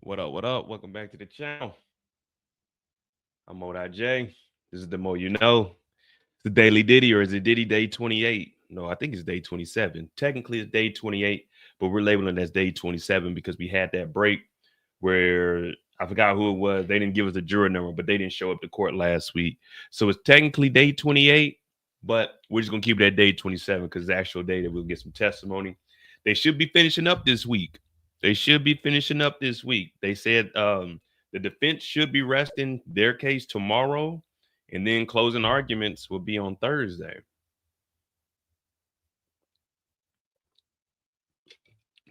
What up? What up? Welcome back to the channel. I'm Modi J. This is the Mo You Know. It's the Daily Diddy, or is it Diddy Day 28? No, I think it's day 27. Technically, it's day 28, but we're labeling it as day 27 because we had that break where I forgot who it was. They didn't give us a juror number, but they didn't show up to court last week. So it's technically day 28, but we're just going to keep it at day 27 because it's the actual day that we'll get some testimony. They should be finishing up this week. They should be finishing up this week. They said the defense should be resting their case tomorrow, and then closing arguments will be on Thursday.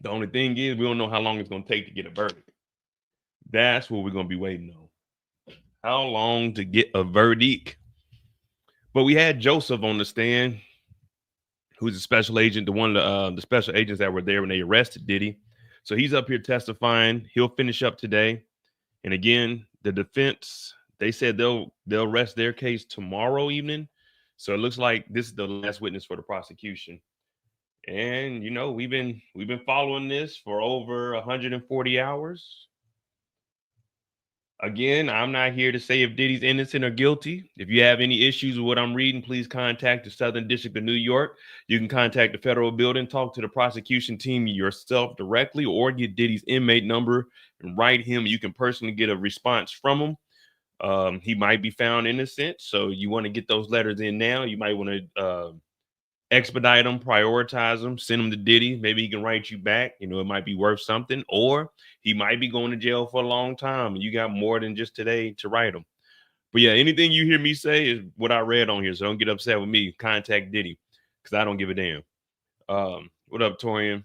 The only thing is we don't know how long it's going to take to get a verdict. That's what we're going to be waiting on. How long to get a verdict? But we had Joseph on the stand, who's a special agent, one of the special agents that were there when they arrested Diddy. So he's up here testifying. He'll finish up today. And again, the defense, they said they'll rest their case tomorrow evening. So it looks like this is the last witness for the prosecution. And you know, we've been following this for over 140 hours. Again, I'm not here to say if Diddy's innocent or guilty. If you have any issues with what I'm reading, please contact the Southern District of New York. You can contact the federal building, talk to the prosecution team yourself directly, or get Diddy's inmate number and write him. You can personally get a response from him. He might be found innocent, so you want to get those letters in now. You might want to expedite them, prioritize them, send them to Diddy. Maybe he can write you back. You know, it might be worth something, or he might be going to jail for a long time and you got more than just today to write him. But yeah, anything you hear me say is what I read on here. So don't get upset with me. Contact Diddy because I don't give a damn. What up, Torian?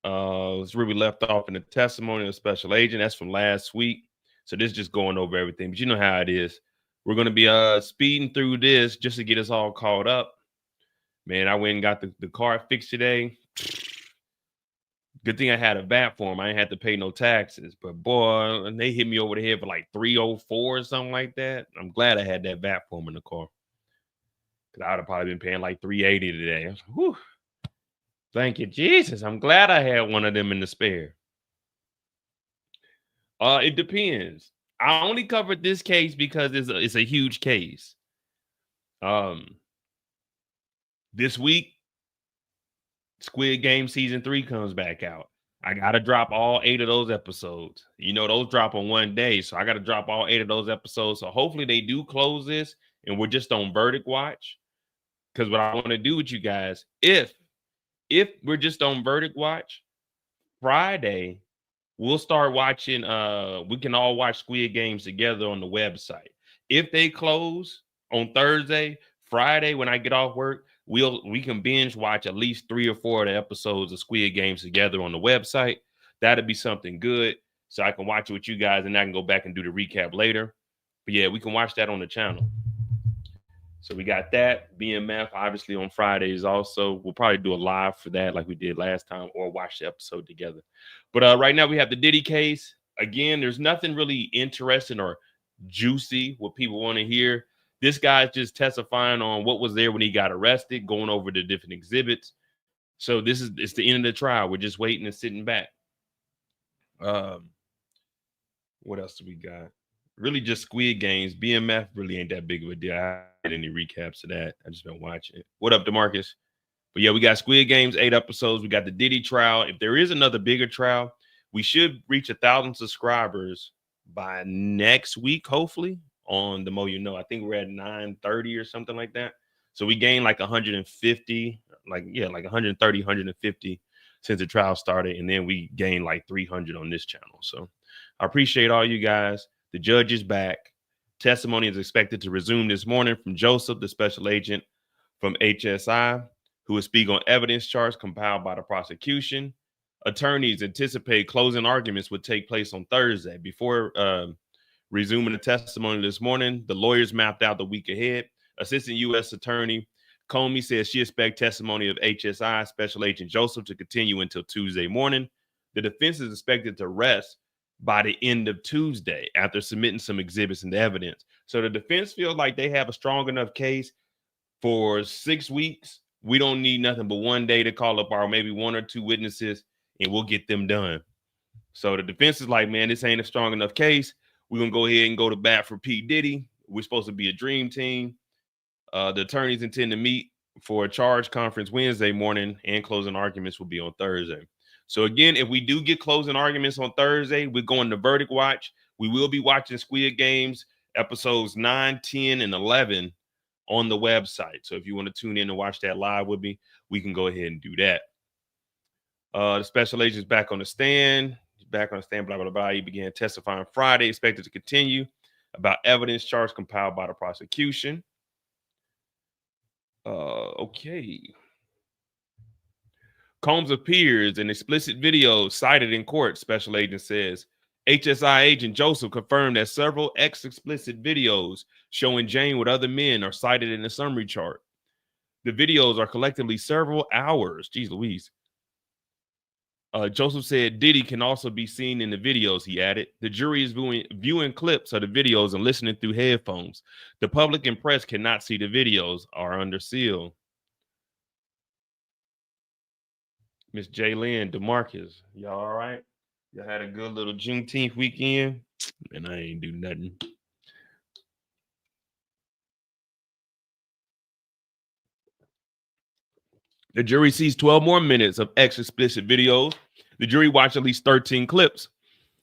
It's where we left off in the testimony of the special agent. That's from last week. So this is just going over everything. But you know how it is. We're going to be speeding through this just to get us all caught up. Man, I went and got the car fixed today. Good thing I had a VAT form. I didn't have to pay no taxes. But boy, and they hit me over the head for like 304 or something like that. I'm glad I had that VAT form in the car. Because I would have probably been paying like 380 today. I was like, whew. Thank you, Jesus. I'm glad I had one of them in the spare. It depends. I only covered this case because it's a huge case. This week, Squid Game season 3 comes back out. I got to drop all 8 of those episodes. You know, those drop on one day. So I got to drop all 8 of those episodes. So hopefully they do close this and we're just on verdict watch. Because what I want to do with you guys, if we're just on verdict watch, Friday, we'll start watching. We can all watch Squid Games together on the website. If they close on Thursday, Friday, when I get off work, we can binge watch at least 3 or 4 of the episodes of Squid Games together on the website. That'd be something good. So I can watch it with you guys and I can go back and do the recap later. But yeah, we can watch that on the channel. So we got that. BMF, obviously, on Fridays also. We'll probably do a live for that like we did last time, or watch the episode together. But right now we have the Diddy case. Again, there's nothing really interesting or juicy what people want to hear. This guy's just testifying on what was there when he got arrested, going over the different exhibits. So it's the end of the trial. We're just waiting and sitting back. What else do we got? Really just Squid Games. BMF really ain't that big of a deal. I haven't had any recaps of that. I just been watching it. What up, DeMarcus? But yeah, we got Squid Games, 8 episodes. We got the Diddy trial. If there is another bigger trial, we should reach 1,000 subscribers by next week, hopefully, on the Mo You Know. I think we're at 930 or something like that. So we gained like 150, like 130, 150 since the trial started. And then we gained like 300 on this channel. So I appreciate all you guys. The judge is back. Testimony is expected to resume this morning from Joseph, the special agent from HSI, who will speak on evidence charts compiled by the prosecution. Attorneys anticipate closing arguments would take place on Thursday. Before resuming the testimony this morning, the lawyers mapped out the week ahead. Assistant U.S. Attorney Comey says she expects testimony of HSI Special Agent Joseph to continue until Tuesday morning. The defense is expected to rest by the end of Tuesday after submitting some exhibits and evidence. So the defense feels like they have a strong enough case for 6 weeks. We don't need nothing but one day to call up our maybe 1 or 2 witnesses and we'll get them done. So the defense is like, man, this ain't a strong enough case. We're going to go ahead and go to bat for P. Diddy. We're supposed to be a dream team. The attorneys intend to meet for a charge conference Wednesday morning, and closing arguments will be on Thursday. So again, if we do get closing arguments on Thursday, we're going to verdict watch. We will be watching Squid Games episodes 9, 10, and 11 on the website. So if you want to tune in and watch that live with me, we can go ahead and do that. The special agent's back on the stand. He's back on the stand, blah, blah, blah. He began testifying Friday, expected to continue about evidence charge compiled by the prosecution. Okay. Combs appears in explicit videos cited in court, special agent says. HSI agent Joseph confirmed that several explicit videos showing Jane with other men are cited in the summary chart. The videos are collectively several hours. Jeez Louise. Joseph said Diddy can also be seen in the videos, he added. The jury is viewing clips of the videos and listening through headphones. The public and press cannot see the videos, are under seal. Miss Jaylynn DeMarcus, y'all all right? Y'all had a good little Juneteenth weekend? And I ain't do nothing. The jury sees 12 more minutes of explicit videos. The jury watched at least 13 clips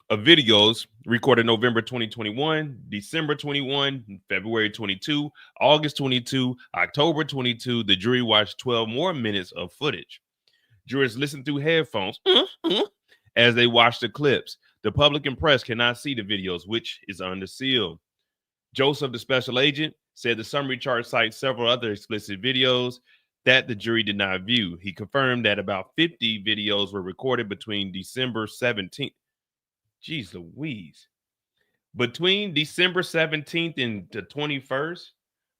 of videos recorded November 2021, December 21, February 22, August 22, October 22. The jury watched 12 more minutes of footage. Jurors listened through headphones as they watched the clips. The public and press cannot see the videos, which is under seal. Joseph, the special agent, said the summary chart cites several other explicit videos that the jury did not view. He confirmed that about 50 videos were recorded between December 17th. Jeez Louise. Between December 17th and the 21st.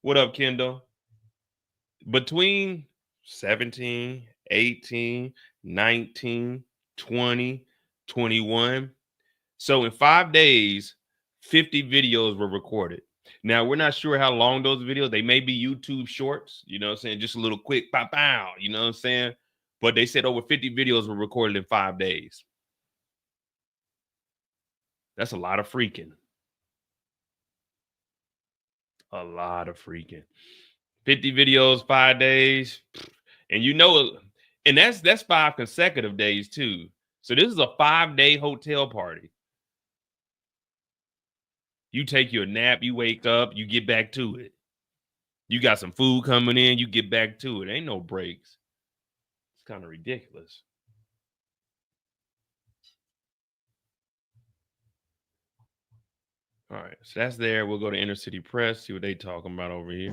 What up, Kendall? Between 17, 18, 19, 20, 21. So in 5 days, 50 videos were recorded. Now, we're not sure how long those videos, they may be YouTube shorts, you know what I'm saying? Just a little quick, pow, pow, you know what I'm saying? But they said over 50 videos were recorded in 5 days. That's a lot of freaking. A lot of freaking. 50 videos, 5 days. And you know, and that's 5 consecutive days too. So this is a 5-day hotel party. You take your nap, you wake up, you get back to it. You got some food coming in, you get back to it. Ain't no breaks. It's kind of ridiculous. All right, so that's there. We'll go to Inner City Press, see what they talking about over here.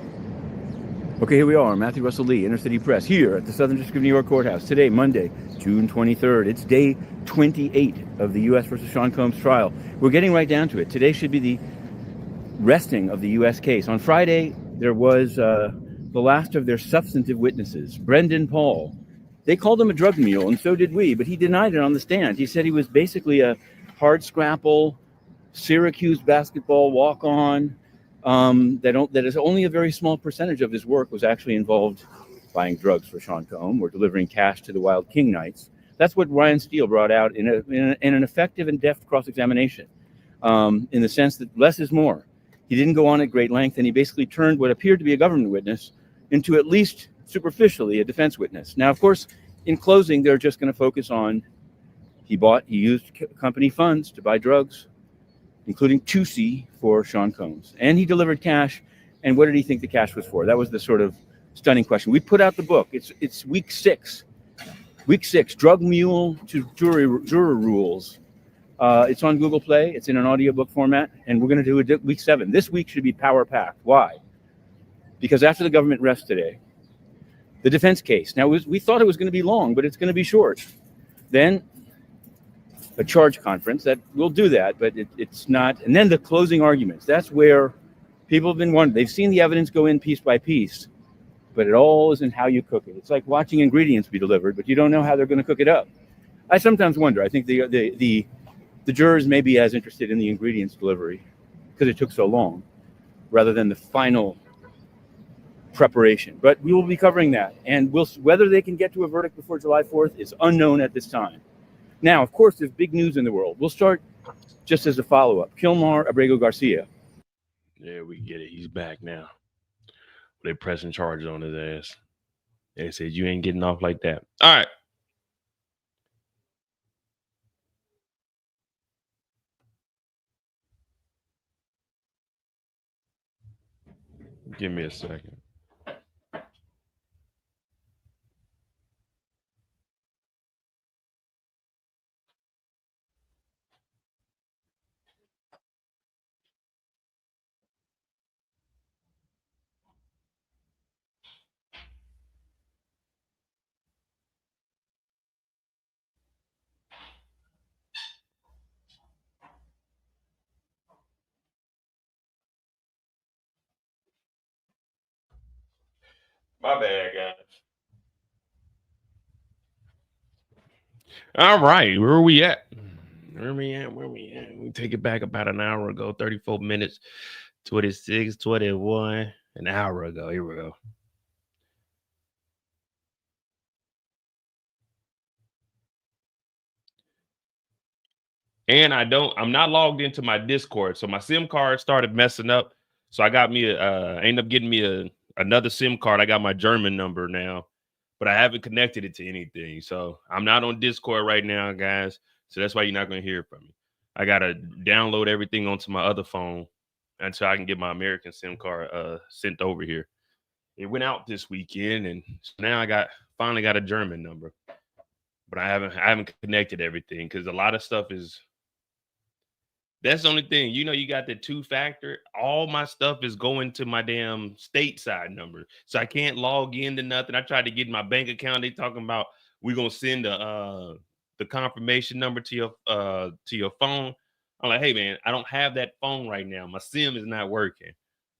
Okay, here we are, Matthew Russell Lee, Inner City Press, here at the Southern District of New York Courthouse. Today, Monday, June 23rd. It's day 28 of the U.S. versus Sean Combs trial. We're getting right down to it. Today should be the resting of the U.S. case. On Friday, there was the last of their substantive witnesses, Brendan Paul. They called him a drug mule, and so did we, but he denied it on the stand. He said he was basically a hard scrapple, Syracuse basketball walk-on, that is only a very small percentage of his work was actually involved buying drugs for Sean Combs or delivering cash to the Wild King Knights. That's what Ryan Steele brought out in an effective and deft cross-examination, in the sense that less is more. He didn't go on at great length, and he basically turned what appeared to be a government witness into at least superficially a defense witness. Now, of course, in closing, they're just going to focus on he used company funds to buy drugs, including Tusi for Sean Combs. And he delivered cash. And what did he think the cash was for? That was the sort of stunning question. We put out the book. It's week 6. Week 6, Drug Mule to Juror Rules. It's on Google Play. It's in an audiobook format. And we're going to do week 7. This week should be power-packed. Why? Because after the government rests today, the defense case. Now, we thought it was going to be long, but it's going to be short. Then a charge conference that will do that, but it's not. And then the closing arguments. That's where people have been wondering. They've seen the evidence go in piece by piece, but it all is in how you cook it. It's like watching ingredients be delivered, but you don't know how they're going to cook it up. I sometimes wonder. I think the jurors may be as interested in the ingredients delivery because it took so long, rather than the final preparation. But we will be covering that, and whether they can get to a verdict before July 4th is unknown at this time. Now, of course, there's big news in the world. We'll start just as a follow-up. Kilmar Abrego Garcia. Yeah, we get it. He's back now. They pressing charges on his ass. They said you ain't getting off like that. All right. Give me a second. My bad, guys. All right, where are we at? Where we at? We take it back about an hour ago, 34 minutes, 26, 21, an hour ago. Here we go. And I'm not logged into my Discord. So my SIM card started messing up. So I got me ended up getting me another SIM card. I got my German number now, but I haven't connected it to anything. So I'm not on Discord right now, guys. So that's why you're not going to hear from me. I got to download everything onto my other phone until I can get my American SIM card sent over here. It went out this weekend, and so now I finally got a German number. But I haven't connected everything because a lot of stuff is. That's the only thing. You got the 2-factor. All my stuff is going to my damn stateside number. So I can't log into nothing. I tried to get my bank account. They talking about we're gonna send the confirmation number to your phone. I'm like, hey man, I don't have that phone right now. My SIM is not working.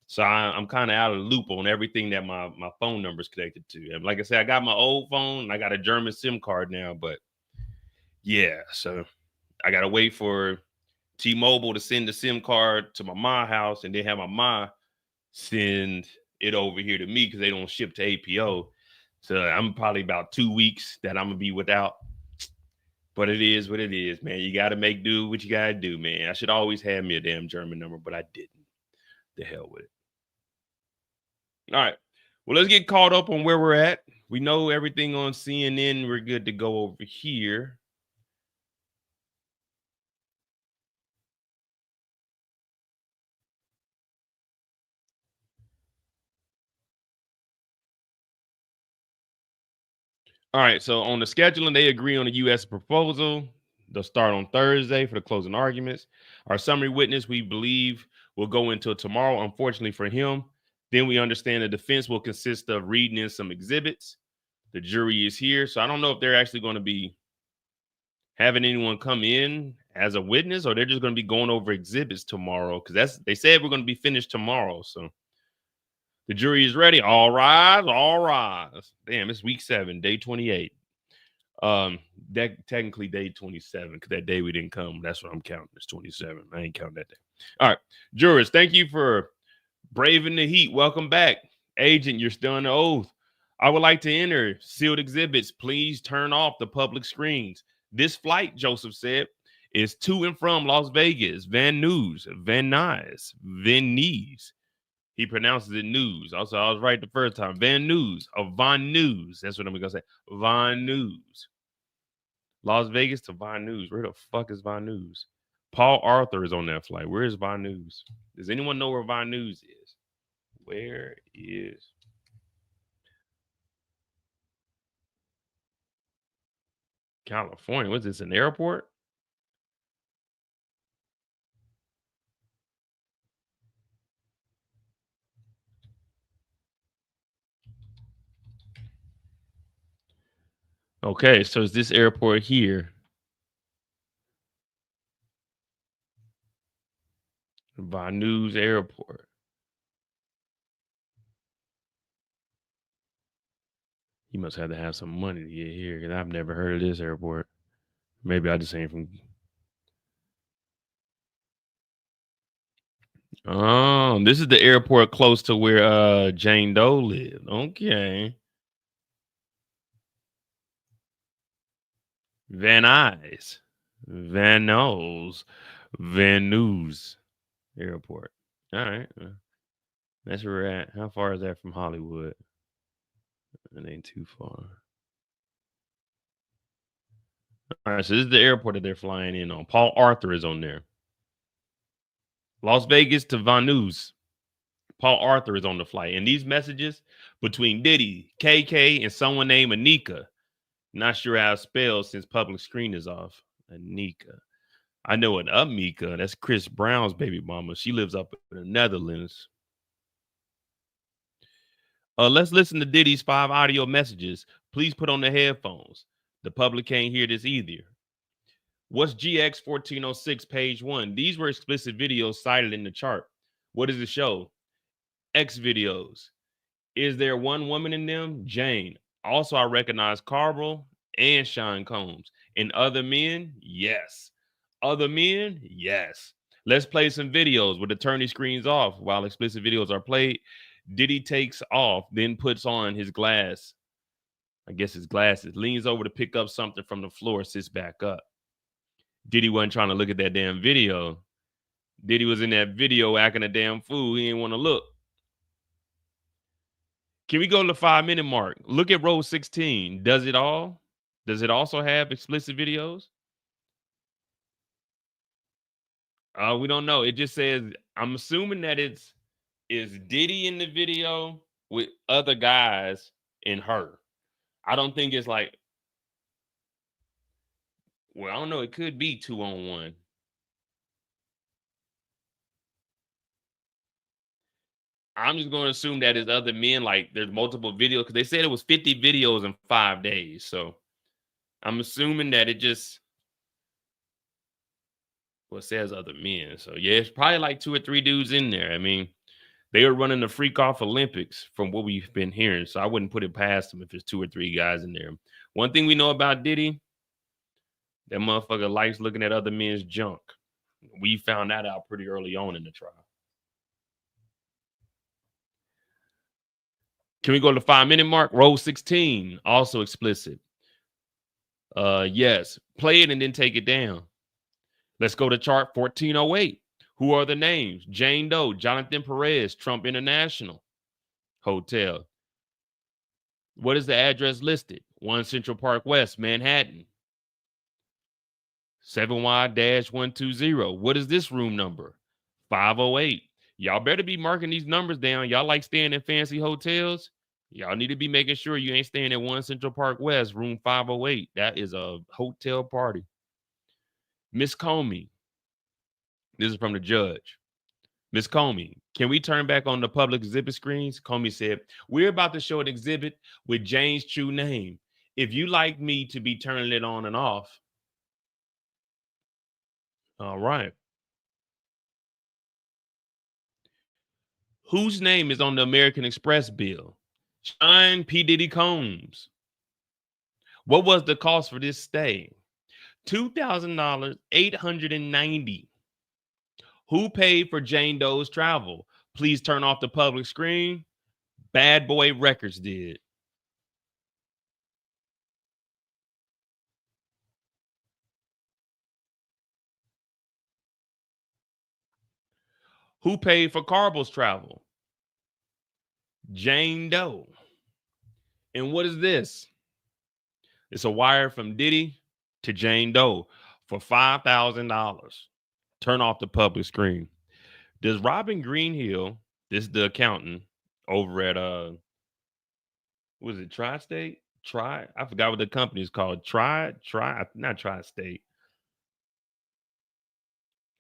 So I'm kind of out of the loop on everything that my phone number is connected to. And like I said, I got my old phone and I got a German SIM card now, but yeah, so I gotta wait for T-Mobile to send the SIM card to my ma house and then have my ma send it over here to me because they don't ship to APO. So I'm probably about 2 weeks that I'm gonna be without. But it is what it is, man. You gotta make do what you gotta do, man. I should always have me a damn German number, but I didn't. The hell with it. All right. Well, let's get caught up on where we're at. We know everything on CNN. We're good to go over here. All right, so on the scheduling, they agree on the U.S. proposal. They'll start on Thursday for the closing arguments. Our summary witness, we believe, will go until tomorrow, unfortunately for him. Then we understand the defense will consist of reading in some exhibits. The jury is here, so I don't know if they're actually going to be having anyone come in as a witness or they're just going to be going over exhibits tomorrow because they said we're going to be finished tomorrow, so. The jury is ready. All rise, all rise. Damn, it's week 7, day 28. That technically day 27 because that day we didn't come. That's what I'm counting. It's 27. I ain't counting that day. All right, jurors, thank you for braving the heat. Welcome back, agent. You're still under oath. I would like to enter sealed exhibits. Please turn off the public screens. This flight, Joseph said, is to and from Las Vegas, Van Nuys, Van Nuys, Venice. He pronounces it news. Also, I was right the first time. Van Nuys of Von News. That's what I'm gonna say. Von News. Las Vegas to Von News. Where the fuck is Von News? Paul Arthur is on that flight. Where is Von News? Does anyone know where Von News is? Where is California? Was this an airport? Okay, so is this airport here? Von News Airport. You must have to have some money to get here because I've never heard of this airport. Maybe I just ain't from. Oh, this is the airport close to where Jane Doe lived. Okay. Van Nuys, Van Nuys, Van Nuys Airport. All right. That's where we're at. How far is that from Hollywood? It ain't too far. All right, so this is the airport that they're flying in on. Paul Arthur is on there. Las Vegas to Van Nuys. Paul Arthur is on the flight. And these messages between Diddy, KK, and someone named Anika. Not sure how it's spelled since public screen is off. Anika. I know an Amika. That's Chris Brown's baby mama. She lives up in the Netherlands. Let's listen to Diddy's 5 audio messages. Please put on the headphones. The public can't hear this either. What's GX 1406 page 1? These were explicit videos cited in the chart. What does it show? X videos. Is there one woman in them? Jane. Also, I recognize Carl and Sean Combs. And other men? Yes. Other men? Yes. Let's play some videos with the turning screens off while explicit videos are played. Diddy takes off, then puts on his glass. I guess his glasses. Leans over to pick up something from the floor, sits back up. Diddy wasn't trying to look at that damn video. Diddy was in that video acting a damn fool. He didn't want to look. Can we go to the 5-minute mark? Look at row 16. Does it all? Does it also have explicit videos? We don't know. It just says, I'm assuming that is Diddy in the video with other guys and her. I don't think it's like, well, I don't know. It could be 2-on-1. I'm just going to assume that it's other men. Like there's multiple videos because they said it was 50 videos in 5 days. So I'm assuming that it just says other men. So yeah, it's probably like 2 or 3 dudes in there. I mean, they were running the freak off Olympics from what we've been hearing. So I wouldn't put it past them if there's 2 or 3 guys in there. One thing we know about Diddy, that motherfucker likes looking at other men's junk. We found that out pretty early on in the trial. Can we go to the 5-minute mark? Row 16, also explicit. Yes. Play it and then take it down. Let's go to chart 1408. Who are the names? Jane Doe, Jonathan Perez, Trump International Hotel. What is the address listed? 1 Central Park West, Manhattan. 7Y-120. What is this room number? 508. Y'all better be marking these numbers down. Y'all like staying in fancy hotels? Y'all need to be making sure you ain't staying at 1 Central Park West, room 508. That is a hotel party. Miss Comey. This is from the judge. Miss Comey, can we turn back on the public exhibit screens? Comey said, we're about to show an exhibit with Jane's true name. If you like me to be turning it on and off. All right. Whose name is on the American Express bill? Sean P. Diddy Combs. What was the cost for this stay? $2,000, $890. Who paid for Jane Doe's travel? Please turn off the public screen. Bad Boy Records did. Who paid for Carbo's travel? Jane Doe. And what is this? It's a wire from Diddy to Jane Doe for $5,000. Turn off the public screen. Does Robin Greenhill, this is the accountant over at was it Tri-State? I forgot what the company is called. Not Tri-State.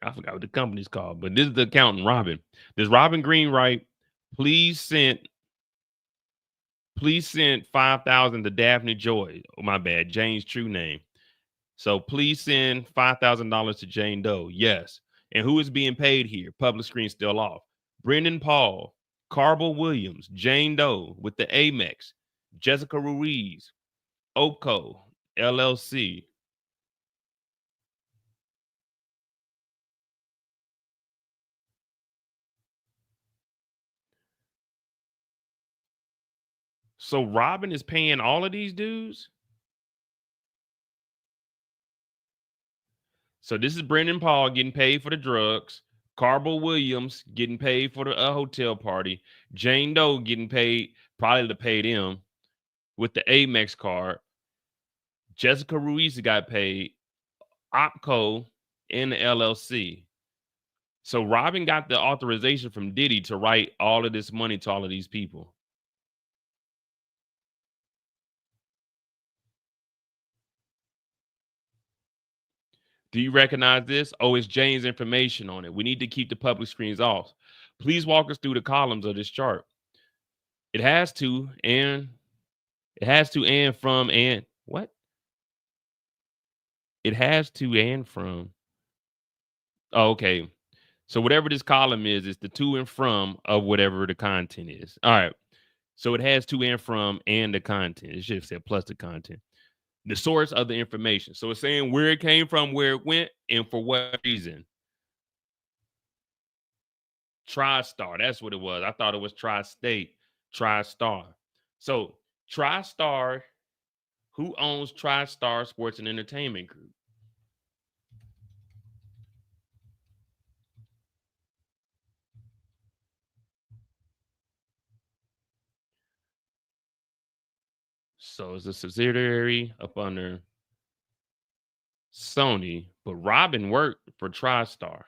I forgot what the company's called, but this is the accountant, Robin. Does Robin Green write, please send 5,000 to Daphne Joy. Oh, my bad. Jane's true name. So please send $5,000 to Jane Doe. Yes. And who is being paid here? Public screen still off. Brendan Paul, Carbo Williams, Jane Doe with the Amex, Jessica Ruiz, Oco, LLC. So Robin is paying all of these dudes? So this is Brendan Paul getting paid for the drugs. Carbo Williams getting paid for the hotel party. Jane Doe getting paid, probably to pay them with the Amex card. Jessica Ruiz got paid. Opco and the LLC. So Robin got the authorization from Diddy to write all of this money to all of these people. Do you recognize this? Oh, it's Jane's information on it. We need to keep the public screens off. Please walk us through the columns of this chart. It has to and from and what? It has to and from. Oh, okay. So whatever this column is, it's the to and from of whatever the content is. All right. So it has to and from and the content. It should have said plus the content. The source of the information. So it's saying where it came from, where it went, and for what reason. TriStar. That's what it was. I thought it was Tri-State. TriStar. So TriStar, who owns TriStar Sports and Entertainment Group? So it's a subsidiary up under Sony, but Robin worked for TriStar.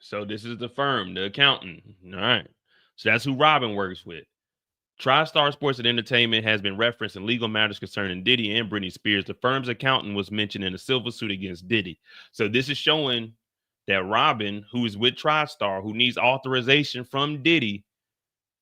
So this is the firm, the accountant. All right. So that's who Robin works with. TriStar Sports and Entertainment has been referenced in legal matters concerning Diddy and Britney Spears. The firm's accountant was mentioned in a civil suit against Diddy. So this is showing that Robin, who is with TriStar, who needs authorization from Diddy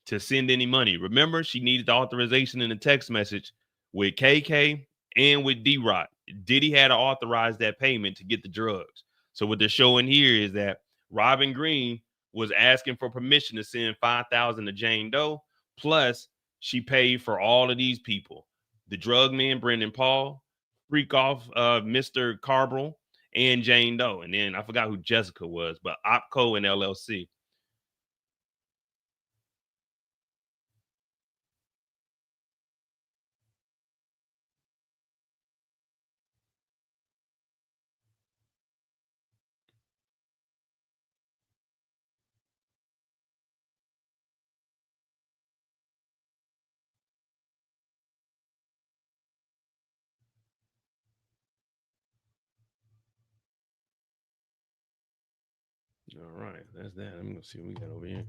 to send any money. Remember, she needed the authorization in the text message with KK and with D-Rock. Diddy had to authorize that payment to get the drugs. So what they're showing here is that Robin Green was asking for permission to send 5,000 to Jane Doe, plus she paid for all of these people. The drug man, Brendan Paul, freak off Mr. Carbral, and Jane Doe. And then I forgot who Jessica was, but Opco and LLC. All right, that's that. I'm gonna see what we got over here.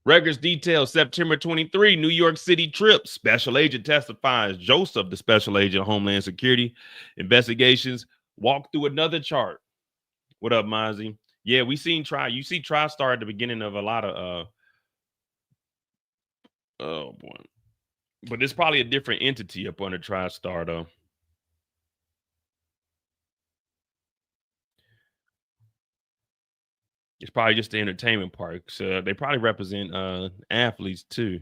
Records details September 23, New York City trip. Special agent testifies. Joseph, the special agent of Homeland Security investigations, walk through another chart. What up, Mozzie? Yeah, we seen you see TriStar at the beginning of a lot of oh boy. But it's probably a different entity up under TriStar though. It's probably just the entertainment part. So they probably represent athletes too.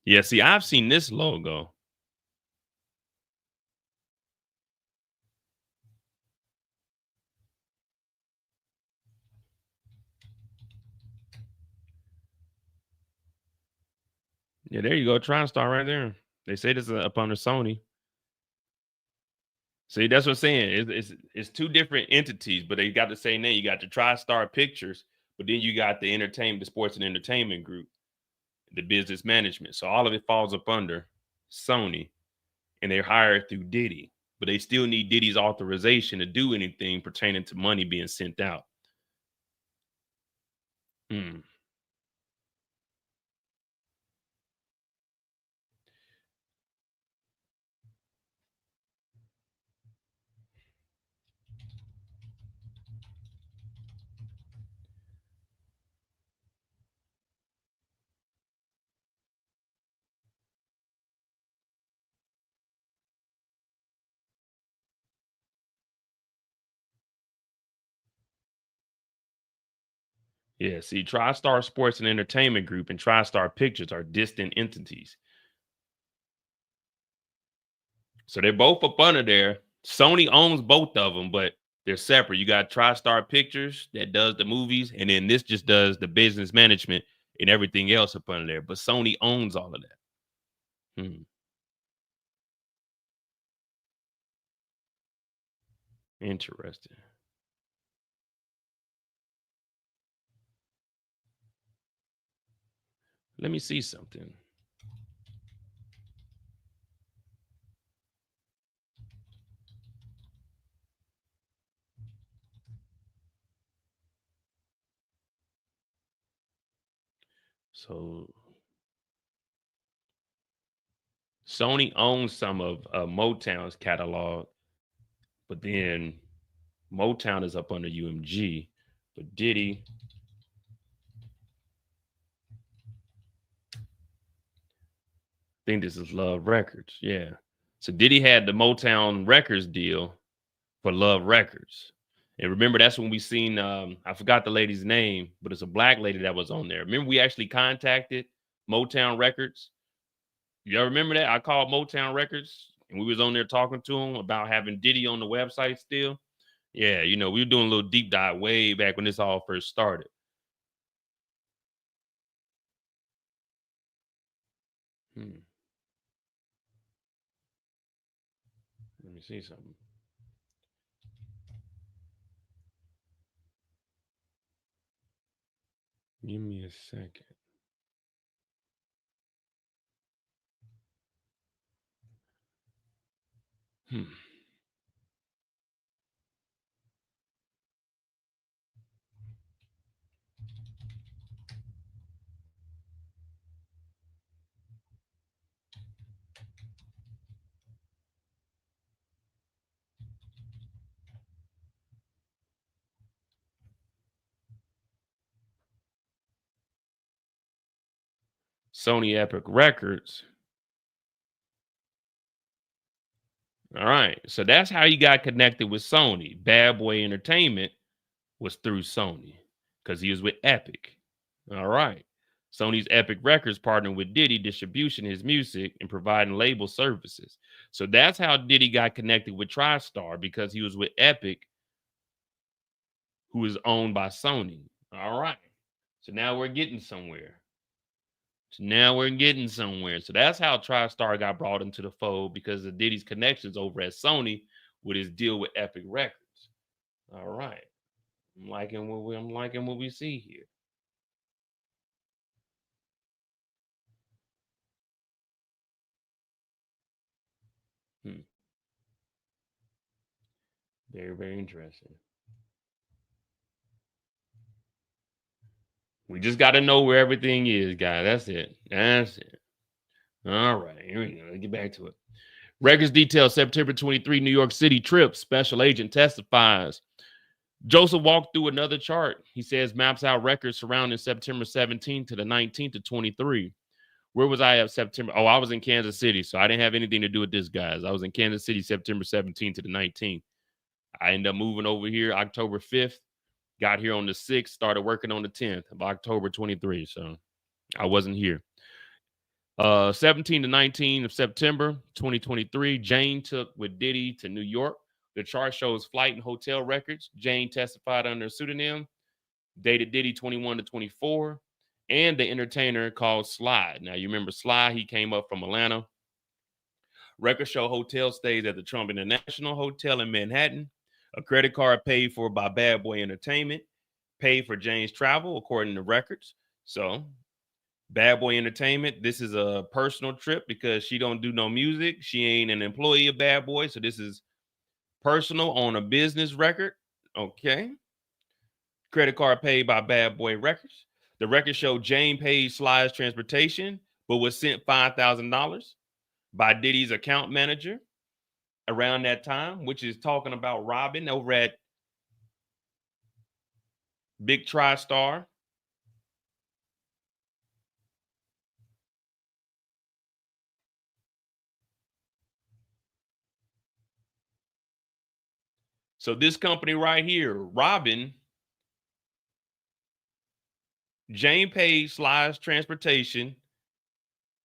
Yeah, see, I've seen this logo. Yeah, there you go. TriStar right there. They say this is up under Sony. See, that's what I'm saying. It's two different entities, but they got the same name. You got the TriStar Pictures, but then you got the sports and entertainment group, the business management. So all of it falls up under Sony, and they're hired through Diddy, but they still need Diddy's authorization to do anything pertaining to money being sent out. Hmm. Yeah, see, TriStar Sports and Entertainment Group and TriStar Pictures are distant entities. So they're both up under there. Sony owns both of them, but they're separate. You got TriStar Pictures that does the movies, and then this just does the business management and everything else up under there. But Sony owns all of that. Hmm. Interesting. Let me see something. So Sony owns some of Motown's catalog, but then Motown is up under UMG. But Diddy, I think this is Love Records. Yeah. So Diddy had the Motown Records deal for Love Records. And remember, that's when we seen I forgot the lady's name, but it's a black lady that was on there. Remember, we actually contacted Motown Records. Y'all remember that? I called Motown Records and we was on there talking to them about having Diddy on the website still. Yeah, you know, we were doing a little deep dive way back when this all first started. Hmm. Let me see something. Give me a second. Hmm. Sony Epic Records. All right. So that's how he got connected with Sony. Bad Boy Entertainment was through Sony because he was with Epic. All right. Sony's Epic Records partnered with Diddy distribution his music and providing label services. So that's how Diddy got connected with TriStar because he was with Epic, who is owned by Sony. All right. So now we're getting somewhere. So that's how TriStar got brought into the fold because of Diddy's connections over at Sony with his deal with Epic Records. All right. I'm liking what we see here. Hmm. Very, very interesting. We just got to know where everything is, guys. That's it. That's it. All right. Here we go. Let's get back to it. Records detail September 23, New York City trip. Special agent testifies. Joseph walked through another chart. He says maps out records surrounding September 17th to the 19th to 23. Where was I at September? Oh, I was in Kansas City, so I didn't have anything to do with this, guys. I was in Kansas City September 17th to the 19th. I ended up moving over here October 5th. Got here on the 6th, started working on the 10th of October 23. So I wasn't here. 17 to 19 of September 2023, Jane took with Diddy to New York. The chart shows flight and hotel records. Jane testified under a pseudonym, dated Diddy 21 to 24, and the entertainer called Sly. Now, you remember Sly, he came up from Atlanta. Records show hotel stays at the Trump International Hotel in Manhattan. A credit card paid for by Bad Boy Entertainment, paid for Jane's travel, according to records. So Bad Boy Entertainment, this is a personal trip because she don't do no music. She ain't an employee of Bad Boy. So this is personal on a business record. Okay. Credit card paid by Bad Boy Records. The record showed Jane paid Sly's transportation, but was sent $5,000 by Diddy's account manager around that time, which is talking about Robin over at Big TriStar. So this company right here, Robin, Jane paid Sly's transportation,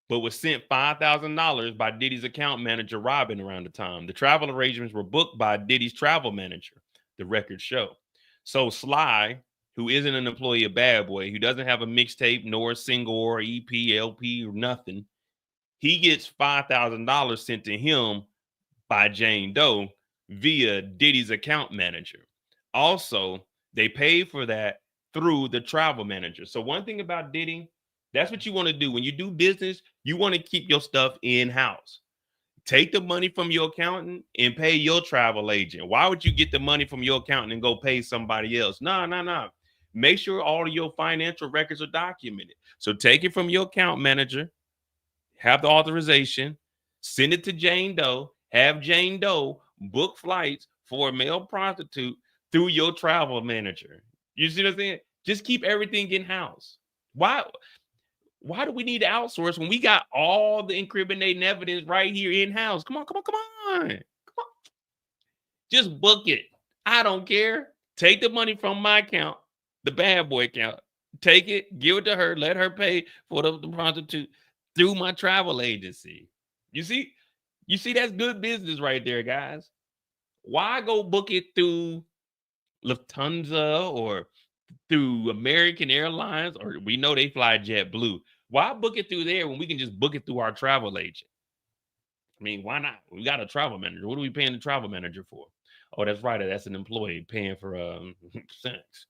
but was sent $5,000 by Diddy's account manager, Robin, around the time. The travel arrangements were booked by Diddy's travel manager, the records show. So Sly, who isn't an employee of Bad Boy, who doesn't have a mixtape nor a single or EP, LP, or nothing, he gets $5,000 sent to him by Jane Doe via Diddy's account manager. Also, they paid for that through the travel manager. So one thing about Diddy, that's what you want to do. When you do business, you want to keep your stuff in-house. Take the money from your accountant and pay your travel agent. Why would you get the money from your accountant and go pay somebody else? No. Make sure all of your financial records are documented. So take it from your account manager, have the authorization, send it to Jane Doe, have Jane Doe book flights for a male prostitute through your travel manager. You see what I'm saying? Just keep everything in-house. Why do we need to outsource when we got all the incriminating evidence right here in-house? Come on. Just book it. I don't care. Take the money from my account, the Bad Boy account. Take it, give it to her, let her pay for the prostitute through my travel agency. You see that's good business right there, guys. Why go book it through Lufthansa or through American Airlines, or we know they fly JetBlue? Why book it through there when we can just book it through our travel agent? I mean, why not? We got a travel manager. What are we paying the travel manager for? Oh, that's right. That's an employee paying for sex.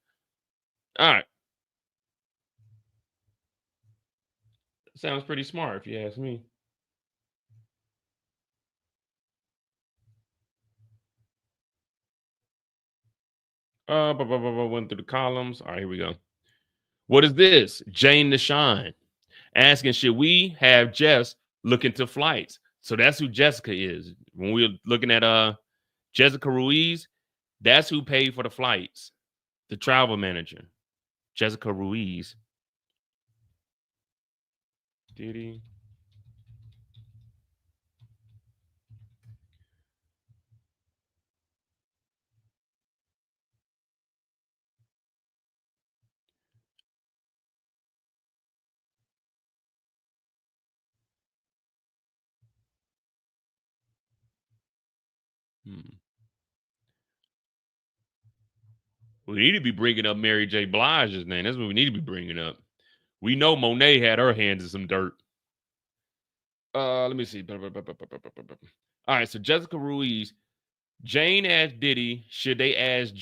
All right. Sounds pretty smart if you ask me. Went through the columns. All right, here we go. What is this? Jane the Shine asking, should we have Jess look into flights? So that's who Jessica is. When we were looking at Jessica Ruiz, that's who paid for the flights. The travel manager, Jessica Ruiz. Diddy. We need to be bringing up Mary J. Blige's name. That's what we need to be bringing up. We know Monet had her hands in some dirt. Let me see. All right, so Jessica Ruiz. Jane asked Diddy, should they ask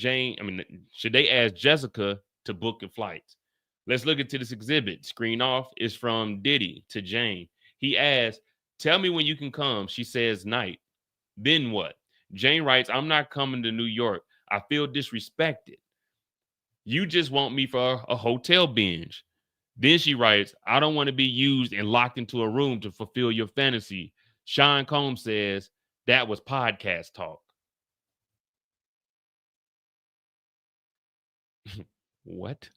Jessica to book the flights? Let's look into this exhibit. Screen off is from Diddy to Jane. He asked, tell me when you can come. She says night. Then what? Jane writes, I'm not coming to New York. I feel disrespected. You just want me for a hotel binge. Then she writes, I don't want to be used and locked into a room to fulfill your fantasy. Sean Combs says that was podcast talk. What?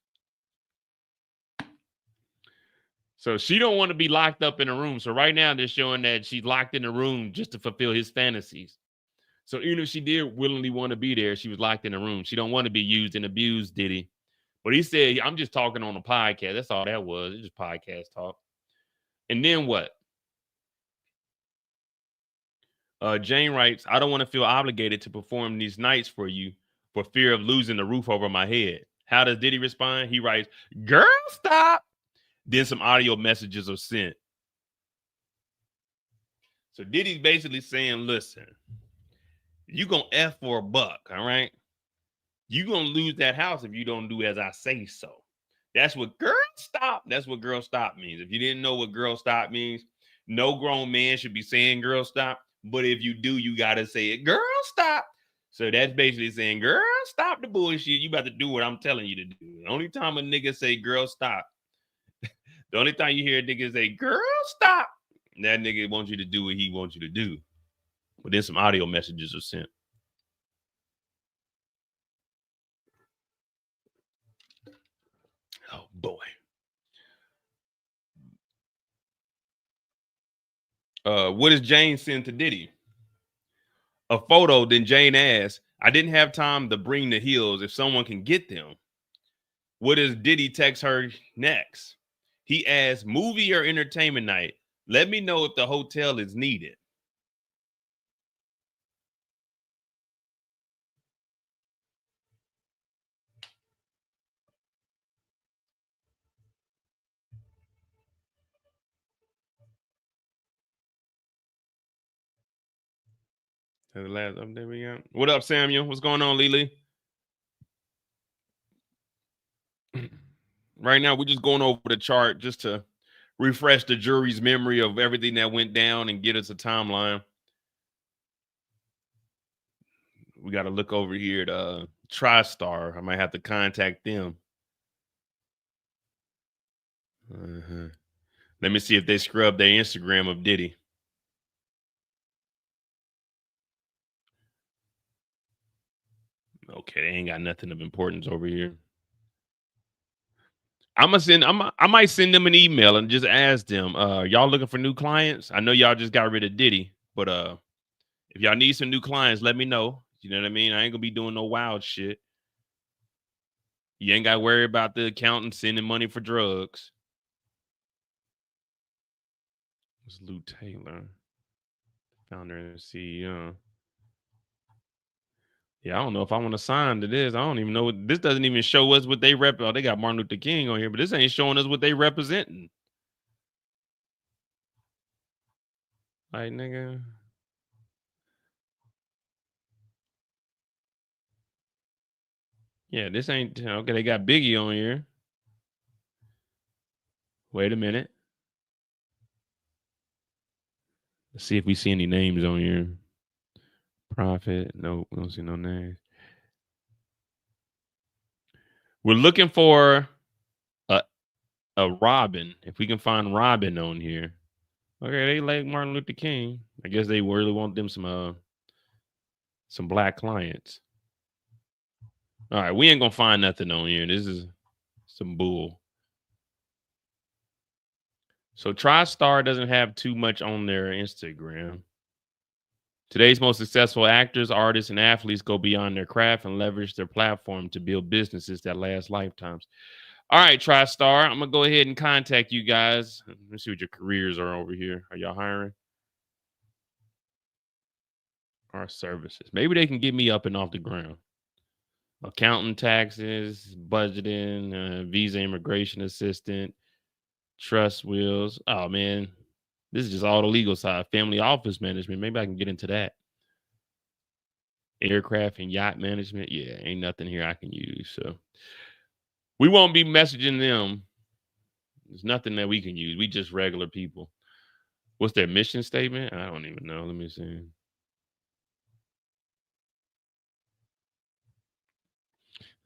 So she don't want to be locked up in a room. So right now they're showing that she's locked in a room just to fulfill his fantasies. So even if she did willingly want to be there, she was locked in a room. She don't want to be used and abused, Diddy. But he said, I'm just talking on a podcast. That's all that was. It's just podcast talk. And then what? Jane writes, I don't want to feel obligated to perform these nights for you for fear of losing the roof over my head. How does Diddy respond? He writes, girl, stop. Then some audio messages are sent. So Diddy's basically saying, listen, you gonna F for a buck, all right? You gonna lose that house if you don't do as I say so. That's what girl stop. That's what girl stop means. If you didn't know what girl stop means, no grown man should be saying girl stop. But if you do, you gotta say it, girl stop. So that's basically saying, girl, stop the bullshit. You about to do what I'm telling you to do. The only time a nigga say girl stop, the only time you hear a nigga say, girl, stop, that nigga wants you to do what he wants you to do. But then some audio messages are sent. Oh, boy. What does Jane send to Diddy? A photo. Then Jane asks, I didn't have time to bring the heels if someone can get them. What does Diddy text her next? He asks, movie or entertainment night? Let me know if the hotel is needed. That's the last update we got. What up, Samuel? What's going on, Lily? Right now, we're just going over the chart just to refresh the jury's memory of everything that went down and get us a timeline. We got to look over here at TriStar. I might have to contact them. Let me see if they scrub their Instagram of Diddy. Okay, they ain't got nothing of importance over here. I might send them an email and just ask them, y'all looking for new clients? I know y'all just got rid of Diddy, but if y'all need some new clients, let me know. You know what I mean? I ain't gonna be doing no wild shit. You ain't gotta worry about the accountant sending money for drugs. It's Lou Taylor, founder and CEO. Yeah, I don't know if I want to sign to this. I don't even know. This doesn't even show us what they rep. Oh, they got Martin Luther King on here, but this ain't showing us what they representing. Like, nigga. Yeah, this ain't okay. They got Biggie on here. Wait a minute. Let's see if we see any names on here. Prophet. Nope, we don't see no names. We're looking for a Robin. If we can find Robin on here. Okay, they like Martin Luther King. I guess they really want them some black clients. All right, we ain't gonna find nothing on here. This is some bull. So TriStar doesn't have too much on their Instagram. Today's most successful actors, artists, and athletes go beyond their craft and leverage their platform to build businesses that last lifetimes. All right, TriStar, I'm gonna go ahead and contact you guys. Let's see what your careers are over here. Are y'all hiring? Our services. Maybe they can get me up and off the ground. Accountant, taxes, budgeting, visa immigration assistant, trust wills. Oh man, this is just all the legal side. Family office management. Maybe I can get into that. Aircraft and yacht management. Yeah, ain't nothing here I can use. So we won't be messaging them. There's nothing that we can use. We just regular people. What's their mission statement? I don't even know. Let me see.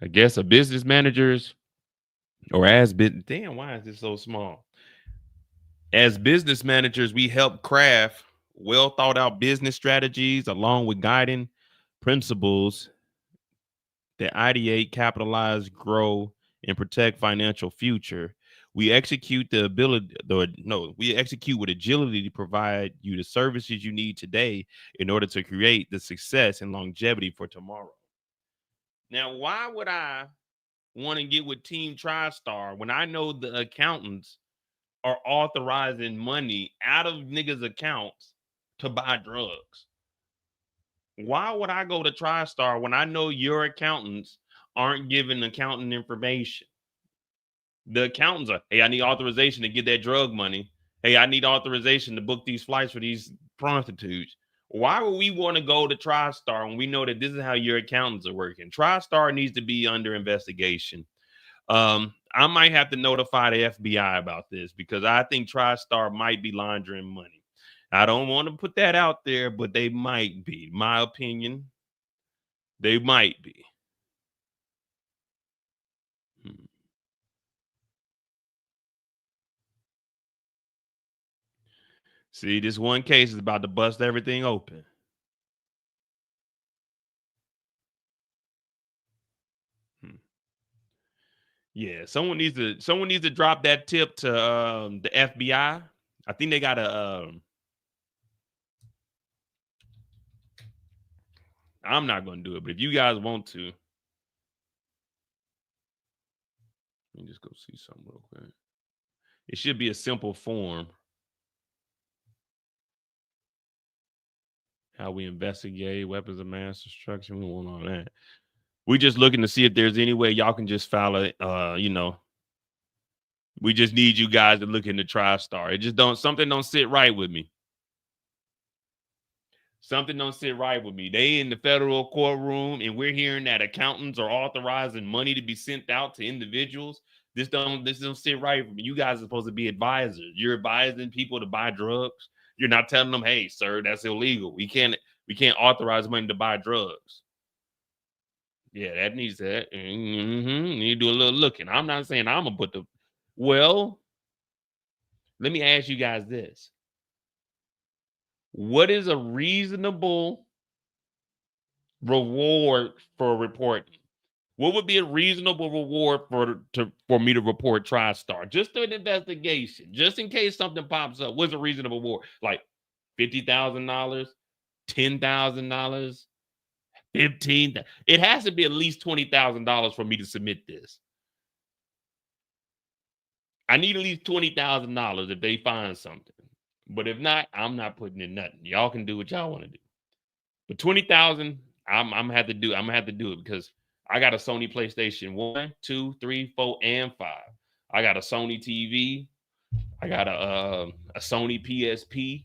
I guess a business managers or damn, why is this so small? As business managers, we help craft well thought out business strategies along with guiding principles that ideate, capitalize, grow, and protect financial future. We execute we execute with agility to provide you the services you need today in order to create the success and longevity for tomorrow. Now, why would I want to get with Team TriStar when I know the accountants are authorizing money out of niggas' accounts to buy drugs? Why would I go to TriStar when I know your accountants aren't giving accountant information? The accountants are, hey, I need authorization to get that drug money. Hey, I need authorization to book these flights for these prostitutes. Why would we want to go to TriStar when we know that this is how your accountants are working? TriStar needs to be under investigation. I might have to notify the FBI about this because I think TriStar might be laundering money. I don't want to put that out there, but they might be. My opinion, they might be. See, this one case is about to bust everything open. Yeah, someone needs to drop that tip to the FBI. I think they got a. I'm not going to do it, but if you guys want to, Let me just go see something real quick. It should be a simple form. How we investigate weapons of mass destruction. We don't want all that. We just looking to see if there's any way y'all can just file it. We just need you guys to look into TriStar. It just something don't sit right with me. Something don't sit right with me. They in the federal courtroom, and we're hearing that accountants are authorizing money to be sent out to individuals. This don't sit right with me. You guys are supposed to be advisors. You're advising people to buy drugs. You're not telling them, hey, sir, that's illegal. We can't authorize money to buy drugs. Yeah, that needs that. Need to do a little looking. I'm not saying I'm gonna put the. Well, let me ask you guys this: what is a reasonable reward for reporting? What would be a reasonable reward for me to report TriStar? Just an investigation, just in case something pops up. What's a reasonable reward? Like $50,000, $10,000, 15. It has to be at least $20,000 for me to submit this. I need at least $20,000 if they find something. But if not, I'm not putting in nothing. Y'all can do what y'all want to do. But 20,000, I'm gonna have to do. I'm gonna have to do it because I got a Sony PlayStation 1, 2, 3, 4, and 5. I got a Sony TV. I got a Sony PSP.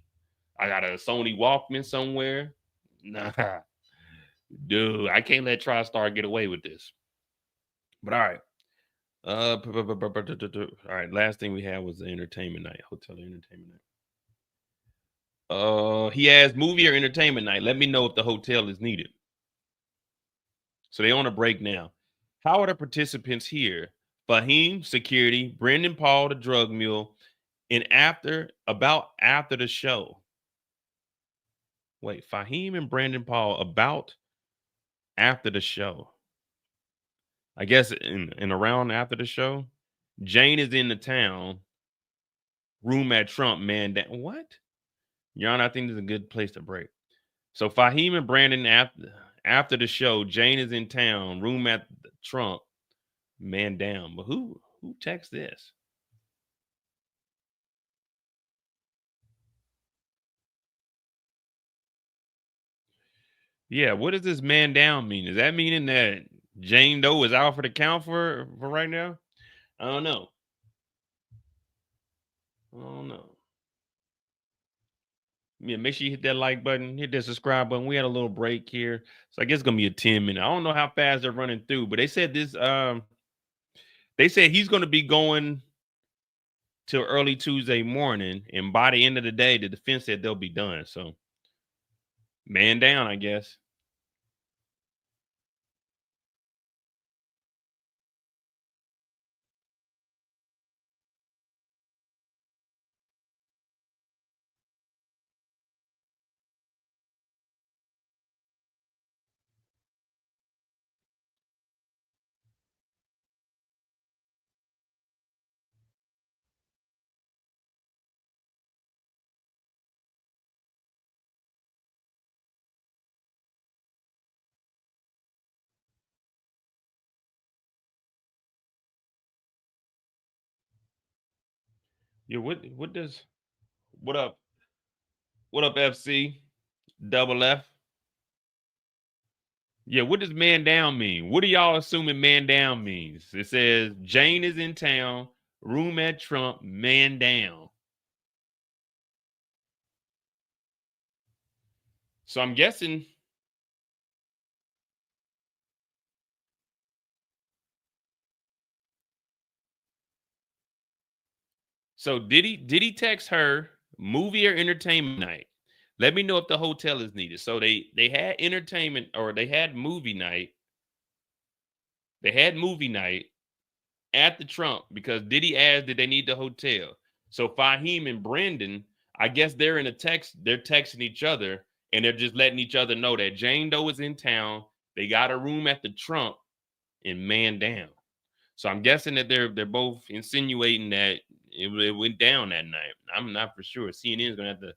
I got a Sony Walkman somewhere. Nah, dude, I can't let TriStar get away with this. But all right. All right. Last thing we had was the entertainment night, hotel entertainment night. He has movie or entertainment night. Let me know if the hotel is needed. So they on a break now. How are the participants here? Fahim, security, Brendan Paul, the drug mule, and after the show. Wait, Fahim and Brandon Paul about after the show. I guess in around after the show. Jane is in the town. Room at Trump, man. What? Your Honor, I think this is a good place to break. So Fahim and Brandon after the show, Jane is in town. Room at Trump, man down. But who texts this? Yeah, what does this man down mean? Is that meaning that Jane Doe is out for the count for right now? I don't know. Yeah, make sure you hit that like button, hit that subscribe button. We had a little break here, so I guess it's gonna be a 10-minute. I don't know how fast they're running through, but they said this. They said he's gonna be going till early Tuesday morning, and by the end of the day, the defense said they'll be done. So, man down, I guess. Yeah, what up? What up, FC? Double F. Yeah, what does man down mean? What are y'all assuming man down means? It says Jane is in town, room at Trump, man down. So I'm guessing. So did he text her movie or entertainment night? Let me know if the hotel is needed. So they had entertainment or they had movie night. They had movie night at the Trump because Diddy asked did they need the hotel. So Fahim and Brendan, I guess they're in a text. They're texting each other and they're just letting each other know that Jane Doe is in town. They got a room at the Trump and man down. So I'm guessing that they're both insinuating that it went down that night. I'm not for sure. CNN is gonna have to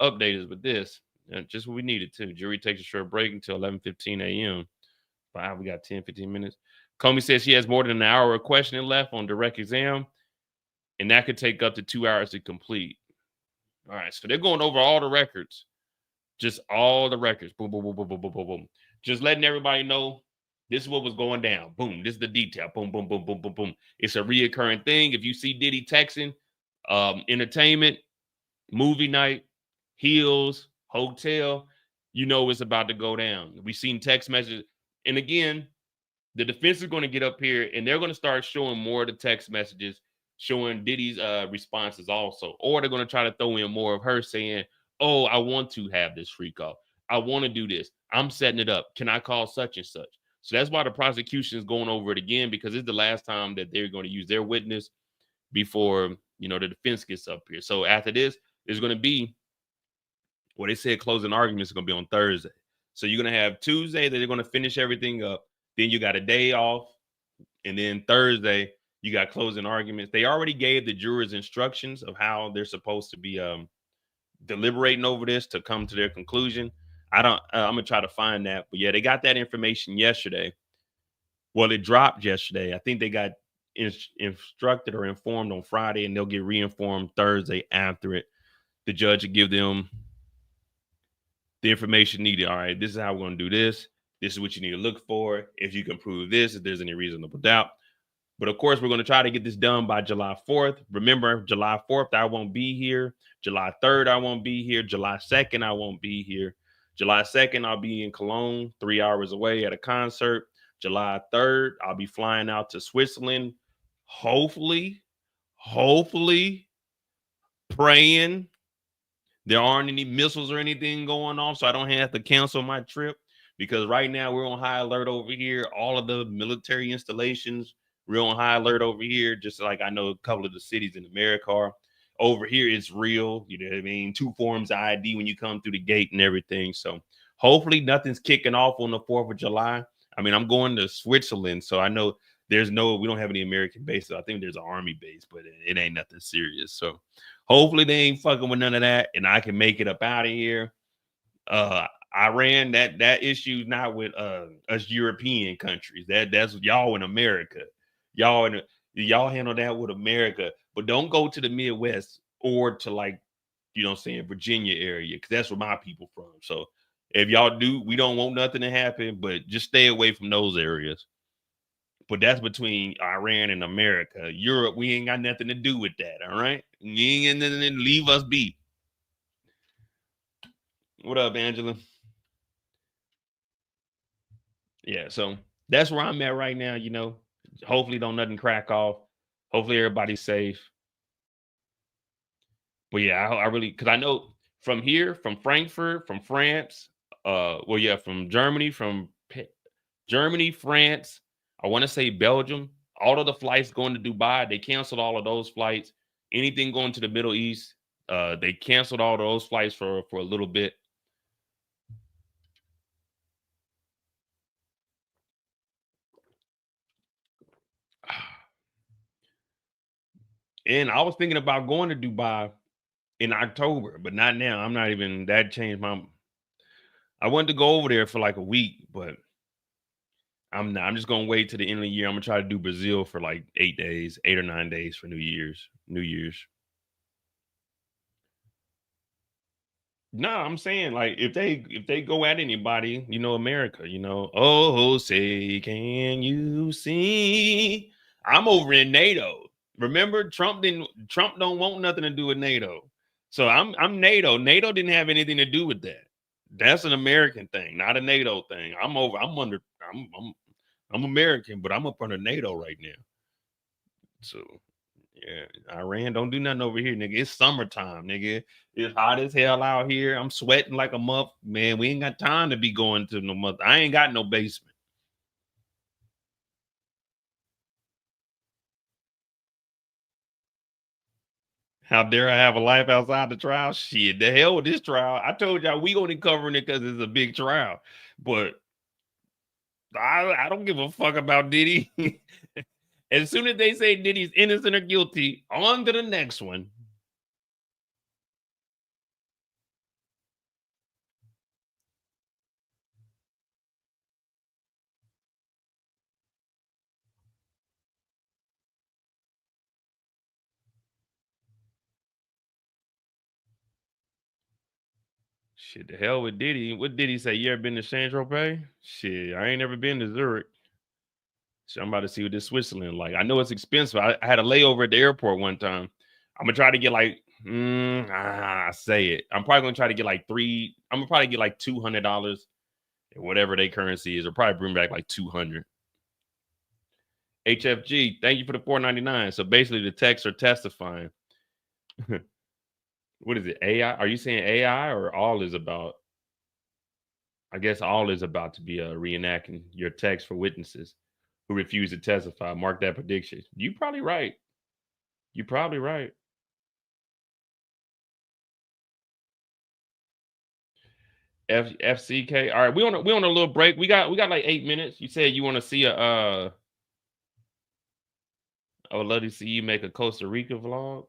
update us with this. Just what we needed to. Jury takes a short break until 11:15 a.m. We got 10, 15 minutes. Comey says she has more than an hour of questioning left on direct exam, and that could take up to 2 hours to complete. All right, so they're going over all the records, just all the records. Boom, boom, boom, boom, boom, boom, boom, boom. Just letting everybody know this is what was going down. Boom, this is the detail. Boom, boom, boom, boom, boom, boom. It's a reoccurring thing. If you see Diddy texting, entertainment, movie night, heels, hotel, you know it's about to go down. We've seen text messages. And again, the defense is going to get up here and they're going to start showing more of the text messages, showing Diddy's responses also. Or they're going to try to throw in more of her saying, oh, I want to have this freak off. I want to do this. I'm setting it up. Can I call such and such? So that's why the prosecution is going over it again, because it's the last time that they're going to use their witness before, you know, the defense gets up here. So after this, there's going to be what they said closing arguments is going to be on Thursday. So you're going to have Tuesday that they're going to finish everything up. Then you got a day off. And then Thursday, you got closing arguments. They already gave the jurors instructions of how they're supposed to be deliberating over this to come to their conclusion. I'm going to try to find that. But yeah, they got that information yesterday. Well, it dropped yesterday. I think they got instructed or informed on Friday, and they'll get reinformed Thursday after it. The judge will give them the information needed. All right, this is how we're going to do this. This is what you need to look for. If you can prove this, if there's any reasonable doubt. But of course, we're going to try to get this done by July 4th. Remember, July 4th, I won't be here. July 3rd, I won't be here. July 2nd, I won't be here. July 2nd, I'll be in Cologne, 3 hours away at a concert. July 3rd, I'll be flying out to Switzerland. Hopefully, praying there aren't any missiles or anything going off, so I don't have to cancel my trip, because right now we're on high alert over here. All of the military installations, we're on high alert over here, just like I know a couple of the cities in America are. Over here, it's real. You know what I mean? 2 forms of ID when you come through the gate and everything. So hopefully nothing's kicking off on the 4th of July. I mean, I'm going to Switzerland, so I know we don't have any American bases. I think there's an army base, but it ain't nothing serious. So hopefully they ain't fucking with none of that, and I can make it up out of here. Iran, that issue not with us European countries. That's y'all in America. Y'all handle that with America, but don't go to the Midwest or to, like, you know what I'm saying, Virginia area, because that's where my people from. So if y'all do, we don't want nothing to happen, but just stay away from those areas. But that's between Iran and America. Europe, we ain't got nothing to do with that. All right, we ain't got nothing to leave us be. What up, Angela? Yeah, so that's where I'm at right now. You know, hopefully don't nothing crack off. Hopefully everybody's safe. But yeah, I really, because I know from here, from Frankfurt, from France, from Germany, France, I want to say Belgium. All of the flights going to Dubai, they canceled all of those flights. Anything going to the Middle East, they canceled all those flights for a little bit. And I was thinking about going to Dubai in October, but not now. I'm not even, that changed I wanted to go over there for like a week, but I'm not. I'm just gonna wait till the end of the year. I'm gonna try to do Brazil for like 8 or 9 days for New Year's. No, I'm saying, like, if they go at anybody, you know, America, you know, oh, say can you see? I'm over in NATO. Remember, Trump don't want nothing to do with NATO. So I'm NATO. NATO didn't have anything to do with that. That's an American thing, not a NATO thing. I'm American, but I'm up under NATO right now. So yeah, Iran don't do nothing over here, nigga. It's summertime, nigga. It's hot as hell out here. I'm sweating like a muff, man. We ain't got time to be going to no month. I ain't got no basement. How dare I have a life outside the trial? Shit, the hell with this trial. I told y'all we gonna covering it because it's a big trial, but I don't give a fuck about Diddy. As soon as they say Diddy's innocent or guilty, on to the next one. Shit, the hell with Diddy. What did he say? You ever been to Saint Tropez? Shit, I ain't never been to Zurich. So I'm about to see what this Switzerland like. I know it's expensive. I had a layover at the airport one time. I'm gonna try to get like, say it. I'm probably gonna try to get like I'm gonna probably get like $200, whatever their currency is, or probably bring back like 200. HFG, thank you for the $4.99. So basically, the texts are testifying. What is it? AI? Are you saying AI or all is about? I guess all is about to be reenacting your text for witnesses who refuse to testify. Mark that prediction. You probably right. You probably right. FCK. All right, we on a little break. We got like 8 minutes. You said you want to see I would love to see you make a Costa Rica vlog.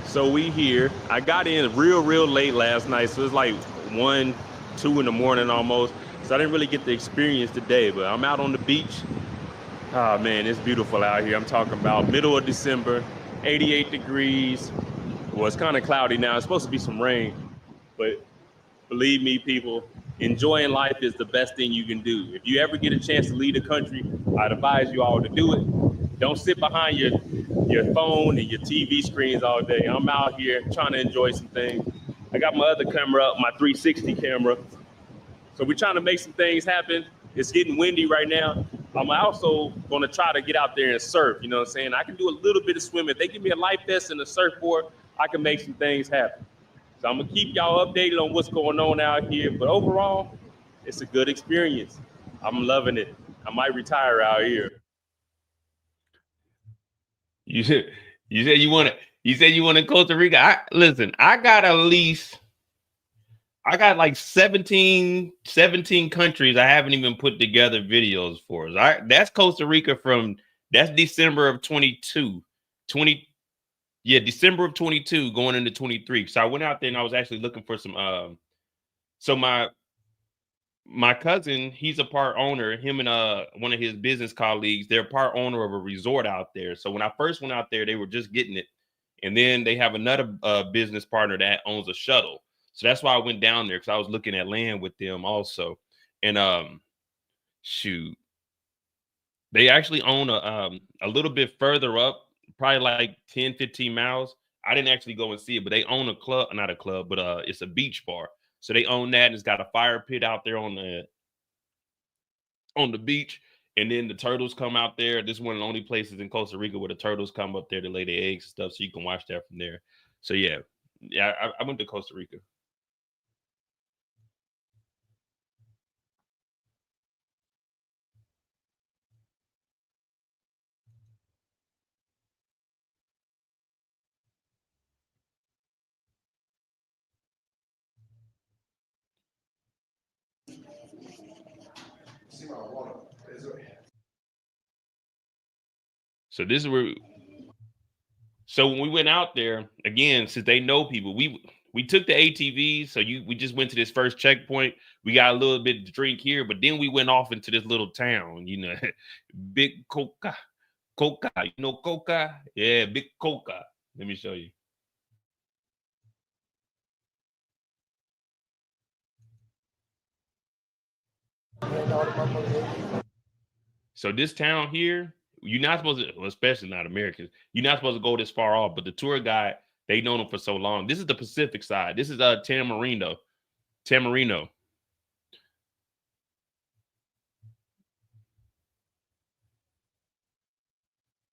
So we here. I got in real late last night, so it's like 1, 2 in the morning almost. So I didn't really get the experience today, but I'm out on the beach. Oh man, it's beautiful out here. I'm talking about middle of December, 88 degrees. Well, it's kind of cloudy now. It's supposed to be some rain, but believe me, people, enjoying life is the best thing you can do. If you ever get a chance to leave the country, I'd advise you all to do it. Don't sit behind your phone and your TV screens all day. I'm out here trying to enjoy some things. I got my other camera up, my 360 camera. So we're trying to make some things happen. It's getting windy right now. I'm also going to try to get out there and surf. You know what I'm saying? I can do a little bit of swimming. If they give me a life vest and a surfboard, I can make some things happen. So I'm going to keep y'all updated on what's going on out here. But overall, it's a good experience. I'm loving it. I might retire out here. You said you want to. You said you want to Costa Rica. Listen, I got like 17 countries I haven't even put together videos for. That's Costa Rica that's December of 22. December of 22 going into 23. So I went out there and I was actually looking for some so my cousin, he's a part owner, him and one of his business colleagues, they're part owner of a resort out there. So when I first went out there, they were just getting it. And then they have another business partner that owns a shuttle. So that's why I went down there, because I was looking at land with them also. And shoot, they actually own a little bit further up, probably like 10, 15 miles. I didn't actually go and see it, but they own a club, not a club, but it's a beach bar. So they own that, and it's got a fire pit out there on the beach. And then the turtles come out there. This is one of the only places in Costa Rica where the turtles come up there to lay their eggs and stuff. So you can watch that from there. So yeah, I went to Costa Rica. So this is where. So when we went out there again, since they know people, we took the ATVs. So we just went to this first checkpoint. We got a little bit to drink here, but then we went off into this little town. Big Coca, you know Coca, yeah, Big Coca. Let me show you. So this town here, you're not supposed to, well, especially not Americans, you're not supposed to go this far off. But the tour guide, they known them for so long. This is the Pacific side. This is Tamarino.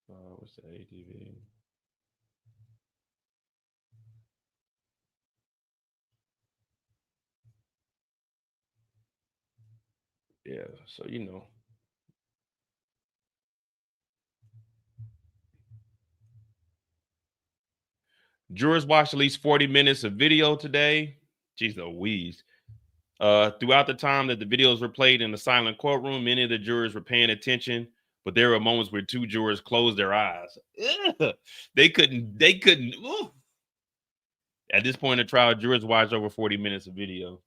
What's the ATV? Yeah, so jurors watched at least 40 minutes of video today. Jeez Louise. Throughout the time that the videos were played in the silent courtroom, many of the jurors were paying attention, but there were moments where two jurors closed their eyes. Ugh. They couldn't. Ooh. At this point in the trial, jurors watched over 40 minutes of video.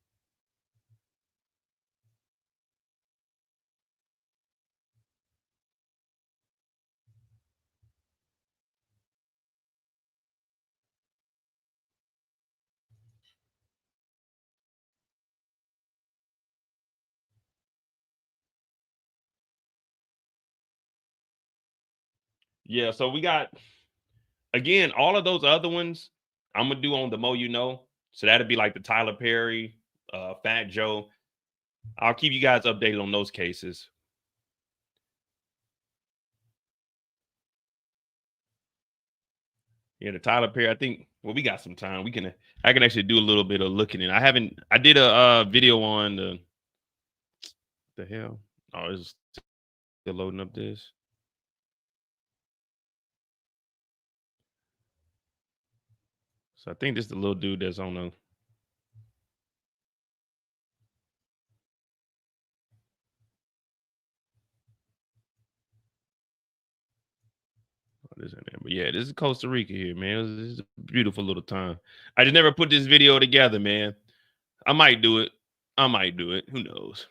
Yeah, so we got, again, all of those other ones I'm gonna do on the Mo You Know. So that'd be like the Tyler Perry, Fat Joe. I'll keep you guys updated on those cases. Yeah, the Tyler Perry. I think. Well, we got some time. I can actually do a little bit of looking in. I did a video on the hell. Oh, it's still loading up this. So I think this is the little dude that's on the. This in there. But yeah, this is Costa Rica here, man. This is a beautiful little time. I just never put this video together, man. I might do it. Who knows?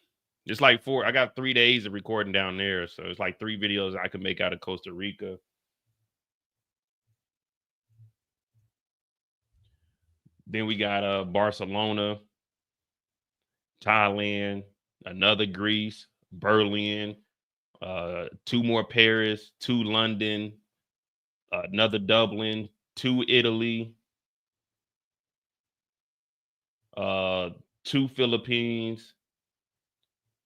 It's like I got 3 days of recording down there. So it's like 3 videos I could make out of Costa Rica. Then we got Barcelona, Thailand, another Greece, Berlin, 2 more Paris, 2 London, another Dublin, 2 Italy, 2 Philippines,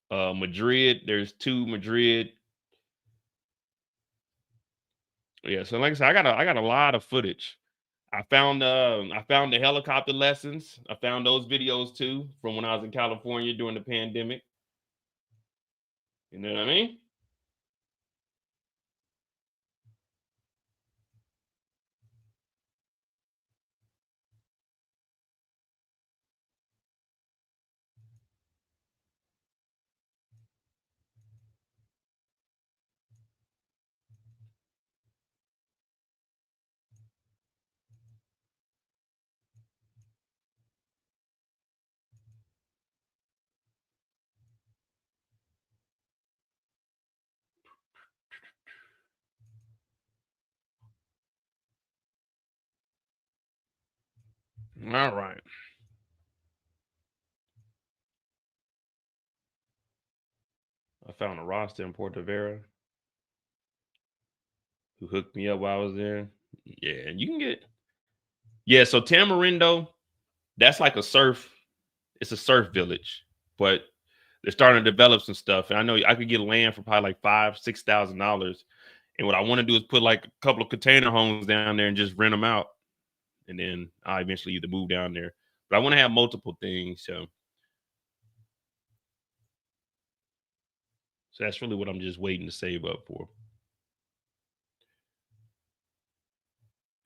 Madrid. There's 2 Madrid. Yeah, so like I said, I got a lot of footage. I found the helicopter lessons. I found those videos too from when I was in California during the pandemic. You know what I mean? All right. I found a roster in Puerto Vera who hooked me up while I was there. Yeah, and you can get. Yeah, so Tamarindo, that's like it's a surf village, but they're starting to develop some stuff. And I know I could get land for probably like $5,000-$6,000. And what I want to do is put like a couple of container homes down there and just rent them out. And then I eventually either move down there. But I want to have multiple things. So that's really what I'm just waiting to save up for.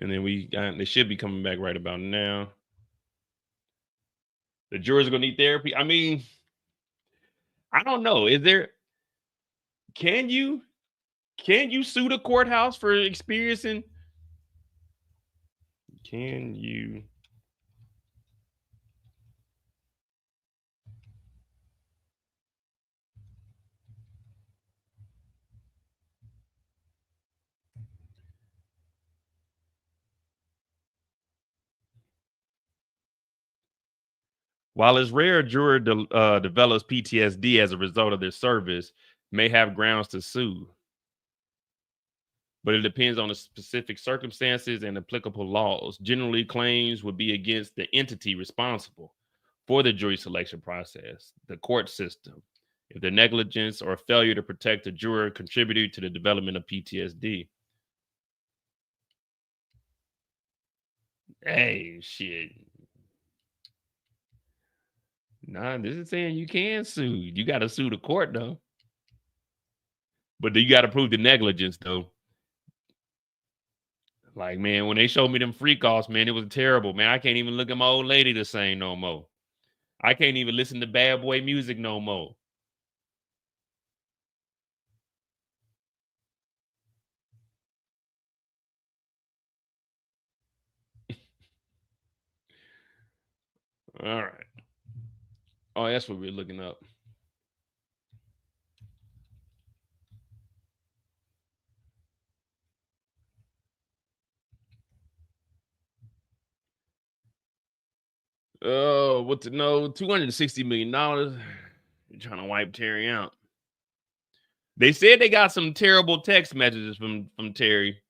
And then they should be coming back right about now. The jurors are gonna need therapy. I mean, I don't know. Can you sue the courthouse for experiencing? Can you? While it's rare, a juror develops PTSD as a result of their service, may have grounds to sue. But it depends on the specific circumstances and applicable laws. Generally, claims would be against the entity responsible for the jury selection process, the court system, if the negligence or failure to protect the juror contributed to the development of PTSD. Hey, shit. Nah, this is saying you can sue. You got to sue the court, though. But you got to prove the negligence, though. Like, man, when they showed me them free calls, man, it was terrible, man. I can't even look at my old lady the same no more. I can't even listen to bad boy music no more. All right. Oh, that's what we're looking up. Oh, what to know? $260 million. You're trying to wipe Terry out. They said they got some terrible text messages from Terry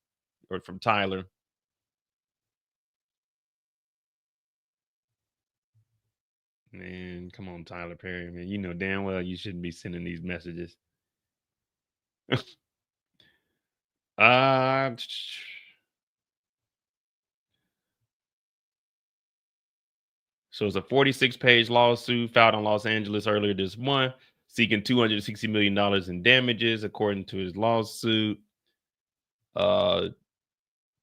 or from Tyler. Man, come on, Tyler Perry, man. You know damn well you shouldn't be sending these messages. uh so it's a 46-page lawsuit filed in Los Angeles earlier this month, seeking $260 million in damages, according to his lawsuit. Tyler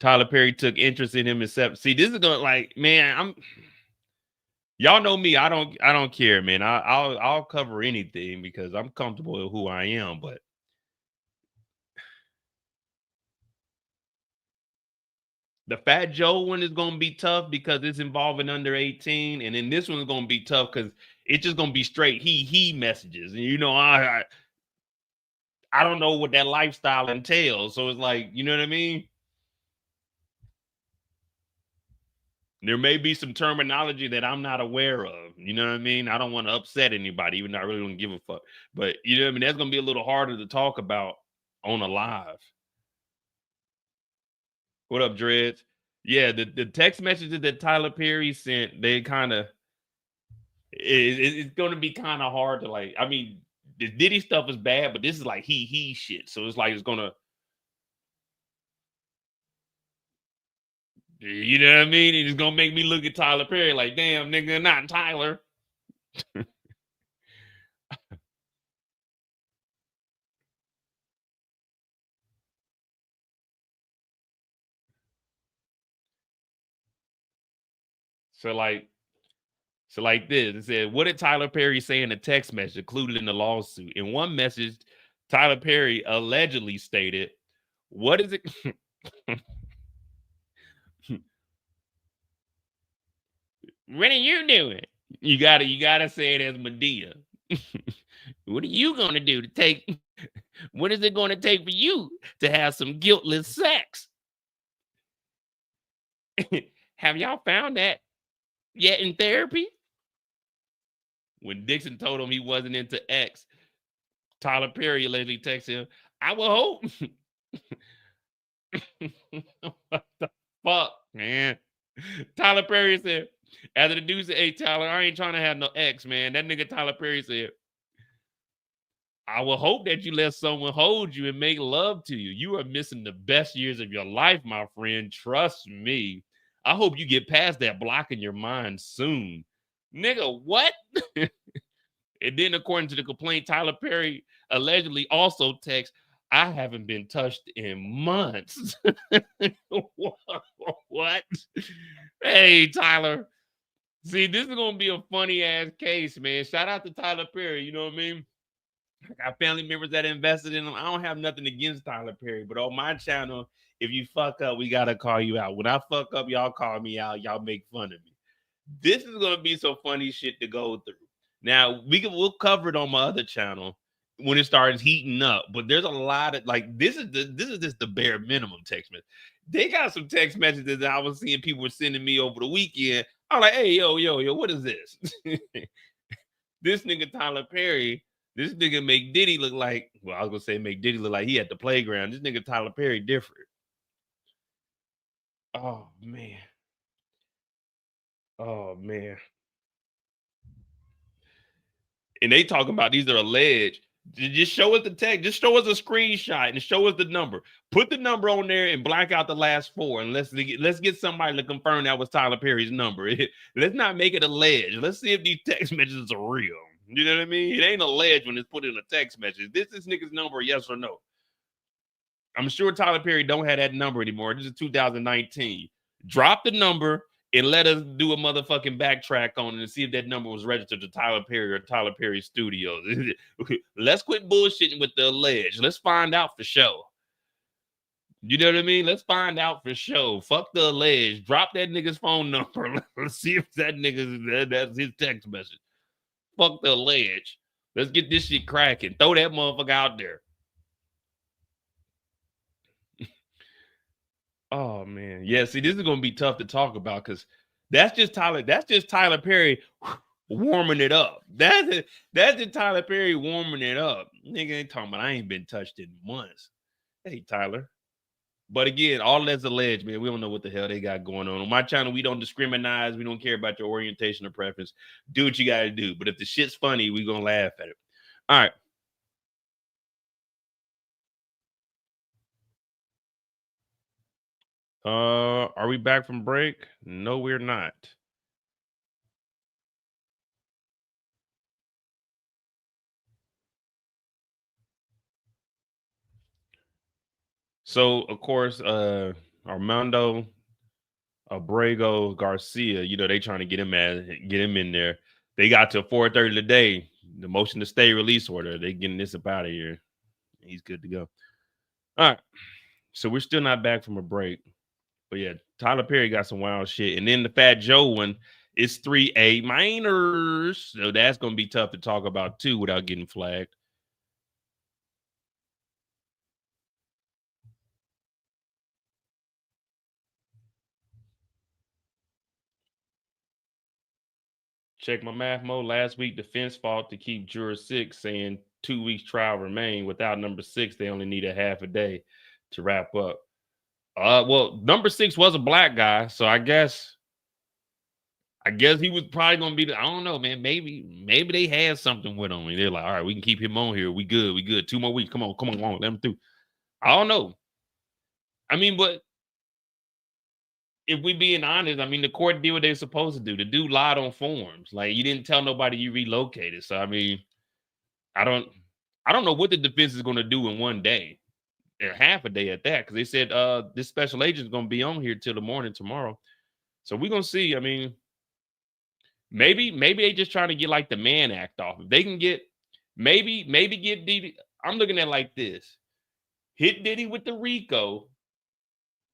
Perry took interest in him except see, this is gonna like, man, y'all know me. I don't care, man. I'll cover anything because I'm comfortable with who I am, but the Fat Joe one is gonna be tough because it's involving under 18, and then this one's gonna be tough because it's just gonna be straight he messages, and you know I don't know what that lifestyle entails, so it's like, you know what I mean. There may be some terminology that I'm not aware of. You know what I mean? I don't want to upset anybody, even though I really don't give a fuck. But you know what I mean? That's gonna be a little harder to talk about on a live. What up, Dreads? Yeah, the text messages that Tyler Perry sent, they kind of it's gonna be kind of hard to like. I mean, the Diddy stuff is bad, but this is like he shit. So it's like it's gonna, you know what I mean? It's gonna make me look at Tyler Perry like, damn, nigga, not Tyler. So like, this, it said, what did Tyler Perry say in a text message included in the lawsuit? In one message, Tyler Perry allegedly stated, "What is it?" What are you doing? You gotta say it as Medea. What are you gonna do to take? What is it gonna take for you to have some guiltless sex? Have y'all found that yet in therapy? When Dixon told him he wasn't into X, Tyler Perry allegedly texted him, "I will hope." What the fuck, man? Tyler Perry said, after the dude said, "Hey, Tyler, I ain't trying to have no ex, man." That nigga Tyler Perry said, "I will hope that you let someone hold you and make love to you. You are missing the best years of your life, my friend. Trust me. I hope you get past that block in your mind soon." Nigga, what? And then, according to the complaint, Tyler Perry allegedly also texts, "I haven't been touched in months." What? Hey, Tyler. See, this is gonna be a funny ass case, man. Shout out to Tyler Perry. You know what I mean? I got family members that invested in him. I don't have nothing against Tyler Perry, but on my channel, if you fuck up, we gotta call you out. When I fuck up, y'all call me out. Y'all make fun of me. This is gonna be some funny shit to go through. Now we'll cover it on my other channel when it starts heating up. But there's a lot of like this is just the bare minimum text message. They got some text messages that I was seeing people were sending me over the weekend. I'm like, hey, yo, what is this? This nigga Tyler Perry, this nigga make Diddy look like, well, I was gonna say make Diddy look like he at the playground. This nigga Tyler Perry different. Oh man. Oh man. And they talking about these are alleged. Just show us the text. Just show us a screenshot and show us the number. Put the number on there and black out the last four. And let's get somebody to confirm that was Tyler Perry's number. Let's not make it alleged. Let's see if these text messages are real. You know what I mean? It ain't alleged when it's put in a text message. This is nigga's number, yes or no. I'm sure Tyler Perry don't have that number anymore. This is 2019. Drop the number and let us do a motherfucking backtrack on it and see if that number was registered to Tyler Perry or Tyler Perry Studios. Let's quit bullshitting with the alleged. Let's find out for sure. You know what I mean? Let's find out for sure. Fuck the alleged. Drop that nigga's phone number. Let's see if that that's his text message. Fuck the alleged. Let's get this shit cracking. Throw that motherfucker out there. Oh man. Yeah, see, this is gonna be tough to talk about because that's just Tyler Perry warming it up. That's just Tyler Perry warming it up. Nigga ain't talking about I ain't been touched in months. Hey, Tyler. But again, all that's alleged, man. We don't know what the hell they got going on. On my channel, we don't discriminate. We don't care about your orientation or preference. Do what you got to do. But if the shit's funny, we're going to laugh at it. All right. Are we back from break? No, we're not. So, of course, Armando Abrego Garcia, you know, they trying to get him in there. They got to 4:30 today. The motion to stay release order. They getting this up out of here. He's good to go. All right. So we're still not back from a break. But yeah, Tyler Perry got some wild shit. And then the Fat Joe one is 3A minors. So that's going to be tough to talk about too without getting flagged. Check my math mode. Last week, defense fought to keep juror 6, saying 2 weeks trial remain. Without number 6, they only need a half a day to wrap up. Well, number 6 was a black guy, so I guess he was probably gonna be I don't know, man. Maybe they had something with him, and they're like, all right, we can keep him on here. We good. 2 more weeks. Come on, let him through. I don't know. I mean, but if we being honest, I mean, the court did what they're supposed to do. The dude lied on forms. Like, you didn't tell nobody you relocated. So I mean, I don't know what the defense is gonna do in one day. Half a day at that, because they said this special agent is gonna be on here till the morning tomorrow. So we're gonna see. I mean, maybe they just trying to get like the Mann Act off. If they can get maybe get Diddy. I'm looking at it like this: hit Diddy with the RICO.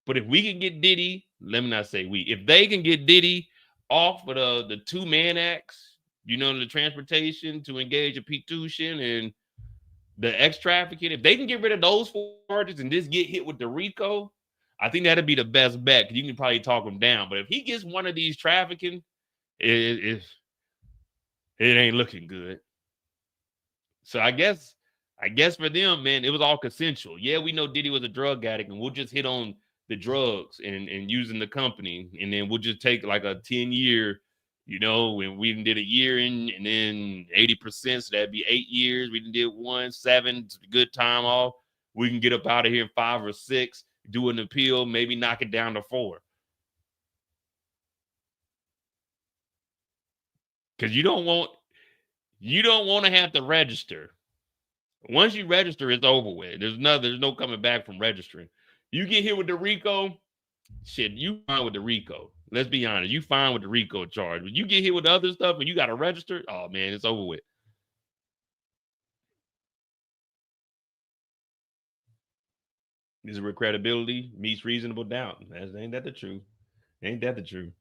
But if we can get Diddy, let me not say we. If they can get Diddy off of the 2 Mann Acts, you know, the transportation to engage a P2 and the X trafficking, if they can get rid of those 4 charges and just get hit with the RICO, I think that'd be the best bet, because you can probably talk him down. But if he gets one of these trafficking, it ain't looking good. So I guess for them, man, it was all consensual. Yeah, we know Diddy was a drug addict, and we'll just hit on the drugs and using the company, and then we'll just take like a 10-year, you know, and we did a year in, and then 80%, so that'd be 8 years. We did 1, 7, good time off. We can get up out of here in 5 or 6, do an appeal, maybe knock it down to 4. Because you don't want to have to register. Once you register, it's over with. There's no coming back from registering. You get hit with the RICO, shit, you fine with the RICO. Let's be honest, you fine with the RICO charge. But you get hit with the other stuff and you got to register, oh man, it's over with. This is where credibility meets reasonable doubt. Ain't that the truth? Ain't that the truth?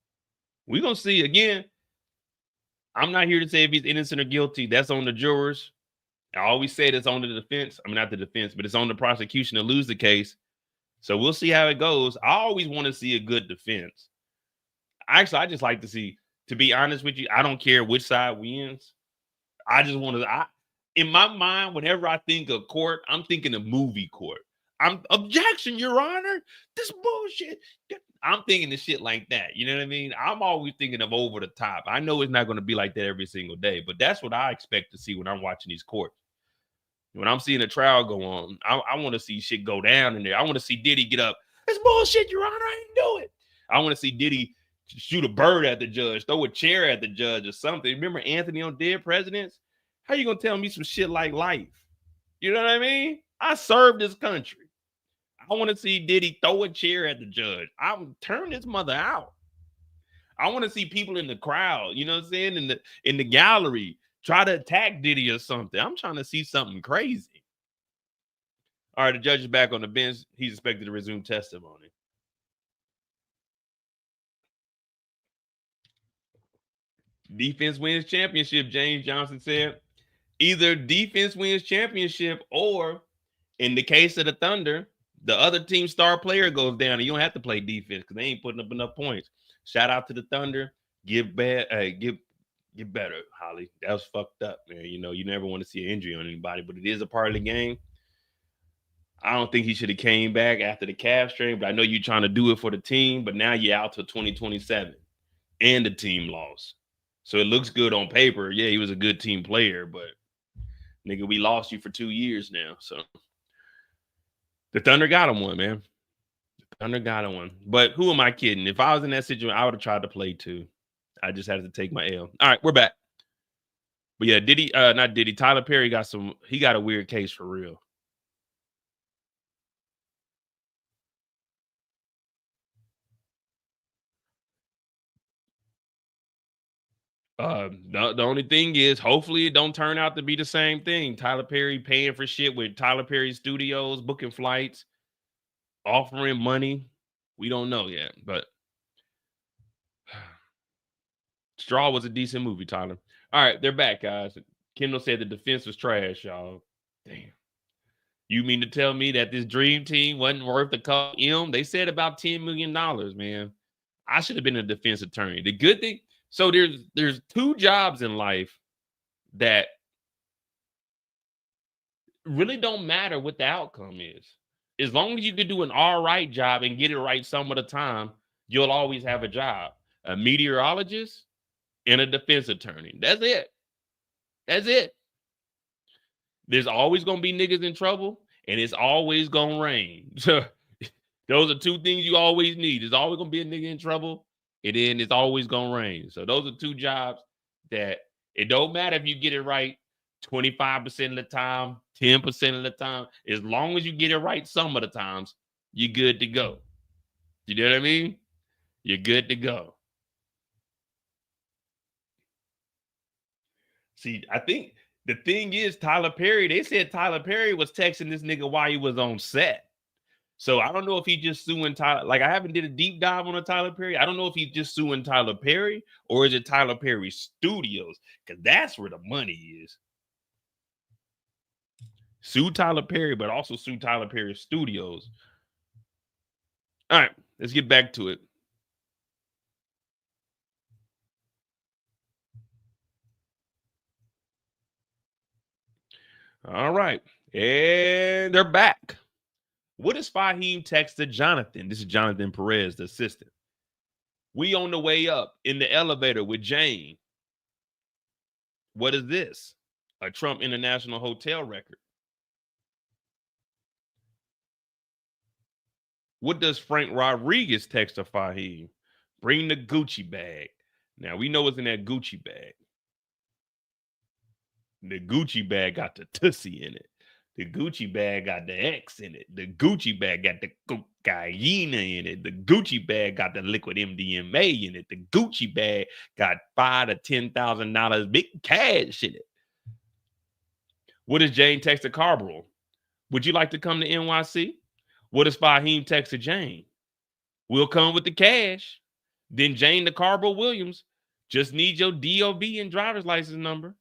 We're going to see again. I'm not here to say if he's innocent or guilty. That's on the jurors. I always say it's on the defense. I mean, not the defense, but it's on the prosecution to lose the case. So we'll see how it goes. I always want to see a good defense. Actually, I just like to see, to be honest with you, I don't care which side wins. I just want to, in my mind, whenever I think of court, I'm thinking of movie court. I'm objection, Your Honor. This bullshit. I'm thinking of shit like that. You know what I mean? I'm always thinking of over the top. I know it's not going to be like that every single day, but that's what I expect to see when I'm watching these courts. When I'm seeing a trial go on, I want to see shit go down in there. I want to see Diddy get up. It's bullshit, Your Honor. I didn't do it. I want to see Diddy shoot a bird at the judge, throw a chair at the judge or something. Remember Anthony on Dead Presidents? How you going to tell me some shit like life? You know what I mean? I served this country. I want to see Diddy throw a chair at the judge. I'm turn this mother out. I want to see people in the crowd, you know what I'm saying, in the gallery, try to attack Diddy or something. I'm trying to see something crazy. All right, the judge is back on the bench. He's expected to resume testimony. Defense wins championship, James Johnson said. Either defense wins championship, or in the case of the Thunder, the other team's star player goes down and you don't have to play defense because they ain't putting up enough points. Shout out to the Thunder. Get better, Holly. That was fucked up, man. You know, you never want to see an injury on anybody, but it is a part of the game. I don't think he should have came back after the calf strain, but I know you're trying to do it for the team, but now you're out till 2027 and the team lost. So it looks good on paper. Yeah, he was a good team player, but nigga, we lost you for 2 years now. So the Thunder got him one, man. The Thunder got him one. But who am I kidding? If I was in that situation, I would have tried to play too. I just had to take my L. All right, we're back. But yeah, not Diddy. Tyler Perry got a weird case for real. The only thing is, hopefully it don't turn out to be the same thing. Tyler Perry paying for shit with Tyler Perry Studios, booking flights, offering money. We don't know yet, but Straw was a decent movie, Tyler. All right, they're back, guys. Kendall said the defense was trash, y'all. Damn. You mean to tell me that this dream team wasn't worth a couple M? They said about $10 million, man. I should have been a defense attorney. The good thing, so there's 2 jobs in life that really don't matter what the outcome is. As long as you can do an all right job and get it right some of the time, you'll always have a job. A meteorologist and a defense attorney. That's it. That's it. There's always going to be niggas in trouble, and it's always going to rain. Those are 2 things you always need. There's always going to be a nigga in trouble, and then it's always going to rain. So those are 2 jobs that it don't matter if you get it right 25% of the time, 10% of the time. As long as you get it right some of the times, you're good to go. You know what I mean? You're good to go. See, I think the thing is, Tyler Perry, they said Tyler Perry was texting this nigga while he was on set. So I don't know if he just suing Tyler. Like, I haven't did a deep dive on a Tyler Perry. I don't know if he's just suing Tyler Perry or is it Tyler Perry Studios? Because that's where the money is. Sue Tyler Perry, but also sue Tyler Perry Studios. All right, let's get back to it. All right, and they're back. What does Fahim text to Jonathan? This is Jonathan Perez, the assistant. We on the way up in the elevator with Jane. What is this? A Trump International Hotel record. What does Frank Rodriguez text to Fahim? Bring the Gucci bag. Now, we know what's in that Gucci bag. The Gucci bag got the Tussie in it. The Gucci bag got the X in it. The Gucci bag got the cocaine in it. The Gucci bag got the liquid MDMA in it. The Gucci bag got $5,000 to $10,000 big cash in it. What does Jane text to Carborough? Would you like to come to NYC? What does Fahim text to Jane? We'll come with the cash. Then Jane to Carborough Williams. Just need your DOB and driver's license number.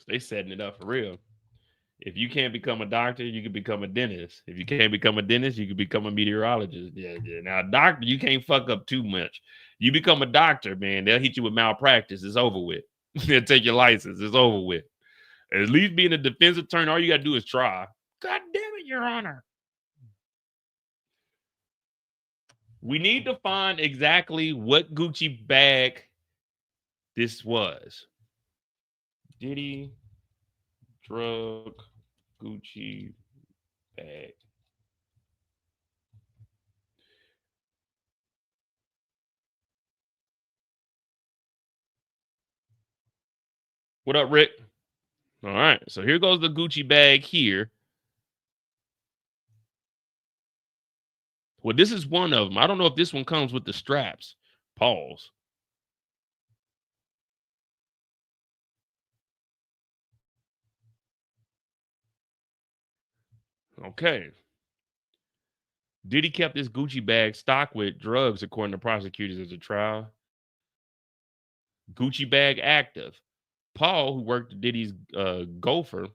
They setting it up for real. If you can't become a doctor, you can become a dentist. If you can't become a dentist, you can become a meteorologist. Yeah. Now, a doctor, you can't fuck up too much. You become a doctor, man, they'll hit you with malpractice. It's over with. They'll take your license. It's over with. At least being a defense attorney, all you got to do is try. God damn it, Your Honor. We need to find exactly what Gucci bag this was. Diddy drug Gucci bag. What up, Rick? All right, so here goes the Gucci bag here. Well, this is one of them. I don't know if this one comes with the straps. Pause. Okay. Diddy kept his Gucci bag stocked with drugs, according to prosecutors at the trial. Gucci bag active. Paul, who worked at Diddy's gopher,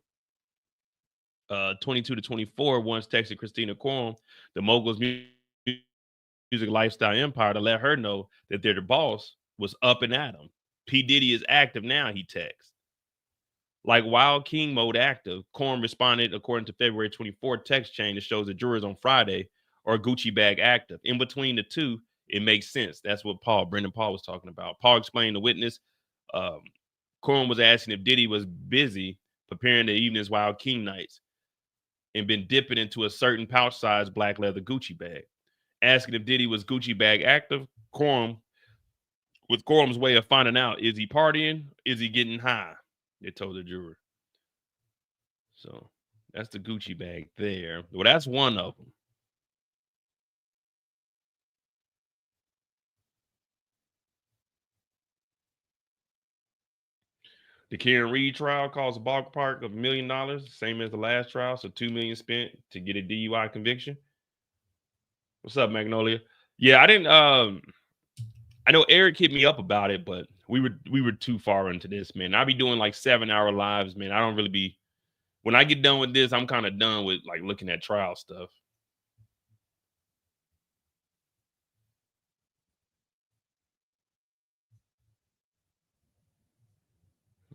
22 to 24, once texted Christina Courtroom, the mogul's music lifestyle empire, to let her know that their boss was up and at him. P. Diddy is active now, he texts. Like Wild King mode active, Courtroom responded according to February 24 text chain that shows the jurors on Friday are Gucci bag active. In between the two, it makes sense. That's what Brendan Paul was talking about. Paul explained to witness. Courtroom was asking if Diddy was busy preparing the evening's Wild King nights and been dipping into a certain pouch-sized black leather Gucci bag. Asking if Diddy was Gucci bag active, Courtroom's way of finding out, is he partying? Is he getting high? They told the juror. So that's the Gucci bag there. Well, that's one of them. The Karen Reed trial cost a ballpark of $1 million, same as the last trial. So $2 million spent to get a DUI conviction. What's up, Magnolia? Yeah, I didn't. I know Eric hit me up about it, but we were too far into this, man. I be doing like 7-hour lives, man. I don't really be. When I get done with this, I'm kind of done with like looking at trial stuff.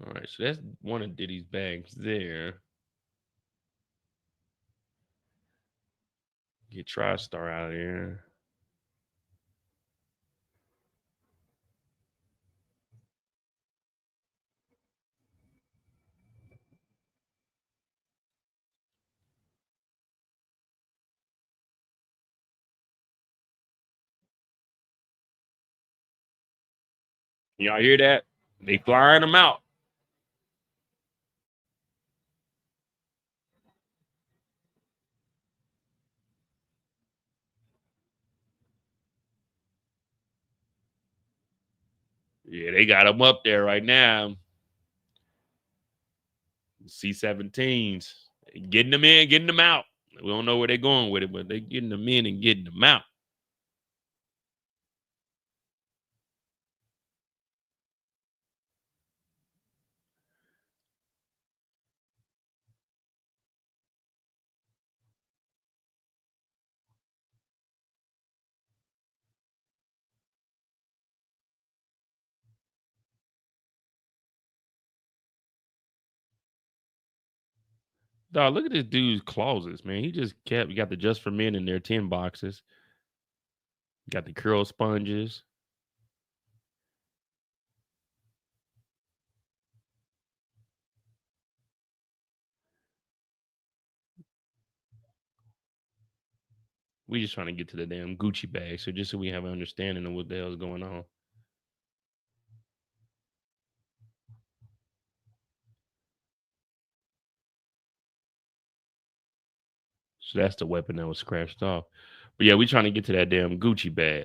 All right, so that's one of Diddy's bags there. Get TriStar out of here. Y'all hear that? They flying them out. Yeah, they got them up there right now. C-17s. Getting them in, getting them out. We don't know where they're going with it, but they're getting them in and getting them out. Dog, look at this dude's closets, man. He just kept, you got the Just for Men in there, 10 boxes. Got the curl sponges. We just trying to get to the damn Gucci bag. So just so we have an understanding of what the hell is going on. So that's the weapon that was scratched off. But yeah, we trying to get to that damn Gucci bag.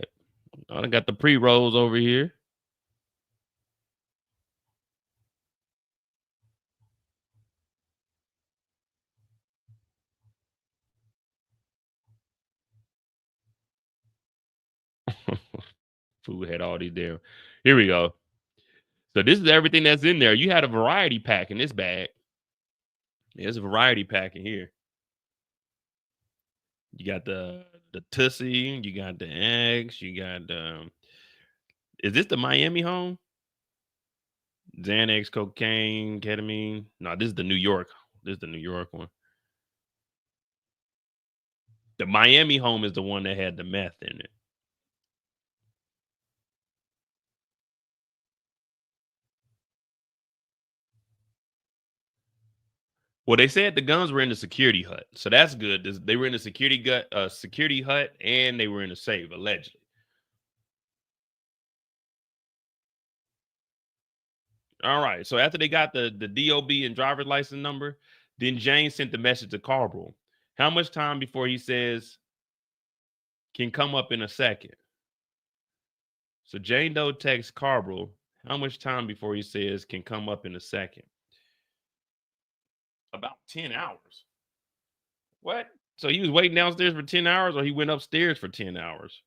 I got the pre-rolls over here. Food had all these damn. Here we go. So this is everything that's in there. You had a variety pack in this bag. There's a variety pack in here. You got the Tussie, you got the eggs, you got the. Is this the Miami home? Xanax, cocaine, ketamine. No, this is the New York. This is the New York one. The Miami home is the one that had the meth in it. Well, they said the guns were in the security hut, so that's good. They were in the security hut, and they were in a safe, allegedly. All right. So after they got the DOB and driver's license number, then James sent the message to Carl. How much time before he says can come up in a second? So Jane Doe texts Carl. How much time before he says can come up in a second? About 10 hours. What? So he was waiting downstairs for 10 hours, or he went upstairs for 10 hours?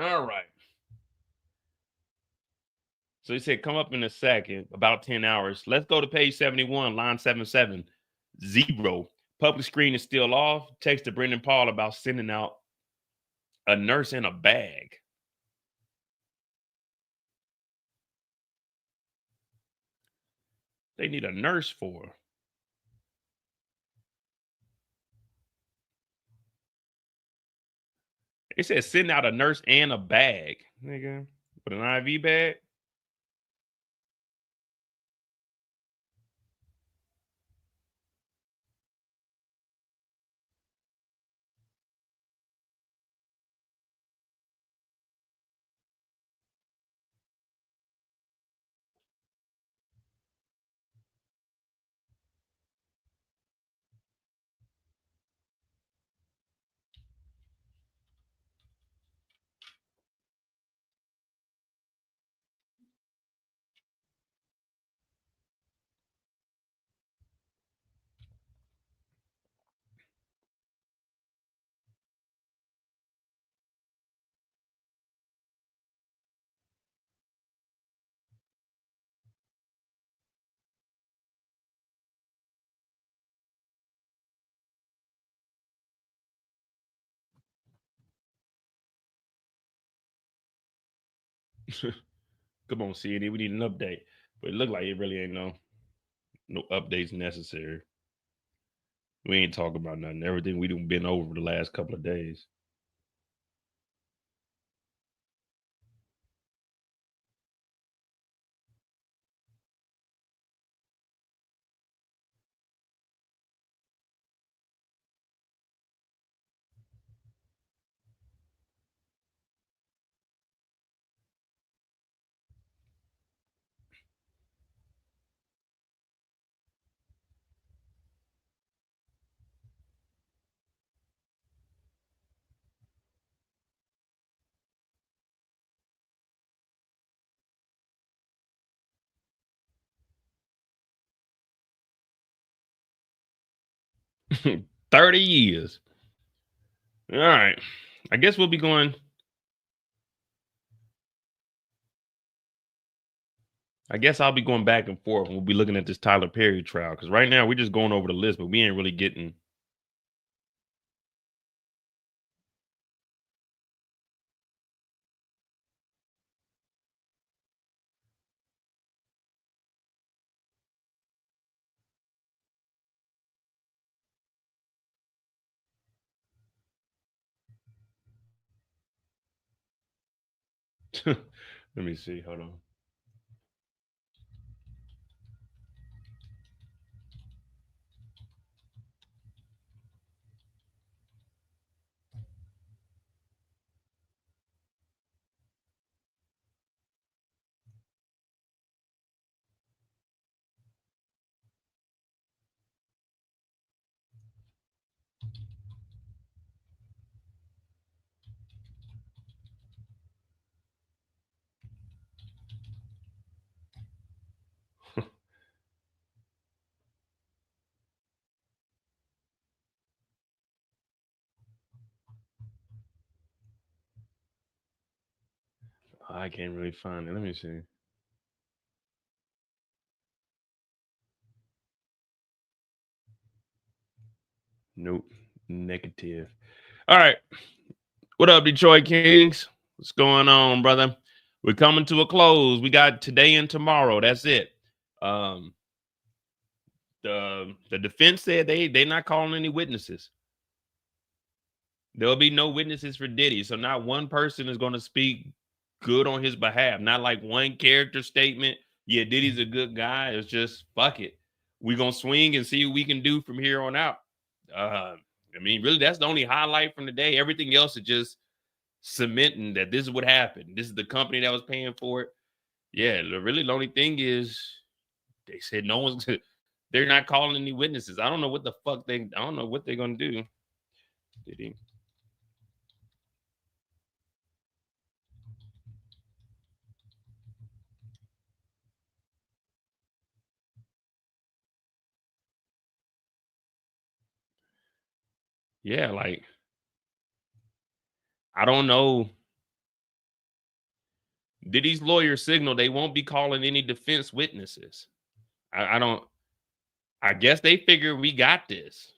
All right. So he said, come up in a second, about 10 hours. Let's go to page 71, line 77. 0. Public screen is still off. Text to Brendan Paul about sending out a nurse in a bag. They need a nurse for. It says send out a nurse and a bag. Nigga. With an IV bag. Come on, CD. We need an update. But it looked like it really ain't no updates necessary. We ain't talking about nothing. Everything we done been over the last couple of days. $30 years. All right. I guess we'll be going. I guess I'll be going back and forth. We'll be looking at this Tyler Perry trial because right now we're just going over the list, but we ain't really getting. Let me see. Hold on. I can't really find it. Let me see. Nope. Negative. All right. What up, Detroit Kings? What's going on, brother? We're coming to a close. We got today and tomorrow. That's it. Um, the defense said they're not calling any witnesses. There'll be no witnesses for Diddy. So not one person is going to speak good on his behalf. Not like one character statement. Yeah, Diddy's a good guy. It's just fuck it. We're gonna swing and see what we can do from here on out. I mean, really, that's the only highlight from the day. Everything else is just cementing that this is what happened. This is the company that was paying for it. Yeah, really, the only thing is they said no one's. They're not calling any witnesses. I don't know what the fuck they. I don't know what they're gonna do. Diddy. Yeah, like I don't know. Diddy's lawyers signal they won't be calling any defense witnesses. I don't. I guess they figure we got this.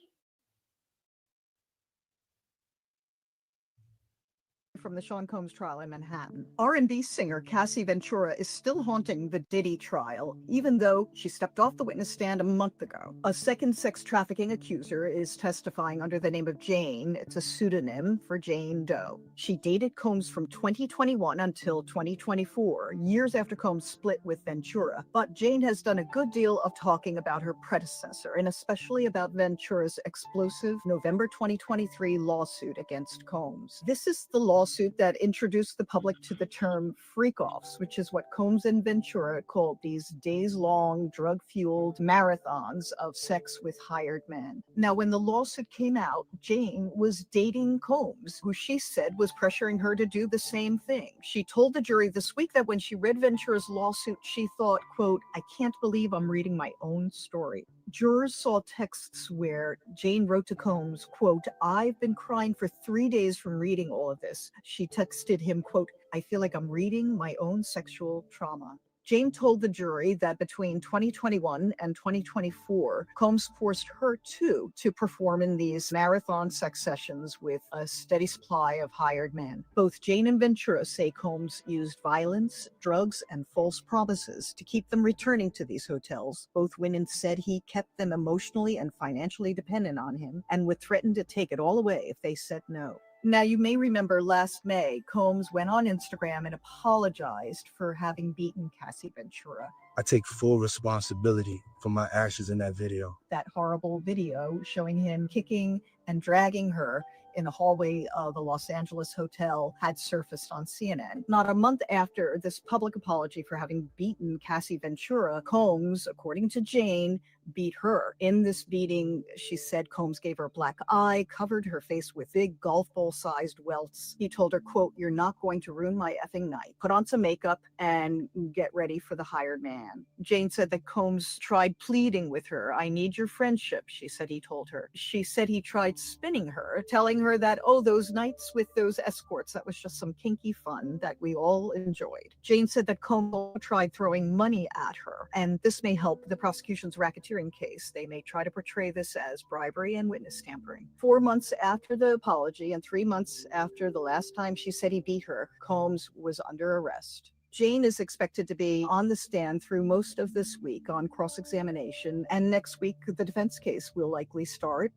From the Sean Combs trial in Manhattan. R&B singer Cassie Ventura is still haunting the Diddy trial, even though she stepped off the witness stand a month ago. A second sex trafficking accuser is testifying under the name of Jane. It's a pseudonym for Jane Doe. She dated Combs from 2021 until 2024, years after Combs split with Ventura. But Jane has done a good deal of talking about her predecessor, and especially about Ventura's explosive November 2023 lawsuit against Combs. This is the lawsuit that introduced the public to the term freak-offs, which is what Combs and Ventura called these days-long, drug-fueled marathons of sex with hired men. Now, when the lawsuit came out, Jane was dating Combs, who she said was pressuring her to do the same thing. She told the jury this week that when she read Ventura's lawsuit, she thought, quote, "I can't believe I'm reading my own story." Jurors saw texts where Jane wrote to Combs, quote, "I've been crying for 3 days from reading all of this." She texted him, quote, "I feel like I'm reading my own sexual trauma." Jane told the jury that between 2021 and 2024, Combs forced her too to perform in these marathon sex sessions with a steady supply of hired men. Both Jane and Ventura say Combs used violence, drugs, and false promises to keep them returning to these hotels. Both women said he kept them emotionally and financially dependent on him and would threaten to take it all away if they said no. Now, you may remember last May, Combs went on Instagram and apologized for having beaten Cassie Ventura. "I take full responsibility for my actions in that video." That horrible video showing him kicking and dragging her in the hallway of a Los Angeles hotel had surfaced on CNN. Not a month after this public apology for having beaten Cassie Ventura, Combs, according to Jane, beat her. In this beating, she said Combs gave her a black eye, covered her face with big golf ball sized welts. He told her, quote, "You're not going to ruin my effing night. Put on some makeup and get ready for the hired man." Jane said that Combs tried pleading with her. "I need your friendship," she said he told her. She said he tried spinning her, telling her that, oh, those nights with those escorts, that was just some kinky fun that we all enjoyed. Jane said that Combs tried throwing money at her, and this may help the prosecution's racketeering case. They may try to portray this as bribery and witness tampering. 4 months after the apology and 3 months after the last time she said he beat her, Combs was under arrest. Jane is expected to be on the stand through most of this week on cross-examination, and next week the defense case will likely start.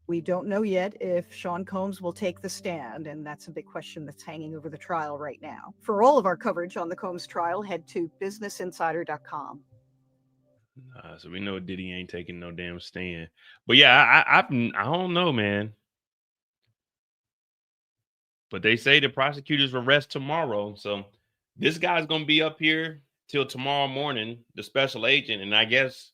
We don't know yet if Sean Combs will take the stand, and that's a big question that's hanging over the trial right now. For all of our coverage on the Combs trial, head to businessinsider.com. So we know Diddy ain't taking no damn stand. But yeah, I don't know, man. But they say the prosecutors will rest tomorrow. So this guy's gonna be up here till tomorrow morning, the special agent, and I guess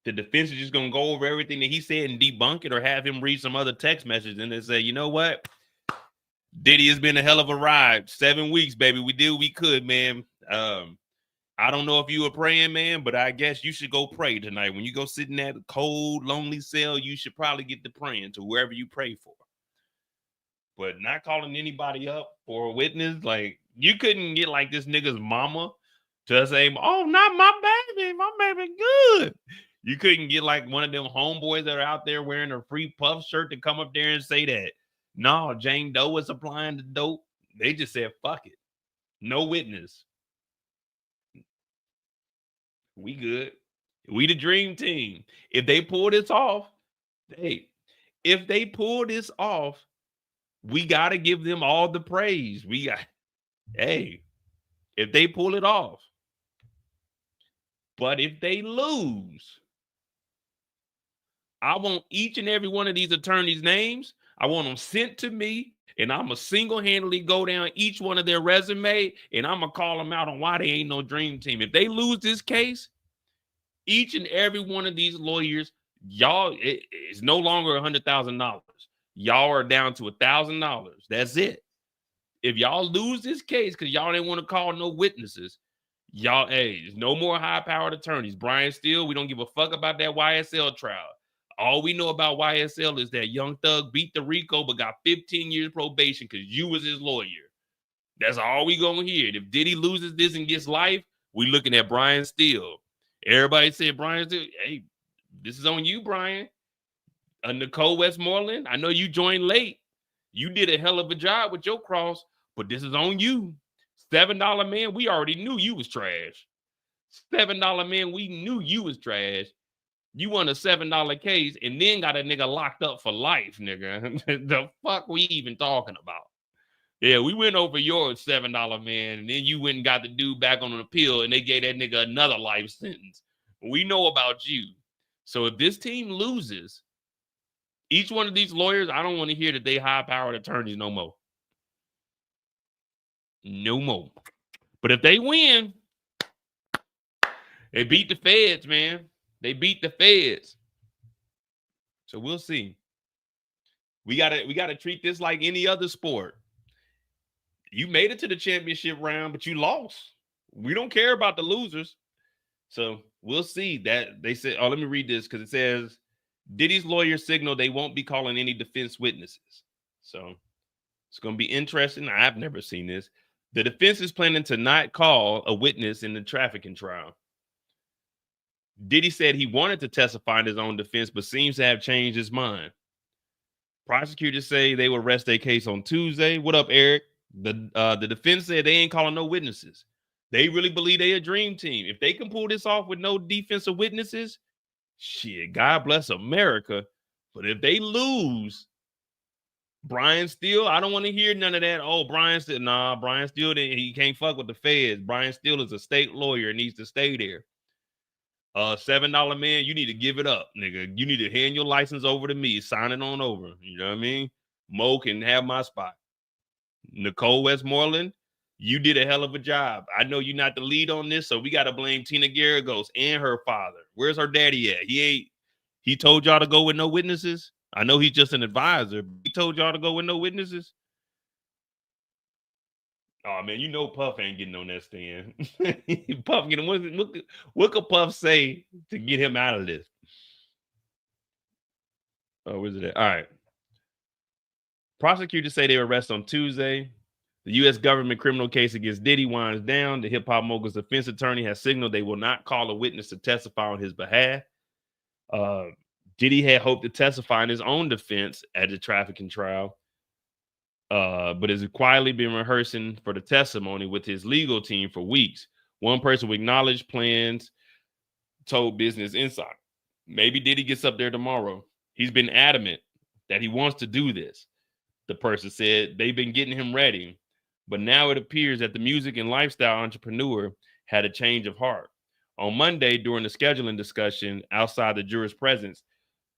the defense is just gonna go over everything that he said and debunk it, or have him read some other text message and then say, you know what? Diddy has been a hell of a ride. 7 weeks, baby. We did what we could, man. I don't know if you were praying, man, but I guess you should go pray tonight. When you go sit in that cold, lonely cell, you should probably get to praying to whoever you pray for. but not calling anybody up for a witness. Like, you couldn't get like this nigga's mama to say, "Oh, not my baby good." You couldn't get like one of them homeboys that are out there wearing a free puff shirt to come up there and say that, no, Jane Doe is applying the dope. They just said, fuck it. No witness. We good. We the dream team. If they pull this off, if they pull this off, we got to give them all the praise. If they pull it off. But if they lose, I want each and every one of these attorneys' names. I want them sent to me, and I'm going to single-handedly go down each one of their resume, and I'm going to call them out on why they ain't no dream team. If they lose this case, each and every one of these lawyers, y'all, it's no longer $100,000. Y'all are down to $1,000. That's it. If y'all lose this case because y'all didn't want to call no witnesses, y'all, there's no more high-powered attorneys. Brian Steele, we don't give a fuck about that YSL trial. All we know about YSL is that Young Thug beat the RICO but got 15 years probation because you was his lawyer. That's all we gonna hear. And if Diddy loses this and gets life, we looking at Brian Steele. Everybody said Brian Steele, hey, this is on you, Brian. Nicole Westmoreland, I know you joined late. You did a hell of a job with your cross, but this is on you. $7 man, we already knew you was trash. $7 man, we knew you was trash. You won a $7 case and then got a nigga locked up for life, nigga. The fuck we even talking about? Yeah, we went over your $7 man, and then you went and got the dude back on an appeal, and they gave that nigga another life sentence. We know about you. So if this team loses, each one of these lawyers, I don't want to hear that they high-powered attorneys no more. No more. But if they win, they beat the feds, man. They beat the feds. So we'll see. We gotta treat this like any other sport. You made it to the championship round, but you lost. We don't care about the losers. So we'll see. That they said, let me read this because it says Diddy's lawyers signal they won't be calling any defense witnesses. So it's gonna be interesting. I've never seen this. The defense is planning to not call a witness in the trafficking trial. Diddy said he wanted to testify in his own defense, but seems to have changed his mind. Prosecutors say they will rest their case on Tuesday. What up, Eric? The defense said they ain't calling no witnesses. They really believe they a dream team. If they can pull this off with no defensive witnesses, shit, God bless America. But if they lose, Brian Steele, I don't want to hear none of that. Oh, Brian Steele, Brian Steele, he can't fuck with the feds. Brian Steele is a state lawyer and needs to stay there. $7 man, you need to give it up, nigga. You need to hand your license over to me. Sign it on over. You know what I mean? Mo can have my spot. Nicole Westmoreland, you did a hell of a job. I know you're not the lead on this, so we got to blame Tina Garagos and her father. Where's her daddy at? He told y'all to go with no witnesses. I know he's just an advisor. But he told y'all to go with no witnesses. Oh man, you know Puff ain't getting on that stand. Puff, what could Puff say to get him out of this? Oh, where's it at? All right. Prosecutors say they will arrest on Tuesday. The U.S. government criminal case against Diddy winds down. The hip-hop mogul's defense attorney has signaled they will not call a witness to testify on his behalf. Diddy had hoped to testify in his own defense at the trafficking trial, but has quietly been rehearsing for the testimony with his legal team for weeks. One person who acknowledged plans told Business Insider, maybe Diddy gets up there tomorrow. He's been adamant that he wants to do this. The person said they've been getting him ready, but now it appears that the music and lifestyle entrepreneur had a change of heart. On Monday, during the scheduling discussion outside the juror's presence,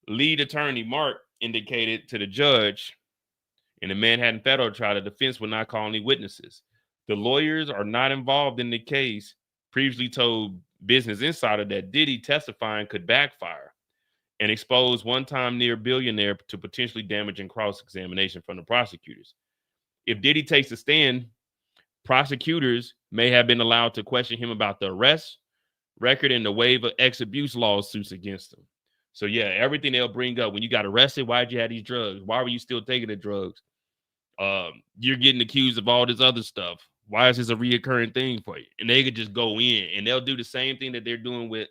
lead attorney Mark indicated to the judge in the Manhattan federal trial, the defense will not call any witnesses. The lawyers are not involved in the case, previously told Business Insider that Diddy testifying could backfire and expose one-time near billionaire to potentially damaging cross-examination from the prosecutors. If Diddy takes a stand, prosecutors may have been allowed to question him about the arrest record and the wave of ex-abuse lawsuits against him. So yeah, everything they'll bring up when you got arrested, why'd you have these drugs? Why were you still taking the drugs? You're getting accused of all this other stuff. Why is this a reoccurring thing for you? And they could just go in and they'll do the same thing that they're doing with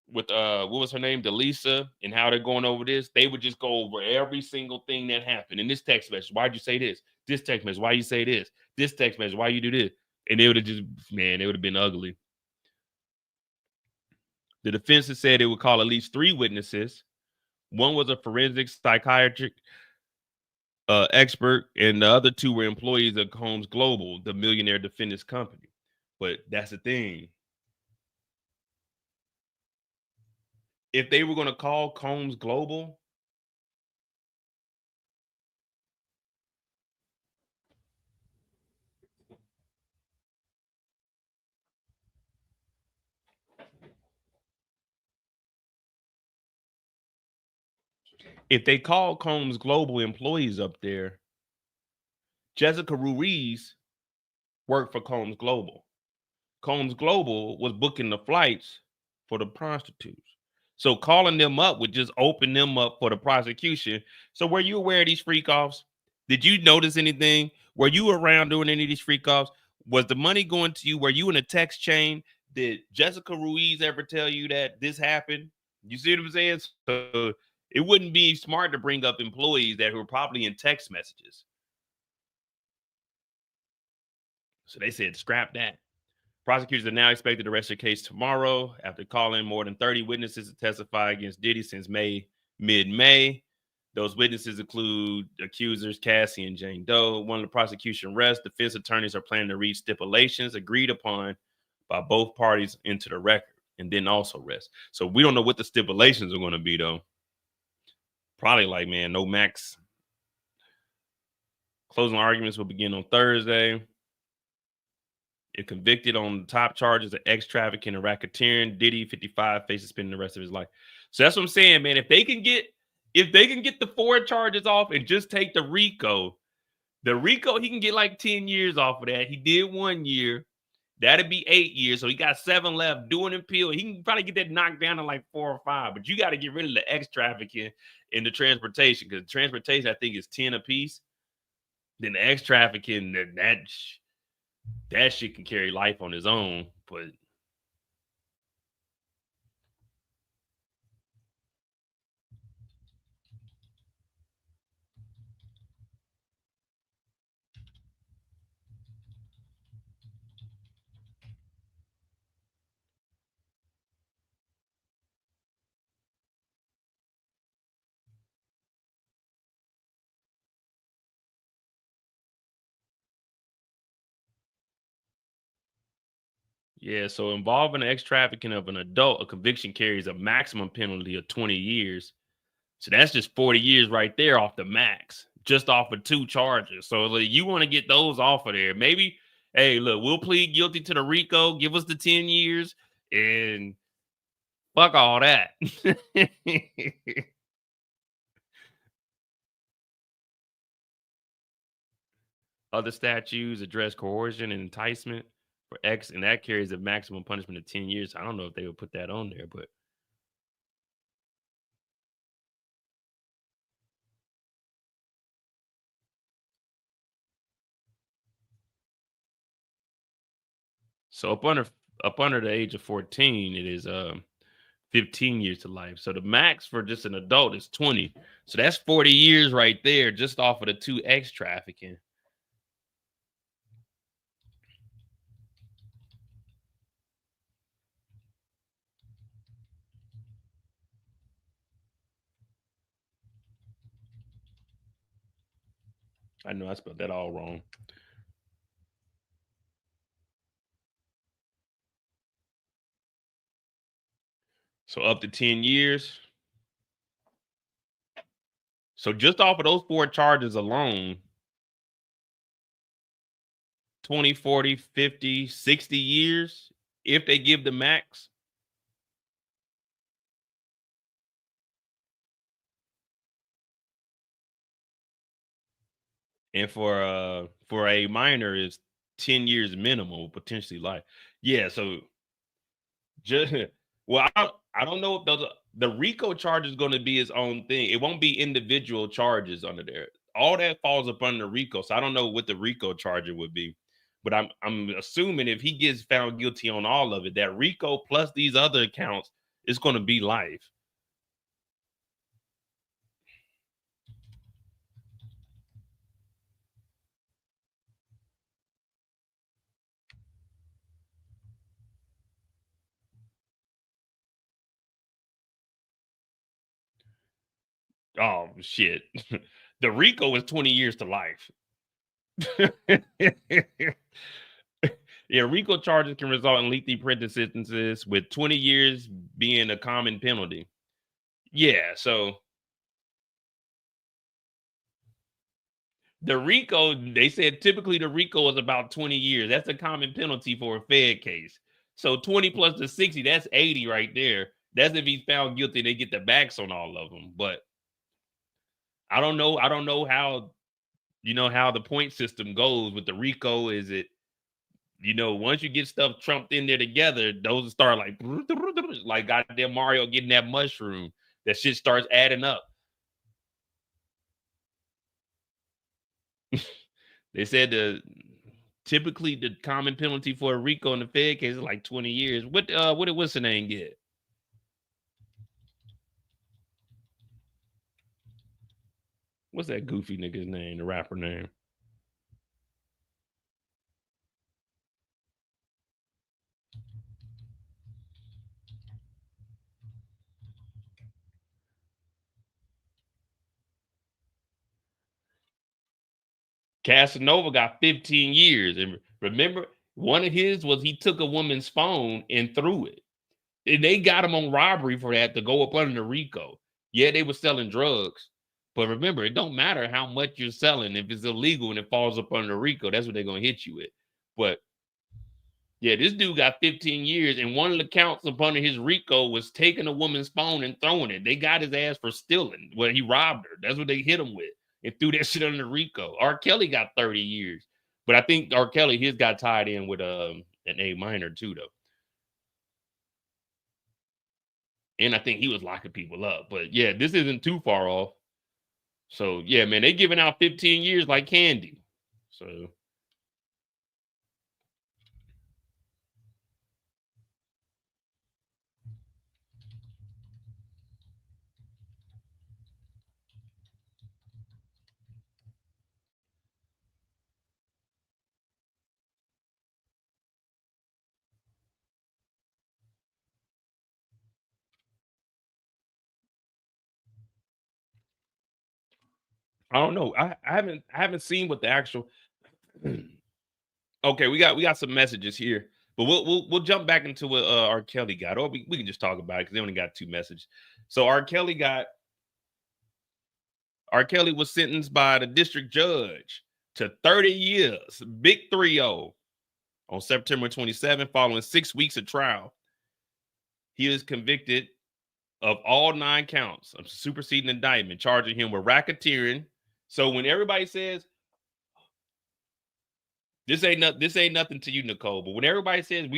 what was her name, Delisa, and how they're going over this. They would just go over every single thing that happened in this text message. Why'd you say this? This text message, why you say this? This text message, why you do this? And they would have just, man, it would have been ugly. The defense has said it would call at least 3 witnesses. One was a forensic psychiatric expert, and the other 2 were employees of Combs Global, the millionaire defendant's company. But that's the thing. If they were going to call Combs Global, if they call Combs Global employees up there, Jessica Ruiz worked for Combs Global. Combs Global was booking the flights for the prostitutes. So calling them up would just open them up for the prosecution. So were you aware of these freak offs? Did you notice anything? Were you around doing any of these freak offs? Was the money going to you? Were you in a text chain? Did Jessica Ruiz ever tell you that this happened? You see what I'm saying? So it wouldn't be smart to bring up employees that were probably in text messages. So they said, scrap that. Prosecutors are now expected to rest their case tomorrow after calling more than 30 witnesses to testify against Diddy since mid-May. Those witnesses include accusers Cassie and Jane Doe. One of the prosecution rests. Defense attorneys are planning to read stipulations agreed upon by both parties into the record and then also rest. So we don't know what the stipulations are going to be, though. Probably like, man, no max. Closing arguments will begin on Thursday. If convicted on the top charges of ex-trafficking and racketeering, Diddy, 55, faces spending the rest of his life. So that's what I'm saying, man. If they can get the 4 charges off and just take the RICO, he can get like 10 years off of that. He did 1 year. That'd be 8 years. So he got 7 left. Doing appeal, he can probably get that knocked down to like 4 or 5. But you got to get rid of the ex-trafficking and the transportation, because transportation, I think, is 10 apiece. Then the ex-trafficking, that shit can carry life on his own, but yeah, so involving the ex-trafficking of an adult, a conviction carries a maximum penalty of 20 years. So that's just 40 years right there off the max, just off of 2 charges. So like, you want to get those off of there. Maybe, hey, look, we'll plead guilty to the RICO, give us the 10 years, and fuck all that. Other statutes address coercion and enticement for X, and that carries a maximum punishment of 10 years. I don't know if they would put that on there, but so up under the age of 14, it is 15 years to life. So the max for just an adult is 20. So that's 40 years right there, just off of the 2 ex trafficking. I know I spelled that all wrong. So up to 10 years. So just off of those 4 charges alone, 20, 40, 50, 60 years, if they give the max. And for a minor is 10 years minimum, potentially life. Yeah, so just well, I don't know if the RICO charge is going to be its own thing. It won't be individual charges under there. all that falls up under RICO. So I don't know what the RICO charger would be, but I'm assuming if he gets found guilty on all of it, that RICO plus these other accounts is going to be life. Oh shit. The RICO is 20 years to life. Yeah, RICO charges can result in lengthy prison sentences, with 20 years being a common penalty. Yeah, so the RICO, they said typically the RICO is about 20 years. That's a common penalty for a Fed case. So 20 plus the 60, that's 80 right there. That's if he's found guilty, they get the backs on all of them. But I don't know how, how the point system goes with the RICO. Is it, once you get stuff trumped in there together, those start like goddamn Mario getting that mushroom. That shit starts adding up. They said typically the common penalty for a RICO in the Fed case is like 20 years. What did what's the name get? What's that goofy nigga's name? The rapper name? Casanova got 15 years. And remember, one of his was he took a woman's phone and threw it. And they got him on robbery for that to go up under the RICO. Yeah, they were selling drugs. But remember, it don't matter how much you're selling. If it's illegal and it falls up under RICO, that's what they're going to hit you with. But yeah, this dude got 15 years. And one of the counts up under his RICO was taking a woman's phone and throwing it. They got his ass for stealing. Well, he robbed her. That's what they hit him with. And threw that shit under RICO. R. Kelly got 30 years. But I think R. Kelly, his got tied in with an A minor too, though. And I think he was locking people up. But yeah, this isn't too far off. So yeah, man, they giving out 15 years like candy. So I don't know. I haven't seen what the actual Okay, we got some messages here. But we'll jump back into what R. Kelly got. Or we can just talk about it because they only got 2 messages. So R. Kelly was sentenced by the district judge to 30 years, big 3-0, on September 27, following 6 weeks of trial. He is convicted of all 9 counts of superseding indictment, charging him with racketeering. So when everybody says this ain't nothing to you, Nicole, but when everybody says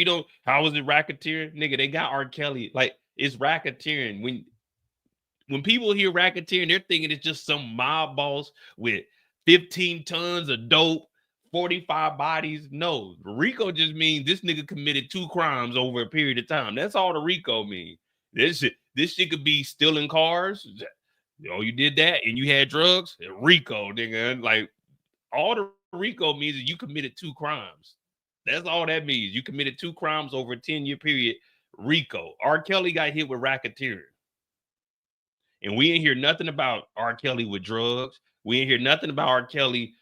how is it racketeering, nigga, they got R. Kelly. Like, it's racketeering. When people hear racketeering, they're thinking it's just some mob boss with 15 tons of dope, 45 bodies. No, RICO just means this nigga committed 2 crimes over a period of time. That's all the RICO means. This shit could be stealing cars. You did that and you had drugs. RICO, nigga. Like, all the RICO means is you committed 2 crimes. That's all that means. You committed 2 crimes over a 10-year period. RICO. R. Kelly got hit with racketeering. And we ain't hear nothing about R. Kelly with drugs. We ain't hear nothing about R. Kelly,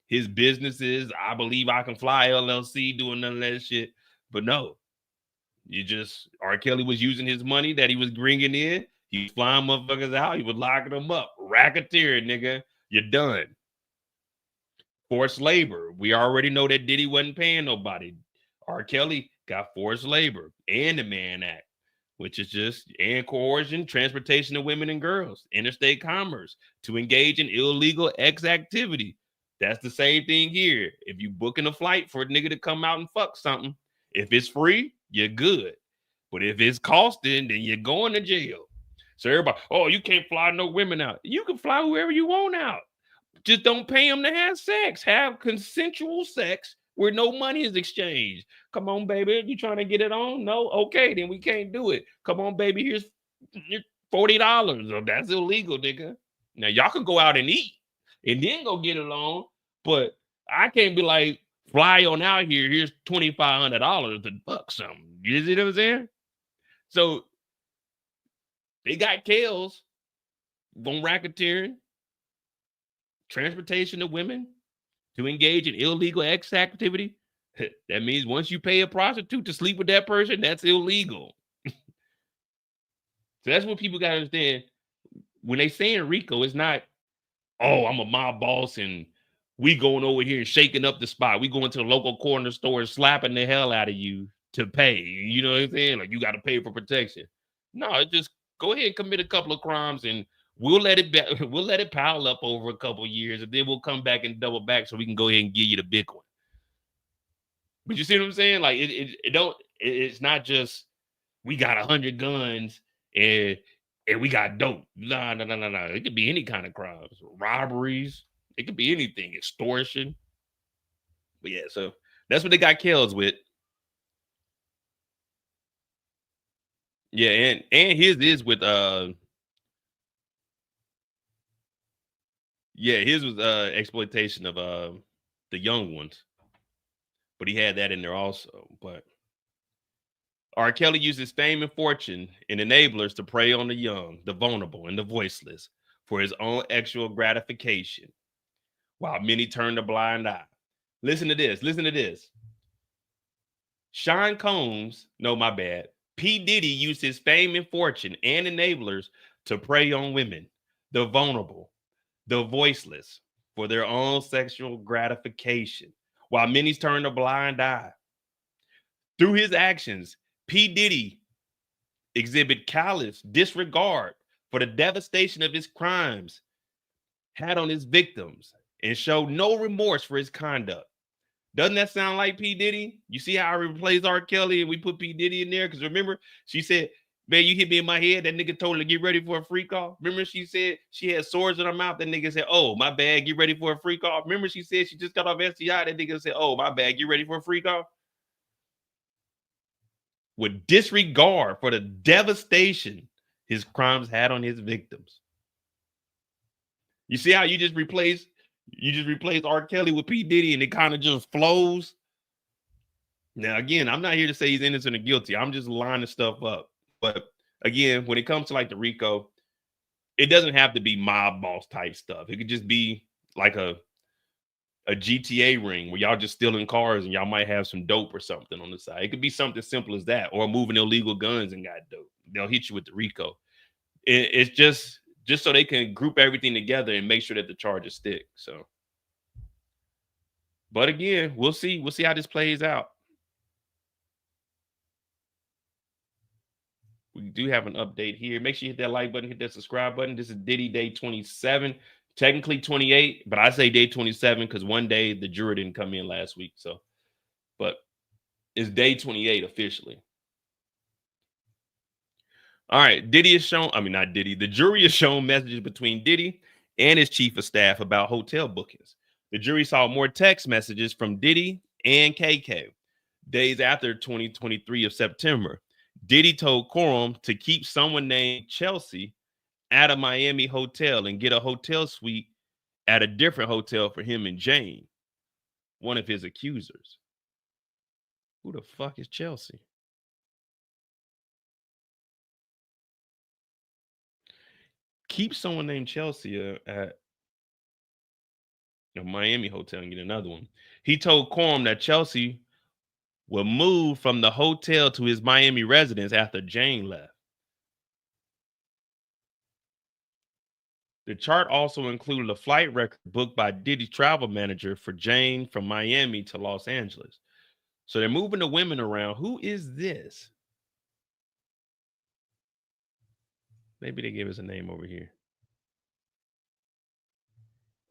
his businesses. I Believe I Can Fly LLC, doing none of that shit. But no, R. Kelly was using his money that he was bringing in. He was flying motherfuckers out. He was locking them up. Racketeering, nigga. You're done. Forced labor. We already know that Diddy wasn't paying nobody. R. Kelly got forced labor and the Mann Act, which is and coercion, transportation of women and girls, interstate commerce, to engage in illegal X activity. That's the same thing here. If you booking a flight for a nigga to come out and fuck something, if it's free, you're good. But if it's costing, then you're going to jail. So everybody, you can't fly no women out. You can fly whoever you want out. Just don't pay them to have sex. Have consensual sex where no money is exchanged. Come on, baby. You trying to get it on? No? Okay, then we can't do it. Come on, baby. Here's $40. Oh, that's illegal, nigga. Now, y'all can go out and eat and then go get it on. But I can't be like, fly on out here. Here's $2,500 to buck something. You see what I'm saying? So they got Kales on racketeering, transportation of women to engage in illegal sex activity. That means once you pay a prostitute to sleep with that person, that's illegal. So that's what people got to understand. When they say in RICO, it's not, oh, I'm a mob boss and we going over here and shaking up the spot. We going to the local corner store and slapping the hell out of you to pay. You know what I'm saying? Like, you got to pay for protection. No, just go ahead and commit a couple of crimes and we'll let it pile up over a couple of years, and then we'll come back and double back so we can go ahead and give you the big one. But you see what I'm saying? Like, it's not just we got 100 guns and we got dope. No. It could be any kind of crimes, robberies. It could be anything, extortion. But yeah, so that's what they got Kells with. Yeah, and his is with his was exploitation of the young ones. But he had that in there also. But R. Kelly uses fame and fortune and enablers to prey on the young, the vulnerable, and the voiceless for his own sexual gratification, while many turn a blind eye. Listen to this. Sean Combs, no, my bad. P. Diddy used his fame and fortune and enablers to prey on women, the vulnerable, the voiceless, for their own sexual gratification, while many turn a blind eye. Through his actions, P. Diddy exhibit callous disregard for the devastation of his crimes had on his victims and showed no remorse for his conduct. Doesn't that sound like P. Diddy? You see how I replaced R. Kelly and we put P. Diddy in there? Because remember, she said, man, you hit me in my head. That nigga told her to get ready for a free call. Remember, she said she had swords in her mouth. That nigga said, oh, my bad, get ready for a free call. Remember, she said she just got off STI. That nigga said, oh, my bad, get ready for a free call. With disregard for the devastation his crimes had on his victims. You see how you just replaced R. Kelly with P. Diddy and it kind of just flows? Now, again, I'm not here to say he's innocent or guilty. I'm just lining stuff up. But again, when it comes to like the RICO, it doesn't have to be mob boss type stuff. It could just be like a GTA ring where y'all just stealing cars and y'all might have some dope or something on the side. It could be something simple as that, or moving illegal guns and got dope. They'll hit you with the RICO. It's just so they can group everything together and make sure that the charges stick. So, but again, we'll see how this plays out. We do have an update here. Make sure you hit that like button, hit that subscribe button. This is Diddy Day 27. Technically 28, but I say day 27 because one day the jury didn't come in last week. So, but it's day 28 officially. All right, Diddy is shown. I mean, not Diddy. The jury is shown messages between Diddy and his chief of staff about hotel bookings. The jury saw more text messages from Diddy and KK. Days after 2023 of September, Diddy told Courtroom to keep someone named Chelsea at a Miami hotel and get a hotel suite at a different hotel for him and Jane, one of his accusers. Who the fuck is Chelsea? Keep someone named Chelsea at a Miami hotel and get another one. He told Courtroom that Chelsea will move from the hotel to his Miami residence after Jane left. The chart also included a flight record booked by Diddy's travel manager for Jane from Miami to Los Angeles. So they're moving the women around. Who is this? Maybe they gave us a name over here.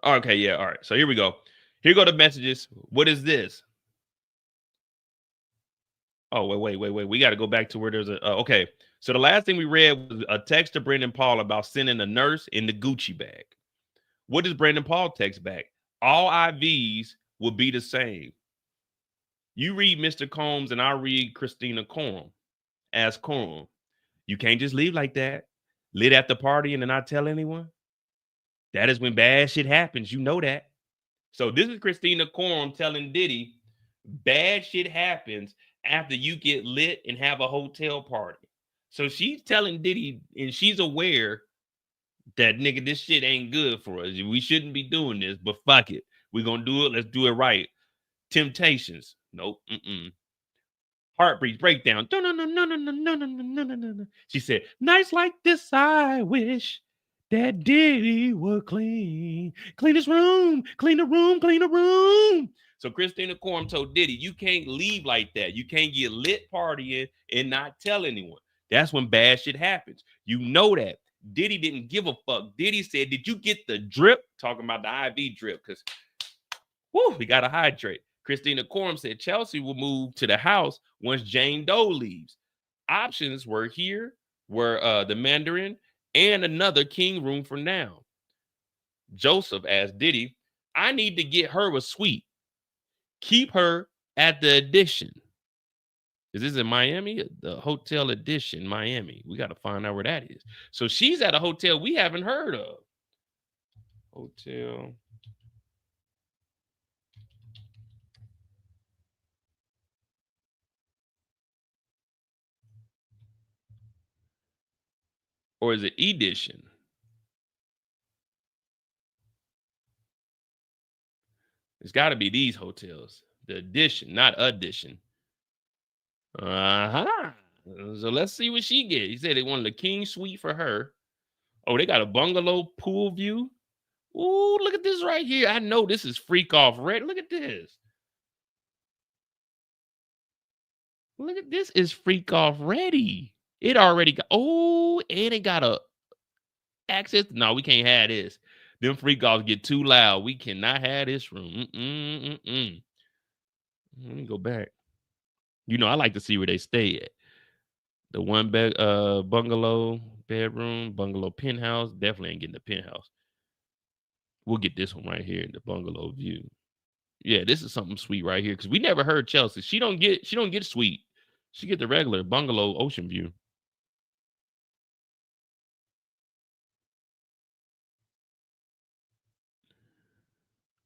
Okay, yeah, all right. So here we go. Here go the messages. What is this? Oh, wait. We got to go back to where there's a, okay. So the last thing we read was a text to Brendan Paul about sending a nurse in the Gucci bag. What does Brandon Paul text back? All IVs will be the same. You read Mr. Combs and I read Christina Corum as Corum. You can't just leave like that. Lit at the party and then not tell anyone. That is when bad shit happens. You know that. So this is Christina Corum telling Diddy bad shit happens after you get lit and have a hotel party. So she's telling Diddy, and she's aware that nigga, this shit ain't good for us. We shouldn't be doing this, but fuck it. We're gonna do it. Let's do it right. Temptations. Nope. Heartbreak breakdown. She said, nights like this, I wish that Diddy would clean. Clean his room, clean the room, clean the room. So Christina Corum told Diddy, you can't leave like that. You can't get lit partying and not tell anyone. That's when bad shit happens. You know that. Diddy didn't give a fuck. Diddy said, did you get the drip? Talking about the IV drip, because we got to hydrate. Christina Corum said Chelsea will move to the house once Jane Doe leaves. Options were the Mandarin and another king room for now. Joseph asked Diddy, I need to get her a suite. Keep her at the Edition. Is this in Miami? The Hotel Edition, Miami. We got to find out where that is. So she's at a hotel we haven't heard of. Hotel. Or is it Edition? It's got to be these hotels. The Edition, not Edition. Uh-huh. So let's see what she get. He said they wanted a king suite for her. Oh, they got a bungalow pool view. Ooh, look at this right here. I know this is freak off red. Look at this. Look at this is freak off ready. It already got, and it got a access. No, we can't have this. Them freak offs get too loud. We cannot have this room. Let me go back. You know, I like to see where they stay at. The one bed, bungalow bedroom, bungalow penthouse. Definitely ain't getting the penthouse. We'll get this one right here, the bungalow view. Yeah, this is something sweet right here because we never heard Chelsea. She don't get sweet. She get the regular bungalow ocean view.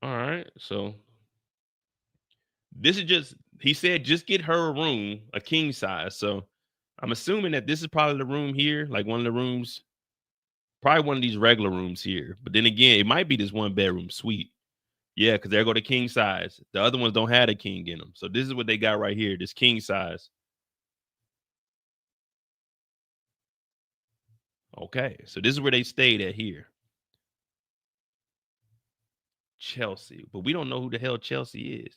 All right, so this is just, he said just get her a room, a king size. So I'm assuming that this is probably the room here, like one of the rooms, probably one of these regular rooms here. But then again, it might be this one bedroom suite. Yeah, because there go the king size. The other ones don't have a king in them. So this is what they got right here, this king size. Okay, so this is where they stayed at here. Chelsea, but we don't know who the hell Chelsea is.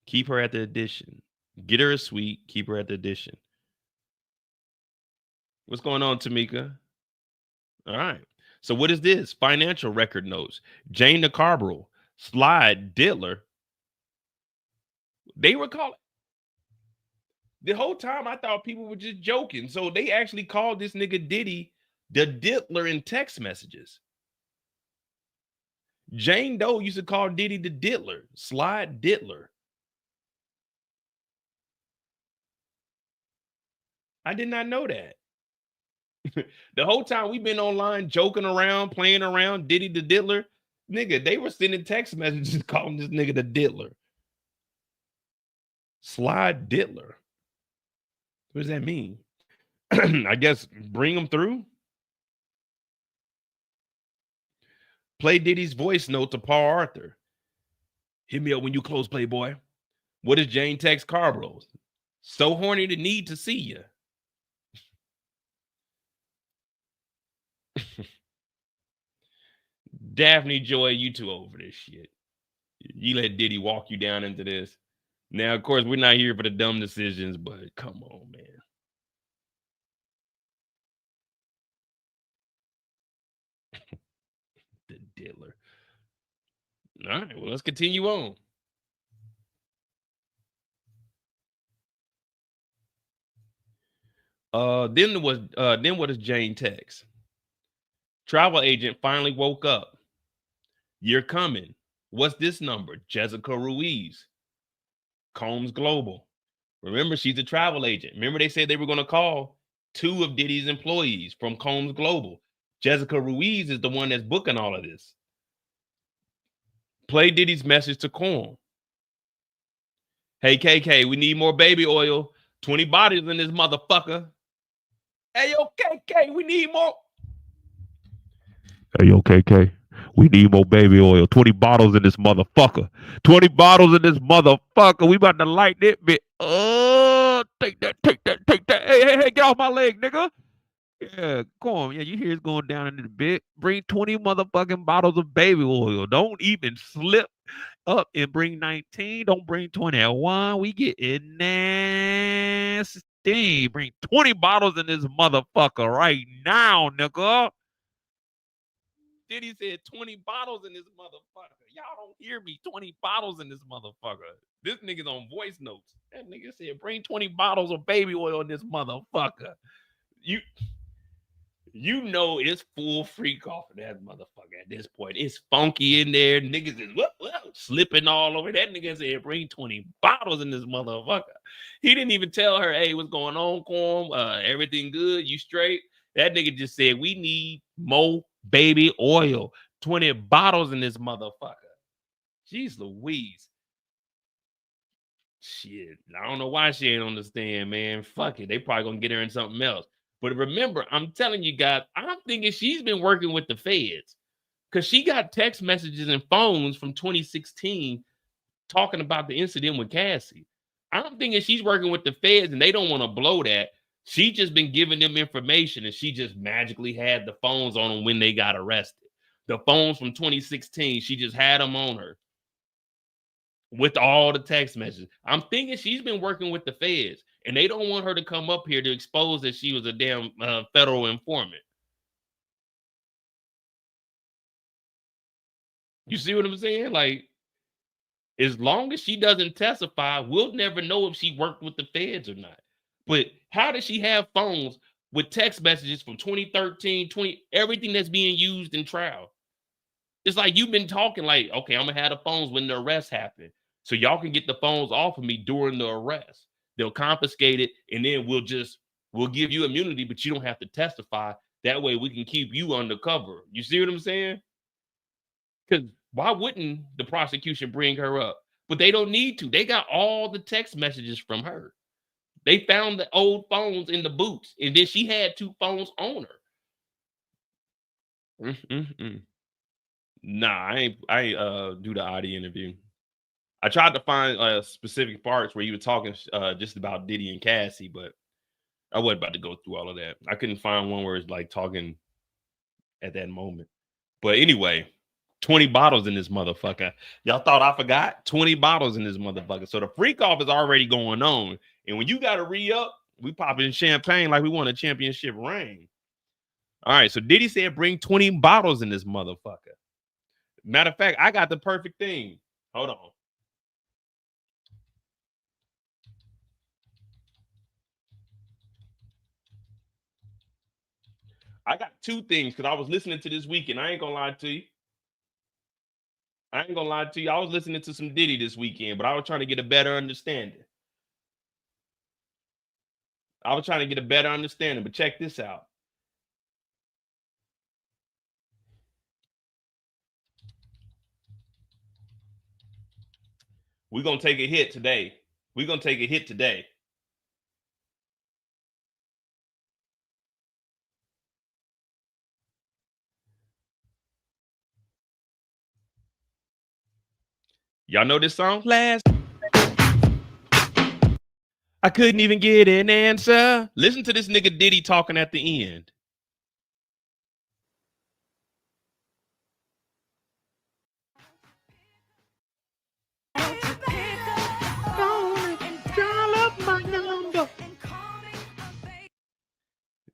Keep her at the Edition. Get her a suite. Keep her at the Edition. What's going on, Tamika? All right. So what is this? Financial record notes. Jane DeCarborough, Slide Diddler. They were calling. The whole time I thought people were just joking. So they actually called this nigga Diddy the Diddler in text messages. Jane Doe used to call Diddy the Diddler, Slide Diddler. I did not know that. The whole time we've been online joking around, playing around, Diddy the Diddler. Nigga, they were sending text messages calling this nigga the Diddler. Slide Diddler. What does that mean? I guess bring them through. Play Diddy's voice note to Paul Arthur. Hit me up when you close, Playboy. What is Jane text Carborough? So horny to need to see you. Daphne Joy, you too old for this shit. You let Diddy walk you down into this. Now, of course, we're not here for the dumb decisions, but come on, man. The Diddler. All right, well, let's continue on. Then what does Jane text? Travel agent finally woke up. You're coming. What's this number? Jessica Ruiz. Combs Global. Remember, she's a travel agent. Remember, they said they were going to call 2 of Diddy's employees from Combs Global. Jessica Ruiz is the one that's booking all of this. Play Diddy's message to Combs. Hey, KK, we need more baby oil. 20 bodies in this motherfucker. Hey, yo, KK, we need more. Hey, yo, KK, we need more baby oil. 20 bottles in this motherfucker. 20 bottles in this motherfucker. We about to light that bit. Take that, take that, take that. Hey, get off my leg, nigga. Yeah, come on. Yeah, you hear it's going down in the bit. Bring 20 motherfucking bottles of baby oil. Don't even slip up and bring 19. Don't bring 21. We get it nasty. Bring 20 bottles in this motherfucker right now, nigga. Diddy said 20 bottles in this motherfucker. Y'all don't hear me. 20 bottles in this motherfucker. This nigga's on voice notes. That nigga said, bring 20 bottles of baby oil in this motherfucker. You know it's full freak off of that motherfucker at this point. It's funky in there. Niggas is slipping all over. That nigga said, bring 20 bottles in this motherfucker. He didn't even tell her, hey, what's going on, Corm? Everything good? You straight? That nigga just said, we need more baby oil. 20 bottles in this motherfucker. Jeez Louise. Shit. I don't know why she ain't on the stand, man. Fuck it. They probably gonna get her in something else. But remember, I'm telling you guys, I'm thinking she's been working with the feds because she got text messages and phones from 2016 talking about the incident with Cassie. I'm thinking she's working with the feds and they don't want to blow that. She just been giving them information and she just magically had the phones on them when they got arrested. The phones from 2016, she just had them on her with all the text messages. I'm thinking she's been working with the feds and they don't want her to come up here to expose that she was a damn federal informant. You see what I'm saying? Like, as long as she doesn't testify, we'll never know if she worked with the feds or not. But how does she have phones with text messages from 2013, everything that's being used in trial? It's like you've been talking like, okay, I'm going to have the phones when the arrest happened. So y'all can get the phones off of me during the arrest. They'll confiscate it, and then we'll give you immunity, but you don't have to testify. That way we can keep you undercover. You see what I'm saying? Because why wouldn't the prosecution bring her up? But they don't need to. They got all the text messages from her. They found the old phones in the boots, and then she had 2 phones on her. Nah, I ain't do the Audi interview. I tried to find specific parts where you were talking just about Diddy and Cassie, but I wasn't about to go through all of that. I couldn't find one where it's like talking at that moment. But anyway, 20 bottles in this motherfucker. Y'all thought I forgot? 20 bottles in this motherfucker. So the freak off is already going on. And when you got to re-up, we popping champagne like we won a championship ring. All right, so Diddy said bring 20 bottles in this motherfucker. Matter of fact, I got the perfect thing. Hold on. I got 2 things because I was listening to this weekend. I ain't gonna lie to you. I was listening to some Diddy this weekend, but I was trying to get a better understanding. But check this out. We're gonna take a hit today. Y'all know this song? I couldn't even get an answer. Listen to this nigga Diddy talking at the end.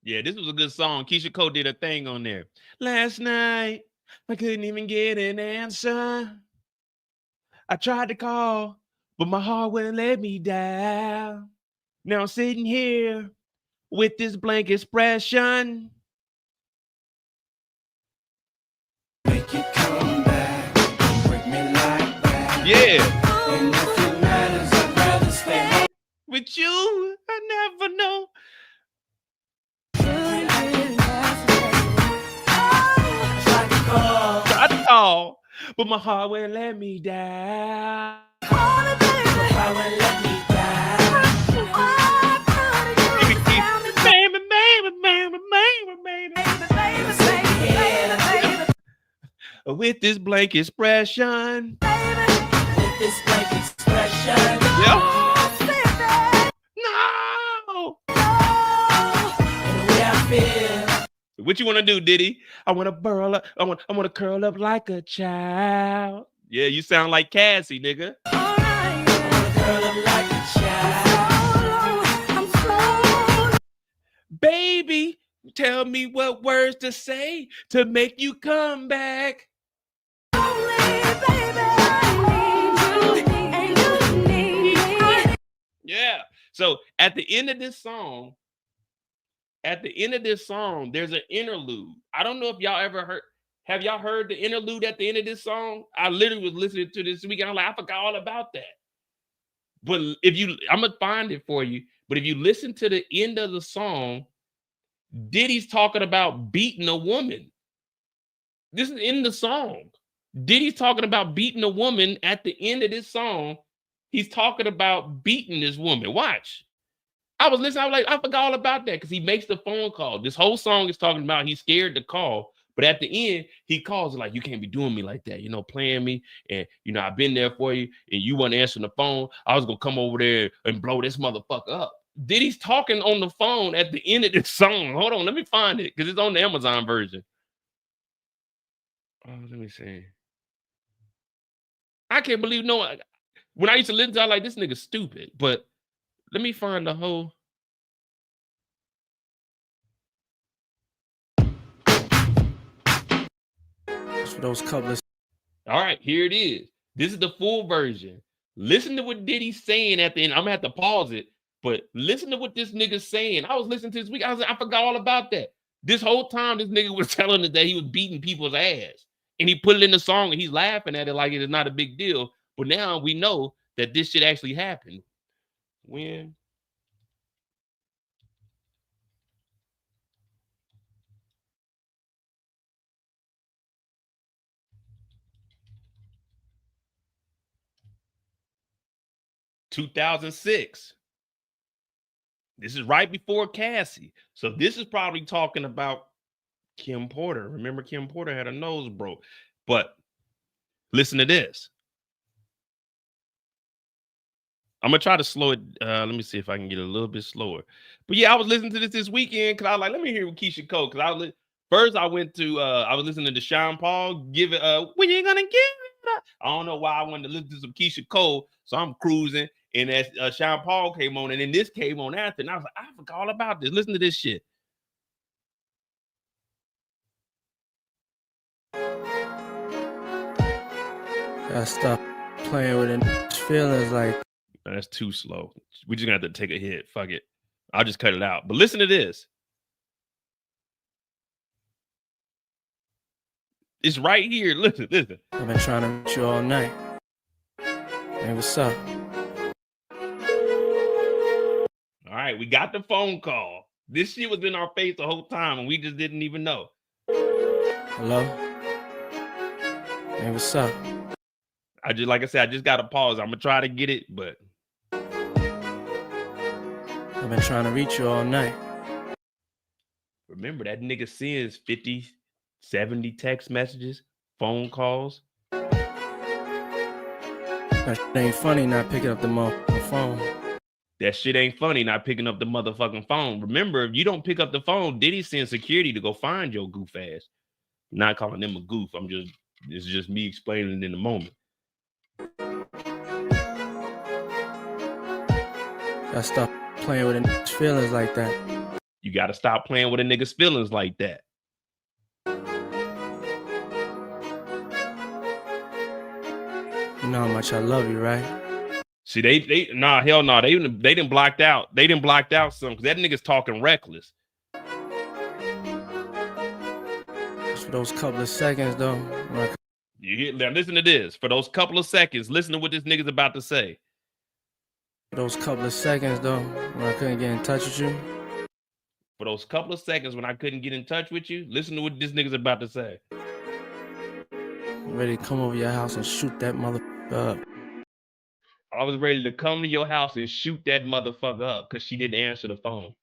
Yeah, this was a good song. Keisha Cole did a thing on there. Last night, I couldn't even get an answer. I tried to call, but my heart wouldn't let me down. Now I'm sitting here with this blank expression. With you, I never know. Tried to call, but my heart won't let me down. With this blank expression. No. What you want to do, Diddy? I want to burl up. I want to curl up like a child. Yeah, you sound like Cassie, nigga. All right. I want to curl up like a child. Baby, tell me what words to say to make you come back. Yeah. So at the end of this song, there's an interlude. I don't know if y'all ever heard. Have y'all heard the interlude at the end of this song? I literally was listening to this weekend. I'm like, I forgot all about that. But I'm gonna find it for you. But if you listen to the end of the song, Diddy's talking about beating a woman. This is in the song. Diddy's talking about beating a woman at the end of this song. He's talking about beating this woman. Watch. I was listening. I was like, I forgot all about that because he makes the phone call. This whole song is talking about he's scared to call. But at the end, he calls it like, you can't be doing me like that, playing me. And, I've been there for you and you weren't answering the phone. I was going to come over there and blow this motherfucker up. Diddy's talking on the phone at the end of this song. Hold on, let me find it because it's on the Amazon version. Oh, let me see. I can't believe when I used to listen to it, I was like, this nigga stupid. But let me find the whole. For those couple of. All right, here it is. This is the full version. Listen to what Diddy's saying at the end. I'm gonna have to pause it, but listen to what this nigga's saying. I was listening to this week. I was like, I forgot all about that. This whole time, this nigga was telling us that he was beating people's ass, and he put it in the song, and he's laughing at it like it is not a big deal. But now we know that this shit actually happened. When? (2006). This is right before Cassie. So this is probably talking about Kim Porter. Remember, Kim Porter had her nose broke. But listen to this. I'm going to try to slow it. Let me see if I can get a little bit slower. But yeah, I was listening to this weekend because I was like, let me hear what Keisha Cole. Because first I went to, I was listening to Sean Paul, give it, when you going to give it up? I don't know why I wanted to listen to some Keisha Cole. So I'm cruising. And as Sean Paul came on, and then this came on after, and I was like, I forgot all about this. Listen to this shit. Gotta stop playing with it. Feelings like. That's too slow. We're just gonna have to take a hit. Fuck it. I'll just cut it out. But listen to this. It's right here. Listen. I've been trying to reach you all night. Hey, what's up? All right, we got the phone call. This shit was in our face the whole time, and we just didn't even know. Hello? Hey, what's up? Like I said, I just got to pause. I'm going to try to get it, but. I've been trying to reach you all night. Remember, that nigga sends 50, 70 text messages, phone calls. That shit ain't funny not picking up the phone. That shit ain't funny not picking up the motherfucking phone. Remember, if you don't pick up the phone, Diddy sends security to go find your goof ass. I'm not calling them a goof. It's just me explaining it in the moment. Gotta stop playing with a nigga's feelings like that. You gotta stop playing with a nigga's feelings like that. You know how much I love you, right? See, hell no. They didn't blocked out. They didn't blocked out some because that nigga's talking reckless. Just for those couple of seconds, though. You hear? Now listen to this. For those couple of seconds, listen to what this nigga's about to say. Those couple of seconds though, when I couldn't get in touch with you. For those couple of seconds when I couldn't get in touch with you, listen to what this nigga's about to say. I'm ready to come over your house and shoot that motherfucker up. I was ready to come to your house and shoot that motherfucker up because she didn't answer the phone.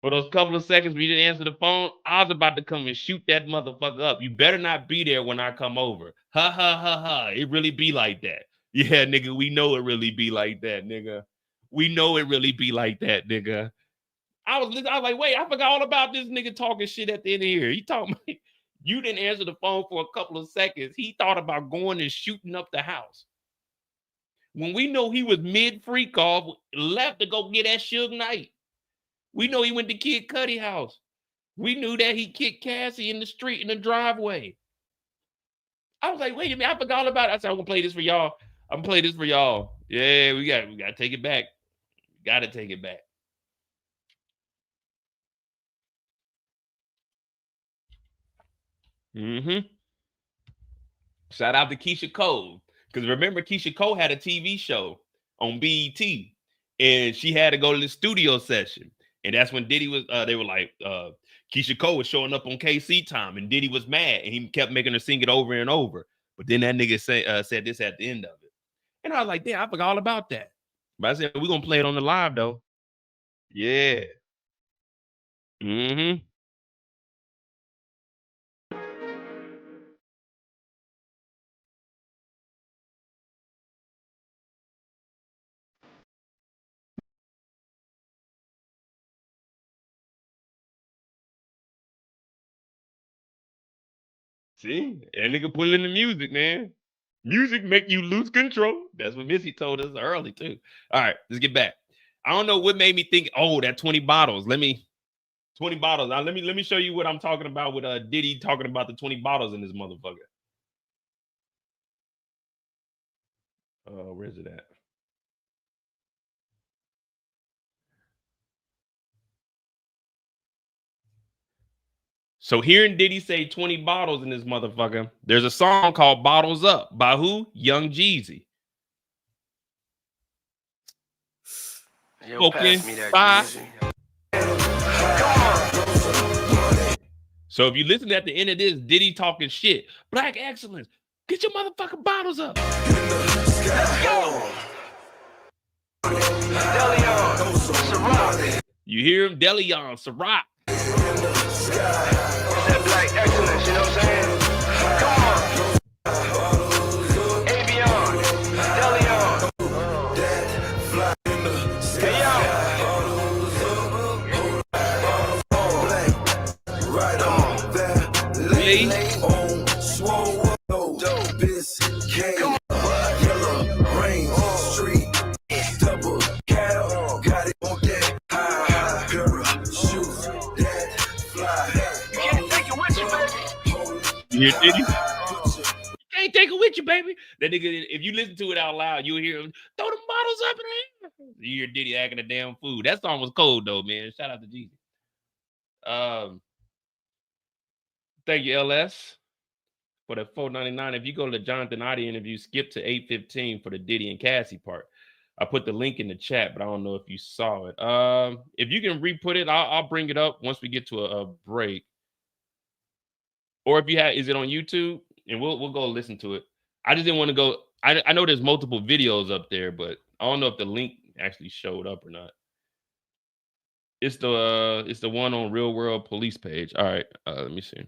For those couple of seconds when you didn't answer the phone, I was about to come and shoot that motherfucker up. You better not be there when I come over. Ha ha ha ha. It really be like that. Yeah, nigga, we know it really be like that, nigga. We know it really be like that, nigga. I was like, wait, I forgot all about this nigga talking shit at the end of here. He talking, you didn't answer the phone for a couple of seconds. He thought about going and shooting up the house. When we know he was mid-freak off, left to go get that Suge Knight. We know he went to Kid Cudi house. We knew that he kicked Cassie in the street in the driveway. I was like, wait a minute, I forgot all about it. I said, I'm gonna play this for y'all. I'm gonna play this for y'all. Yeah, we gotta take it back. Gotta take it back. Mm-hmm. Shout out to Keisha Cole. Because remember, Keisha Cole had a TV show on BET, and she had to go to the studio session. And that's when Diddy was, they were like, Keisha Cole was showing up on KC time, and Diddy was mad, and he kept making her sing it over and over. But then that nigga said this at the end of it. And I was like, damn, I forgot all about that. But I said, we're going to play it on the live, though. Yeah. Mm-hmm. See? That nigga pulling the music, man. Music make you lose control. That's what Missy told us early, too. All right, let's get back. I don't know what made me think, oh, that 20 bottles. 20 bottles. Now, let me show you what I'm talking about with Diddy talking about the 20 bottles in this motherfucker. Where's it at? So hearing Diddy say 20 bottles in this motherfucker, there's a song called Bottles Up by who? Young Jeezy. Yo, pass me that Jeezy. So if you listen at the end of this, Diddy talking shit. Black excellence. Get your motherfucking bottles up. Let's go. You hear him? Deleon, Ciroc. It's that black excellence, you know what I'm saying? Come on. Avion, Deleon. Hey, yo. Come on. Yellow rain, street, double cattle, got it on that high, parachute, that fly. You can't take it with you, baby. You hear Diddy? You can't take it with you, baby. That nigga, if you listen to it out loud, you'll hear him throw them bottles up in the air. You hear Diddy acting a damn fool. That song was cold though, man. Shout out to Jeezy. Thank you, LS. For the $4.99, if you go to the Jonathan Oddie interview, skip to 8:15 for the Diddy and Cassie part. I put the link in the chat, but I don't know if you saw it. If you can re-put it, I'll bring it up once we get to a break. Or if you have, is it on YouTube? And we'll go listen to it. I just didn't want to go. I know there's multiple videos up there, but I don't know if the link actually showed up or not. It's the one on Real World Police page. All right, let me see.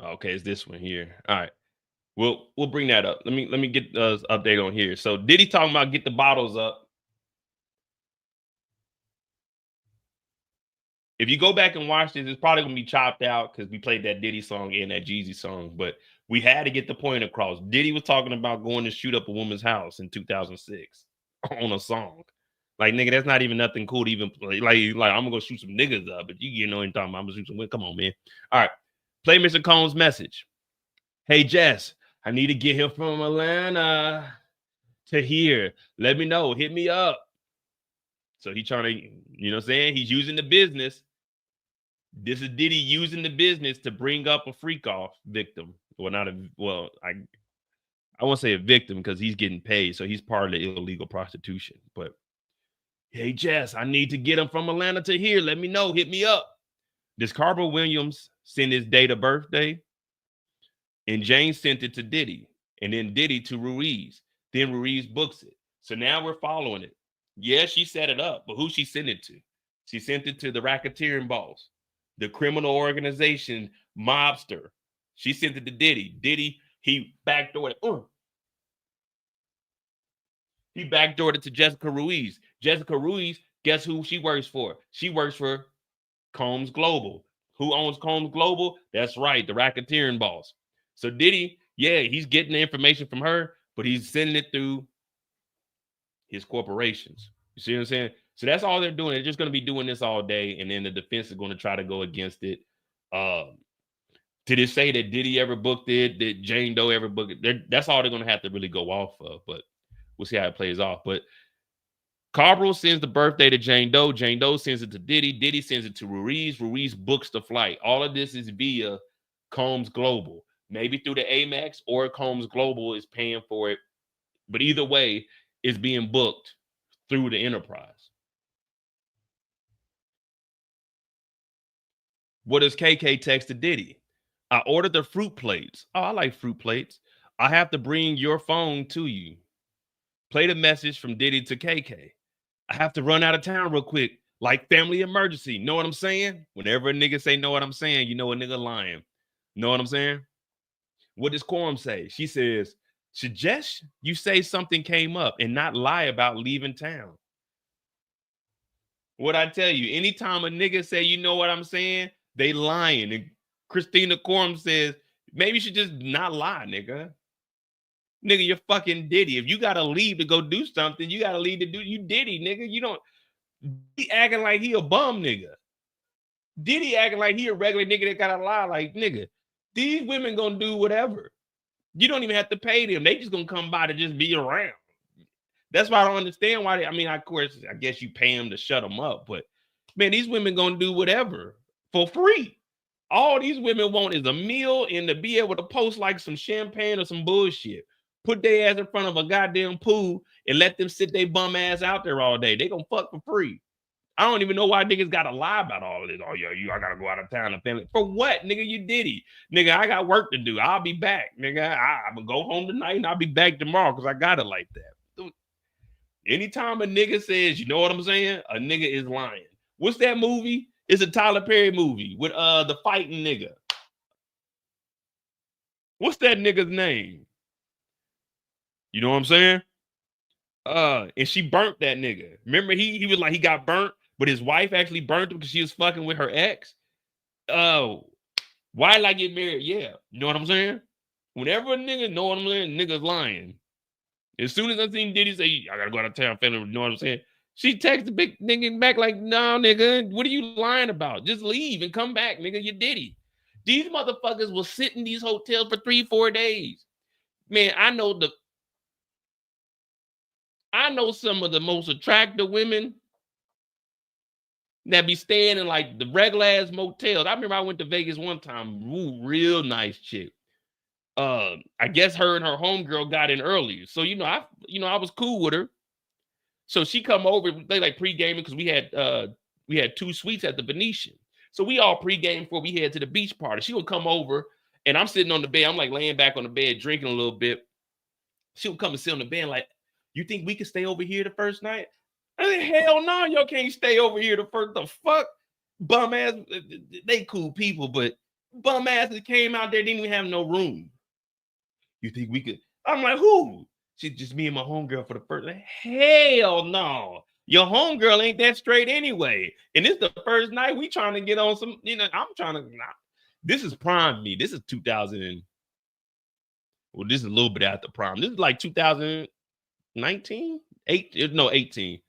Okay, it's this one here. All right. We'll bring that up. Let me get update on here. So Diddy talking about get the bottles up. If you go back and watch this, it's probably gonna be chopped out because we played that Diddy song and that Jeezy song. But We had to get the point across. Diddy was talking about going to shoot up a woman's house in 2006 on a song. Like, nigga, that's not even nothing cool to even play. Like I'm gonna go shoot some niggas up, but you know, ain't talking about I'm gonna shoot some. Come on, man. All right, play Mr. Combs' message. Hey, Jess, I need to get him from Atlanta to here. Let me know. Hit me up. So he trying to, you know what I'm saying? He's using the business. This is Diddy using the business to bring up a freak off victim. Well, not a, well, I won't say a victim because he's getting paid. So he's part of the illegal prostitution. But hey, Jess, I need to get him from Atlanta to here. Let me know. Hit me up. Does Carver Williams send his date of birthday? And James sent it to Diddy. And then Diddy to Ruiz. Then Ruiz books it. So now we're following it. Yeah, she set it up, but who she sent it to? She sent it to the racketeering boss, the criminal organization mobster. She sent it to Diddy. Diddy, he backdoored it. He backdoored it to Jessica Ruiz. Jessica Ruiz, guess who she works for? She works for Combs Global. Who owns Combs Global? That's right, the racketeering boss. So Diddy, yeah, he's getting the information from her, but he's sending it through his corporations. You see what I'm saying? So that's all they're doing. They're just going to be doing this all day, and then the defense is going to try to go against it. Did it say that Diddy ever booked it? Did Jane Doe ever book it? That's all they're going to have to really go off of, but we'll see how it plays off. But Carberl sends the birthday to Jane Doe. Jane Doe sends it to Diddy. Diddy sends it to Ruiz. Ruiz books the flight. All of this is via Combs Global. Maybe through the Amex or Combs Global is paying for it. But either way, it's being booked through the enterprise. What does KK text to Diddy? I ordered the fruit plates. Oh, I like fruit plates. I have to bring your phone to you. Play the message from Diddy to KK. I have to run out of town real quick, like family emergency. Know what I'm saying? Whenever a nigga say know what I'm saying, you know a nigga lying. Know what I'm saying? What does Courtroom say? She says, suggest you say something came up and not lie about leaving town. What I tell you, anytime a nigga say, you know what I'm saying, they lying. And Christina Courtroom says, maybe you should just not lie, nigga. Nigga, you're fucking Diddy. If you gotta leave to go do something, you gotta leave to do you Diddy, nigga. You don't be acting like he a bum nigga. Diddy acting like he a regular nigga that gotta lie. Like, nigga, these women gonna do whatever. You don't even have to pay them. They just gonna come by to just be around. That's why I don't understand why of course, I guess you pay them to shut them up, but man, these women gonna do whatever for free. All these women want is a meal and to be able to post like some champagne or some bullshit. Put their ass in front of a goddamn pool and let them sit their bum ass out there all day. They gonna fuck for free. I don't even know why niggas gotta lie about all of this. Oh, yeah, I gotta go out of town and family. For what, nigga? You Diddy. Nigga, I got work to do. I'll be back. Nigga, I'm gonna go home tonight and I'll be back tomorrow because I got it like that. Anytime a nigga says, you know what I'm saying? A nigga is lying. What's that movie? It's a Tyler Perry movie with the fighting nigga. What's that nigga's name? You know what I'm saying? And she burnt that nigga. Remember, he was like, he got burnt, but his wife actually burnt him because she was fucking with her ex. Oh, why did I get married? Yeah. You know what I'm saying? Whenever a nigga know what I'm saying, nigga's lying. As soon as I seen Diddy say, I gotta go out of town, family, you know what I'm saying? She texted the big nigga back like, no, nigga, what are you lying about? Just leave and come back, nigga, you Diddy. These motherfuckers will sit in these hotels for 3-4 days. Man, I know some of the most attractive women that be staying in like the regular ass motels. I remember I went to Vegas one time. Ooh, real nice chick. I guess her and her homegirl got in early. So, I was cool with her. So she come over, they like pre-gaming because we had 2 suites at the Venetian. So we all pre-game before we head to the beach party. She would come over and I'm sitting on the bed. I'm like laying back on the bed, drinking a little bit. She would come and sit on the bed like, you think we could stay over here the first night? I said, hell no, y'all can't stay over here the first. The fuck? Bum ass, they cool people, but bum asses came out there, didn't even have no room. You think we could? I'm like, who? She just me and my homegirl for the first. Like, hell no. Your homegirl ain't that straight anyway. And it's the first night we trying to get on some, I'm trying to, this is prime me. This is 2000. Well, this is a little bit after prom. This is like 2019, 18.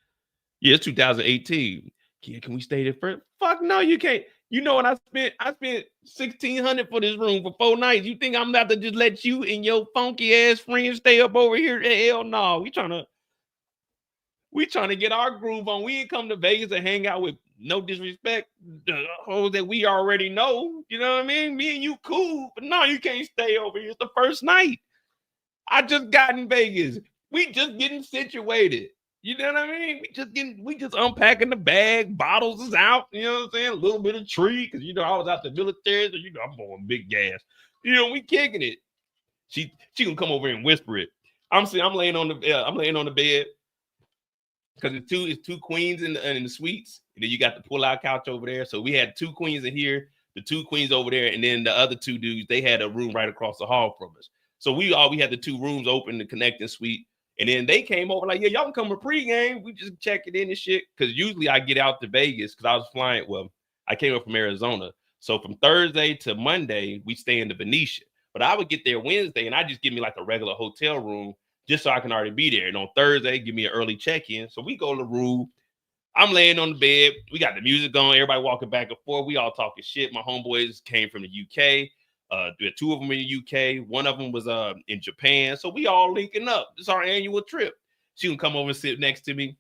Yeah, it's 2018. Yeah, can we stay there first? Fuck no, you can't. You know what I spent? I spent $1,600 for this room for 4 nights. You think I'm about to just let you and your funky ass friends stay up over here? Hell no. We trying to get our groove on. We ain't come to Vegas to hang out with, no disrespect, the hoes that we already know. You know what I mean? Me and you cool, but no, you can't stay over here. It's the first night. I just got in Vegas. We just getting situated. You know what I mean? We just unpacking the bag. Bottles is out. You know what I'm saying? A little bit of tree, because I was out the military, so I'm going big gas. We kicking it. She gonna come over and whisper it. I'm laying on the bed, because it's two queens in the suites, and then you got the pull-out couch over there. So we had 2 queens in here, the 2 queens over there, and then the other 2 dudes, they had a room right across the hall from us. So we had the 2 rooms open, the connecting suite. And then they came over like, yeah, y'all can come to pregame. We just check it in and shit. Because usually I get out to Vegas because I was flying. Well, I came up from Arizona. So from Thursday to Monday, we stay in the Venetian. But I would get there Wednesday, and I just give me like a regular hotel room just so I can already be there. And on Thursday, give me an early check-in. So we go to the room. I'm laying on the bed. We got the music going. Everybody walking back and forth. We all talking shit. My homeboys came from the UK. There are 2 of them in the UK. One of them was in Japan. So we all linking up. This is our annual trip. She can come over and sit next to me.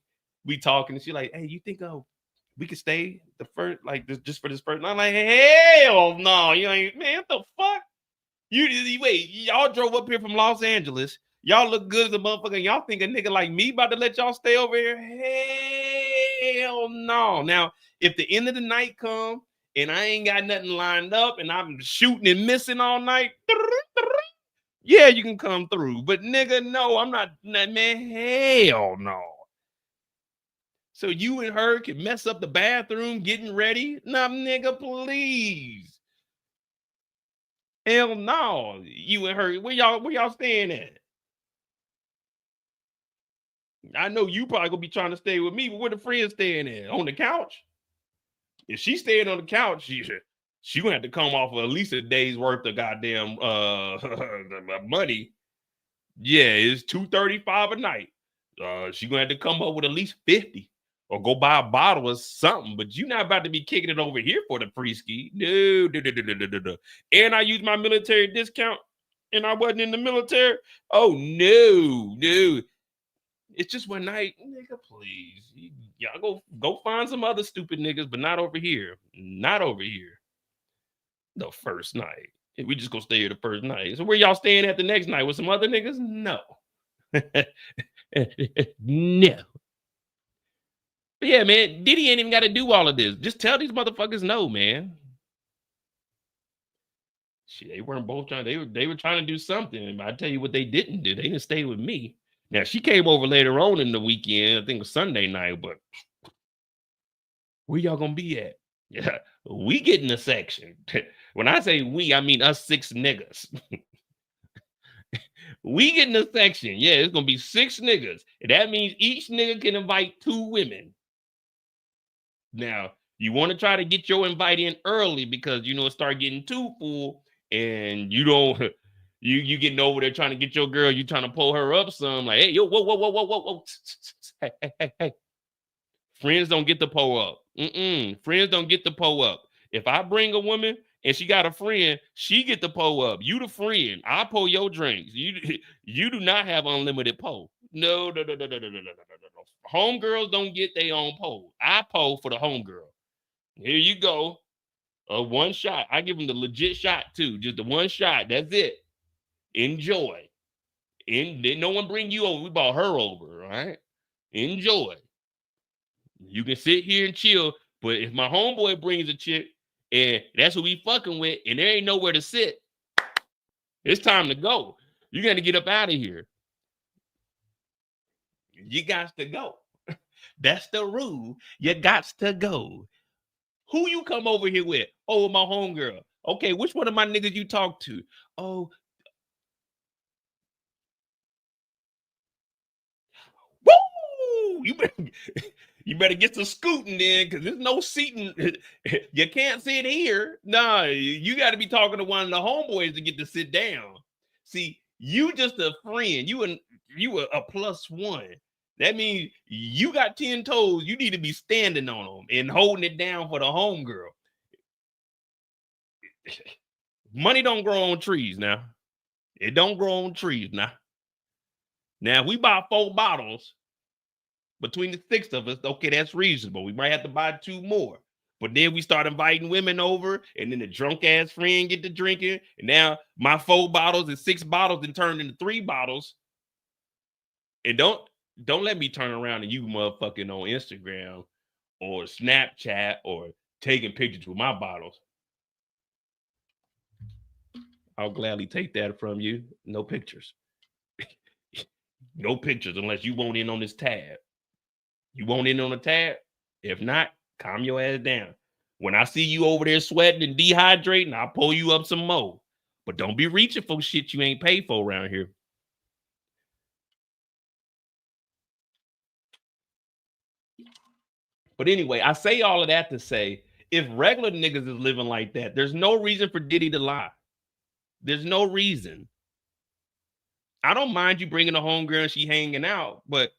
We talking, and she like, hey, you think we could stay the first, like, just for this first night? I'm like, hell no. You ain't, man, what the fuck? Wait, y'all drove up here from Los Angeles. Y'all look good as a motherfucker. Y'all think a nigga like me about to let y'all stay over here? Hell no. Now, if the end of the night come and I ain't got nothing lined up and I'm shooting and missing all night, yeah, you can come through. But nigga, no, I'm not, man, hell no. So you and her can mess up the bathroom getting ready? Nah, nigga, please. Hell no. You and her, where y'all staying at? I know you probably gonna be trying to stay with me, but where the friends staying at? On the couch? If she's staying on the couch, she gonna have to come off of at least a day's worth of goddamn money. Yeah, it's $235 a night. She gonna have to come up with at least 50 or go buy a bottle or something. But you're not about to be kicking it over here for the free ski. No. And I used my military discount, and I wasn't in the military. Oh no. It's just one night, nigga, please. Y'all go find some other stupid niggas, but not over here. Not over here. The first night. We just gonna stay here the first night. So where y'all staying at the next night? With some other niggas? No. No. But yeah, man, Diddy ain't even got to do all of this. Just tell these motherfuckers no, man. Shit, they weren't both trying. They were trying to do something. But I tell you what they didn't do. They didn't stay with me. Now, she came over later on in the weekend. I think it was Sunday night, but where y'all gonna be at? Yeah, we get in the section. When I say we, I mean us 6 niggas. We get in the section. Yeah, it's gonna be 6 niggas. And that means each nigga can invite 2 women. Now, you want to try to get your invite in early because it start getting too full, and you don't. You getting over there trying to get your girl, you trying to pull her up some, like, hey, yo, whoa. Hey. Friends don't get to pull up. Friends don't get to pull up. If I bring a woman and she got a friend, she get to pull up. You the friend. I pull your drinks. You do not have unlimited pull. No. Homegirls don't get their own pull. I pull for the homegirl. Here you go. One shot. I give them the legit shot too. Just the one shot. That's it. Enjoy. And then no one bring you over. We brought her over, all right? Enjoy. You can sit here and chill, but if my homeboy brings a chick and that's who we fucking with and there ain't nowhere to sit, it's time to go. You got to get up out of here. You got to go. That's the rule. You got to go. Who you come over here with? Oh, my homegirl. Okay, which one of my niggas you talk to? Oh, woo! You better get to scooting then, because there's no seating. You can't sit here. Nah, you got to be talking to one of the homeboys to get to sit down. See, You just a friend. You a +1. That means you got 10 toes. You need to be standing on them and holding it down for the homegirl. Money don't grow on trees now. It don't grow on trees now. Now, if we buy 4 bottles between the 6 of us, okay, that's reasonable. We might have to buy 2 more. But then we start inviting women over, and then the drunk ass friend get to drinking. And now my 4 bottles and 6 bottles and turned into 3 bottles. And don't let me turn around and you motherfucking on Instagram or Snapchat or taking pictures with my bottles. I'll gladly take that from you. No pictures. No pictures unless you want in on this tab. You want in on the tab? If not, calm your ass down. When I see you over there sweating and dehydrating, I'll pull you up some more. But don't be reaching for shit you ain't paid for around here. But anyway, I say all of that to say, if regular niggas is living like that, there's no reason for Diddy to lie. There's no reason. I don't mind you bringing a homegirl and she hanging out, but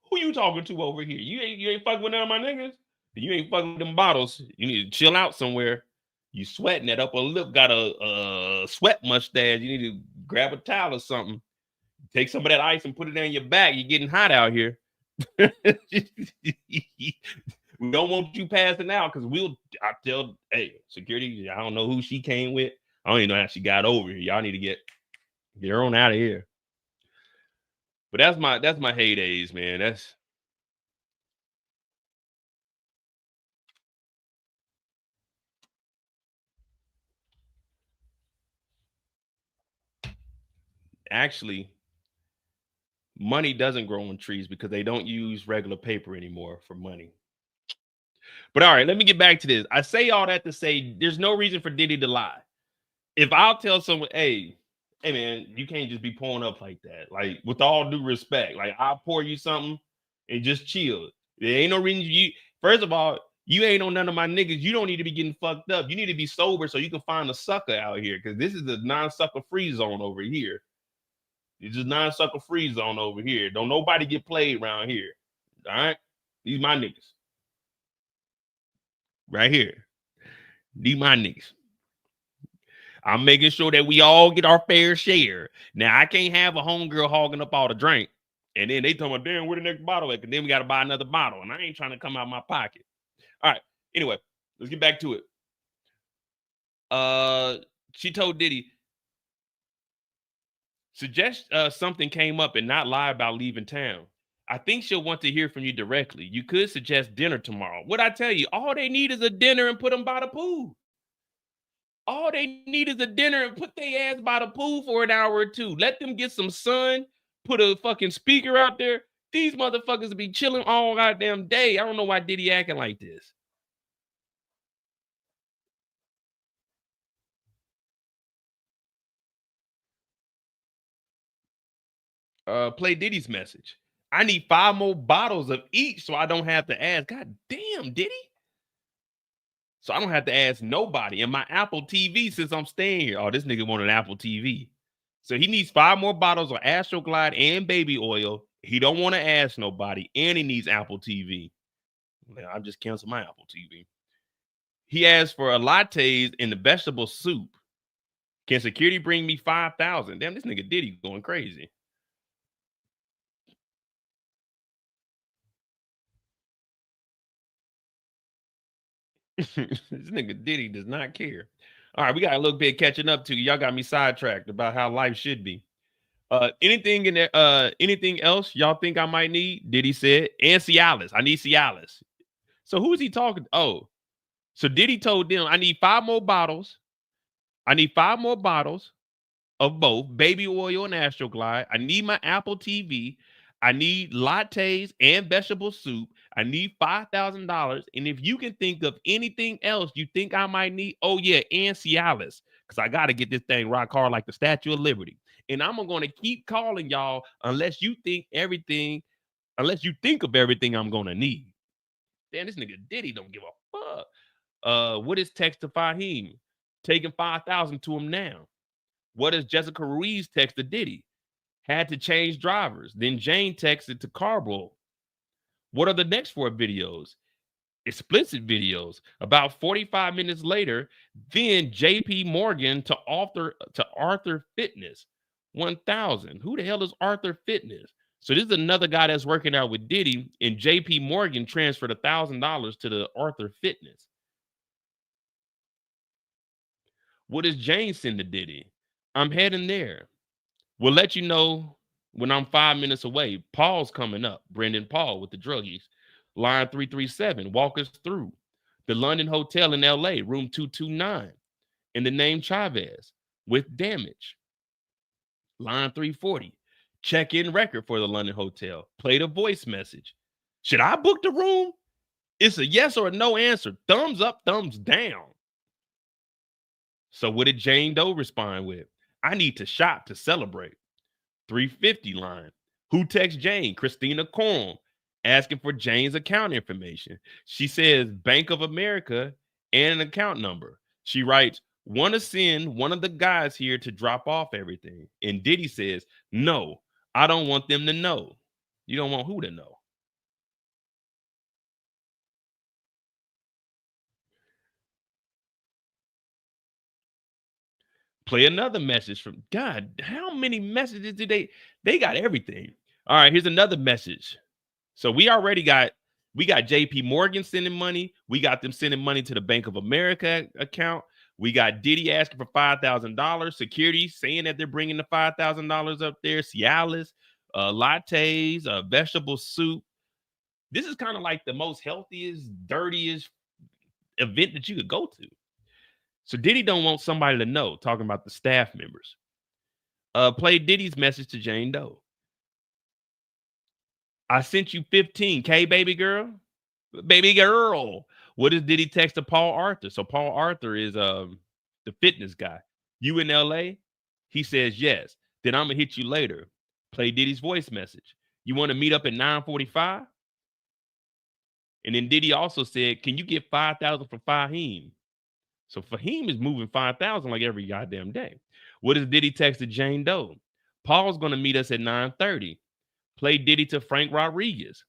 who you talking to over here? You ain't fucking with none of my niggas. You ain't fucking with them bottles. You need to chill out somewhere. You sweating, that upper lip got a sweat mustache. You need to grab a towel or something. Take some of that ice and put it on your back. You're getting hot out here. We don't want you passing out because I tell, hey, security, I don't know who she came with. I don't even know how she got over here. Y'all need to get her on out of here. But that's my heydays, man. That's actually, money doesn't grow on trees because they don't use regular paper anymore for money. But all right, let me get back to this. I say all that to say there's no reason for Diddy to lie. If I'll tell someone, hey man, you can't just be pulling up like that. Like, with all due respect, like, I'll pour you something and just chill. There ain't no reason first of all, you ain't on none of my niggas. You don't need to be getting fucked up. You need to be sober so you can find a sucker out here, because this is a non-sucker free zone over here. It's just non-sucker free zone over here. Don't nobody get played around here. All right? These my niggas. Right here. These my niggas. I'm making sure that we all get our fair share. Now, I can't have a homegirl hogging up all the drink. And then they talking about, damn, where the next bottle at? And then we got to buy another bottle. And I ain't trying to come out of my pocket. All right. Anyway, let's get back to it. She told Diddy, suggest something came up and not lie about leaving town. I think she'll want to hear from you directly. You could suggest dinner tomorrow. What I tell you, all they need is a dinner and put them by the pool. All they need is a dinner and put their ass by the pool for an hour or two. Let them get some sun. Put a fucking speaker out there. These motherfuckers be chilling all goddamn day. I don't know why Diddy acting like this. Play Diddy's message. I need 5 more bottles of each so I don't have to ask. God damn, Diddy. So I don't have to ask nobody. And my Apple TV, since I'm staying here. Oh, this nigga want an Apple TV. So he needs 5 more bottles of Astroglide and baby oil. He don't want to ask nobody. And he needs Apple TV. Well, I'm just canceling my Apple TV. He asked for a lattes and the vegetable soup. Can security bring me 5,000? Damn, this nigga Diddy going crazy. This nigga Diddy does not care. All right, we got a little bit catching up to you. Y'all got me sidetracked about how life should be. Anything in there? Anything else y'all think I might need? Diddy said, and Cialis. I need Cialis. So who is he talking? Oh, so Diddy told them I need 5 more bottles. I need 5 more bottles of both baby oil and Astroglide. I need my Apple TV. I need lattes and vegetable soup. I need $5,000. And if you can think of anything else you think I might need, oh yeah, and Cialis, because I got to get this thing rock hard like the Statue of Liberty. And I'm going to keep calling y'all unless you think of everything I'm going to need. Damn, this nigga Diddy don't give a fuck. What is text to Fahim? Taking 5,000 to him now. What does Jessica Ruiz text to Diddy? Had to change drivers. Then Jane texted to Carbo. What are the next 4 videos? Explicit videos. About 45 minutes later, then JP Morgan to Arthur Fitness 1,000. Who the hell is Arthur Fitness? So this is another guy that's working out with Diddy, and JP Morgan transferred $1,000 to the Arthur Fitness. What does Jane send to Diddy? I'm heading there. We'll let you know when I'm 5 minutes away. Paul's coming up. Brendan Paul with the druggies. Line 337, walk us through. The London Hotel in LA, room 229. And the name Chavez with damage. Line 340, check-in record for the London Hotel. Play the voice message. Should I book the room? It's a yes or a no answer. Thumbs up, thumbs down. So what did Jane Doe respond with? I need to shop to celebrate. 350 line. Who texts Jane? Christina Courtroom, asking for Jane's account information. She says Bank of America and an account number. She writes, want to send one of the guys here to drop off everything. And Diddy says, no, I don't want them to know. You don't want who to know? Play another message from God. How many messages did they got everything? All right, here's another message. So we got JP Morgan sending money. We got them sending money to the Bank of America account. We got Diddy asking for $5,000. Security saying that they're bringing the $5,000 up there. Cialis, lattes, vegetable soup. This is kind of like the most healthiest, dirtiest event that you could go to. So Diddy don't want somebody to know, talking about the staff members. Play Diddy's message to Jane Doe. I sent you 15K, baby girl. Baby girl. What does Diddy text to Paul Arthur? So Paul Arthur is the fitness guy. You in LA? He says yes. Then I'm gonna hit you later. Play Diddy's voice message. You want to meet up at 9:45? And then Diddy also said, can you get 5,000 for Fahim? So Fahim is moving 5,000 like every goddamn day. What does Diddy text to Jane Doe? Paul's gonna meet us at 9:30. Play Diddy to Frank Rodriguez.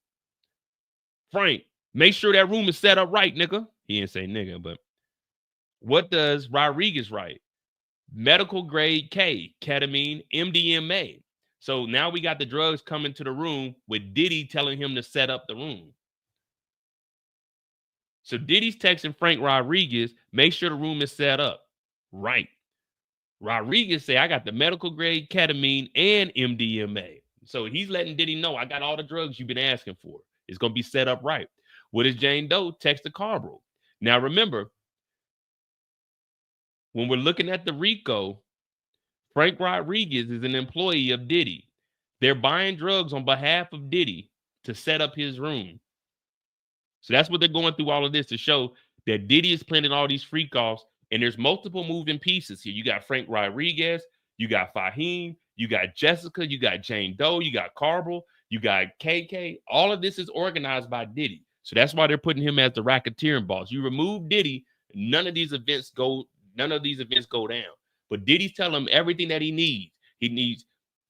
Frank, make sure that room is set up right, nigga. He didn't say nigga, but what does Rodriguez write? Medical grade K, ketamine, MDMA. So now we got the drugs coming to the room with Diddy telling him to set up the room. So Diddy's texting Frank Rodriguez, make sure the room is set up right. Rodriguez say, I got the medical grade ketamine and MDMA. So he's letting Diddy know, I got all the drugs you've been asking for. It's going to be set up right. What is Jane Doe? Text to Carbro. Now, remember, when we're looking at the RICO, Frank Rodriguez is an employee of Diddy. They're buying drugs on behalf of Diddy to set up his room. So that's what they're going through all of this to show that Diddy is planning all these freak offs. And there's multiple moving pieces here. You got Frank Rodriguez, you got Fahim, you got Jessica, you got Jane Doe, you got Carbro, you got KK. All of this is organized by Diddy. So that's why they're putting him as the racketeering boss. You remove Diddy, none of these events go down. But Diddy's telling him everything that he needs. He needs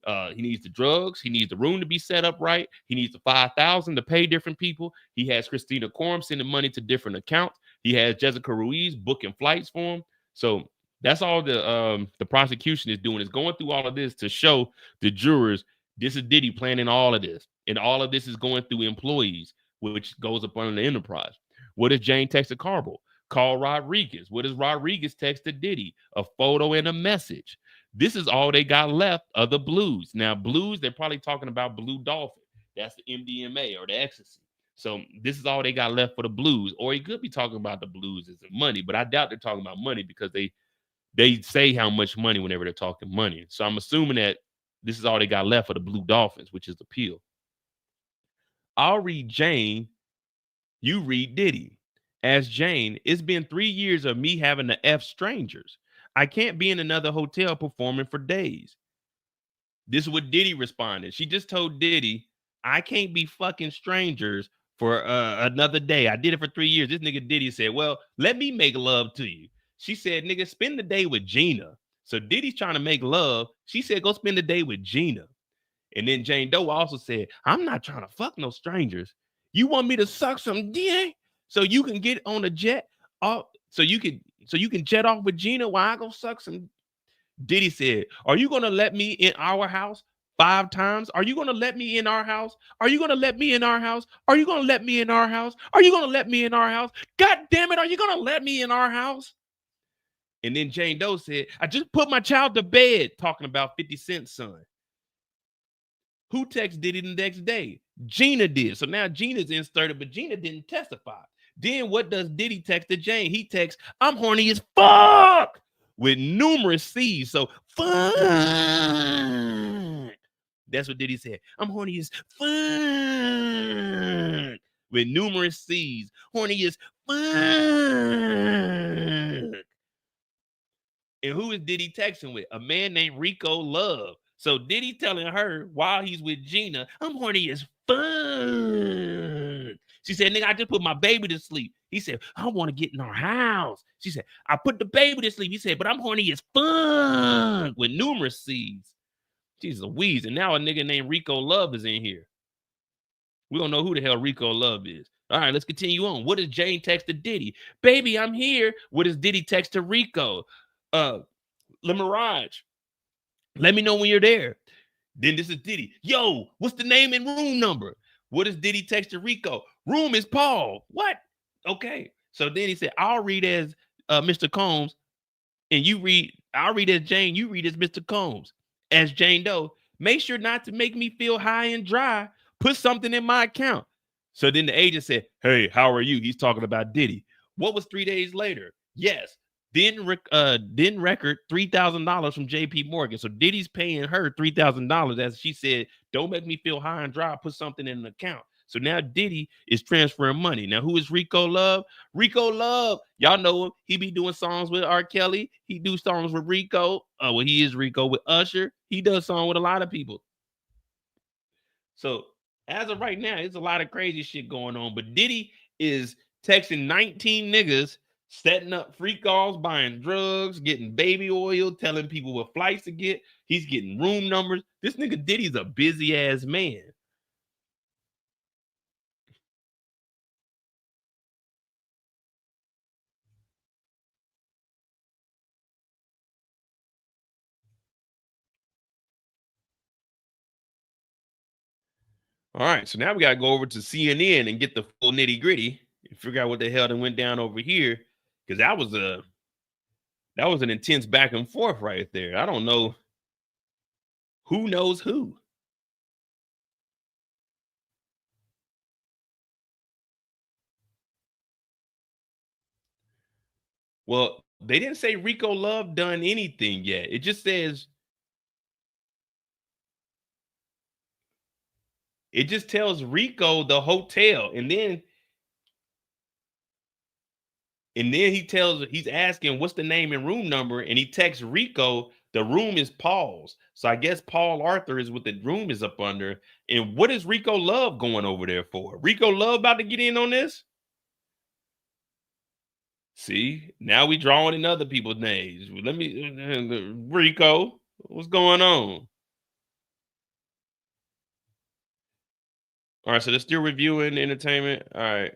the drugs. He needs the room to be set up right. He needs the 5,000 to pay different people. He has Christina Courtroom sending money to different accounts. He has Jessica Ruiz booking flights for him. So that's all the prosecution is doing, is going through all of this to show the jurors this is Diddy planning all of this. And all of this is going through employees, which goes up under the enterprise. What does Jane text to Carbro? Call Rodriguez. What does Rodriguez text to Diddy? A photo and a message. This is all they got left of the blues. Now, blues, they're probably talking about Blue Dolphin. That's the MDMA or the ecstasy. So this is all they got left for the blues. Or he could be talking about the blues as in money, but I doubt they're talking about money because they say how much money whenever they're talking money. So I'm assuming that this is all they got left for the Blue Dolphins, which is the pill. I'll read Jane. You read Diddy. As Jane, it's been 3 years of me having to F strangers. I can't be in another hotel performing for days. This is what Diddy responded. She just told Diddy, I can't be fucking strangers for another day. I did it for 3 years. This nigga Diddy said, well, let me make love to you. She said, nigga, spend the day with Gina. So Diddy's trying to make love. She said, go spend the day with Gina. And then Jane Doe also said, I'm not trying to fuck no strangers. You want me to suck some dick so you can get on a jet off, so you can jet off with Gina while I go suck some. Diddy said, are you gonna let me in our house 5 times? Are you gonna let me in our house? Are you gonna let me in our house? Are you gonna let me in our house? Are you gonna let me in our house? God damn it, are you gonna let me in our house? And then Jane Doe said, I just put my child to bed, talking about 50 Cent's son. Who texted Diddy the next day? Gina did. So now Gina's inserted, but Gina didn't testify. Then what does Diddy text to Jane? He texts, I'm horny as fuck, with numerous C's. So fuck. That's what Diddy said. I'm horny as fuck, with numerous C's. Horny as fuck. And who is Diddy texting with? A man named Rico Love. So Diddy telling her while he's with Gina, I'm horny as fuck. She said, nigga, I just put my baby to sleep. He said, I want to get in our house. She said, I put the baby to sleep. He said, but I'm horny as fuck, with numerous C's. She's a wheeze. And now a nigga named Rico Love is in here. We don't know who the hell Rico Love is. All right, let's continue on. What does Jane text to Diddy? Baby, I'm here. What does Diddy text to Rico? Le Mirage, let me know when you're there. Then this is Diddy. Yo, what's the name and room number? What does Diddy text to Rico? Room is Paul. What? Okay. So then he said, I'll read as Mr. Combs, and I'll read as Jane, you read as Mr. Combs. As Jane Doe, make sure not to make me feel high and dry. Put something in my account. So then the agent said, hey, how are you? He's talking about Diddy. What was 3 days later? Yes. Didn't record $3,000 from JP Morgan. So Diddy's paying her $3,000 as she said, don't make me feel high and dry, put something in an account. So now Diddy is transferring money. Now, who is Rico Love? Rico Love, y'all know him. He be doing songs with R. Kelly. He do songs with Rico. Well, he is Rico with Usher. He does songs with a lot of people. So as of right now, it's a lot of crazy shit going on. But Diddy is texting 19 niggas, setting up free calls, buying drugs, getting baby oil, telling people what flights to get. He's getting room numbers. This nigga Diddy's a busy ass man. All right, so now we got to go over to CNN and get the full nitty gritty and figure out what the hell that went down over here, because that was an intense back and forth right there. I don't know who knows who. Well, they didn't say Rico Love done anything yet. It just says, it just tells Rico the hotel, and then he's asking what's the name and room number, and he texts Rico, the room is Paul's. So I guess Paul Arthur is what the room is up under. And what is Rico Love going over there for? Rico Love about to get in on this? See, now we drawing in other people's names. Let me, Rico, what's going on? All right, so they're still reviewing entertainment. All right.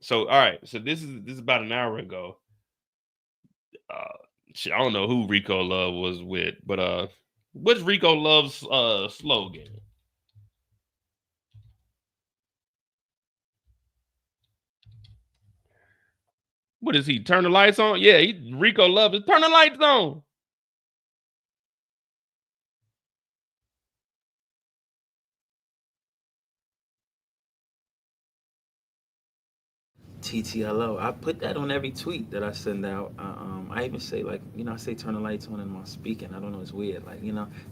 So, all right. So this is about an hour ago. I don't know who Rico Love was with, but what's Rico Love's slogan? What is he? Turn the lights on? Yeah, Rico Love is turn the lights on. TTLO. I put that on every tweet that I send out. I even say, like, I say turn the lights on in my speaking. I don't know, it's weird. Like,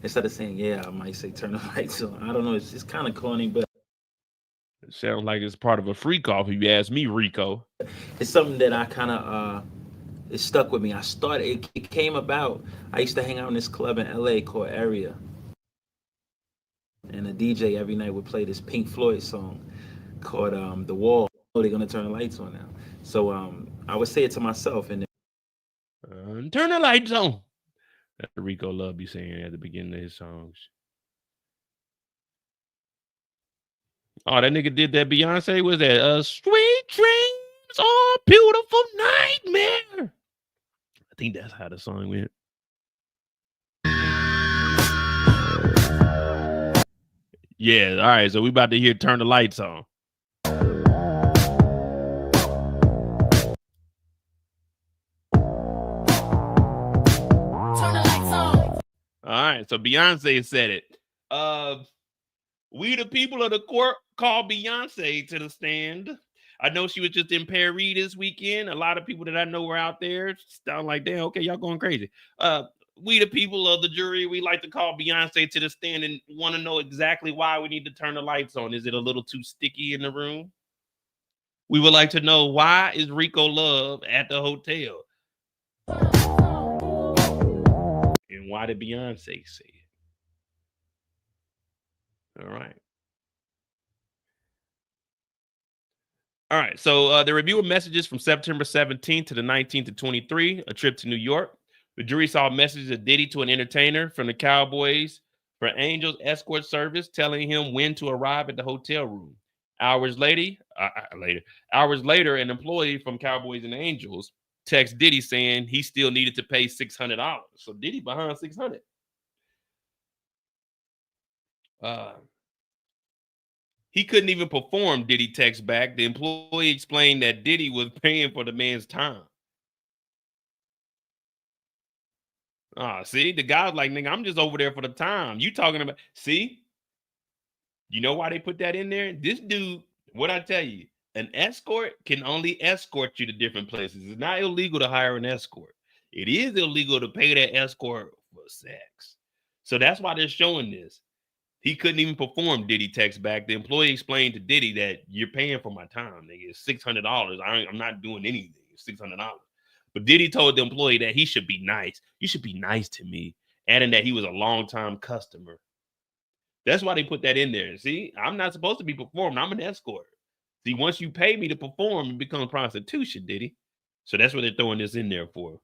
instead of saying, yeah, I might say turn the lights on. I don't know, it's just kind of corny, but it sounds like it's part of a freak off, if you ask me, Rico. It's something that I kind of, it stuck with me. It came about, I used to hang out in this club in LA called Area. And the DJ every night would play this Pink Floyd song. called The Wall. Oh, they're gonna turn the lights on now. So I would say it to myself, and turn the lights on. That's what Rico Love be saying at the beginning of his songs. Oh, that nigga did that Beyonce. Was that Sweet Dreams or Beautiful Nightmare? I think that's how the song went. Yeah, all right. So we about to hear Turn the Lights On. All right, so Beyonce said it. We the people of the court call Beyonce to the stand. I know she was just in Paris this weekend. A lot of people that I know were out there. Sound like, damn, okay, y'all going crazy. We the people of the jury, we like to call Beyonce to the stand and want to know exactly why we need to turn the lights on. Is it a little too sticky in the room? We would like to know, why is Rico Love at the hotel? And why did Beyonce say it? All right. All right. So the review of messages from September 17th to the 19th to 23, a trip to New York. The jury saw messages of Diddy to an entertainer from the Cowboys for Angels escort service, telling him when to arrive at the hotel room. Hours later, an employee from Cowboys and Angels texted Diddy saying he still needed to pay $600. So Diddy behind $600. He couldn't even perform, Diddy text back. The employee explained that Diddy was paying for the man's time. See, the guy's like, nigga, I'm just over there for the time. You talking about, see? You know why they put that in there? This dude, what I tell you, an escort can only escort you to different places. It's not illegal to hire an escort. It is illegal to pay that escort for sex. So that's why they're showing this. He couldn't even perform, Diddy text back. The employee explained to Diddy that you're paying for my time, nigga. It's $600. I'm not doing anything. It's $600. But Diddy told the employee that he should be nice. You should be nice to me, adding that he was a longtime customer. That's why they put that in there. See, I'm not supposed to be performing. I'm an escort. See, once you pay me to perform, it becomes prostitution, Diddy. So that's what they're throwing this in there for.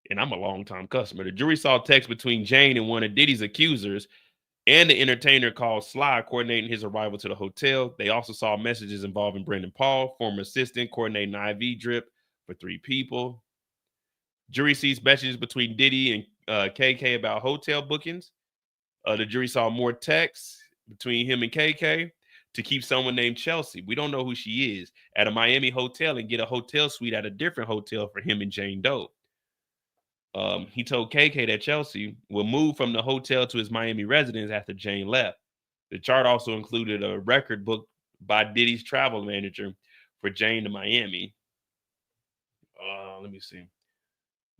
And I'm a longtime customer. The jury saw text between Jane and one of Diddy's accusers and the entertainer called Sly coordinating his arrival to the hotel. They also saw messages involving Brendan Paul, former assistant, coordinating IV drip for 3 people. Jury sees messages between Diddy and KK about hotel bookings. The jury saw more texts between him and KK to keep someone named Chelsea, we don't know who she is, at a Miami hotel and get a hotel suite at a different hotel for him and Jane Doe. He told KK that Chelsea will move from the hotel to his Miami residence after Jane left. The chart also included a record booked by Diddy's travel manager for Jane to Miami. Let me see.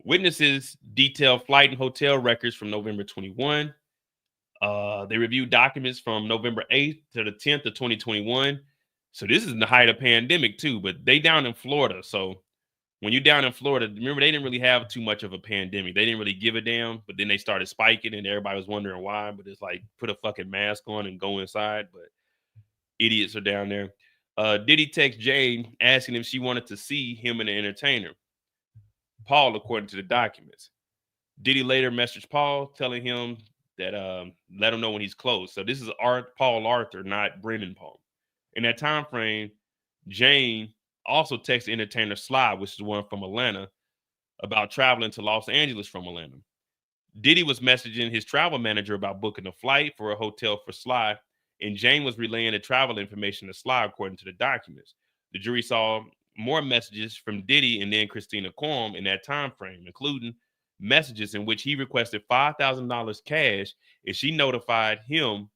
Witnesses detailed flight and hotel records from November 21. They reviewed documents from November 8th to the 10th of 2021. So this is in the height of pandemic too, but they down in Florida. So when you're down in Florida, remember, they didn't really have too much of a pandemic. They didn't really give a damn, but then they started spiking and everybody was wondering why. But it's like, put a fucking mask on and go inside. But idiots are down there. Diddy text Jane asking if she wanted to see him and the entertainer, Paul, according to the documents. Diddy later messaged Paul telling him that let him know when he's close. So this is Paul Arthur, not Brendan Paul. In that time frame, Jane also texted entertainer Sly, which is the one from Atlanta, about traveling to Los Angeles from Atlanta. Diddy was messaging his travel manager about booking a flight for a hotel for Sly, and Jane was relaying the travel information to Sly according to the documents. The jury saw more messages from Diddy and then Christina Quam in that time frame, including messages in which he requested $5,000 cash, and she notified him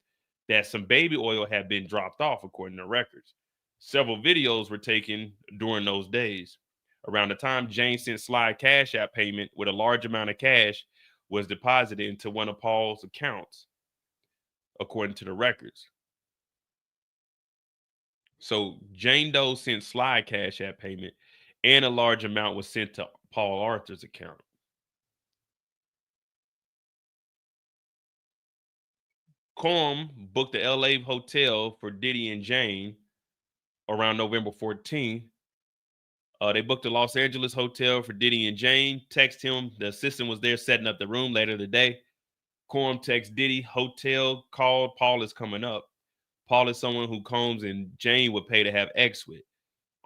that some baby oil had been dropped off, according to records. Several videos were taken during those days. Around the time Jane sent Sly a Cash App payment with a large amount of cash was deposited into one of Paul's accounts, according to the records. So Jane Doe sent Sly a Cash App payment, and a large amount was sent to Paul Arthur's account. Courtroom booked the LA hotel for Diddy and Jane around November 14th. They booked the Los Angeles hotel for Diddy and Jane. Text him. The assistant was there setting up the room later today. Courtroom text Diddy, hotel called. Paul is coming up. Paul is someone who Combs and Jane would pay to have X with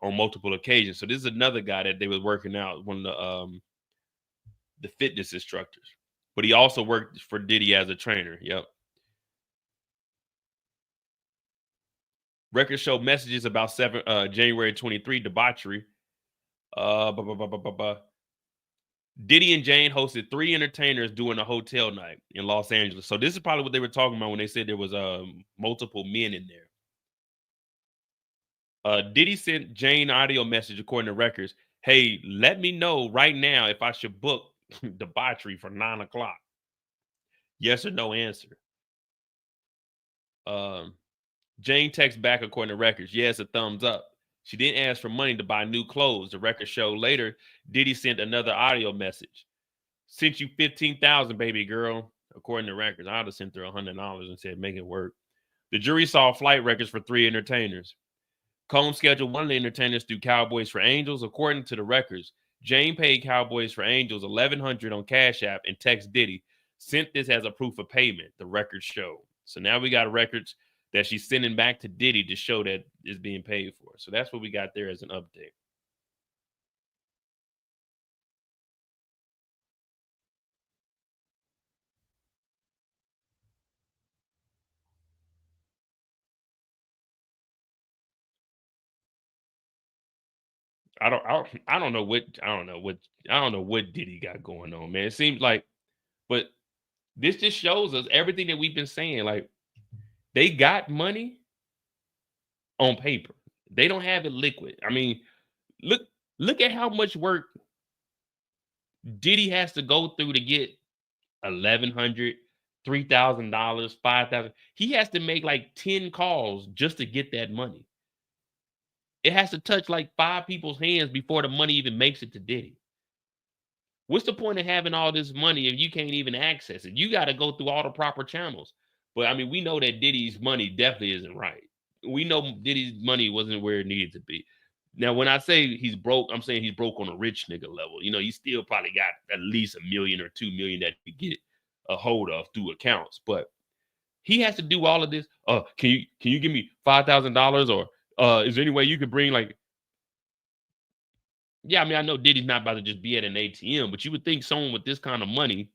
on multiple occasions. So this is another guy that they were working out, one of the fitness instructors. But he also worked for Diddy as a trainer. Yep. Records show messages about January 23 debauchery. Diddy and Jane hosted 3 entertainers doing a hotel night in Los Angeles. So this is probably what they were talking about when they said there was multiple men in there. Diddy sent Jane audio message according to records. Hey, let me know right now if I should book debauchery for 9 o'clock. Yes or no answer. Jane texts back according to records. Yes, a thumbs up. She didn't ask for money to buy new clothes. The record showed later, Diddy sent another audio message. Sent you $15,000, baby girl. According to records, I'd have sent her $100 and said, make it work. The jury saw flight records for 3 entertainers. Combs scheduled one of the entertainers through Cowboys for Angels. According to the records, Jane paid Cowboys for Angels $1,100 on Cash App and text Diddy. Sent this as a proof of payment, the records show. So now we got records that she's sending back to Diddy to show that it's being paid for. So that's what we got there as an update. I don't know what Diddy got going on, man. It seems like, but this just shows us everything that we've been saying. Like, they got money on paper. They don't have it liquid. I mean, look at how much work Diddy has to go through to get $1,100, $3,000, $5,000. He has to make like 10 calls just to get that money. It has to touch like 5 people's hands before the money even makes it to Diddy. What's the point of having all this money if you can't even access it? You got to go through all the proper channels. But I mean, we know that Diddy's money definitely isn't right. We know Diddy's money wasn't where it needed to be. Now, when I say he's broke, I'm saying he's broke on a rich nigga level. You know, he still probably got at least $1 million or $2 million that he get a hold of through accounts. But he has to do all of this. Can you give me $5,000 or is there any way you could bring like? Yeah, I mean, I know Diddy's not about to just be at an ATM, but you would think someone with this kind of money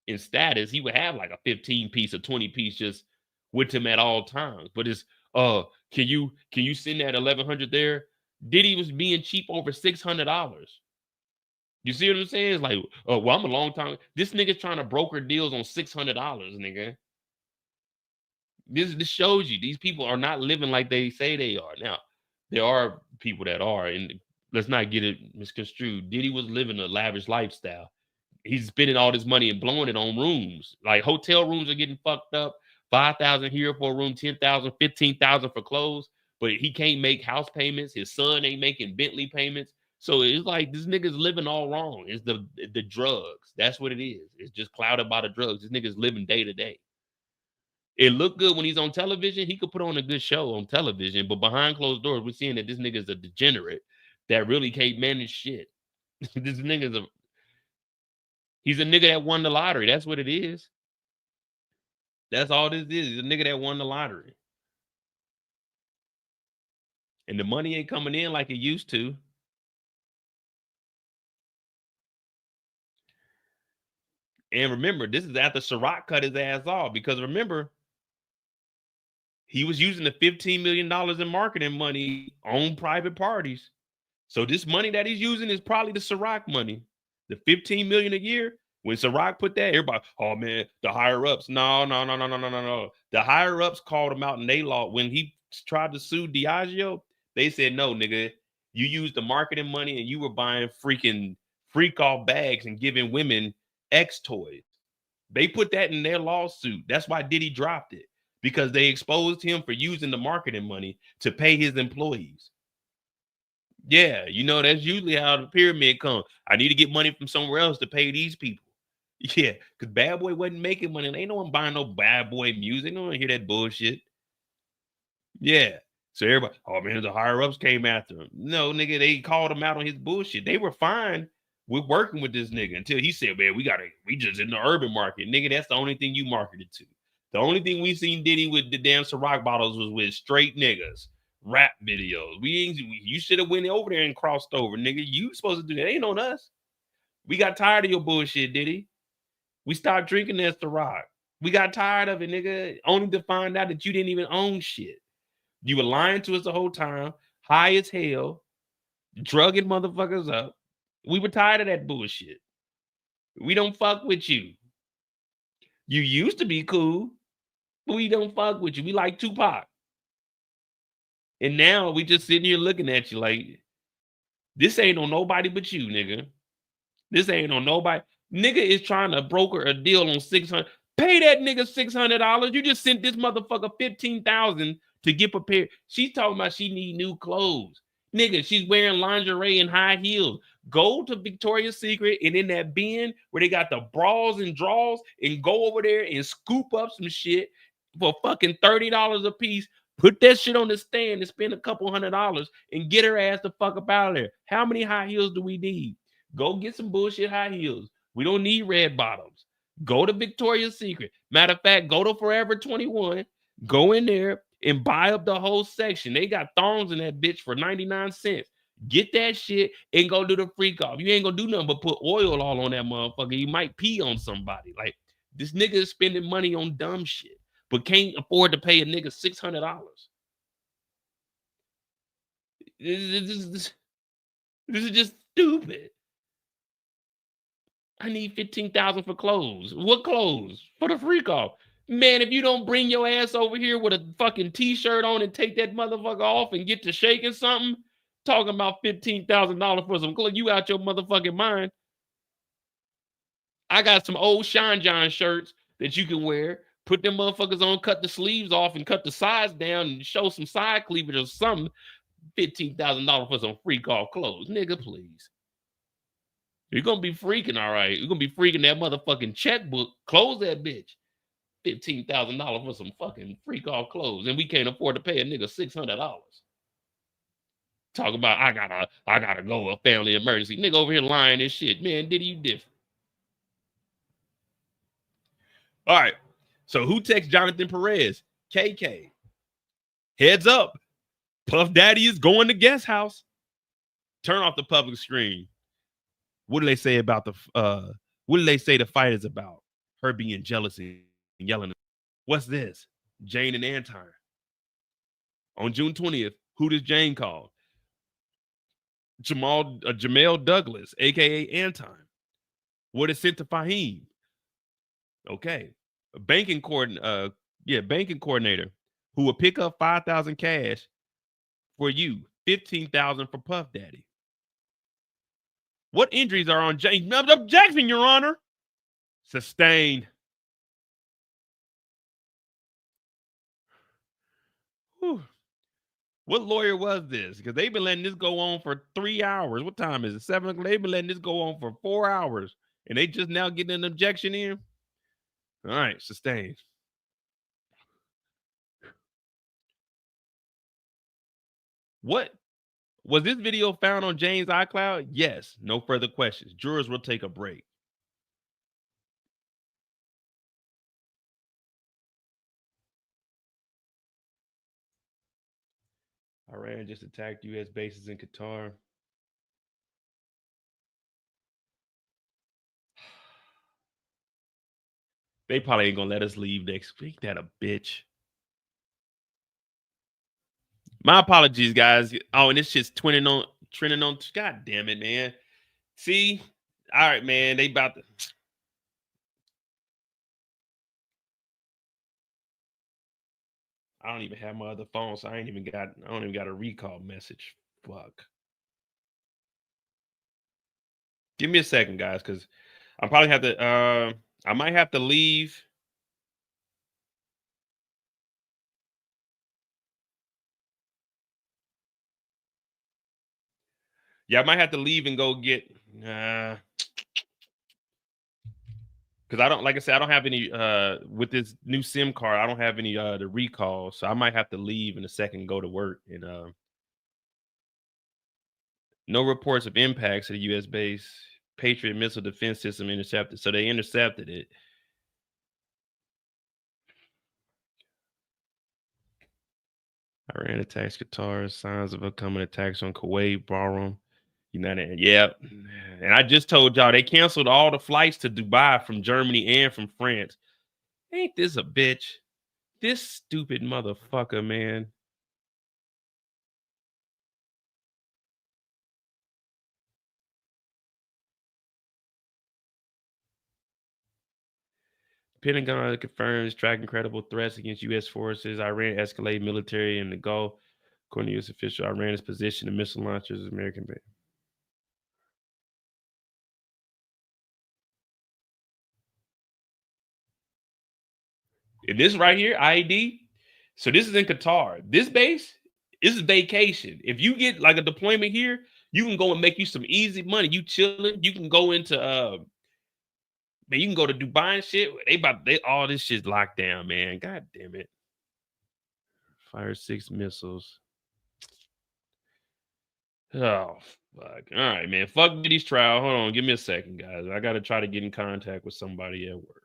and status, he would have like a 15 piece or 20 piece just with him at all times. But it's can you send that 1,100 there? Diddy was being cheap over $600. You see what I'm saying? It's like, well, I'm a long time. This nigga's trying to broker deals on $600, nigga. This shows you these people are not living like they say they are. Now, there are people that are, and let's not get it misconstrued. Diddy was living a lavish lifestyle. He's spending all this money and blowing it on rooms. Like hotel rooms are getting fucked up. 5,000 here for a room, 10,000, 15,000 for clothes. But he can't make house payments. His son ain't making Bentley payments. So it's like this nigga's living all wrong. It's the drugs. That's what it is. It's just clouded by the drugs. This nigga's living day to day. It looked good when he's on television. He could put on a good show on television, but behind closed doors, we're seeing that this nigga's a degenerate that really can't manage shit. This nigga's he's a nigga that won the lottery. That's what it is. That's all this is. He's a nigga that won the lottery. And the money ain't coming in like it used to. And remember, this is after Ciroc cut his ass off. Because remember, he was using the $15 million in marketing money on private parties. So this money that he's using is probably the Ciroc money. The $15 million a year. When Ciroc put that, everybody, oh man, the higher ups. No. The higher ups called him out in they law. When he tried to sue Diageo, they said, no, nigga, you used the marketing money and you were buying freaking freak off bags and giving women X toys. They put that in their lawsuit. That's why Diddy dropped it, because they exposed him for using the marketing money to pay his employees. Yeah, you know, that's usually how the pyramid comes. I need to get money from somewhere else to pay these people. Yeah, because Bad Boy wasn't making money. Ain't no one buying no Bad Boy music. No one hear that bullshit. Yeah. So everybody, oh man, the higher ups came after him. No, nigga, they called him out on his bullshit. They were fine with working with this nigga until he said, man, we just in the urban market. Nigga, that's the only thing you marketed to. The only thing we seen Diddy with the damn Ciroc bottles was with straight niggas, rap videos. You should have went over there and crossed over, nigga. You supposed to do that. Ain't on us. We got tired of your bullshit, Diddy. We stopped drinking that Ciroc. We got tired of it, nigga. Only to find out that you didn't even own shit. You were lying to us the whole time, high as hell, drugging motherfuckers up. We were tired of that bullshit. We don't fuck with you. You used to be cool, but we don't fuck with you. We like Tupac. And now we just sitting here looking at you like, this ain't on nobody but you, nigga. This ain't on nobody. Nigga is trying to broker a deal on $600. Pay that nigga $600. You just sent this motherfucker $15,000 to get prepared. She's talking about she need new clothes. Nigga, she's wearing lingerie and high heels. Go to Victoria's Secret and in that bin where they got the bras and drawers and go over there and scoop up some shit for fucking $30 a piece. Put that shit on the stand and spend a couple $100 and get her ass the fuck up out of there. How many high heels do we need? Go get some bullshit high heels. We don't need red bottoms. Go to Victoria's Secret. Matter of fact, go to Forever 21. Go in there and buy up the whole section. They got thongs in that bitch for 99 cents. Get that shit and go do the freak off. You ain't gonna do nothing but put oil all on that motherfucker. You might pee on somebody. Like, this nigga is spending money on dumb shit, but can't afford to pay a nigga $600. This is just stupid. I need $15,000 for clothes. What clothes? For the freak off. Man, if you don't bring your ass over here with a fucking t-shirt on and take that motherfucker off and get to shaking something, talking about $15,000 for some clothes, you out your motherfucking mind. I got some old Shine John shirts that you can wear. Put them motherfuckers on, cut the sleeves off and cut the sides down and show some side cleavage or something. $15,000 for some freak off clothes. Nigga, please. You're going to be freaking, all right. You're going to be freaking that motherfucking checkbook. Close that bitch. $15,000 for some fucking freak off clothes. And we can't afford to pay a nigga $600. Talk about, I gotta go, a family emergency. Nigga over here lying and shit. Man, Diddy, you different. All right. So who texts Jonathan Perez? KK. Heads up. Puff Daddy is going to guest house. Turn off the public screen. What do they say about what do they say the fight is about? Her being jealous and yelling. What's this? Jane and Anton. On June 20th, who does Jane call? Jamel Douglas, aka Anton. What is sent to Fahim? Okay. A banking coordinator who will pick up 5,000 cash for you, 15,000 for Puff Daddy. What injuries are on Jackson, Your Honor? Sustained. Whew. What lawyer was this? Because they've been letting this go on for 3 hours. What time is it? 7 o'clock. They've been letting this go on for 4 hours. And they just now getting an objection in? All right, sustained. What? Was this video found on Jane's iCloud? Yes. No further questions. Jurors will take a break. Iran just attacked U.S. bases in Qatar. They probably ain't gonna let us leave next week. That a bitch. My apologies, guys. Oh, and this shit's trending on. God damn it, man. See? All right, man. They about to. I don't even have my other phone, so I don't even got a recall message. Fuck. Give me a second, guys, because I probably have to I might have to leave. Yeah, I might have to leave and go get because I don't, like I said, I don't have any with this new SIM card. I don't have any the recall, so I might have to leave in a second and go to work. And no reports of impacts to the U.S. base. Patriot missile defense system intercepted. So they intercepted it. Iran attacks Qatar. Signs of upcoming attacks on Kuwait, Bahrain, United. Yep. And I just told y'all they canceled all the flights to Dubai from Germany and from France. Ain't this a bitch? This stupid motherfucker, man. Pentagon confirms tracking credible threats against U.S. forces. Iran escalate military in the Gulf. According to U.S. official, Iran is positioned in missile launchers as American base. This right here, IED. So this is in Qatar. This base, this is vacation. If you get like a deployment here, you can go and make you some easy money. You chilling. You can go into man, you can go to Dubai and shit. They all this shit's locked down, man. God damn it. Fire 6 missiles. Oh, fuck. All right, man. Fuck Diddy's trial. Hold on. Give me a second, guys. I got to try to get in contact with somebody at work.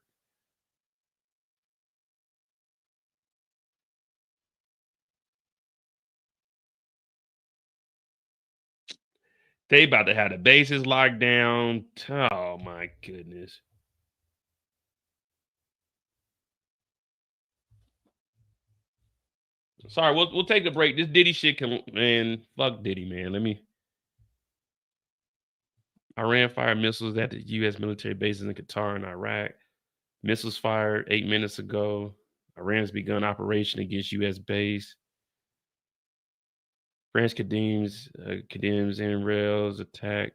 They about to have the bases locked down. Oh, my goodness. Sorry, we'll take a break. This Diddy shit can, man, fuck Diddy, man. Iran fired missiles at the U.S. military bases in Qatar and Iraq. Missiles fired 8 minutes ago. Iran has begun operation against U.S. base. France condemns NREL's attack.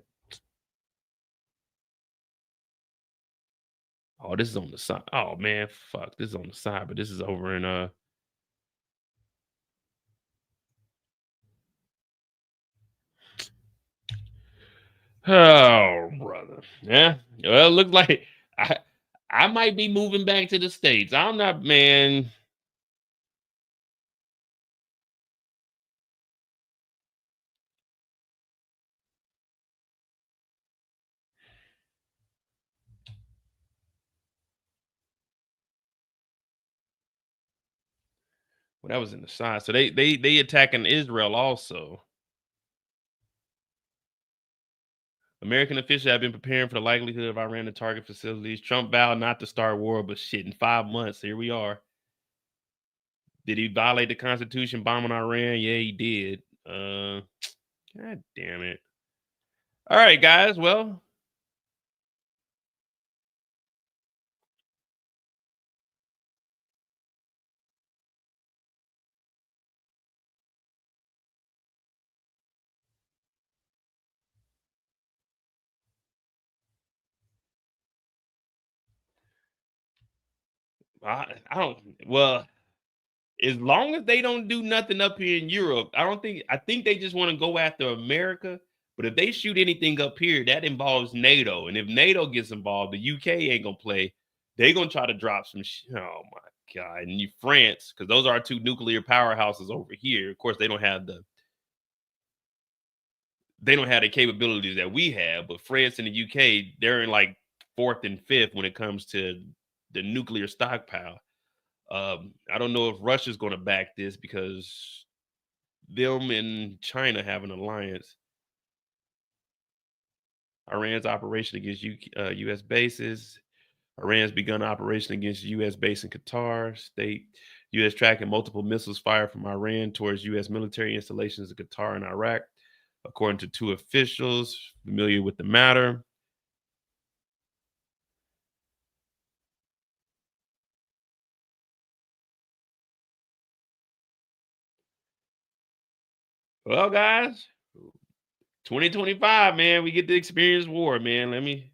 Oh, this is on the side. Oh man, fuck. This is on the side, but this is over in oh brother. Yeah. Well, it looks like I might be moving back to the States. I'm not, man. Well, that was in the side. So they attacking Israel also. American officials have been preparing for the likelihood of Iran to target facilities. Trump vowed not to start war, but shit, in 5 months, here we are. Did he violate the Constitution, bombing Iran? Yeah, he did. God damn it. All right, guys. Well, I don't. Well, as long as they don't do nothing up here in Europe, I think they just want to go after America. But if they shoot anything up here, that involves NATO. And if NATO gets involved, the UK ain't gonna play. They're gonna try to drop some oh my god. And France, because those are our two nuclear powerhouses over here. Of course, they don't have the capabilities that we have, but France and the UK, they're in like fourth and fifth when it comes to the nuclear stockpile. I don't know if Russia's going to back this because them and China have an alliance. Iran's operation against U.S. bases. Iran's begun operation against U.S. base in Qatar. State U.S. tracking multiple missiles fired from Iran towards U.S. military installations in Qatar and Iraq, according to two officials familiar with the matter. Well, guys, 2025, man, we get to experience war, man. Let me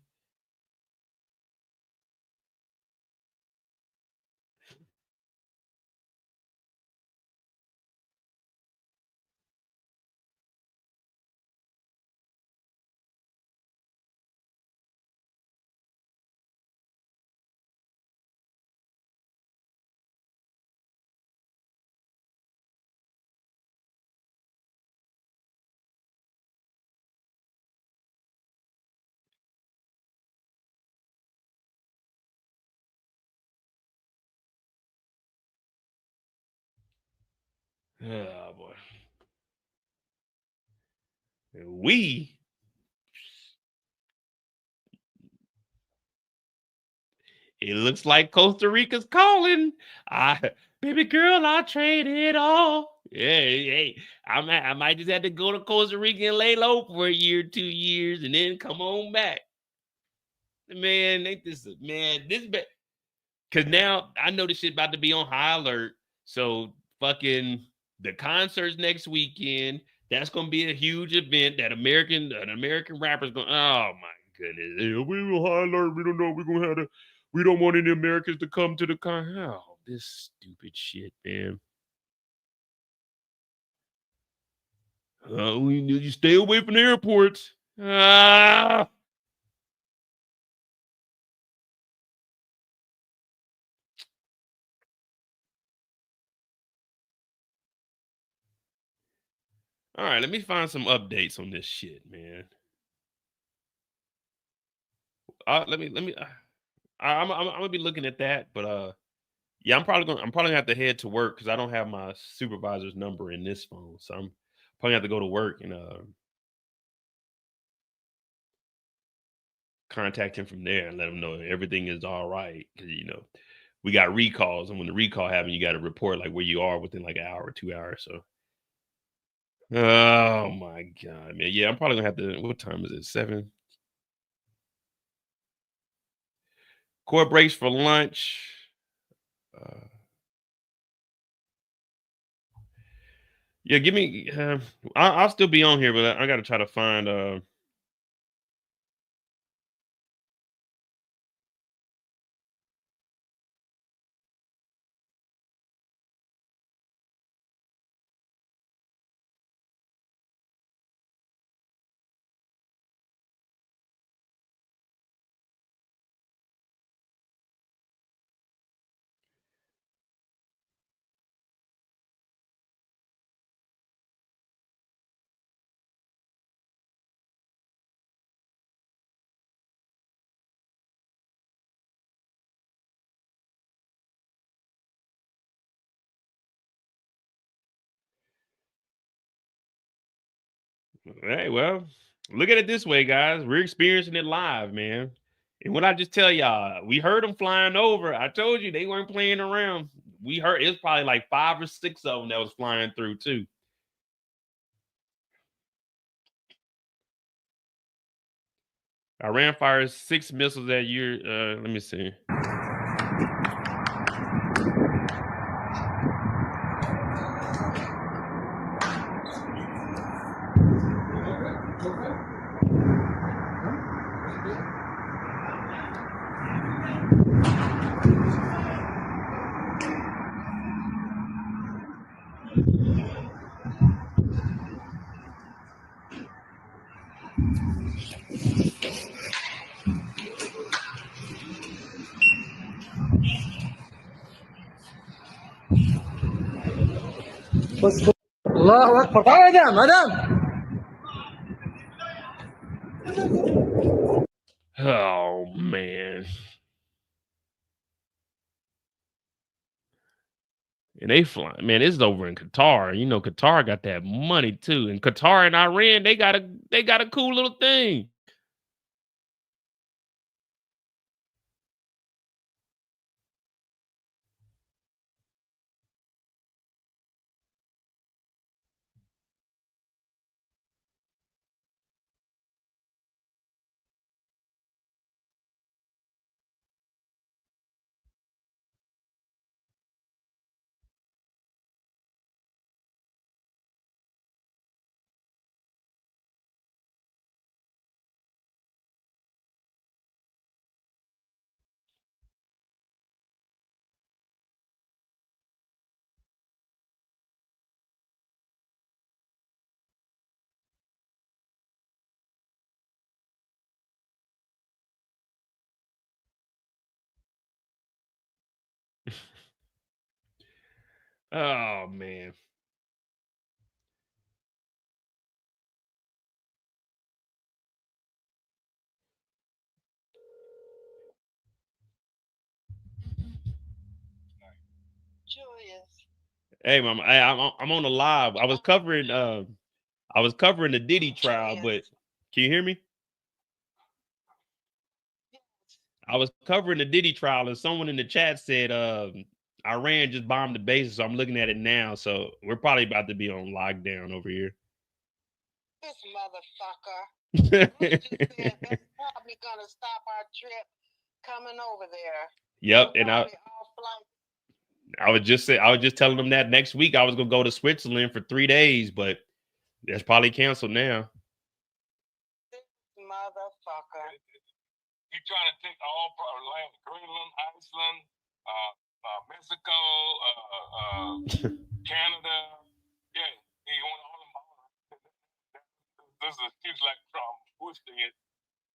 Oh boy. We it looks like Costa Rica's calling. Baby girl, I'll trade it all. Hey, I might just have to go to Costa Rica and lay low for a year, 2 years, and then come on back. Man, ain't this because now I know this shit about to be on high alert. So fucking the concerts next weekend. That's gonna be a huge event that an American rapper's going. Oh my goodness, we on high alert. We don't know. We're gonna have to. We don't want any Americans to come to the con. Oh, this stupid shit, man. We need you stay away from the airports. Ah. All right, let me find some updates on this shit, man. Let me. I'm gonna be looking at that, but yeah, I'm probably gonna have to head to work because I don't have my supervisor's number in this phone, so I'm probably have to go to work and contact him from there and let him know everything is all right. Because we got recalls, and when the recall happens, you got to report like where you are within like an hour or 2 hours. So, oh my god, man, yeah, I'm probably gonna have to. What time is it? 7. Court breaks for lunch. Uh, yeah, give me. I'll still be on here, but I got to try to find. Hey, well, look at it this way, guys. We're experiencing it live, man. And what I just tell y'all, we heard them flying over. I told you they weren't playing around. We heard it was probably like 5 or 6 of them that was flying through too. Iran fires 6 missiles that year. Let me see. الله اكبر تعال يا مدام. Oh man. And they fly, man. This is over in Qatar. Qatar got that money too. And Qatar and Iran, they got a cool little thing. Oh man. Julius. Hey, mama, I'm on the live. I was covering the Diddy trial, but can you hear me? I was covering the Diddy trial, and someone in the chat said Iran just bombed the bases. So I'm looking at it now. So we're probably about to be on lockdown over here. This motherfucker. Bruce just said that's probably gonna stop our trip coming over there. Yep, and I was just telling them that next week I was gonna go to Switzerland for 3 days, but that's probably canceled now. This motherfucker. He trying to take all land, Greenland, Iceland, Mexico, Canada. Yeah, he want all them. This is a excuse like Trump Bush did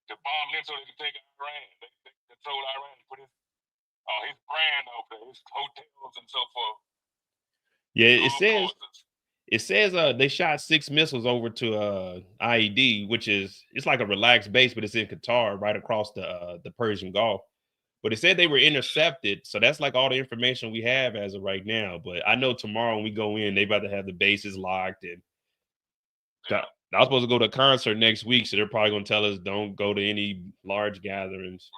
to bomb them so they can take Iran. They control Iran, put his brand over there, his hotels and so forth. Yeah, it says they shot 6 missiles over to IED, which it's like a relaxed base, but it's in Qatar, right across the Persian Gulf. But it said they were intercepted, so that's like all the information we have as of right now. But I know tomorrow when we go in, they about to have the bases locked, and I was supposed to go to a concert next week, so they're probably gonna tell us don't go to any large gatherings.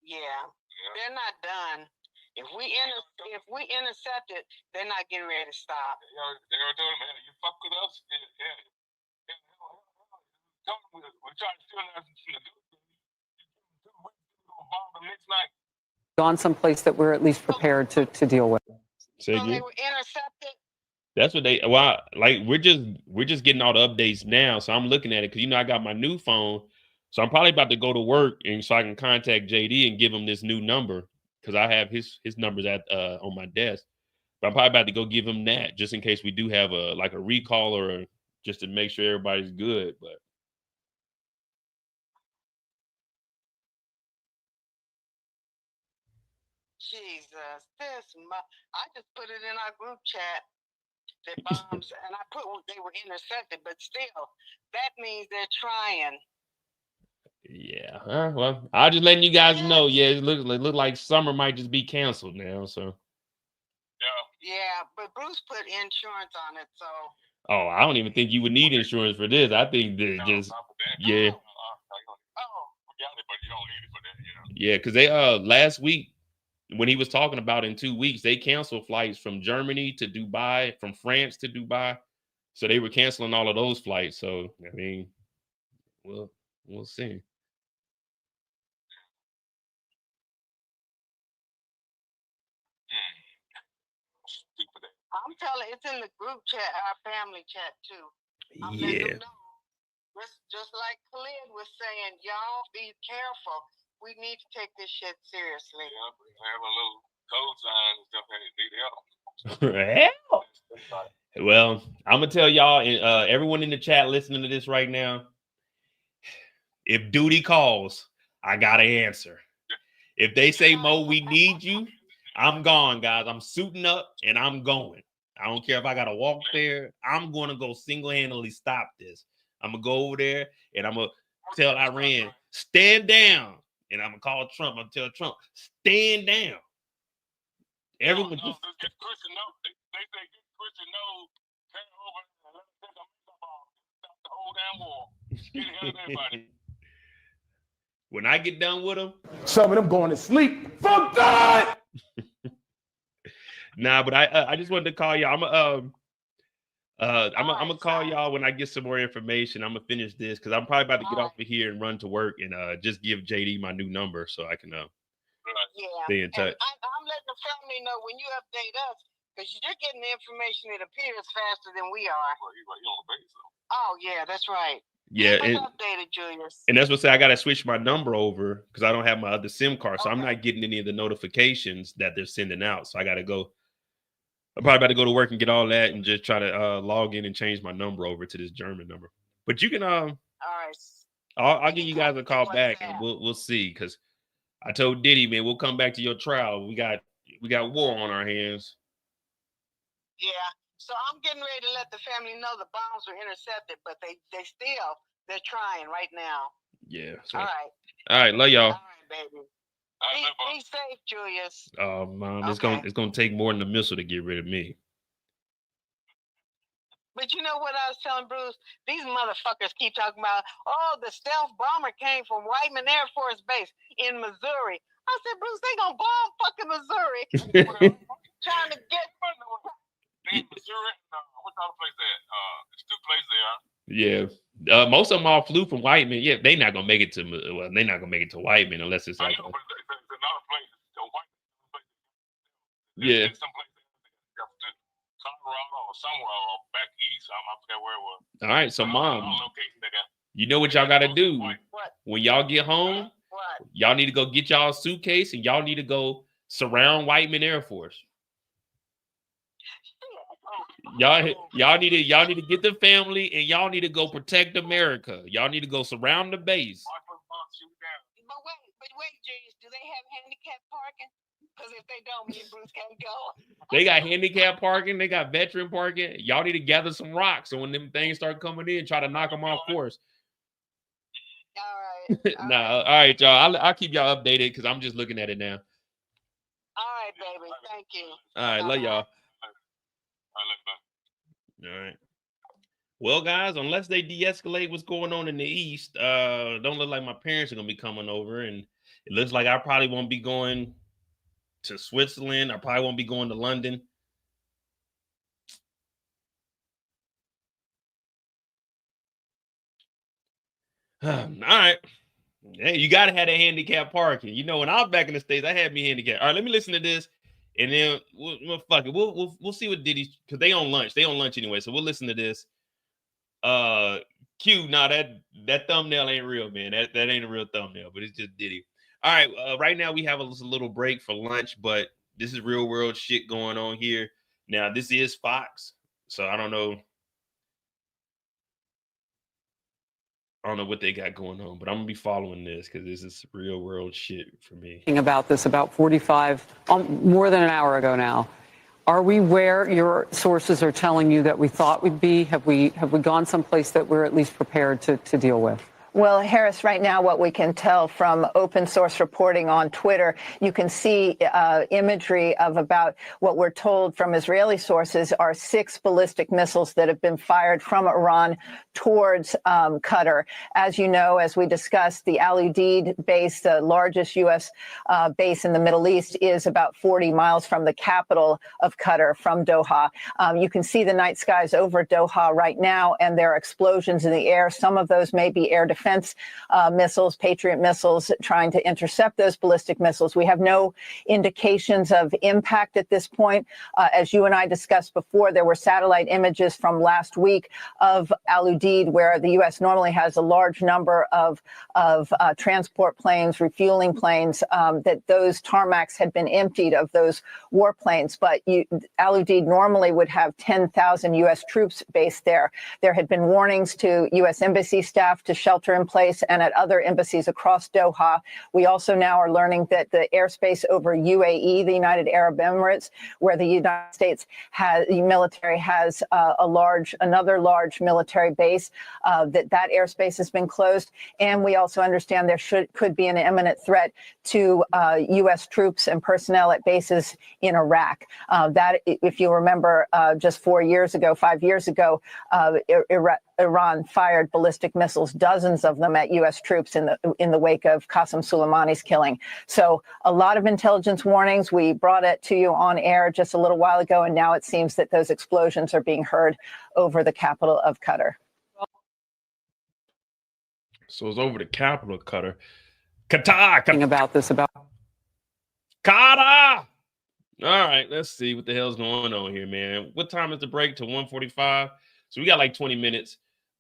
Yeah, they're not done. If we intercept it, they're not getting ready to stop. They're gonna tell them, man, you fuck with us, we're trying to steal us. Bomb them next night. Gone someplace that we're at least prepared to deal with. Say again? They were intercepted. That's what we're just getting all the updates now. So I'm looking at it because I got my new phone. So I'm probably about to go to work and so I can contact JD and give him this new number because I have his numbers on my desk. But I'm probably about to go give him that just in case we do have a recall or just to make sure everybody's good. But Jesus, I just put it in our group chat that bombs, and I put they were intercepted, but still, that means they're trying. Yeah, well, I'll just letting you guys know. Yeah, it look like summer might just be canceled now. So yeah, but Bruce put insurance on it, so. Oh, I don't even think you would need insurance for this. I think that yeah. Yeah, because they last week when he was talking about in 2 weeks, they canceled flights from Germany to Dubai, from France to Dubai. So they were canceling all of those flights. So I mean, we'll see. I'm telling it's in the group chat, our family chat too. I'm yeah. letting them know. Just like Khalid was saying, y'all be careful. We need to take this shit seriously. Yeah, we have a little code sign and stuff that need help. Help. Well, I'm gonna tell y'all and everyone in the chat listening to this right now. If duty calls, I gotta answer. If they say, Mo, we need you, I'm gone, guys. I'm suiting up and I'm going. I don't care if I gotta walk there. I'm gonna go single-handedly stop this. I'm gonna go over there and I'm gonna tell Iran, stand down. And I'm gonna call Trump. I'm gonna tell Trump, stand down. Everyone just get Christian no. They say get Christian no, turn over and let them take a stop the whole damn war. Get the hell of everybody. When I get done with them, some of them going to sleep. Fuck God. Nah, but I just wanted to call y'all. I'm gonna call y'all when I get some more information. I'm gonna finish this because I'm probably about to get off of here and run to work and just give JD my new number so I can stay in touch. I'm letting the family know when you update us because you're getting the information. It appears faster than we are. Well, you're on the base, though. Oh yeah, that's right. Yeah, updated, Julius. And that's what I say. I gotta switch my number over because I don't have my other SIM card, so I'm not getting any of the notifications that they're sending out. So I gotta go. I'm probably about to go to work and get all that and just try to log in and change my number over to this German number. But you can all right. I'll give you guys a call back and we'll see because I told Diddy, man, we'll come back to your trial. We got war on our hands. Yeah. So I'm getting ready to let the family know the bombs were intercepted, but they're trying right now. Yeah. So. All right. All right, love y'all. All right, baby. Be safe, Julius. Oh, Mom, Okay. it's gonna take more than a missile to get rid of me. But you know what I was telling Bruce? These motherfuckers keep talking about, oh, the stealth bomber came from Whiteman Air Force Base in Missouri. I said, Bruce, they gonna bomb fucking Missouri. Trying to get In Missouri, what other place that? There's two places there. Yeah. Most of them all flew from Whiteman. Yeah, they're not gonna make it to they're not gonna make it to Whiteman unless it's like I know, but there's another place. The white place. Yeah. Some place Colorado or somewhere or back east. I forget where it was. All right, so Mom, you know what y'all gotta do when y'all get home? Y'all need to go get y'all a suitcase and y'all need to go surround Whiteman Air Force. Y'all need to get the family and y'all need to go protect America. Y'all need to go surround the base. But wait, James, do they have handicapped parking? Because if they don't, me and Bruce can't go. They got handicap parking. They got veteran parking. Y'all need to gather some rocks so when them things start coming in, try to knock them off course. All right. All right, y'all. I'll keep y'all updated because I'm just looking at it now. All right, baby. Thank you. All right, love y'all. All right. Well, guys, unless they de-escalate what's going on in the East, don't look like my parents are gonna be coming over, and it looks like I probably won't be going to Switzerland. I probably won't be going to London. All right. Hey, you gotta have that handicap parking. You know, when I was back in the States, I had me handicapped. All right, let me listen to this, and then we'll fuck it. We'll see what Diddy, because they on lunch. They on lunch anyway, so we'll listen to this. Q, nah, that thumbnail ain't real, man. That ain't a real thumbnail, but it's just Diddy. All right, right now we have a little break for lunch, but this is real world shit going on here. Now, this is Fox, so I don't know what they got going on, but I'm gonna be following this because this is real world shit for me. About this about 45, more than an hour ago now. Are we where your sources are telling you that we thought we'd be? Have we gone someplace that we're at least prepared to deal with? Well, Harris, right now, what we can tell from open source reporting on Twitter, you can see imagery of about what we're told from Israeli sources are 6 ballistic missiles that have been fired from Iran towards Qatar. As you know, as we discussed, the Al Udeid base, the largest U.S. Base in the Middle East, is about 40 miles from the capital of Qatar, from Doha. You can see the night skies over Doha right now, and there are explosions in the air. Some of those may be air defense missiles, Patriot missiles, trying to intercept those ballistic missiles. We have no indications of impact at this point. As you and I discussed before, there were satellite images from last week of Al Udeid, where the U.S. normally has a large number of transport planes, refueling planes, that those tarmacs had been emptied of those warplanes. But Al Udeid normally would have 10,000 U.S. troops based there. There had been warnings to U.S. embassy staff to shelter in place and at other embassies across Doha. We also now are learning that the airspace over UAE, the United Arab Emirates, where the United States military has another large military base, that airspace has been closed. And we also understand there could be an imminent threat to U.S. troops and personnel at bases in Iraq. That, if you remember, just 5 years ago, Iran fired ballistic missiles, dozens of them, at U.S. troops in the wake of Qasem Soleimani's killing. So a lot of intelligence warnings. We brought it to you on air just a little while ago, and now it seems that those explosions are being heard over the capital of Qatar. So it's over the capital of Qatar. Qatar. About this about Qatar. All right, let's see what the hell's going on here, man. What time is the break? To 1:45. So we got like 20 minutes.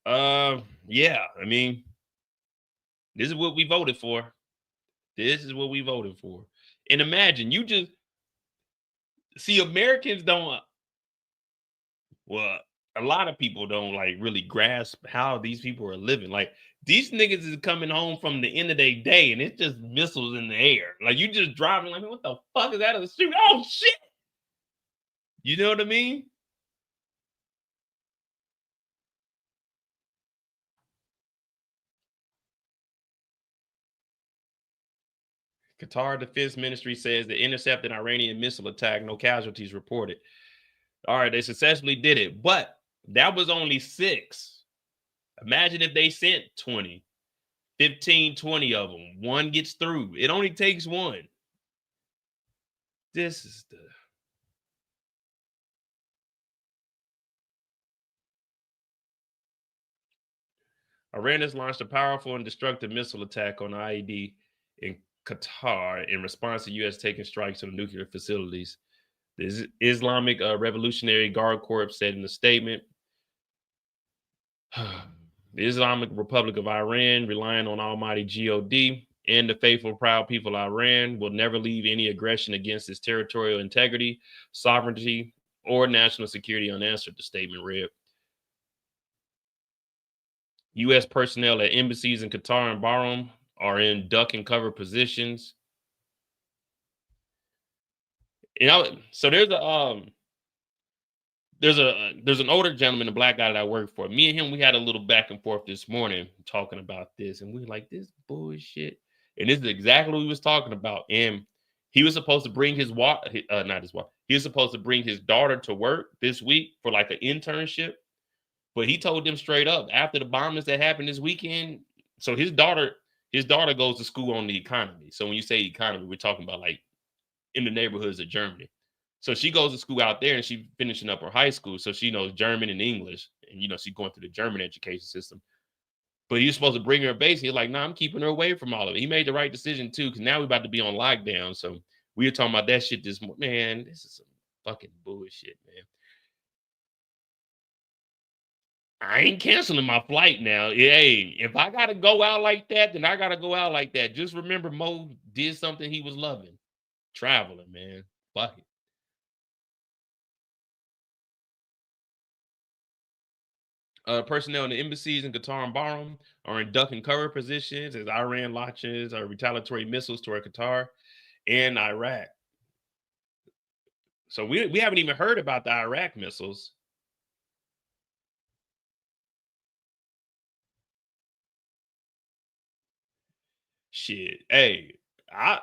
Yeah, I mean, this is what we voted for. This is what we voted for. And imagine, you just see, Americans don't, well, a lot of people don't like really grasp how these people are living. Like, these niggas is coming home from the end of their day and it's just missiles in the air. Like, you just driving like, what the fuck is that in the street? Oh shit. You know what I mean? Qatar Defense Ministry says the intercepted Iranian missile attack, no casualties reported. All right, they successfully did it, but that was only 6. Imagine if they sent 20, 15, 20 of them. One gets through. It only takes one. This is the... Iran has launched a powerful and destructive missile attack on IED in Qatar in response to U.S. taking strikes on nuclear facilities. The Islamic Revolutionary Guard Corps said in a statement, the Islamic Republic of Iran, relying on Almighty God and the faithful, proud people of Iran, will never leave any aggression against its territorial integrity, sovereignty, or national security unanswered, the statement read. U.S. personnel at embassies in Qatar and Bahrain are in duck and cover positions. So there's an older gentleman, a black guy that I work for. Me and him, we had a little back and forth this morning talking about this, and we were like, this bullshit. And this is exactly what we was talking about. And he was supposed to bring his he was supposed to bring his daughter to work this week for like an internship. But he told them straight up after the bombings that happened this weekend. So his daughter goes to school on the economy. So when you say economy, we're talking about like in the neighborhoods of Germany. So she goes to school out there and she's finishing up her high school. So she knows German and English. And, she's going through the German education system. But he was supposed to bring her a base. He's like, nah, I'm keeping her away from all of it. He made the right decision too, because now we're about to be on lockdown. So we were talking about that shit this morning. Man, this is some fucking bullshit, man. I ain't canceling my flight now. Hey, if I got to go out like that, then I got to go out like that. Just remember Mo did something he was loving. Traveling, man. Fuck it. Personnel in the embassies in Qatar and Bahrain are in duck and cover positions as Iran launches retaliatory missiles toward Qatar and Iraq. So we haven't even heard about the Iraq missiles. Shit. Hey, I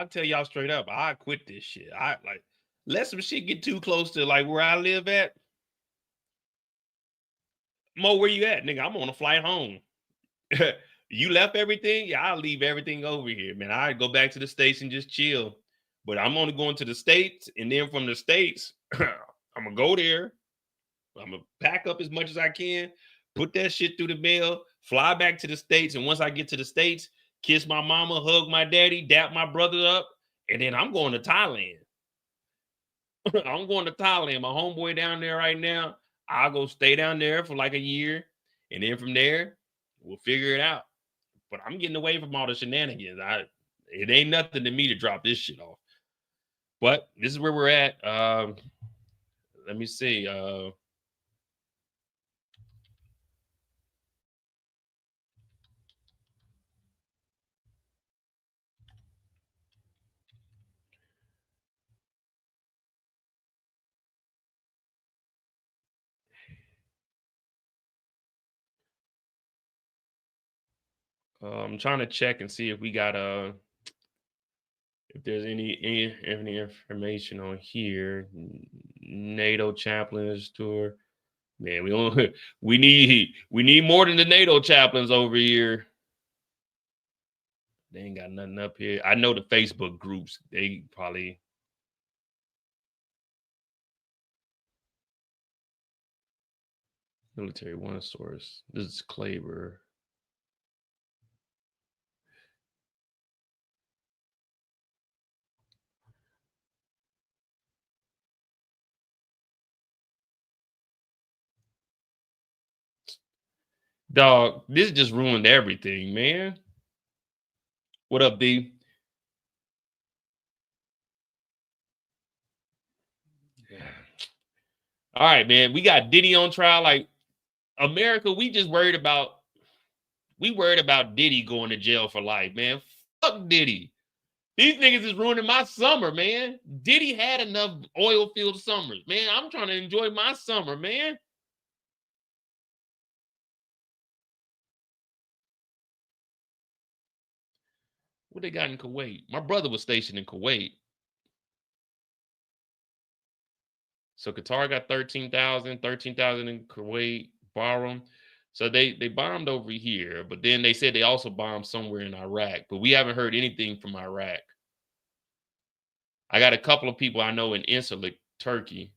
tell y'all straight up, I quit this shit. I like let some shit get too close to like where I live at. Mo, where you at, nigga? I'm on a flight home. You left everything? Yeah, I'll leave everything over here, man. I go back to the States and just chill. But I'm only going to the States, and then from the States, I'm gonna go there. I'm gonna pack up as much as I can, put that shit through the mail, fly back to the States, and once I get to the States, kiss my mama, hug my daddy, dap my brother up, and then I'm going to Thailand. I'm going to Thailand. My homeboy down there right now. I'll go stay down there for like a year, and then from there, we'll figure it out. But I'm getting away from all the shenanigans. It ain't nothing to me to drop this shit off. But this is where we're at. Let me see. I'm trying to check and see if we got if there's any information on here. NATO chaplains tour. Man, we need more than the NATO chaplains over here. They ain't got nothing up here. I know the Facebook groups, they probably military one source. This is Claver. Dog, this just ruined everything, man. What up, D? Yeah. All right, man. We got Diddy on trial. Like America, we worried about Diddy going to jail for life, man. Fuck Diddy. These niggas is ruining my summer, man. Diddy had enough oil-filled summers, man. I'm trying to enjoy my summer, man. What they got in Kuwait? My brother was stationed in Kuwait. So Qatar got 13,000 in Kuwait, Bahrain. So they bombed over here, but then they said they also bombed somewhere in Iraq, but we haven't heard anything from Iraq. I got a couple of people I know in Incirlik, Turkey.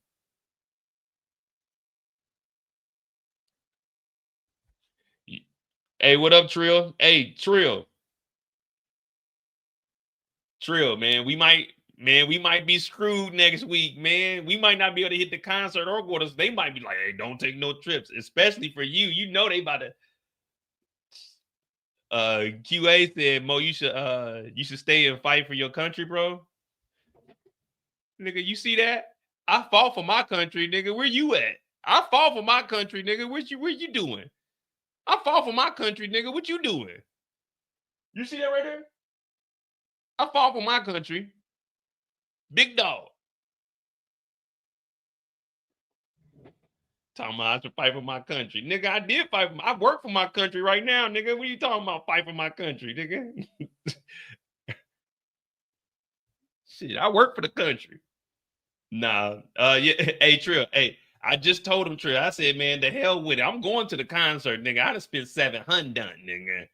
Hey, what up, Trill? Hey, Trill, man, we might be screwed next week, man. We might not be able to hit the concert or go to. They might be like, hey, don't take no trips, especially for you. You know they about to. QA said, Mo, you should stay and fight for your country, bro. Nigga, you see that? I fought for my country, nigga. Where you at? I fought for my country, nigga. Where you doing? I fought for my country, nigga. What you doing? You see that right there? I fought for my country. Big dog. Talking about I should fight for my country. Nigga, I did fight for I work for my country right now, nigga. What are you talking about? Fight for my country, nigga. Shit, I work for the country. Nah. Yeah. Hey, Trill. Hey, I just told him, Trill. I said, man, the hell with it. I'm going to the concert, nigga. I done spent $700, nigga.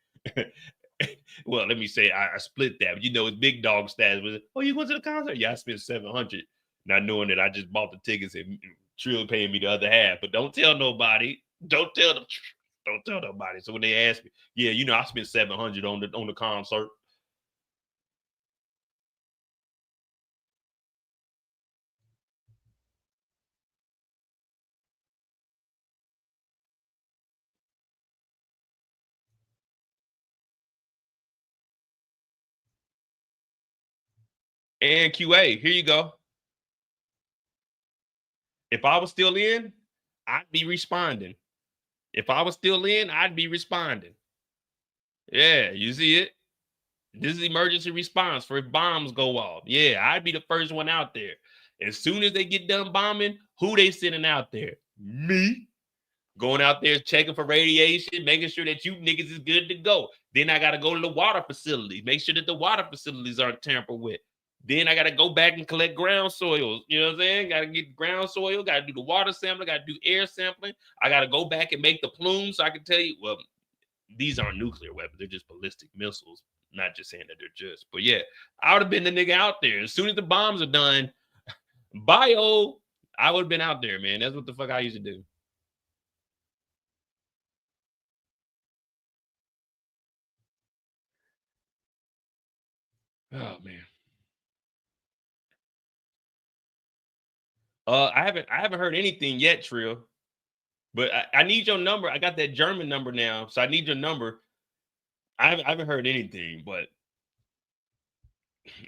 Well, let me say I split that. But you know, it's big dog status. Oh, you going to the concert? Yeah, I spent $700. Not knowing that I just bought the tickets and Trill paying me the other half. But don't tell nobody. Don't tell them. Don't tell nobody. So when they ask me, yeah, you know, I spent $700 on the concert. And QA, here you go. If I was still in, I'd be responding. If I was still in, I'd be responding. Yeah, you see it? This is emergency response for if bombs go off. Yeah, I'd be the first one out there. As soon as they get done bombing, who they sending out there? Me. Going out there checking for radiation, making sure that you niggas is good to go. Then I got to go to the water facilities, make sure that the water facilities aren't tampered with. Then I got to go back and collect ground soils. You know what I'm saying? Got to get ground soil, got to do the water sampling, got to do air sampling. I got to go back and make the plumes so I can tell you, well, these aren't nuclear weapons. They're just ballistic missiles. Not just saying that they're just. But yeah, I would have been the nigga out there. As soon as the bombs are done, bio, I would have been out there, man. That's what the fuck I used to do. Oh man. I haven't heard anything yet, Trill. But I need your number. I got that German number now, so I need your number. I haven't heard anything, but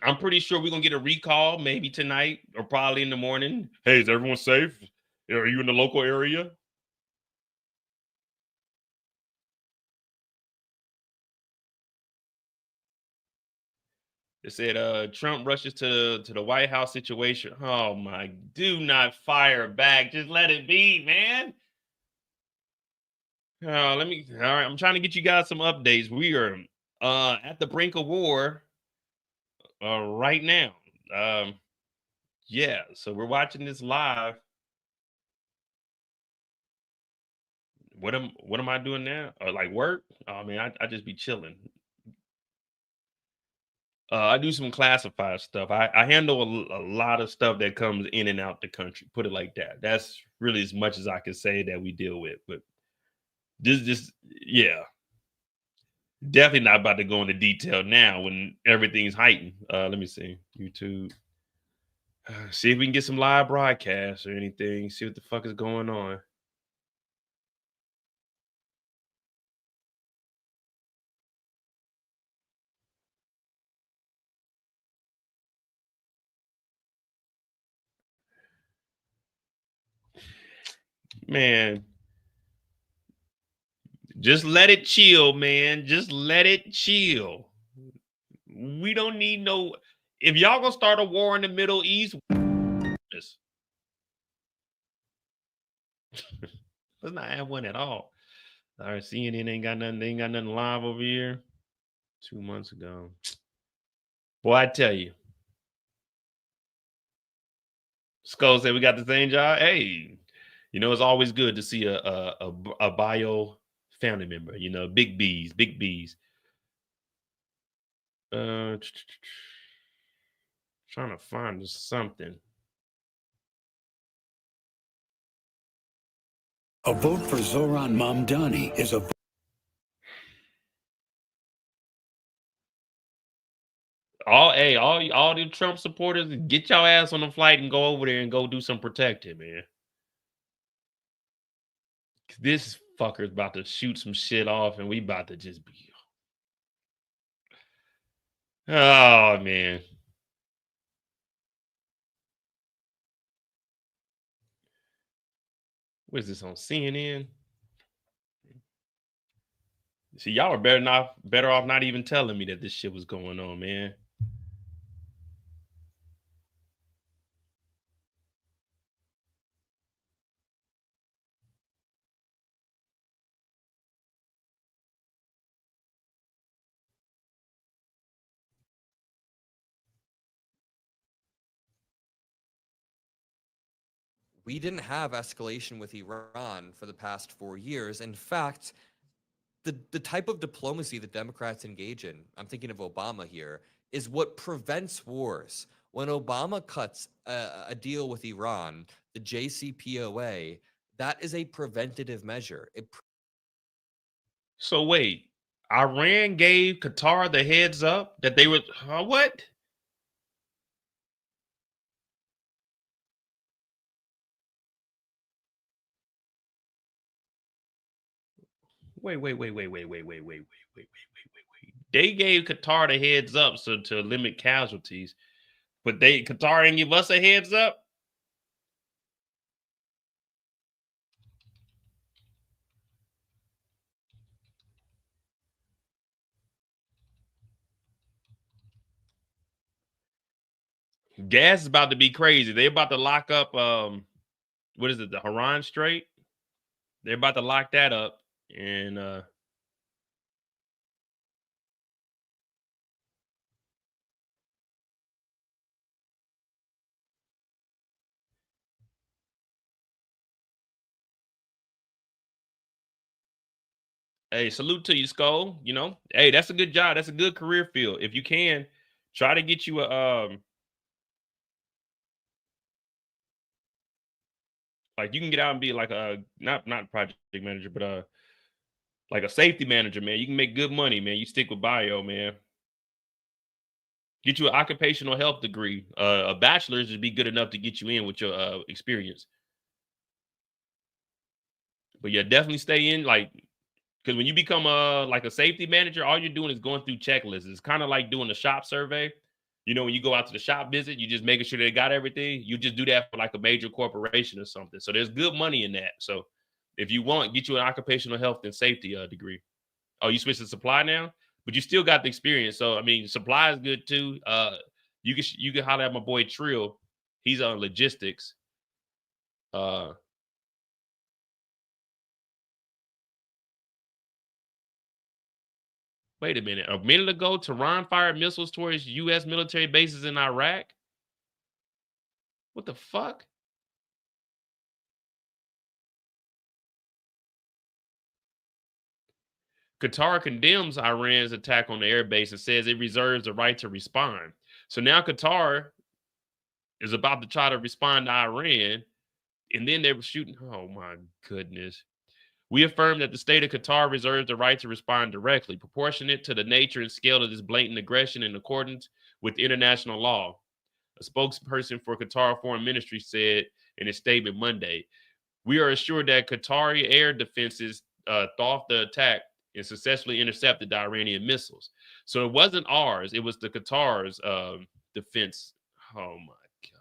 I'm pretty sure we're gonna get a recall maybe tonight or probably in the morning. Hey, is everyone safe? Are you in the local area? They said Trump rushes to the White House situation. Oh my, do not fire back. Just let it be, man. All right, I'm trying to get you guys some updates. We are at the brink of war right now. Yeah, so we're watching this live. What am I doing now? Like work? Oh man, I just be chilling. I do some classified stuff. I handle a lot of stuff that comes in and out the country. Put it like that. That's really as much as I can say that we deal with. But this yeah, definitely not about to go into detail now when everything's heightened. Let me see YouTube. See if we can get some live broadcasts or anything. See what the fuck is going on. Man, just let it chill, man. Just let it chill. We don't need no. if y'all gonna start a war in the Middle East, let's not have one at all. All right, CNN ain't got nothing. They ain't got nothing live over here. 2 months ago, boy, I tell you, Skull said we got the same job. Hey, you know it's always good to see a bio family member. You know, big B's, big B's. Trying to find something. A vote for Zoran Mamdani is a all the Trump supporters, get your ass on the flight and go over there and go do some protecting, man. This fucker's about to shoot some shit off, and we about to just be. Oh man. What is this on CNN? See, y'all are better off not even telling me that this shit was going on, man. We didn't have escalation with Iran for the past 4 years. In fact, the type of diplomacy that Democrats engage in, I'm thinking of Obama here, is what prevents wars. When Obama cuts a deal with Iran, the JCPOA, that is a preventative measure. So wait, Iran gave Qatar the heads up that they were what? Wait. They gave Qatar the heads up so to limit casualties, but Qatar didn't give us a heads up. Gas is about to be crazy. They're about to lock up what is it, the Haran Strait? They're about to lock that up. And hey, salute to you, Skull. You know, hey, that's a good job. That's a good career field. If you can, try to get you a like you can get out and be like a not project manager, but like a safety manager, man. You can make good money, man. You stick with bio, man. Get you an occupational health degree. A bachelor's would be good enough to get you in with your experience. But yeah, definitely stay in, like, because when you become like a safety manager, all you're doing is going through checklists. It's kind of like doing a shop survey. You know, when you go out to the shop visit, you just making sure they got everything. You just do that for like a major corporation or something. So there's good money in that. So if you want, get you an occupational health and safety degree. Oh, you switched to supply now, but you still got the experience. So I mean, supply is good too. You can holler at my boy Trill. He's on logistics. Wait a minute. A minute ago, Tehran fired missiles towards U.S. military bases in Iraq. What the fuck? Qatar condemns Iran's attack on the airbase and says it reserves the right to respond. So now Qatar is about to try to respond to Iran, and then they were shooting. Oh my goodness. We affirm that the state of Qatar reserves the right to respond directly, proportionate to the nature and scale of this blatant aggression in accordance with international law. A spokesperson for Qatar Foreign Ministry said in a statement Monday, "We are assured that Qatari air defenses thought the attack and successfully intercepted the Iranian missiles." So it wasn't ours; it was the Qatar's defense. Oh my God!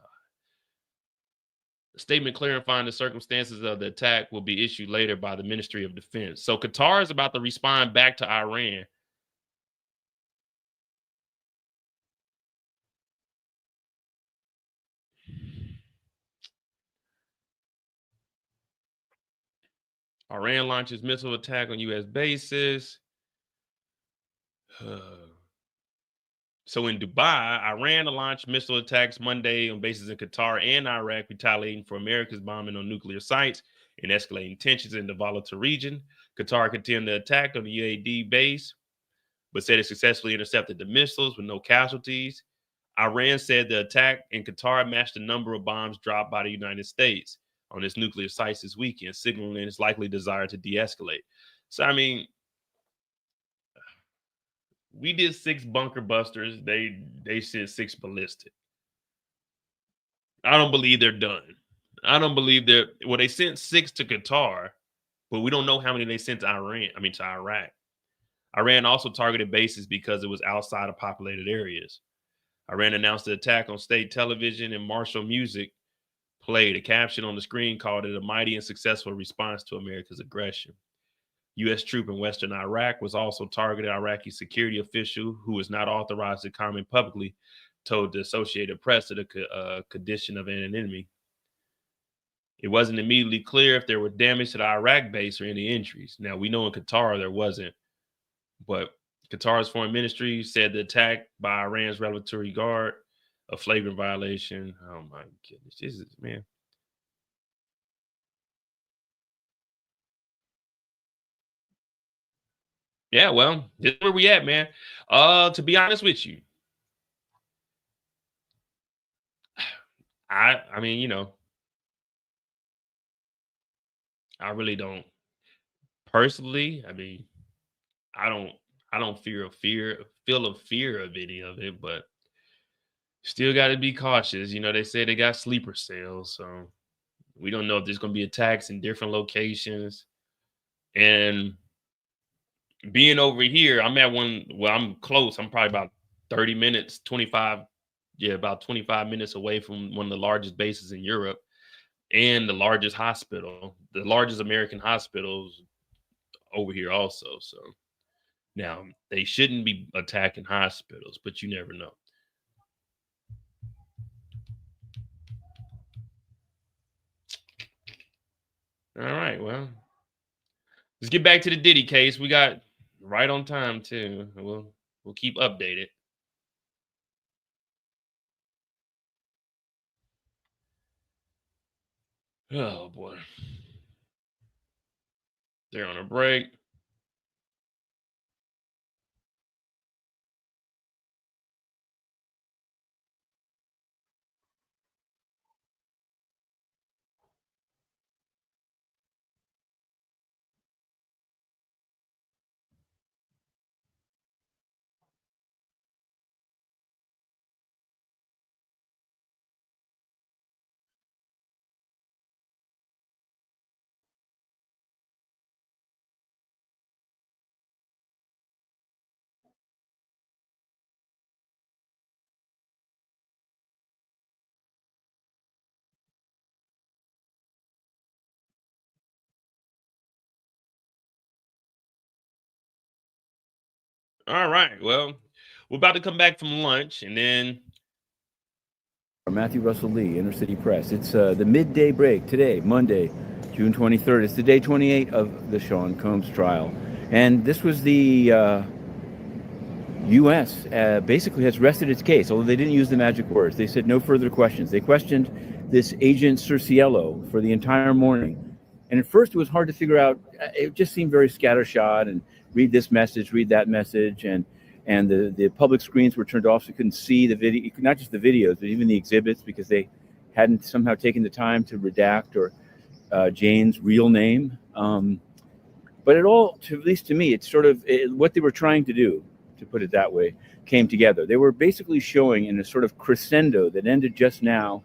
A statement clarifying the circumstances of the attack will be issued later by the Ministry of Defense. So Qatar is about to respond back to Iran. Iran launches missile attack on U.S. bases. So in Dubai, Iran launched missile attacks Monday on bases in Qatar and Iraq, retaliating for America's bombing on nuclear sites and escalating tensions in the volatile region. Qatar condemned the attack on the UAE base, but said it successfully intercepted the missiles with no casualties. Iran said the attack in Qatar matched the number of bombs dropped by the United States on its nuclear sites this weekend, signaling its likely desire to de-escalate. So, I mean, we did 6 bunker busters. They sent 6 ballistic. I don't believe they're done. I don't believe they sent 6 to Qatar, but we don't know how many they sent to to Iraq. Iran also targeted bases because it was outside of populated areas. Iran announced the attack on state television, and martial music played. A caption on the screen called it a mighty and successful response to America's aggression. U.S. troop in western Iraq was also targeted. Iraqi security official, who was not authorized to comment publicly, told the Associated Press that a condition of anonymity. It wasn't immediately clear if there were damage to the Iraq base or any injuries. Now, we know in Qatar there wasn't, but Qatar's foreign ministry said the attack by Iran's revolutionary guard, a flagrant violation. Oh my goodness, Jesus, man. Yeah, well, this is where we at, man. To be honest with you, I mean, you know, I really don't personally. I mean, I don't feel a fear of any of it, but still got to be cautious. You know, they say they got sleeper cells, so we don't know if there's going to be attacks in different locations. And being over here, I'm at one. Well, I'm close. I'm probably about 30 minutes, 25. Yeah, about 25 minutes away from one of the largest bases in Europe and the largest hospital, the largest American hospitals over here also. So now they shouldn't be attacking hospitals, but you never know. All right, well, let's get back to the Diddy case. We got right on time too. We'll keep updated. Oh boy. They're on a break. All right. Well, we're about to come back from lunch, and then Matthew Russell Lee, Inner City Press. It's the midday break today, Monday, June 23rd. It's the day 28 of the Sean Combs trial. And this was the U.S. Basically has rested its case, although they didn't use the magic words. They said no further questions. They questioned this agent Cerciello for the entire morning. And at first it was hard to figure out. It just seemed very scattershot and read this message, read that message. And the public screens were turned off so you couldn't see the video, not just the videos, but even the exhibits, because they hadn't somehow taken the time to redact or Jane's real name. But it all, at least to me, it's sort of what they were trying to do, to put it that way, came together. They were basically showing in a sort of crescendo that ended just now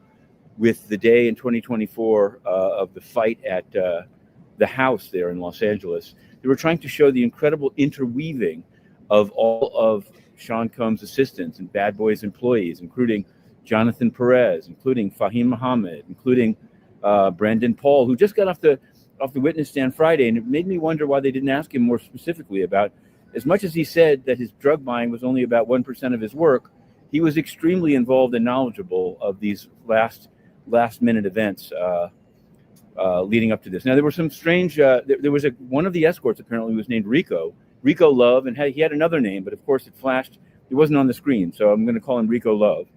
with the day in 2024 of the fight at the house there in Los Angeles. They were trying to show the incredible interweaving of all of Sean Combs' assistants and Bad Boys employees, including Jonathan Perez, including Fahim Mohammed, including Brandon Paul, who just got off the witness stand Friday. And it made me wonder why they didn't ask him more specifically about, as much as he said that his drug buying was only about 1% of his work, he was extremely involved and knowledgeable of these last minute events leading up to this. Now there were some strange. There was one of the escorts apparently was named Rico Love, and he had another name, but of course it flashed. It wasn't on the screen, so I'm going to call him Rico Love.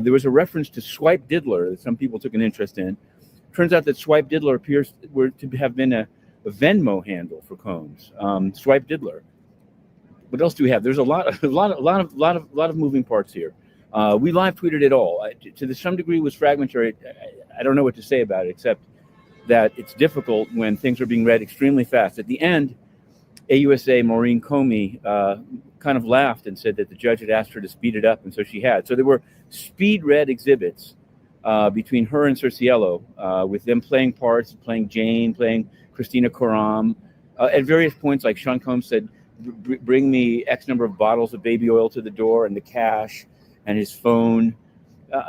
There was a reference to Swipe Diddler that some people took an interest in. Turns out that Swipe Diddler appears to have been a Venmo handle for Combs. Swipe Diddler. What else do we have? There's a lot of moving parts here. We live tweeted it all. To some degree, it was fragmentary. I don't know what to say about it, except that it's difficult when things are being read extremely fast. At the end, AUSA Maureen Comey kind of laughed and said that the judge had asked her to speed it up, and so she had. So there were speed read exhibits between her and Cerciello, with them playing parts, playing Jane, playing Christina Coram. At various points, like Sean Combs said, bring me X number of bottles of baby oil to the door and the cash and his phone.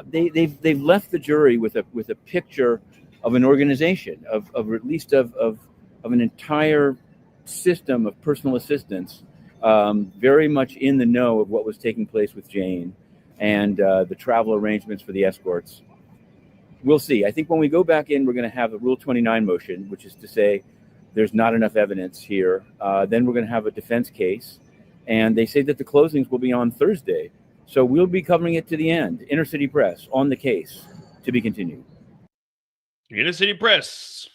They've left the jury with a picture of an organization, of at least of an entire system of personal assistance, very much in the know of what was taking place with Jane and the travel arrangements for the escorts. We'll see. I think when we go back in, we're going to have a Rule 29 motion, which is to say there's not enough evidence here. Then we're going to have a defense case, and they say that the closings will be on Thursday. So we'll be covering it to the end. Inner City Press on the case, to be continued. Inner City Press.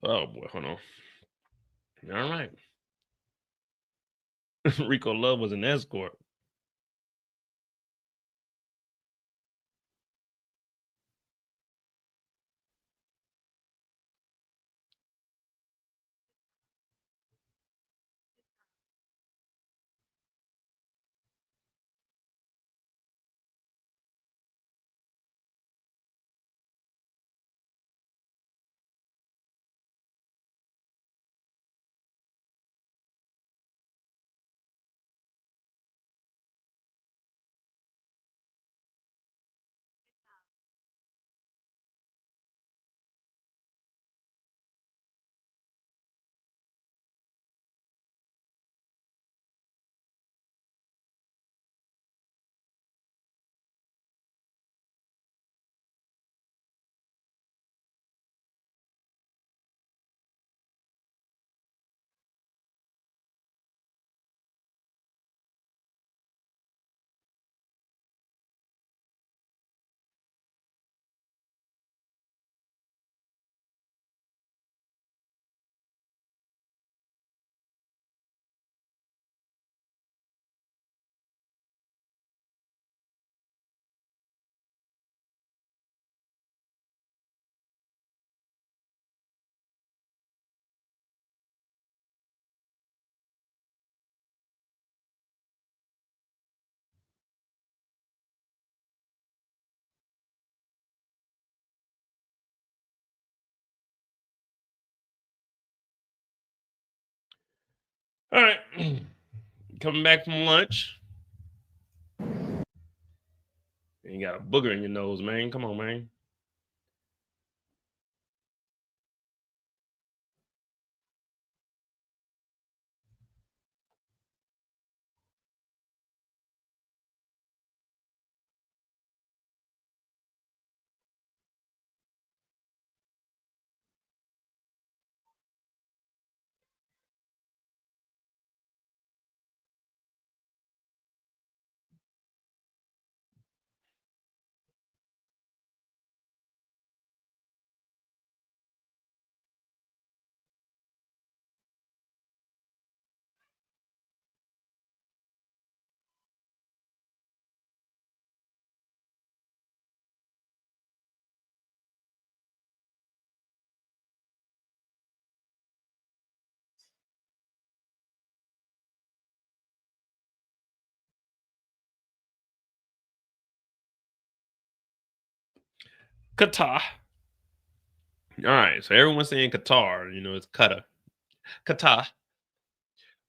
Oh boy, hold on. All right. Rico Love was an escort. All right. Coming back from lunch. You got a booger in your nose, man. Come on, man. Qatar. All right, so everyone's saying Qatar. You know, it's Qatar. Qatar.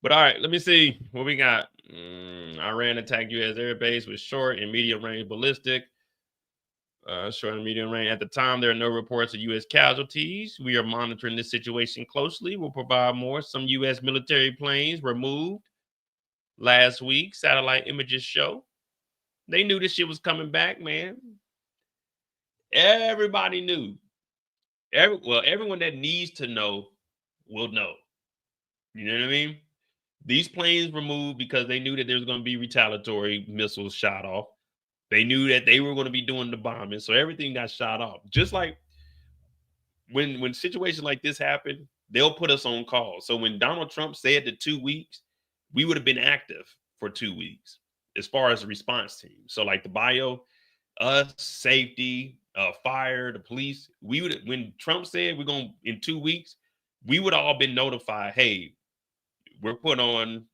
But all right, let me see what we got. Iran attacked U.S. airbase with short and medium range ballistic. Short and medium range. At the time, there are no reports of U.S. casualties. We are monitoring this situation closely. We'll provide more. Some U.S. military planes were moved last week. Satellite images show. They knew this shit was coming back, man. Everybody knew. Everyone that needs to know will know. You know what I mean? These planes were moved because they knew that there was going to be retaliatory missiles shot off. They knew that they were going to be doing the bombing, so everything got shot off. Just like when situations like this happen, they'll put us on call. So when Donald Trump said the 2 weeks, we would have been active for 2 weeks as far as the response team. So like the bio, us, safety, fire, the police, we would, when Trump said we're going in 2 weeks, we would all been notified, hey, we're put on,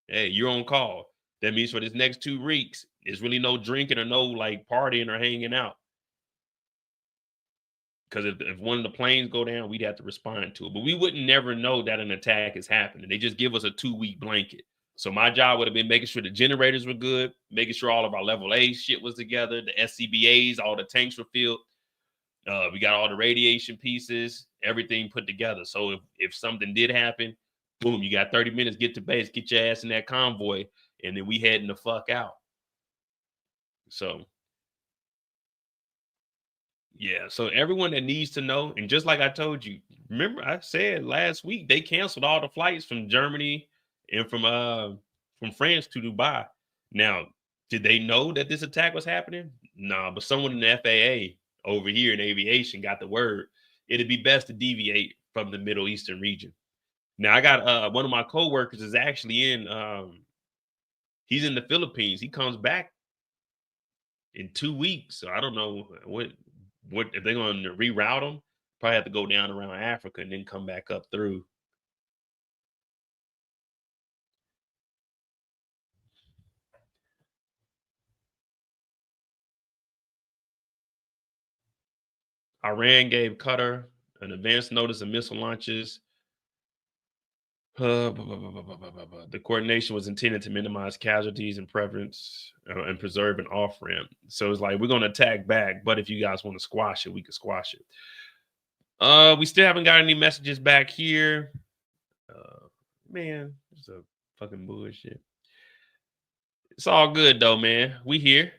hey, you're on call. That means for this next 2 weeks, there's really no drinking or no like partying or hanging out. Because if one of the planes go down, we'd have to respond to it. But we wouldn't never know that an attack is happening. They just give us a 2-week blanket. So my job would have been making sure the generators were good, making sure all of our level A shit was together, the SCBAs, all the tanks were filled. We got all the radiation pieces, everything put together. So if something did happen, boom, you got 30 minutes, get to base, get your ass in that convoy, and then we heading the fuck out. So yeah, so everyone that needs to know, and just like I told you, remember I said last week they canceled all the flights from Germany and from France to Dubai. Now, did they know that this attack was happening? No, but someone in the FAA over here in aviation got the word. It'd be best to deviate from the Middle Eastern region. Now, I got one of my coworkers is actually in he's in the Philippines. He comes back in 2 weeks. So I don't know what if they're going to reroute them. Probably have to go down around Africa and then come back up through. Iran gave Qatar an advance notice of missile launches. The coordination was intended to minimize casualties and preference and preserve an off ramp. So it's like we're going to attack back, but if you guys want to squash it, we can squash it. We still haven't got any messages back here. Man, it's a fucking bullshit. It's all good though, man. We here.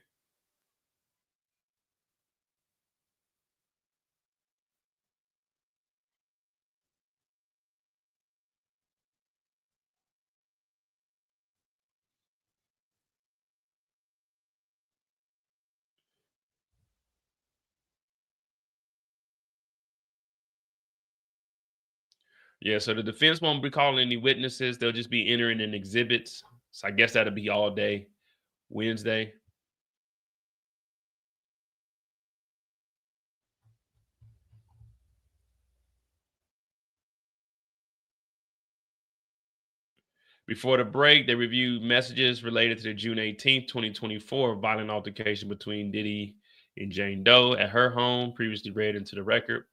Yeah, so the defense won't be calling any witnesses. They'll just be entering in exhibits. So I guess that'll be all day Wednesday. Before the break, they reviewed messages related to the June 18th, 2024 violent altercation between Diddy and Jane Doe at her home, previously read into the record.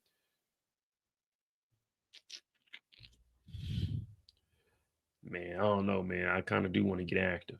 Man, I don't know, man. I kind of do want to get active.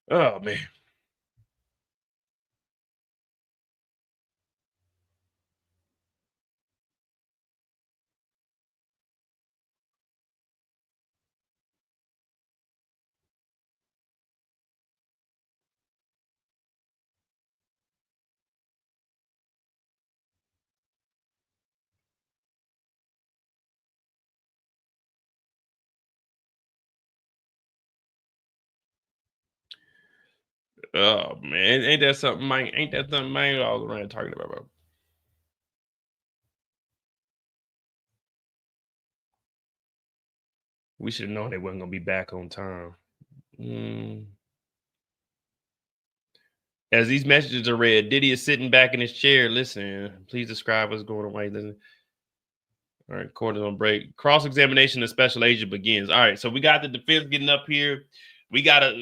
Oh man. Oh man, ain't that something, Mike? Ain't that something, man? I was around talking about, bro. We should have known they wasn't gonna be back on time. As these messages are read, Diddy is sitting back in his chair. Listen, please describe what's going on. Wait, listen. All right, court is on break. Cross-examination of special agent begins. All right, so we got the defense getting up here. We gotta.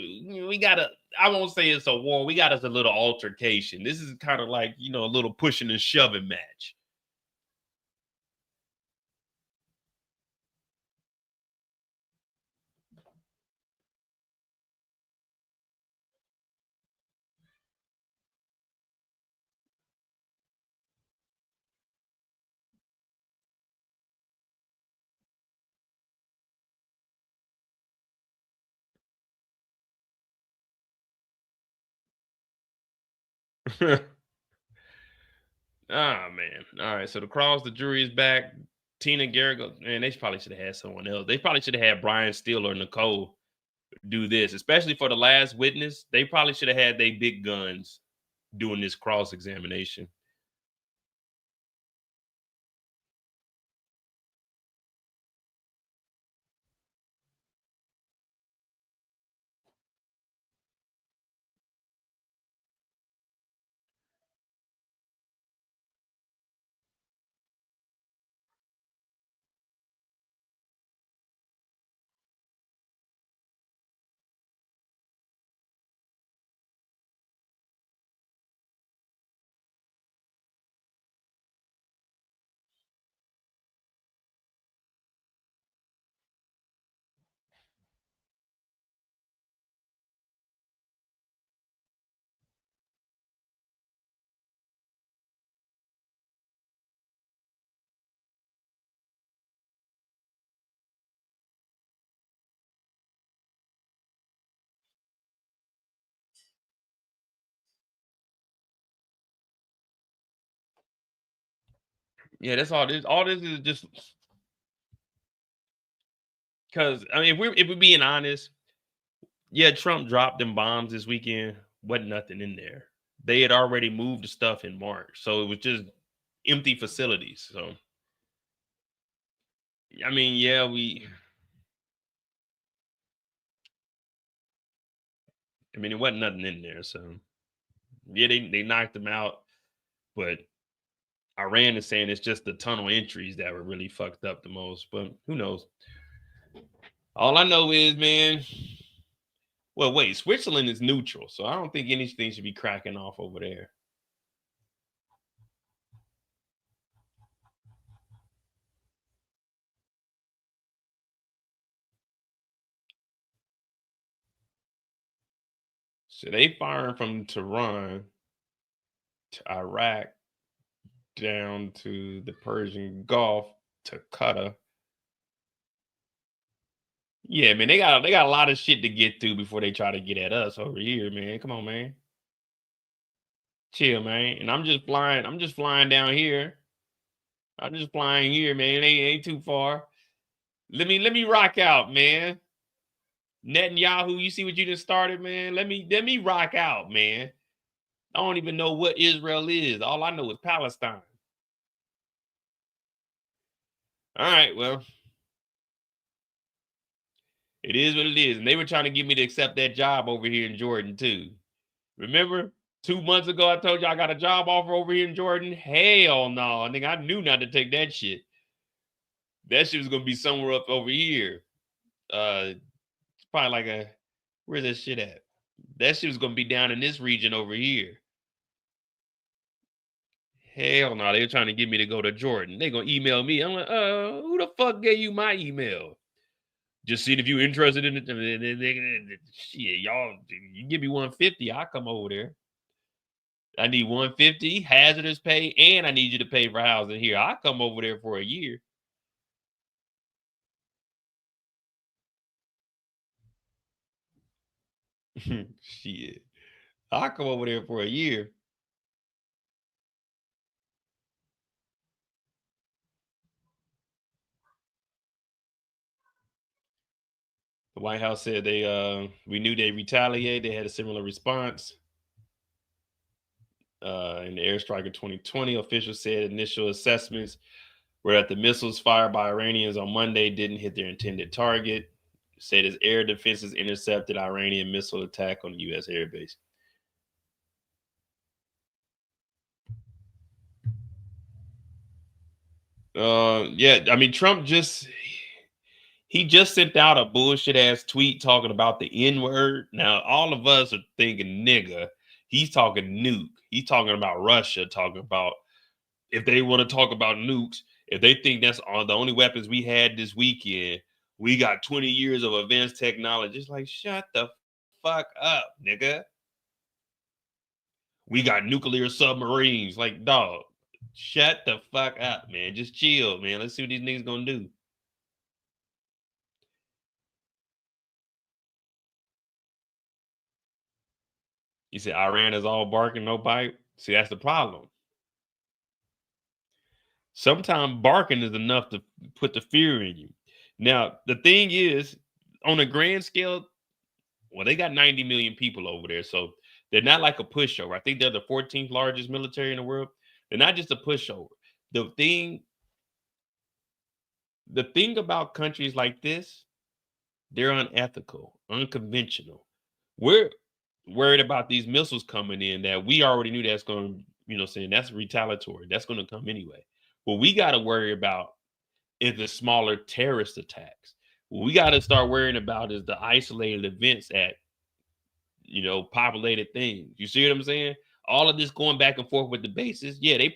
I won't say it's a war. We got us a little altercation. This is kind of like, a little pushing and shoving match. Ah, man. All right. So the jury is back. Tina Garrick, man, they probably should have had someone else. They probably should have had Brian Steele or Nicole do this, especially for the last witness. They probably should have had their big guns doing this cross examination. Yeah, that's all this. All this is just because, I mean, if we're being honest, yeah, Trump dropped them bombs this weekend. Wasn't nothing in there. They had already moved the stuff in March, so it was just empty facilities. So, I mean, yeah, it wasn't nothing in there. So, yeah, they knocked them out, but Iran is saying it's just the tunnel entries that were really fucked up the most. But who knows? All I know is, man. Well, wait, Switzerland is neutral, so I don't think anything should be cracking off over there. So they firing from Tehran to Iraq down to the Persian Gulf to Qatar. Yeah, man, they got a lot of shit to get through before they try to get at us over here, man. Come on, man. Chill, man. And I'm just flying down here. I'm just flying here, man. It ain't too far. Let me rock out, man. Netanyahu, you see what you just started, man? Let me rock out, man. I don't even know what Israel is. All I know is Palestine. All right, well, it is what it is. And they were trying to get me to accept that job over here in Jordan, too. Remember 2 months ago, I told you I got a job offer over here in Jordan? Hell no. I think I knew not to take that shit. That shit was going to be somewhere up over here. It's probably like where's that shit at? That shit was going to be down in this region over here. Hell no, they were trying to get me to go to Jordan. They going to email me. I'm like, who the fuck gave you my email? Just seeing if you're interested in it. Shit, y'all, you give me 150, I'll come over there. I need 150, hazardous pay, and I need you to pay for housing here. I'll come over there for a year. Shit. I'll come over there for a year. The White House said we knew they'd retaliate. They had a similar response. In the airstrike in 2020, officials said initial assessments were that the missiles fired by Iranians on Monday didn't hit their intended target. Said its air defenses intercepted Iranian missile attack on the U.S. airbase. Yeah, I mean, Trump just sent out a bullshit ass tweet talking about the N-word. Now, all of us are thinking nigga. He's talking nuke. He's talking about Russia, talking about if they want to talk about nukes, if they think that's the only weapons we had this weekend, we got 20 years of advanced technology. It's like, shut the fuck up, nigga. We got nuclear submarines. Like, dog, shut the fuck up, man. Just chill, man. Let's see what these niggas gonna do. You said Iran is all barking, no bite. See, that's the problem. Sometimes barking is enough to put the fear in you. Now, the thing is, on a grand scale, well, they got 90 million people over there, so they're not like a pushover. I think they're the 14th largest military in the world. They're not just a pushover. The thing about countries like this, they're unethical, unconventional. We're worried about these missiles coming in that we already knew that's going to, saying that's retaliatory. That's going to come anyway. What we got to worry about is the smaller terrorist attacks. What we got to start worrying about is the isolated events at, populated things. You see what I'm saying? All of this going back and forth with the bases. Yeah, they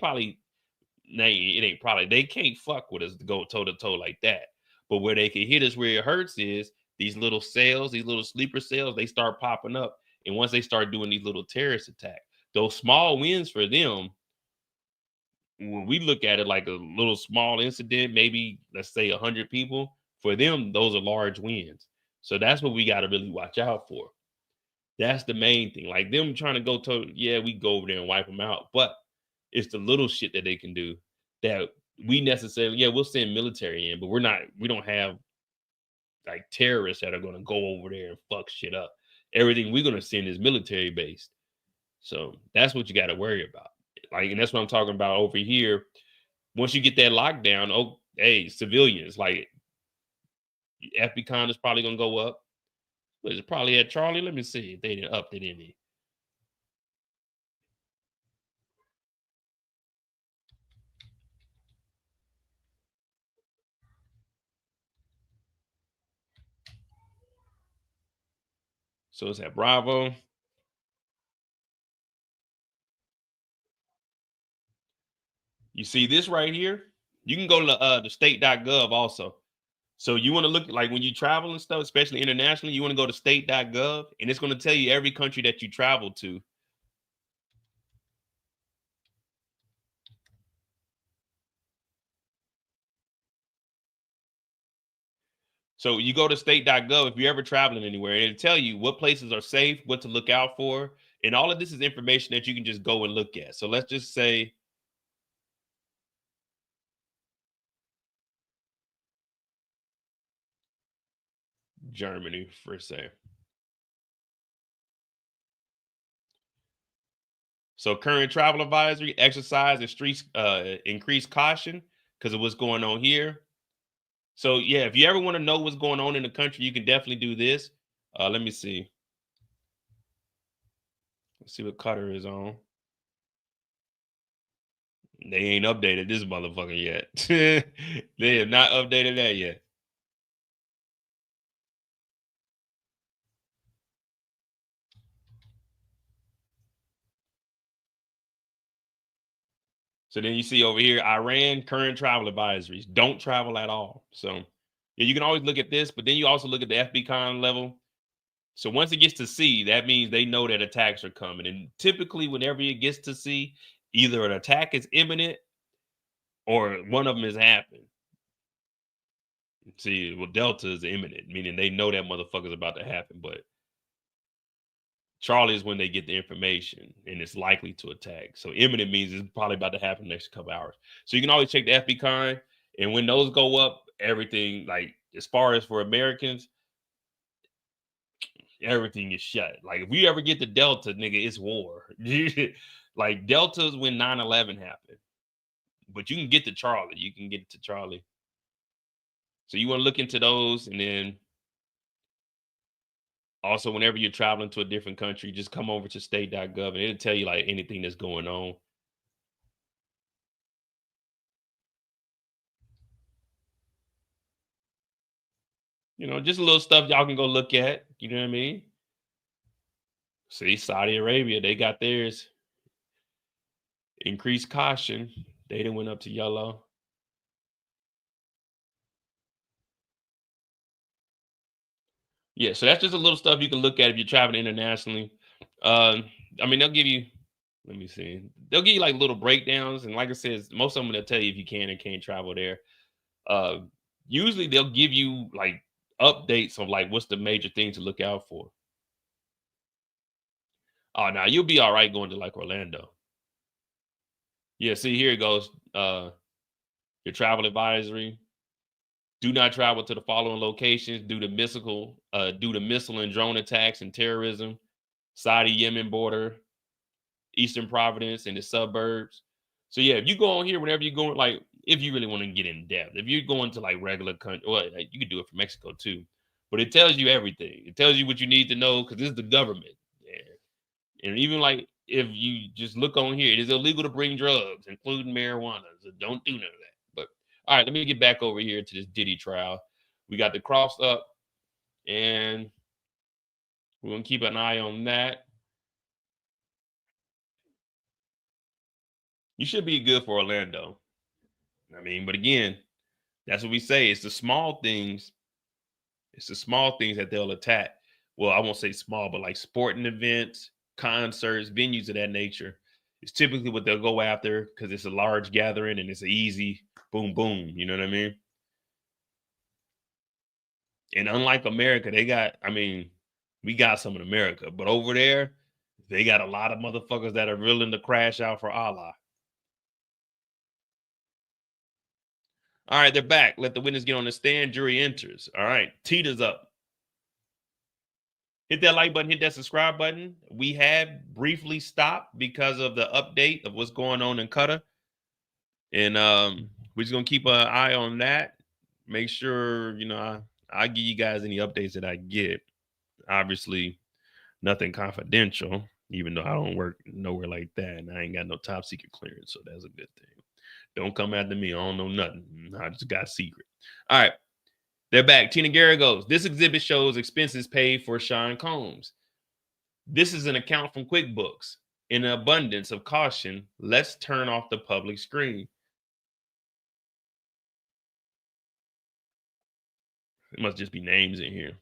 can't fuck with us to go toe to toe like that. But where they can hit us where it hurts is these little cells, these little sleeper cells, they start popping up. And once they start doing these little terrorist attacks, those small wins for them, when we look at it like a little small incident, maybe let's say 100 people, for them, those are large wins. So that's what we got to really watch out for. That's the main thing. Like them trying to go to, yeah, we go over there and wipe them out. But it's the little shit that they can do that we necessarily, yeah, we'll send military in, but we don't have like terrorists that are going to go over there and fuck shit up. Everything we're going to send is military based. So that's what you got to worry about. Like, and that's what I'm talking about over here. Once you get that lockdown, oh, hey, civilians, like FBCon is probably going to go up. But it's probably at Charlie. Let me see if they didn't up it any. So it's at Bravo. You see this right here? You can go to the state.gov also. So you want to look like when you travel and stuff, especially internationally, you want to go to state.gov and it's going to tell you every country that you travel to. So you go to state.gov if you're ever traveling anywhere, and it'll tell you what places are safe, what to look out for. And all of this is information that you can just go and look at. So let's just say Germany, for say. So current travel advisory, exercise and streets, increased caution because of what's going on here. So yeah, if you ever want to know what's going on in the country, you can definitely do this. Let me see. Let's see what Qatar is on. They ain't updated this motherfucker yet. They have not updated that yet. So then you see over here, Iran, current travel advisories. Don't travel at all. So Yeah, you can always look at this, but then you also look at the FB con level. So once it gets to C, that means they know that attacks are coming. And typically, whenever it gets to C, either an attack is imminent or one of them has happened. See, well, Delta is imminent, meaning they know that motherfucker's about to happen. But Charlie is when they get the information and it's likely to attack. So imminent means it's probably about to happen next couple hours. So you can always check the FB con, and when those go up, everything, like as far as for Americans, everything is shut. Like if we ever get to Delta, nigga, it's war. Like Delta's when 9/11 happened. But you can get to Charlie. You can get to Charlie. So you want to look into those, and then also whenever you're traveling to a different country, just come over to state.gov and it'll tell you like anything that's going on. You know, just a little stuff y'all can go look at. You know what I mean? See, Saudi Arabia, they got theirs. Increased caution. They done went up to yellow. Yeah, so that's just a little stuff you can look at if you're traveling internationally. I mean, they'll give you, let me see, they'll give you like little breakdowns. And like I said, most of them they'll tell you if you can and can't travel there. Usually they'll give you like updates of like what's the major thing to look out for. Oh, now you'll be all right going to like Orlando. Yeah, see, here it goes. Your travel advisory. Do not travel to the following locations due to missile and drone attacks and terrorism. Saudi-Yemen border, Eastern Providence, and the suburbs. So yeah, if you go on here, whenever you're going, like if you really want to get in depth, if you're going to like regular country, well, like, you could do it for Mexico too. But it tells you everything. It tells you what you need to know because this is the government. Yeah. And even like if you just look on here, it is illegal to bring drugs, including marijuana. So don't do none of that. But all right, let me get back over here to this Diddy trial. We got the cross up, and we're gonna keep an eye on that. You should be good for Orlando. I mean, but again, that's what we say. It's the small things. It's the small things that they'll attack. Well, I won't say small, but like sporting events, concerts, venues of that nature. It's typically what they'll go after because it's a large gathering and it's an easy boom, boom. You know what I mean? And unlike America, they got, I mean, we got some in America, but over there, they got a lot of motherfuckers that are willing to crash out for Allah. All right, they're back. Let the witness get on the stand. Jury enters. All right, Tita's up. Hit that like button, hit that subscribe button. We have briefly stopped because of the update of what's going on in Qatar. And we're just gonna keep an eye on that. Make sure, you know, I give you guys any updates that I get. Obviously, nothing confidential, even though I don't work nowhere like that. And I ain't got no top secret clearance, so that's a good thing. Don't come after me. I don't know nothing. I just got secret. All right. They're back. Tina Guerra goes, this exhibit shows expenses paid for Sean Combs. This is an account from QuickBooks. In an abundance of caution, let's turn off the public screen. It must just be names in here.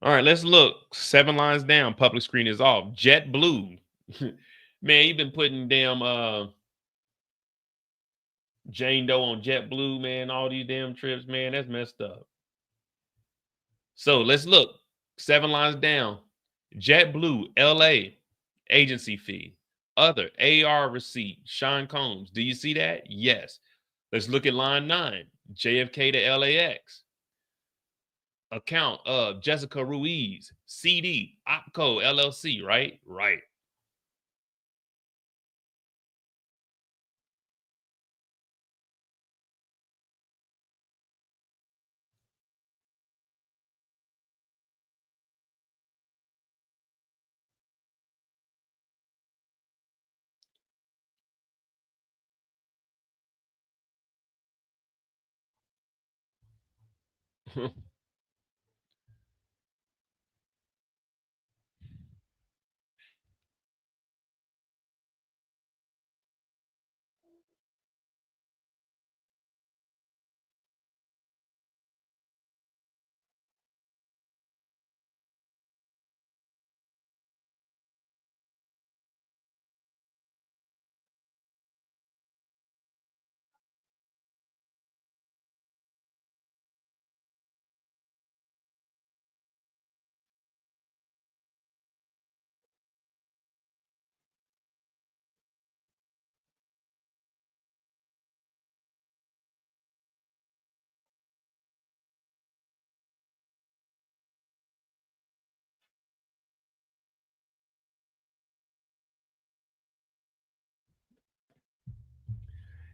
All right, let's look. 7 lines down. Public screen is off. JetBlue. Man, you've been putting damn Jane Doe on JetBlue, man. All these damn trips, man. That's messed up. So let's look. 7 lines down. JetBlue, LA, agency fee. Other, AR receipt, Sean Combs. Do you see that? Yes. Let's look at line 9. JFK to LAX. Account of Jessica Ruiz, CD, OPCO, LLC, right? Right.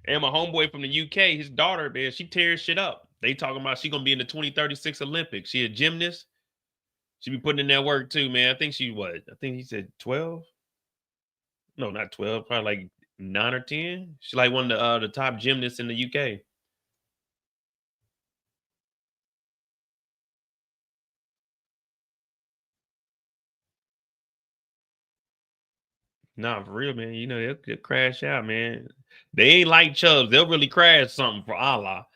And my homeboy from the UK, his daughter, man, she tears shit up. They talking about she gonna be in the 2036 Olympics. She a gymnast. She be putting in that work too, man. I think she what? I think he said 12. No, not 12. Probably like 9 or 10. She's like one of the top gymnasts in the UK. Nah, for real, man. You know, they'll crash out, man. They ain't like Chubbs. They'll really crash something for Allah.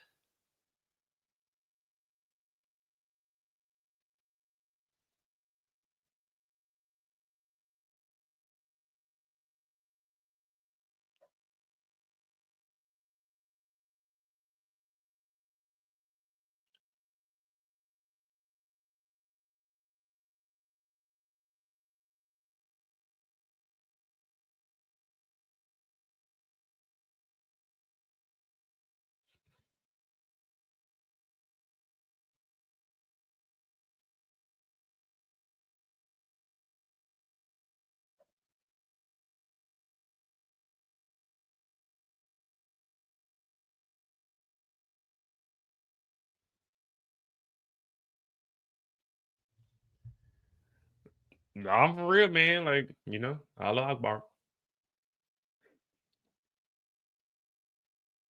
I'm for real, man. Like, you know, Allah Akbar.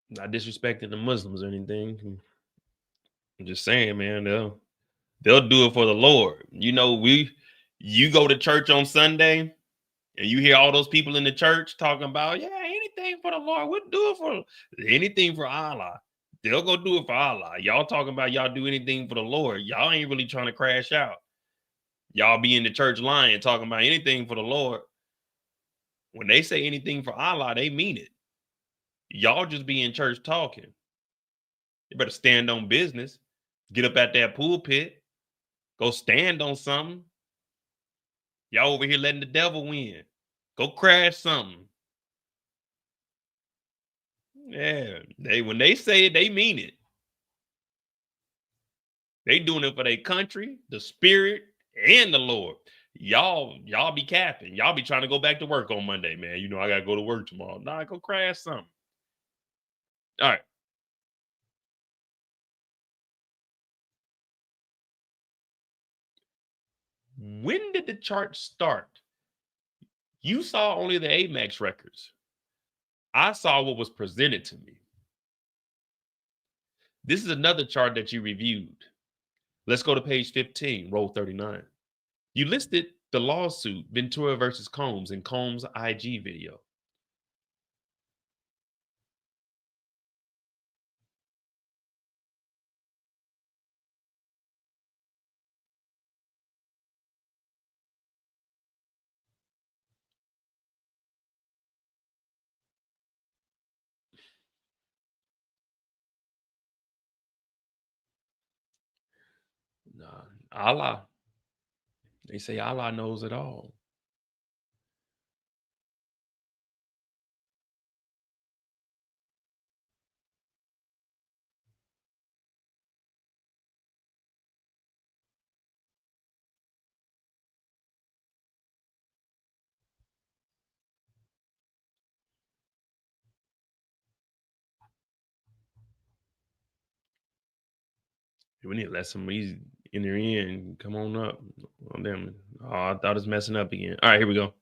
Not disrespecting the Muslims or anything. I'm just saying, man, they'll do it for the Lord. You know, you go to church on Sunday and you hear all those people in the church talking about, yeah, anything for the Lord. We'll do it for anything for Allah. They'll go do it for Allah. Y'all talking about y'all do anything for the Lord. Y'all ain't really trying to crash out. Y'all be in the church lying, talking about anything for the Lord. When they say anything for Allah, they mean it. Y'all just be in church talking. You better stand on business. Get up at that pulpit. Go stand on something. Y'all over here letting the devil win. Go crash something. Yeah, when they say it, they mean it. They doing it for their country, the spirit, and the Lord. Y'all be capping. Y'all be trying to go back to work on Monday, man. You know, I gotta go to work tomorrow. Nah, go crash something. All right. When did the chart start? You saw only the Amex records. I saw what was presented to me. This is another chart that you reviewed. Let's go to page 15, row 39. You listed the lawsuit, Ventura versus Combs, in Combs' IG video. Nah, Allah. They say Allah knows it all. We need to let somebody enter in. Come on up. Oh, damn. Oh, I thought it's messing up again. All right, here we go.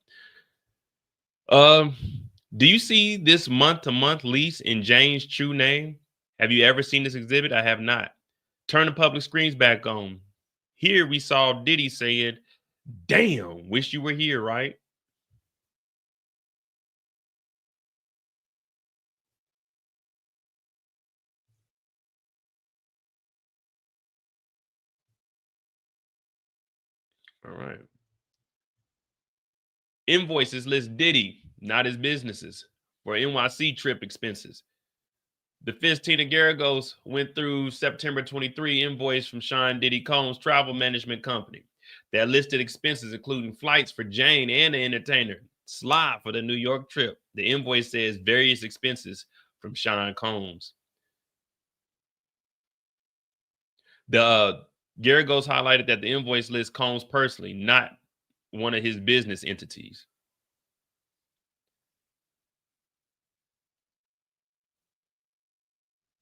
Do you see this month-to-month lease in Jane's true name? Have you ever seen this exhibit? I have not. Turn the public screens back on. Here we saw Diddy saying, damn, wish you were here, right? All right. Invoices list Diddy, not his businesses, for NYC trip expenses. The Fizz Tina Garagos went through September 23 invoice from Sean Diddy Combs Travel Management Company that listed expenses including flights for Jane and the entertainer, Sly for the New York trip. The invoice says various expenses from Sean Combs. The Garagos highlighted that the invoice lists Combs personally, not one of his business entities.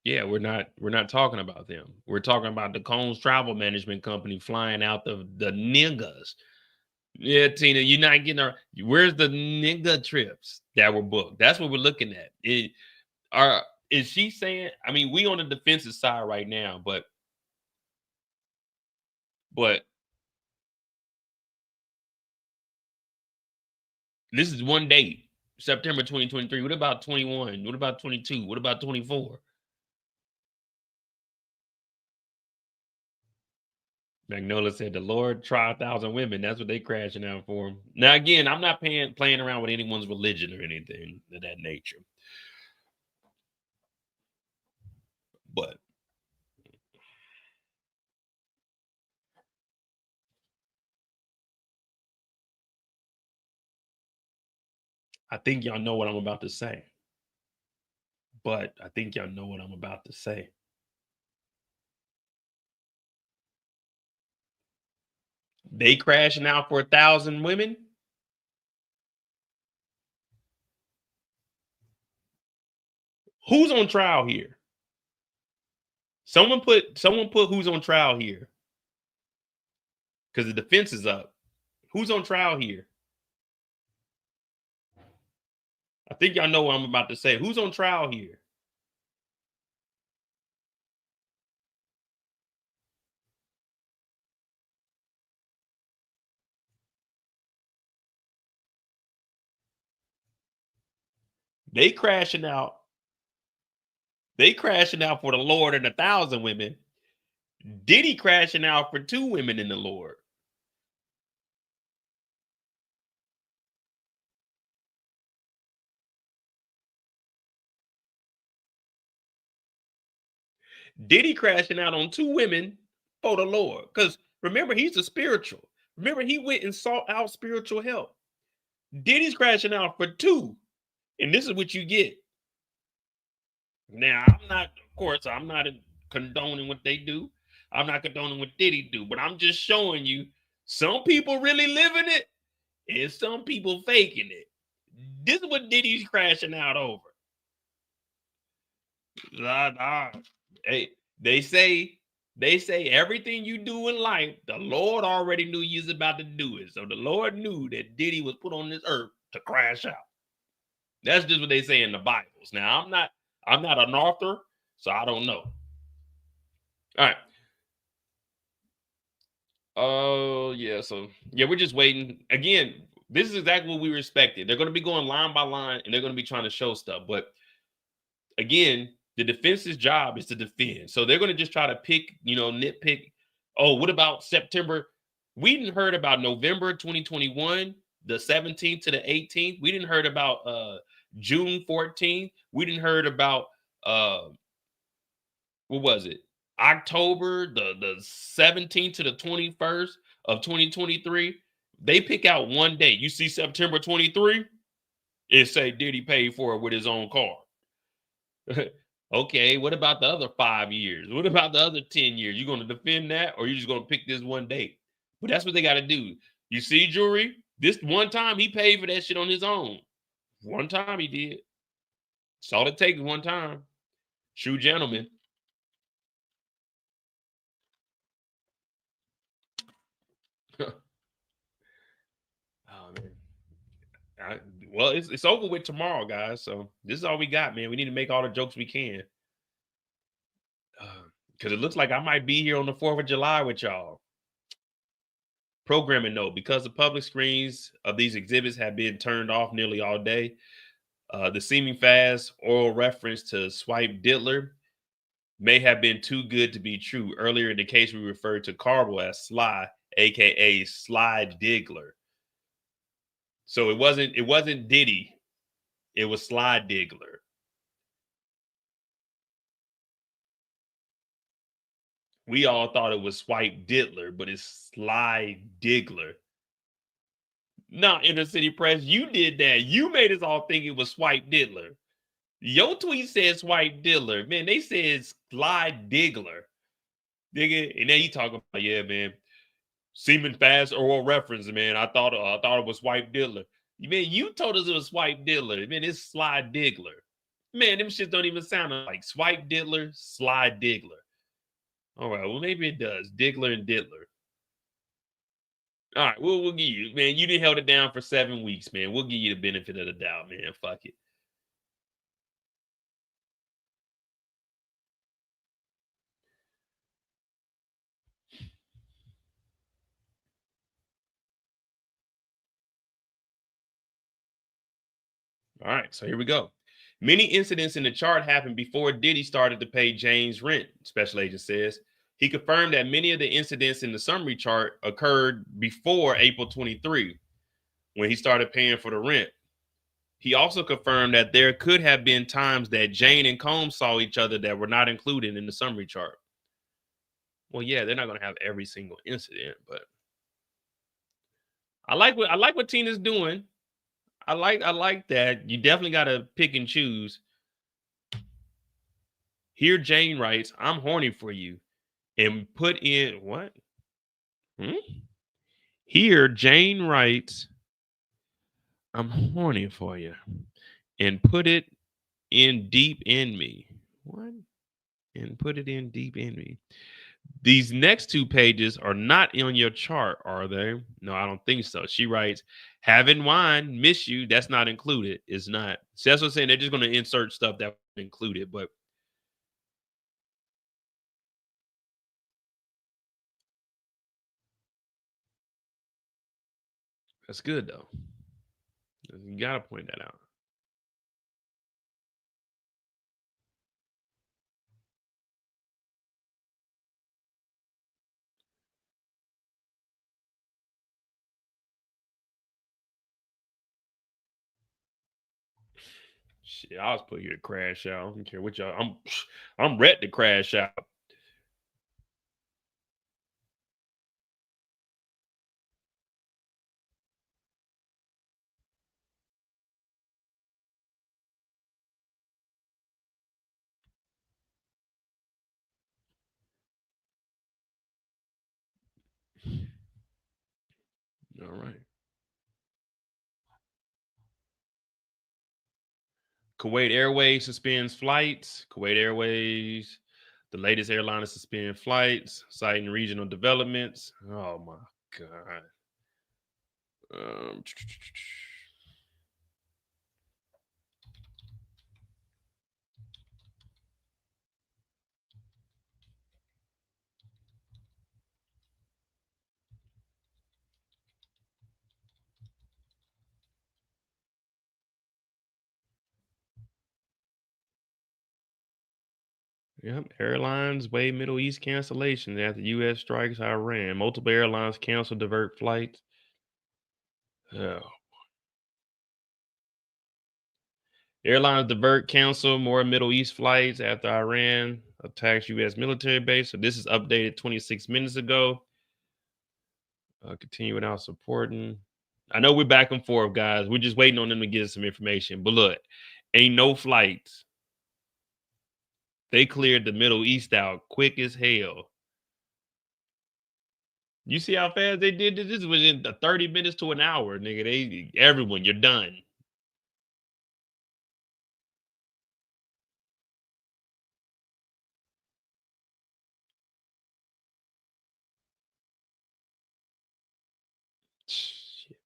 Yeah, we're not talking about them. We're talking about the Combs Travel Management Company flying out the niggas. Yeah, Tina, you're not getting our. Where's the nigga trips that were booked? That's what we're looking at. Is she saying? I mean, we on the defensive side right now, but this is one date, September 2023. What about 21? What about 22? What about 24? Magnolia said, "The Lord try 1,000 women." That's what they crashing out for. Now, again, I'm not playing around with anyone's religion or anything of that nature, but I think y'all know what I'm about to say. They crashing out for 1,000 women. Who's on trial here? Someone put who's on trial here, because the defense is up. Who's on trial here? I think y'all know what I'm about to say. Who's on trial here? They crashing out. They crashing out for the Lord and 1,000 women. Diddy crashing out for 2 women in the Lord. Diddy crashing out on 2 women for the Lord. Because remember, he's a spiritual. Remember, he went and sought out spiritual help. Diddy's crashing out for 2. And this is what you get. Now, I'm not condoning what they do. I'm not condoning what Diddy do, but I'm just showing you some people really living it and some people faking it. This is what Diddy's crashing out over. Hey, they say everything you do in life, the Lord already knew you was about to do it. So the Lord knew that Diddy was put on this earth to crash out. That's just what they say in the Bibles. Now, I'm not an author, so I don't know. All right. Oh, yeah. So, yeah, we're just waiting. Again, this is exactly what we respected. They're going to be going line by line, and they're going to be trying to show stuff. But again, the defense's job is to defend. So they're going to just try to pick, nitpick. Oh, what about September? We didn't heard about November 2021, the 17th to the 18th. We didn't heard about June 14th. We didn't heard about what was it? October the 17th to the 21st of 2023. They pick out one day. You see September 23, it say Diddy paid for it with his own card. Okay, what about the other 5 years? What about the other 10 years? You going to defend that, or you just going to pick this one date? But that's what they got to do. You see, jury, this one time he paid for that shit on his own. One time he did. That's all it takes, one time. True gentleman. Oh, man. Well, it's over with tomorrow, guys. So this is all we got, man. We need to make all the jokes we can. Because it looks like I might be here on the 4th of July with y'all. Programming note, because the public screens of these exhibits have been turned off nearly all day, the seeming fast oral reference to Swipe Diddler may have been too good to be true. Earlier in the case, we referred to Carbo as Sly, aka Sly Diggler. So it wasn't Diddy, it was Sly Diggler. We all thought it was Swipe Diddler, but it's Sly Diggler. No, Inner City Press, you did that. You made us all think it was Swipe Diddler. Your tweet said Swipe Diddler. Man, they said Sly Diggler. Nigga, and then he talking about, yeah, man, seeming fast oral reference, man. I thought it was Swipe Diddler. Man, you told us it was Swipe Diddler. Man, it's Sly Diggler. Man, them shits don't even sound like Swipe Diddler, Slide Diggler. All right, well, maybe it does. Diggler and Diddler. All right, we'll give you, man. You didn't held it down for 7 weeks, man. We'll give you the benefit of the doubt, man. Fuck it. All right, so here we go. Many incidents in the chart happened before Diddy started to pay James rent, special agent says. He confirmed that many of the incidents in the summary chart occurred before April 23, when he started paying for the rent. He also confirmed that there could have been times that Jane and Combs saw each other that were not included in the summary chart. Well, yeah, they're not going to have every single incident, but I like what Tina's doing. I like that. You definitely got to pick and choose. Here, Jane writes, "I'm horny for you," and put in what? Here, Jane writes, "I'm horny for you," and put it in deep in me. What? And put it in deep in me. These next 2 pages are not on your chart, are they? No, I don't think so. She writes, "Having wine, miss you." That's not included. It's not. So that's what I'm saying. They're just going to insert stuff that included, but that's good though. You got to point that out. Shit, I was put here to crash out. I don't care what y'all. I'm ready to crash out. All right. Kuwait Airways suspends flights. Kuwait Airways, the latest airline to suspend flights, citing regional developments. Oh my God. Um, Yep. Airlines weigh Middle East cancellation after U.S. strikes Iran. Multiple airlines cancel divert flights. Oh. Airlines divert, cancel more Middle East flights after Iran attacks U.S. military base. So this is updated 26 minutes ago. Continue without supporting. I know we're back and forth, guys. We're just waiting on them to get us some information. But look, ain't no flights. They cleared the Middle East out quick as hell. You see how fast they did this? This was in 30 minutes to an hour, nigga. Everyone, you're done. Shit.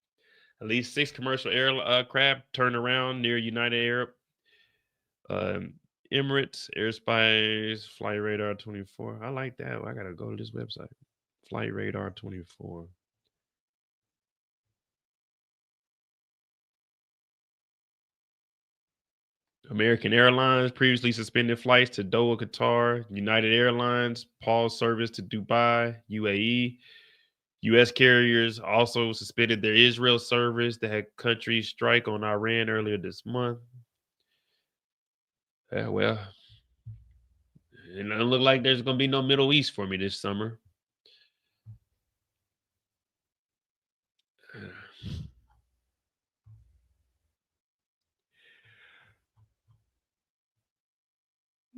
At least 6 commercial aircraft turned around near United Arab Emirates Airspace Flight Radar 24. I like that. I gotta go to this website. Flight Radar 24. American Airlines previously suspended flights to Doha, Qatar. United Airlines paused service to Dubai, UAE. U.S. carriers also suspended their Israel service that had country strike on Iran earlier this month. Well, it doesn't look like there's going to be no Middle East for me this summer.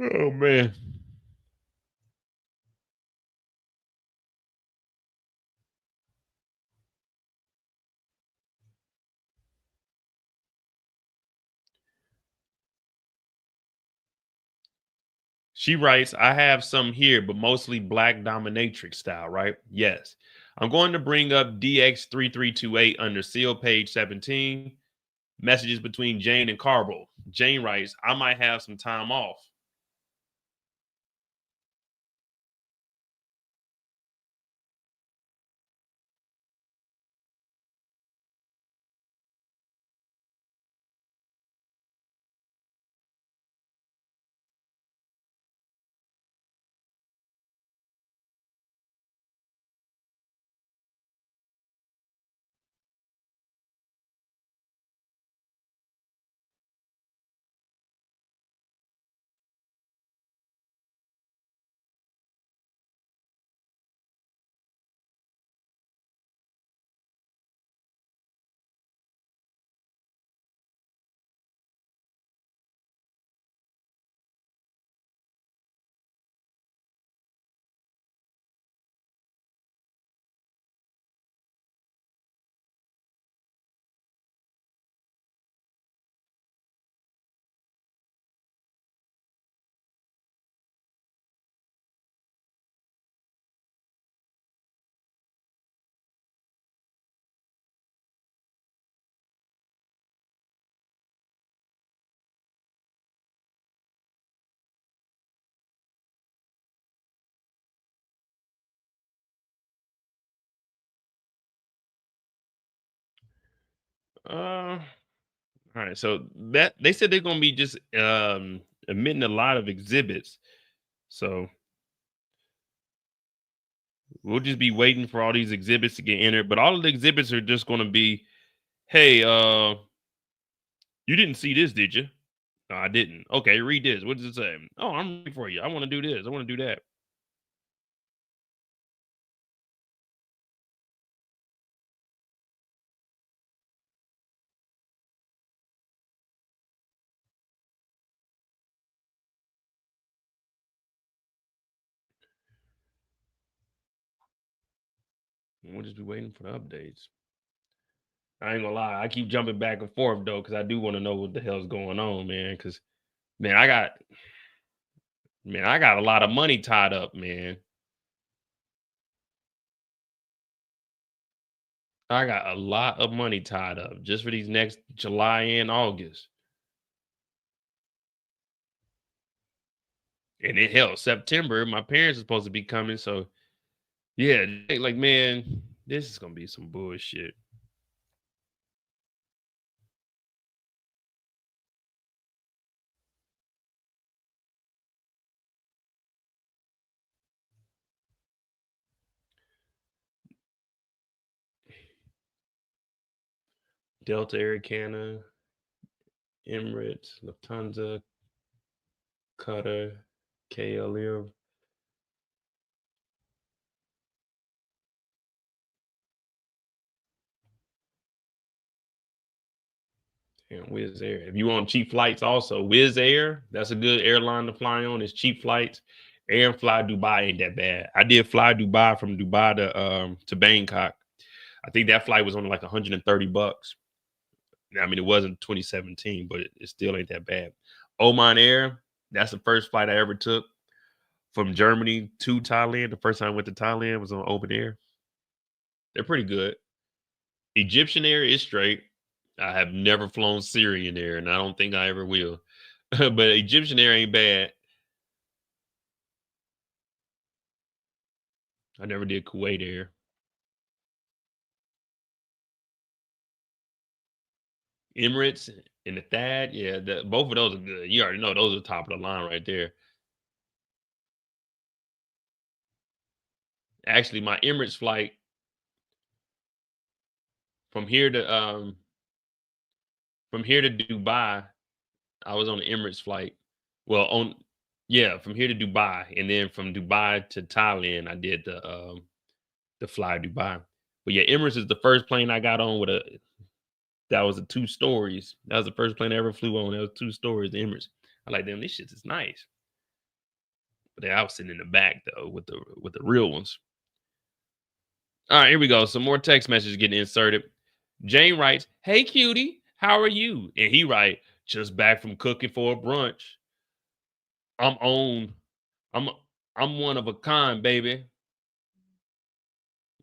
Oh, man. She writes, I have some here, but mostly black dominatrix style, right? Yes. I'm going to bring up DX3328 under seal page 17. Messages between Jane and Carbo. Jane writes, I might have some time off. All right. So that they said they're gonna be just admitting a lot of exhibits. So we'll just be waiting for all these exhibits to get entered. But all of the exhibits are just gonna be, hey, you didn't see this, did you? No, I didn't. Okay, read this. What does it say? Oh, I'm ready for you. I want to do this. I want to do that. We'll just be waiting for the updates. I ain't gonna lie. I keep jumping back and forth though, because I do want to know what the hell's going on, man. Because man, I got a lot of money tied up, man. I got a lot of money tied up just for these next July and August. And it hell, September, my parents are supposed to be coming. So yeah, like man, this is gonna be some bullshit. Delta Air Canada, Emirates, Lufthansa, Qatar, KLM. And Wizz Air. If you want cheap flights, also Wizz Air, that's a good airline to fly on. It's cheap flights. Air and Fly Dubai ain't that bad. I did Fly Dubai from Dubai to Bangkok. I think that flight was only like $130. I mean, it wasn't 2017, but it still ain't that bad. Oman Air, that's the first flight I ever took from Germany to Thailand. The first time I went to Thailand was on Oman Air. They're pretty good. Egyptian Air is straight. I have never flown Syrian Air, and I don't think I ever will. But Egyptian Air ain't bad. I never did Kuwait Air. Emirates and the THAAD, yeah, both of those are good. You already know those are top of the line right there. Actually, my Emirates flight from here to Dubai, I was on the Emirates flight. Well, from here to Dubai, and then from Dubai to Thailand, I did the Fly Dubai. But yeah, Emirates is the first plane I got on that was a 2 stories. That was the first plane I ever flew on. That was 2 stories, the Emirates. I like them. This shit is nice. But I was sitting in the back though with the real ones. All right, here we go. Some more text messages getting inserted. Jane writes, "Hey cutie, how are you?" And he write, "Just back from cooking for a brunch. I'm on I'm one of a kind, baby.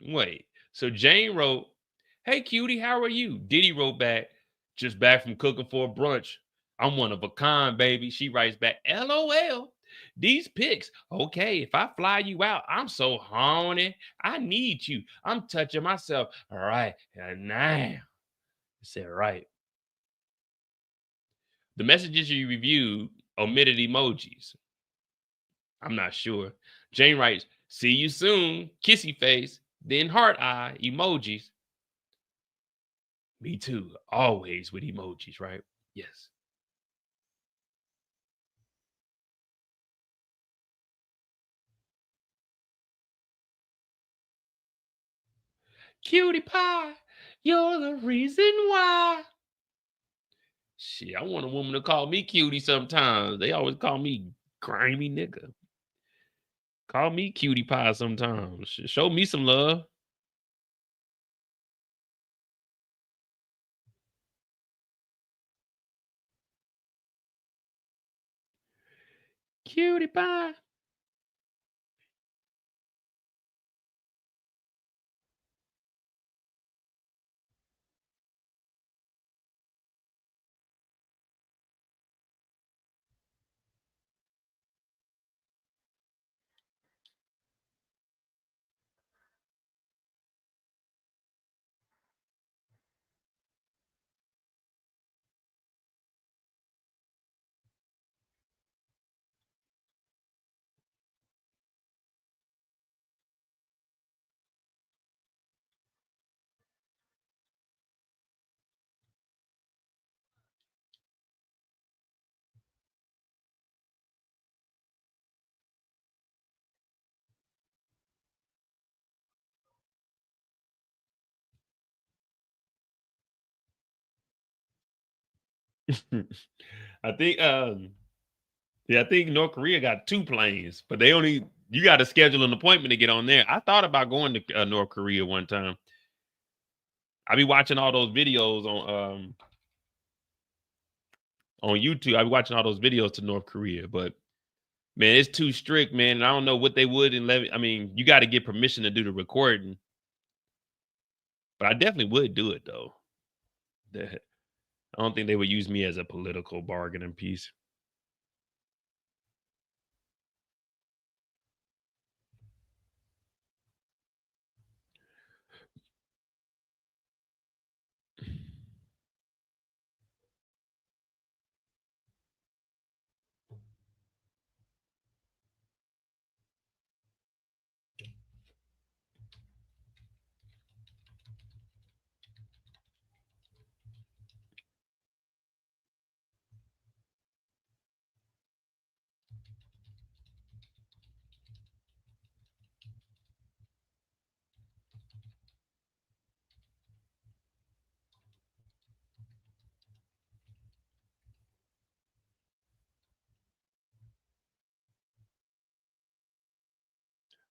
Wait. So Jane wrote, "Hey cutie, how are you?" Diddy wrote back, "Just back from cooking for a brunch. I'm one of a kind, baby." She writes back, "LOL. These pics. Okay, if I fly you out, I'm so horny. I need you. I'm touching myself. All right. Now. I said, right. The messages you reviewed omitted emojis. I'm not sure. Jane writes, "See you soon. Kissy face." Then heart eye emojis. Me too. Always with emojis, right? Yes. Cutie pie, you're the reason why. Shit, I want a woman to call me cutie sometimes. They always call me grimy nigga. Call me cutie pie sometimes. Show me some love. Cutie pie. I think I think North Korea got 2 planes, but you got to schedule an appointment to get on there. I thought about going to North Korea one time. I be watching all those videos on YouTube. I be watching all those videos to North Korea, but man, it's too strict, man. And I don't know what they would and I mean, you got to get permission to do the recording, but I definitely would do it though. I don't think they would use me as a political bargaining piece.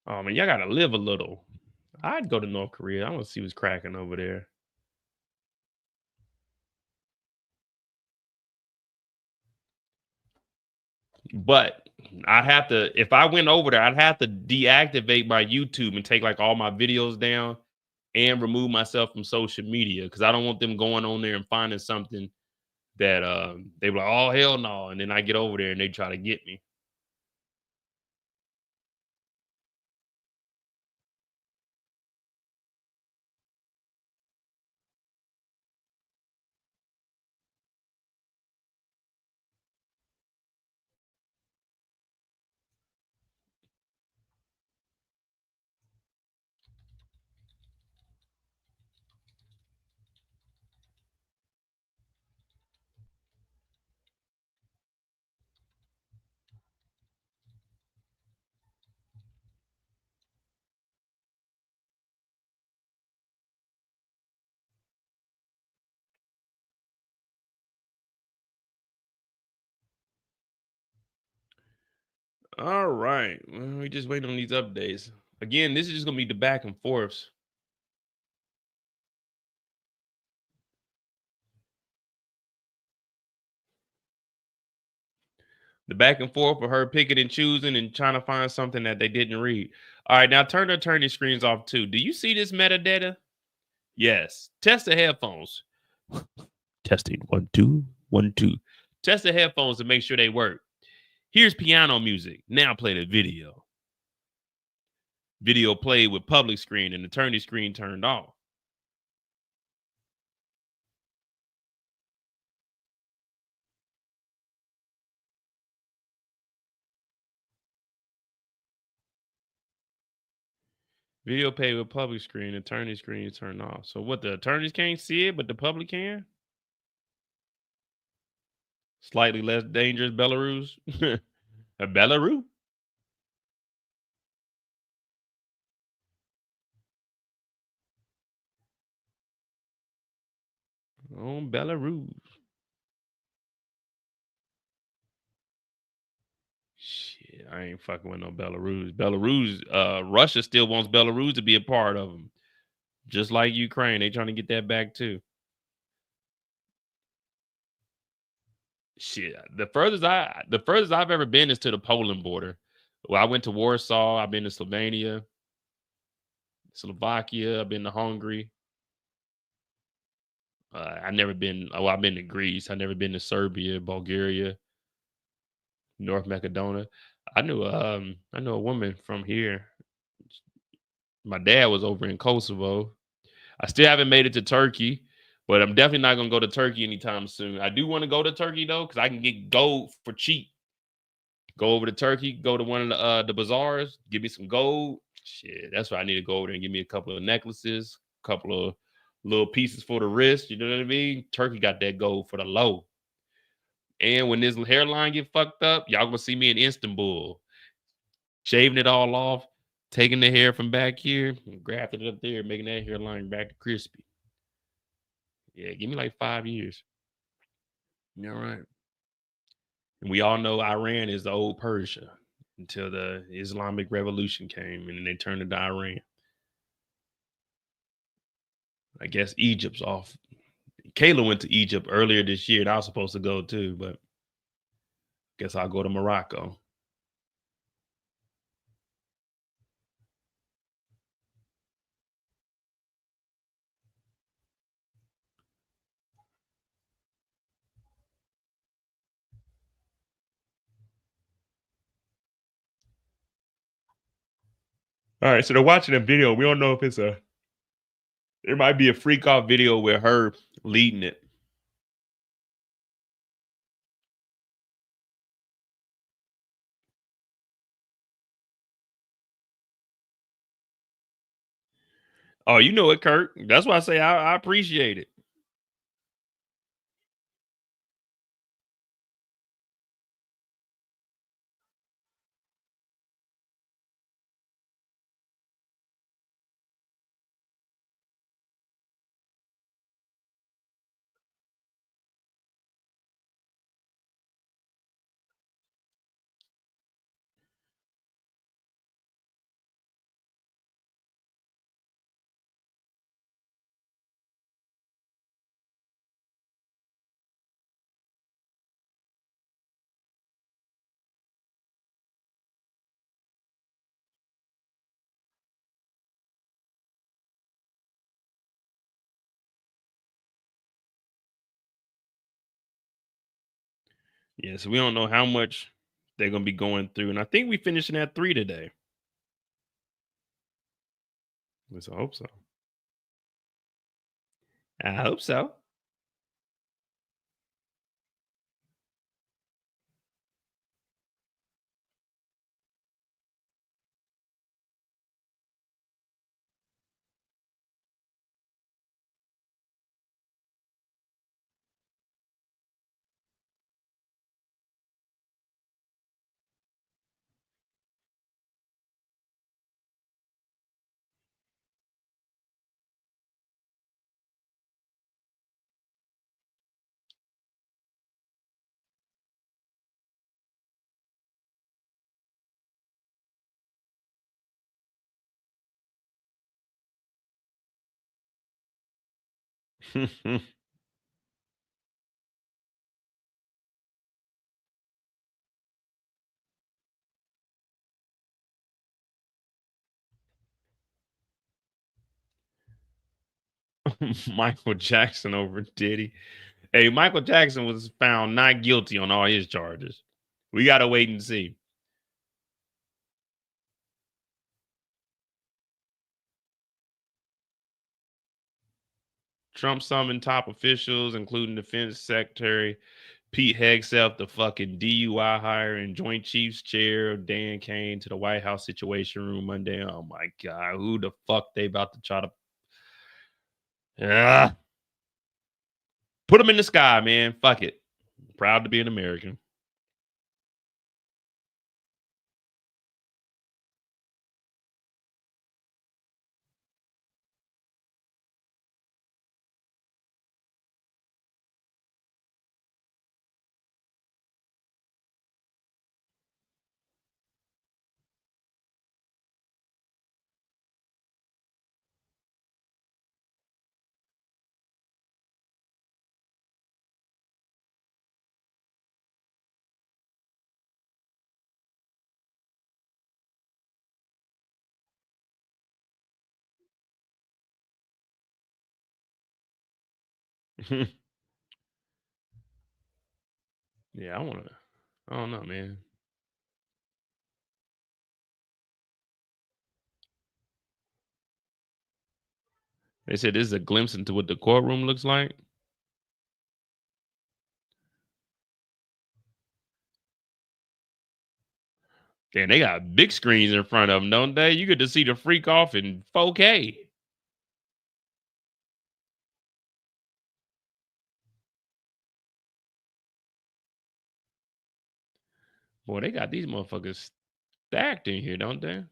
Oh man, y'all gotta live a little. I'd go to North Korea. I want to see what's cracking over there. But I'd have to, if I went over there, I'd have to deactivate my YouTube and take like all my videos down and remove myself from social media because I don't want them going on there and finding something that they were like, oh hell no, and then I get over there and they try to get me. All right, well, we just waiting on these updates. Again, this is just gonna be the back and forths. The back and forth of her picking and choosing and trying to find something that they didn't read. All right, now turn the attorney screens off too. Do you see this metadata? Yes. Test the headphones. Testing 1 2 1 2. Test the headphones to make sure they work. Here's piano music. Now play the video. Video played with public screen and attorney screen turned off. Video played with public screen, attorney screen turned off. So what, the attorneys can't see it, but the public can? Slightly less dangerous Belarus. A Belarus? Oh, Belarus. Shit, I ain't fucking with no Belarus. Russia still wants Belarus to be a part of them. Just like Ukraine. They trying to get that back too. Shit. The furthest I've ever been is to the Poland border. Well, I went to Warsaw, I've been to Slovenia, Slovakia, I've been to Hungary. I've been to Greece. I've never been to Serbia, Bulgaria, North Macedonia. I knew a woman from here. My dad was over in Kosovo. I still haven't made it to Turkey, but I'm definitely not gonna go to Turkey anytime soon. I do want to go to Turkey though, because I can get gold for cheap. Go over to Turkey, go to one of the bazaars, give me some gold. Shit, that's why I need to go over there and give me a couple of necklaces, a couple of little pieces for the wrist. You know what I mean? Turkey got that gold for the low. And when this hairline get fucked up, y'all gonna see me in Istanbul, shaving it all off, taking the hair from back here, and grafting it up there, making that hairline back to crispy. Yeah, give me like 5 years. You're right. And we all know Iran is the old Persia until the Islamic Revolution came and then they turned it to Iran. I guess Egypt's off. Kayla went to Egypt earlier this year and I was supposed to go too, but guess I'll go to Morocco. All right, so they're watching a video. We don't know if there might be a freak off video with her leading it. Oh, you know it, Kurt. That's why I say I appreciate it. Yeah, so we don't know how much they're gonna be going through, and I think we finishing at 3 today. Let's hope so. I hope so. Michael Jackson over Diddy. Hey, Michael Jackson was found not guilty on all his charges. We got to wait and see. Trump summoned top officials, including Defense Secretary Pete Hegseth, the fucking DUI hire, and Joint Chiefs Chair Dan Kane to the White House Situation Room Monday. Oh my God, who the fuck they about to try to put them in the sky, man? Fuck it. Proud to be an American. Yeah, I don't know, man. They said this is a glimpse into what the courtroom looks like. Damn, they got big screens in front of them, don't they? You get to see the freak off in 4K. Boy, they got these motherfuckers stacked in here, don't they?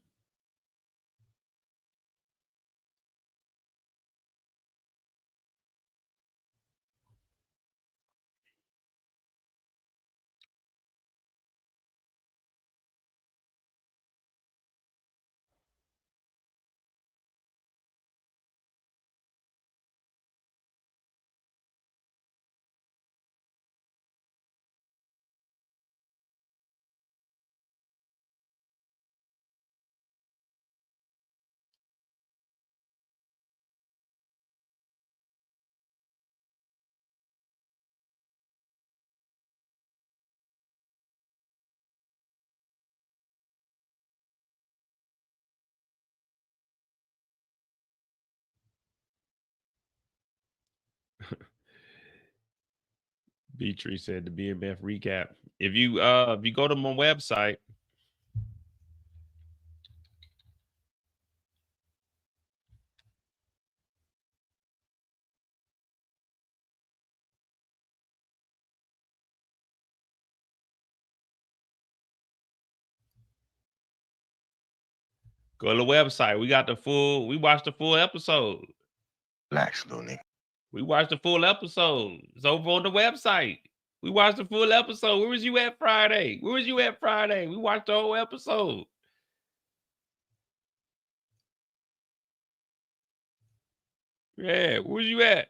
Beatrice said the BMF recap. If you go to my website, go to the website. We watched the full episode. Relax, little nigga. We watched the full episode. It's over on the website. We watched the full episode. Where was you at Friday? Where was you at Friday? We watched the whole episode. Yeah, where was you at?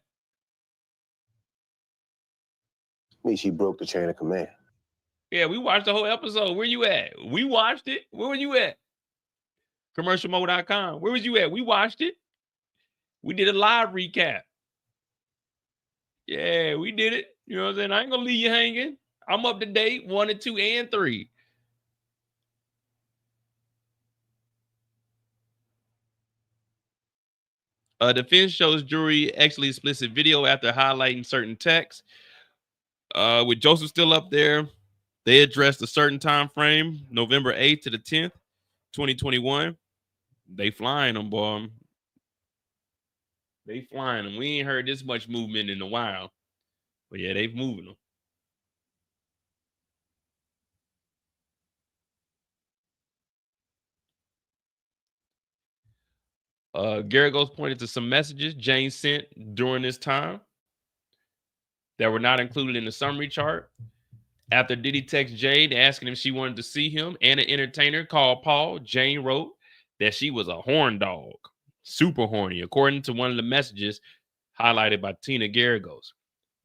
I mean, she broke the chain of command. Yeah, we watched the whole episode. Where you at? We watched it. Where were you at? Commercialmode.com. Where was you at? We watched it. We did a live recap. Yeah, we did it. You know what I'm saying? I ain't gonna leave you hanging. I'm up to date 1 and 2 and 3. Defense shows jury actually explicit video after highlighting certain text. With Joseph still up there, they addressed a certain time frame, November 8th to the 10th, 2021. They flying them, boy. They flying them. We ain't heard this much movement in a while. But yeah, they moving them. Garagos pointed to some messages Jane sent during this time that were not included in the summary chart. After Diddy texted Jane asking if she wanted to see him and an entertainer called Paul, Jane wrote that she was a horn dog, super horny, according to one of the messages highlighted by Tina Garagos.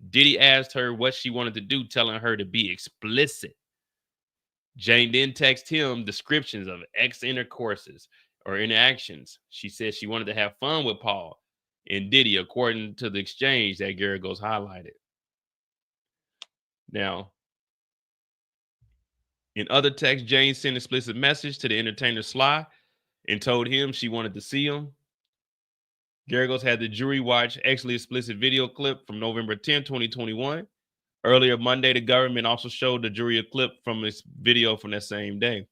Diddy asked her what she wanted to do, telling her to be explicit. Jane then texted him descriptions of ex intercourses or interactions. She said she wanted to have fun with Paul. and Diddy, according to the exchange that Geragos highlighted. Now, in other texts, Jane sent an explicit message to the entertainer Sly and told him she wanted to see him. Geragos had the jury watch actually explicit video clip from November 10, 2021. Earlier Monday, the government also showed the jury a clip from this video from that same day.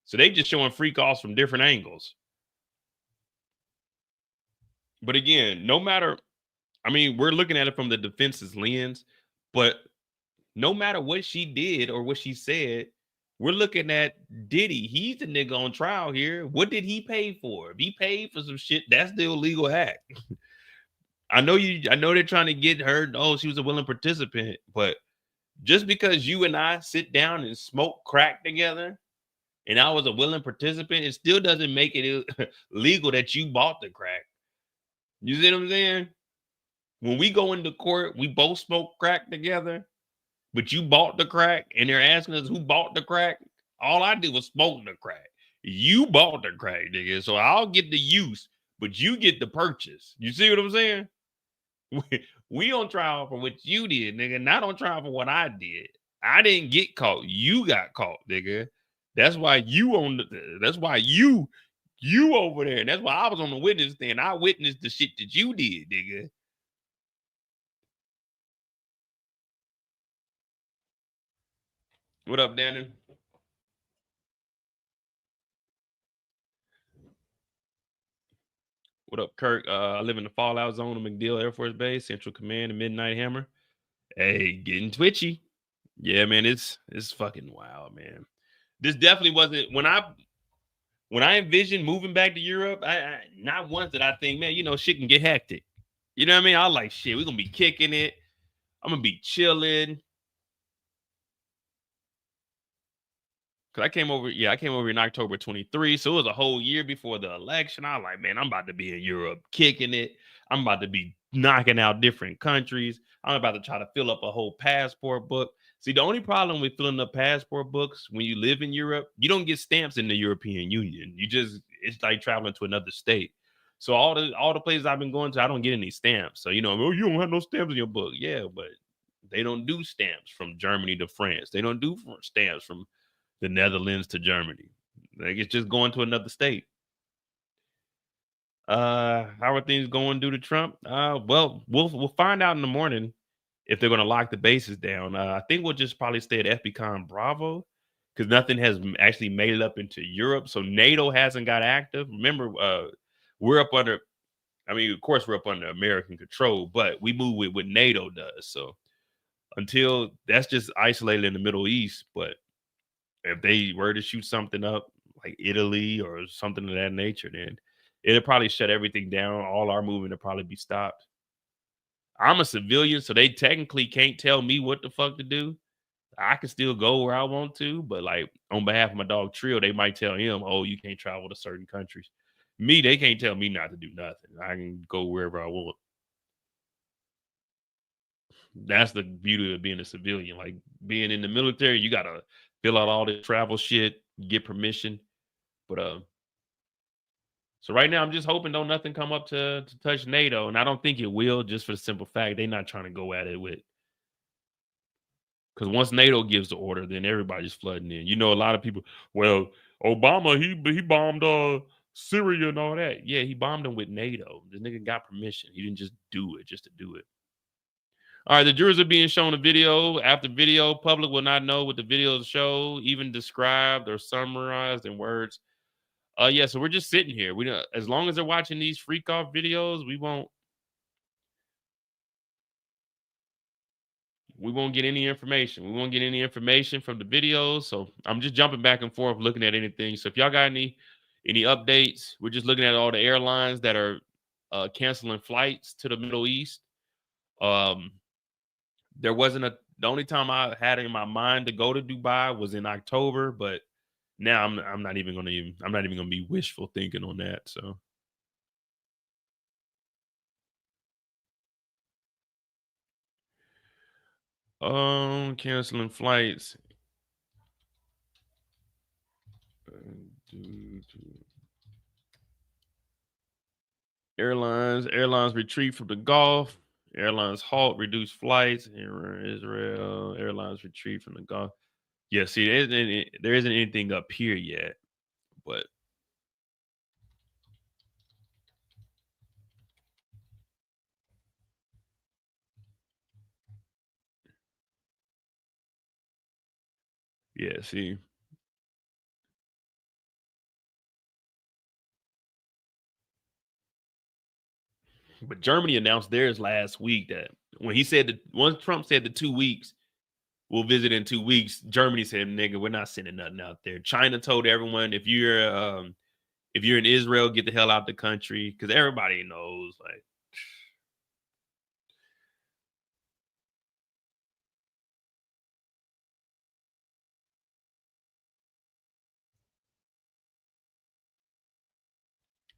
So they just showing freak offs from different angles. But again, no matter, I mean, we're looking at it from the defense's lens, but no matter what she did or what she said, we're looking at Diddy. He's the nigga on trial here. What did he pay for? If he paid for some shit, that's the illegal act. I know they're trying to get her. Oh, she was a willing participant, but just because you and I sit down and smoke crack together and I was a willing participant, it still doesn't make it legal that you bought the crack. You see what I'm saying? When we go into court, we both smoke crack together, but you bought the crack and they're asking us who bought the crack. All I did was smoke the crack. You bought the crack, nigga. So I'll get the use, but you get the purchase. You see what I'm saying? We on trial for what you did, nigga, not on trial for what I did. I didn't get caught. You got caught, nigga. That's why you over there. And that's why I was on the witness stand. I witnessed the shit that you did, nigga. What up, Dannon? What up, Kirk? I live in the fallout zone of MacDill Air Force Base, Central Command, and Midnight Hammer. Hey, getting twitchy. Yeah, man, it's fucking wild, man. This definitely wasn't when I envisioned moving back to Europe. I not once did I think, man, you know, shit can get hectic. You know what I mean? I was like, shit, we're gonna be kicking it. I'm gonna be chilling. Cause I came over in October 23. So it was a whole year before the election. I was like, man, I'm about to be in Europe kicking it. I'm about to be knocking out different countries. I'm about to try to fill up a whole passport book. See, the only problem with filling up passport books when you live in Europe, you don't get stamps in the European Union. It's like traveling to another state. So all the places I've been going to, I don't get any stamps. So, you know, oh, you don't have no stamps in your book. Yeah, but they don't do stamps from Germany to France. They don't do stamps from the Netherlands to Germany. Like, it's just going to another state. How are things going due to Trump? Well, we'll find out in the morning if they're going to lock the bases down. I think we'll just probably stay at FBCon Bravo because nothing has actually made it up into Europe. So NATO hasn't got active. Remember, we're up under. I mean, of course, we're up under American control, but we move with what NATO does. So until that's just isolated in the Middle East, but if they were to shoot something up like Italy or something of that nature, then it'll probably shut everything down. All our movement will probably be stopped. I'm a civilian, so they technically can't tell me what the fuck to do. I can still go where I want to, but like on behalf of my dog Trill, they might tell him, oh, you can't travel to certain countries. Me, they can't tell me not to do nothing. I can go wherever I want. That's the beauty of being a civilian. Like being in the military, you gotta fill out all the travel shit, get permission. But so right now I'm just hoping don't nothing come up to touch NATO, and I don't think it will, just for the simple fact they're not trying to go at it with. Because once NATO gives the order, then everybody's flooding in. You know, a lot of people. Well, Obama he bombed Syria and all that. Yeah, he bombed them with NATO. The nigga got permission. He didn't just do it just to do it. All right, the jurors are being shown a video. After video, public will not know what the videos show, even described or summarized in words. Yeah, so we're just sitting here. We don't, as long as they're watching these freak off videos, we won't get any information. We won't get any information from the videos. So I'm just jumping back and forth looking at anything. So if y'all got any updates, we're just looking at all the airlines that are canceling flights to the Middle East. There wasn't the only time I had in my mind to go to Dubai was in October, but now I'm not even gonna be wishful thinking on that. So canceling flights. Airlines retreat from the Gulf. Airlines halt, reduce flights. Israel airlines retreat from the Gulf. Yeah, see, there isn't anything up here yet, but yeah, see. But Germany announced theirs last week that when he said that once Trump said the 2 weeks, we'll visit in 2 weeks, Germany said, nigga, we're not sending nothing out there. China told everyone if you're in Israel, get the hell out the country, because everybody knows, like,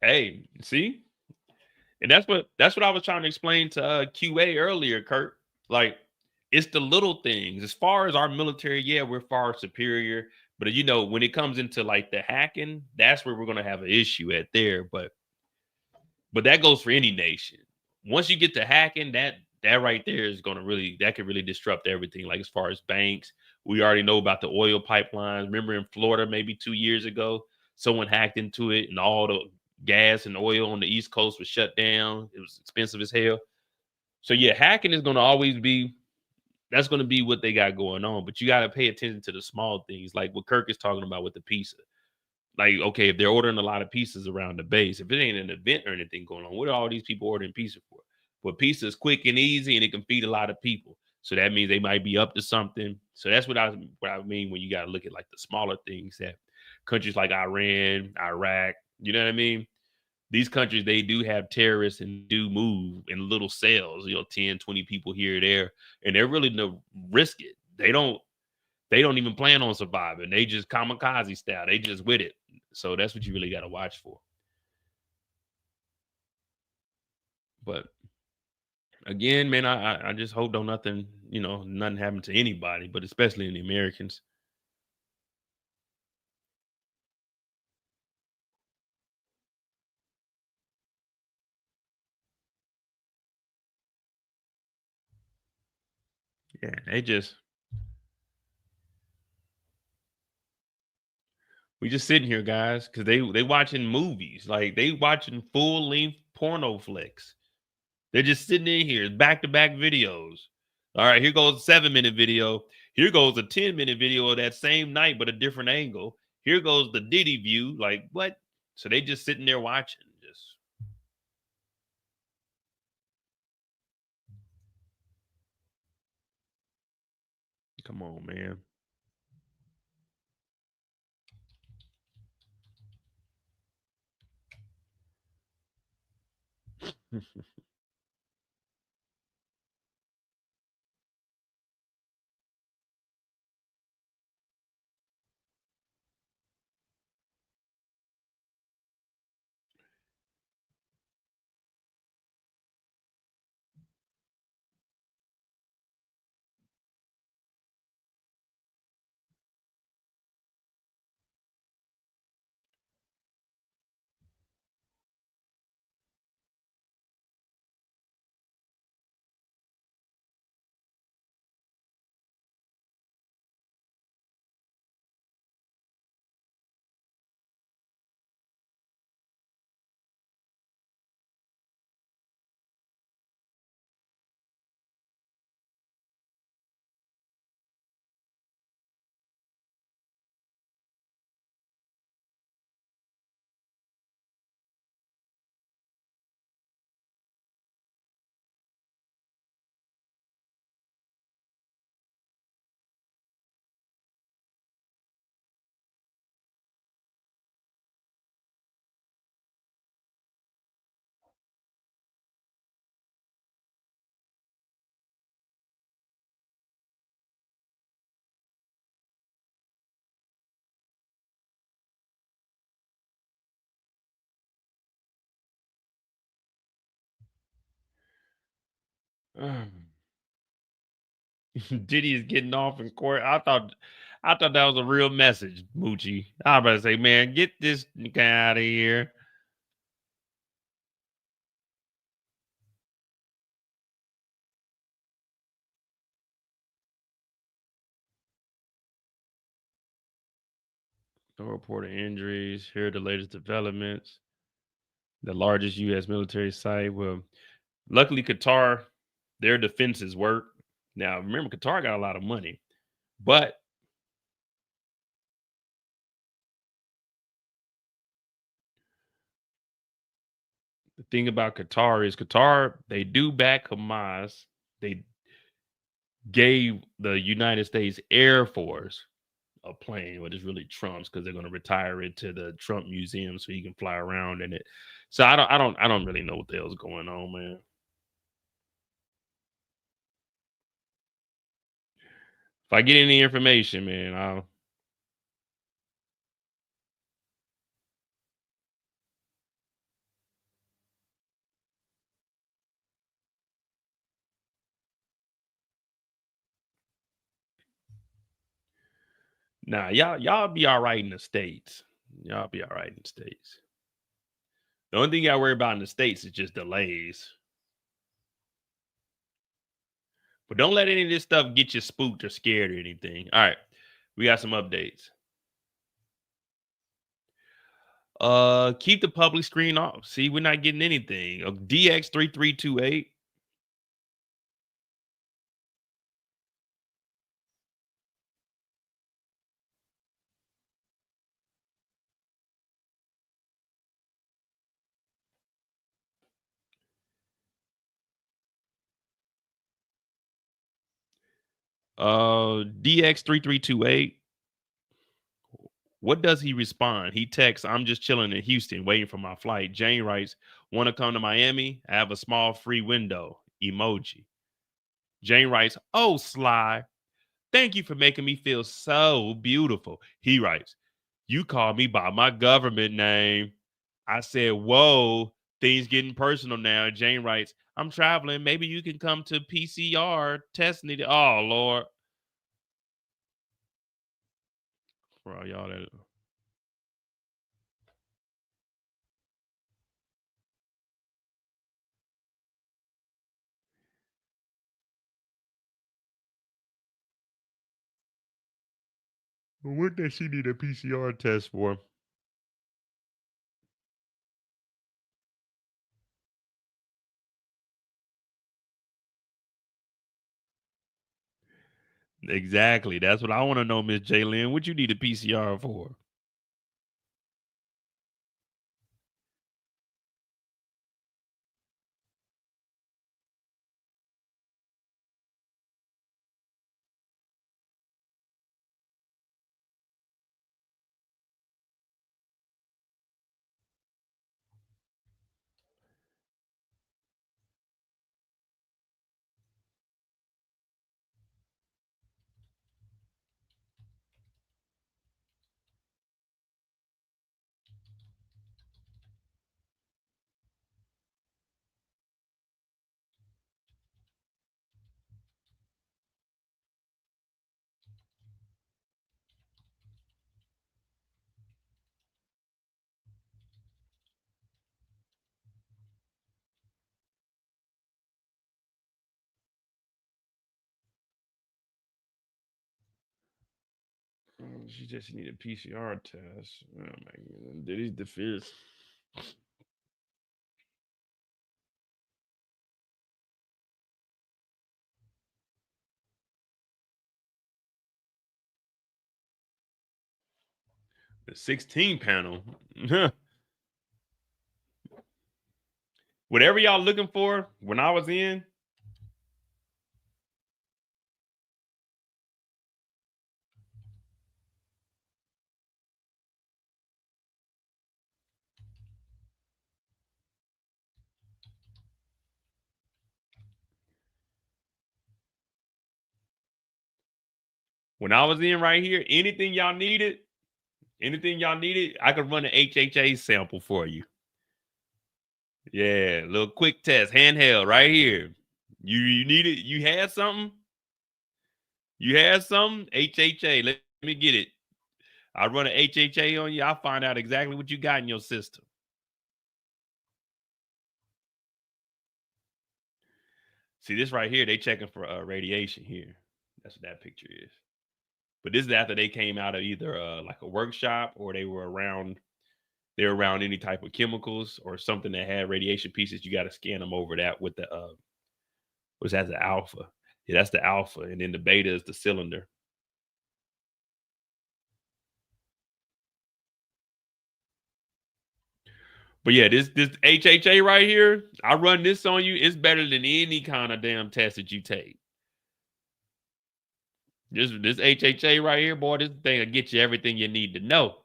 hey, see? And that's what I was trying to explain to QA earlier, Kurt. Like, it's the little things. As far as our military, yeah, we're far superior. But you know, when it comes into like the hacking, that's where we're gonna have an issue at there. But that goes for any nation. Once you get to hacking, that right there is gonna that could really disrupt everything. Like as far as banks, we already know about the oil pipelines. Remember in Florida, maybe 2 years ago, someone hacked into it and all the gas and oil on the East Coast was shut down. It was expensive as hell. So yeah, hacking is gonna always be that's gonna be what they got going on. But you gotta pay attention to the small things, like what Kirk is talking about with the pizza. Like, okay, if they're ordering a lot of pizzas around the base, if it ain't an event or anything going on, what are all these people ordering pizza for? But pizza is quick and easy and it can feed a lot of people. So that means they might be up to something. So that's what I mean when you got to look at like the smaller things that countries like Iran, Iraq, you know what I mean? These countries, they do have terrorists and do move in little cells, 10, 20 people here or there. And they're really to risk it. They don't even plan on surviving. They just kamikaze style. They just with it. So that's what you really got to watch for. But again, man, I just hope nothing happen to anybody, but especially in the Americans. Yeah, we just sitting here, guys, because they watching movies. Like they watching full length porno flicks. They're just sitting in here, back-to-back videos. All right, here goes a 7-minute video. Here goes a 10-minute video of that same night, but a different angle. Here goes the Diddy view. Like, what? So they just sitting there watching. Just come on, man. Diddy is getting off in court. I thought that was a real message, Moochie. I was about to say, man, get this guy out of here. No reported injuries. Here are the latest developments. The largest U.S. military site. Well, luckily, Qatar, their defenses work. Now, remember, Qatar got a lot of money, but the thing about Qatar is they do back Hamas. They gave the United States Air Force a plane, but it's really Trump's because they're going to retire it to the Trump Museum so he can fly around in it. So I don't really know what the hell's going on, man. If I get any information, man, I'll. Nah, y'all be all right in the States. Y'all be all right in the States. The only thing you gotta worry about in the States is just delays. But don't let any of this stuff get you spooked or scared or anything. All right. We got some updates. Keep the public screen off. See, we're not getting anything. DX3328. DX3328. What does he respond? He texts, I'm just chilling in Houston, waiting for my flight. Jane writes, want to come to Miami? I have a small free window. Emoji. Jane writes, oh, Sly, thank you for making me feel so beautiful. He writes, you called me by my government name. I said, whoa, things getting personal now. Jane writes, I'm traveling. Maybe you can come to PCR test needed. Oh, Lord. For all y'all that. What does she need a PCR test for? Exactly. That's what I want to know, Miss Jalen. What you need a PCR for? She just need a PCR test. Oh my God. Diddy's the fierce. The 16 panel. Whatever y'all looking for when I was in. When I was in right here, anything y'all needed, I could run an HHA sample for you. Yeah, little quick test, handheld right here. You need it? You had something? You had something? HHA. Let me get it. I run an HHA on you. I'll find out exactly what you got in your system. See this right here, they checking for radiation here. That's what that picture is. But this is after they came out of either like a workshop or they were around any type of chemicals or something that had radiation pieces. You got to scan them over that with the what's that, the alpha. Yeah, that's the alpha, and then the beta is the cylinder. But yeah, this HHA right here, I run this on you. It's better than any kind of damn test that you take. This HHA right here, boy, this thing will get you everything you need to know.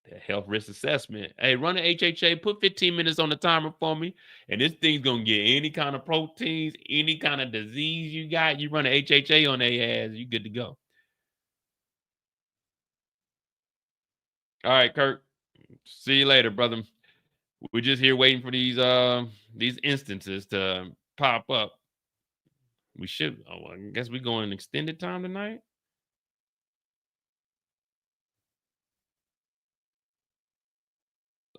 The health risk assessment. Hey, run an HHA, put 15 minutes on the timer for me, and this thing's gonna get any kind of proteins, any kind of disease you got. You run an HHA on their ass, you good to go. All right, Kirk. See you later, brother. We're just here waiting for these instances to pop up. We should. Oh, I guess we're going extended time tonight.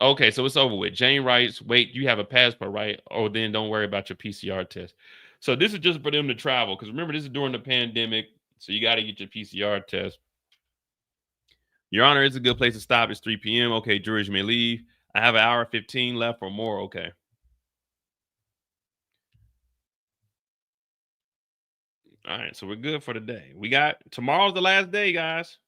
Okay, so it's over with. Jane writes, wait, you have a passport, right? Oh, then don't worry about your PCR test. So this is just for them to travel. Because remember, this is during the pandemic. So you got to get your PCR test. Your Honor, it's a good place to stop. It's 3 p.m. Okay, jurors, you may leave. I have an hour 15 left or more. Okay. All right, so we're good for the day. We got tomorrow's the last day, guys.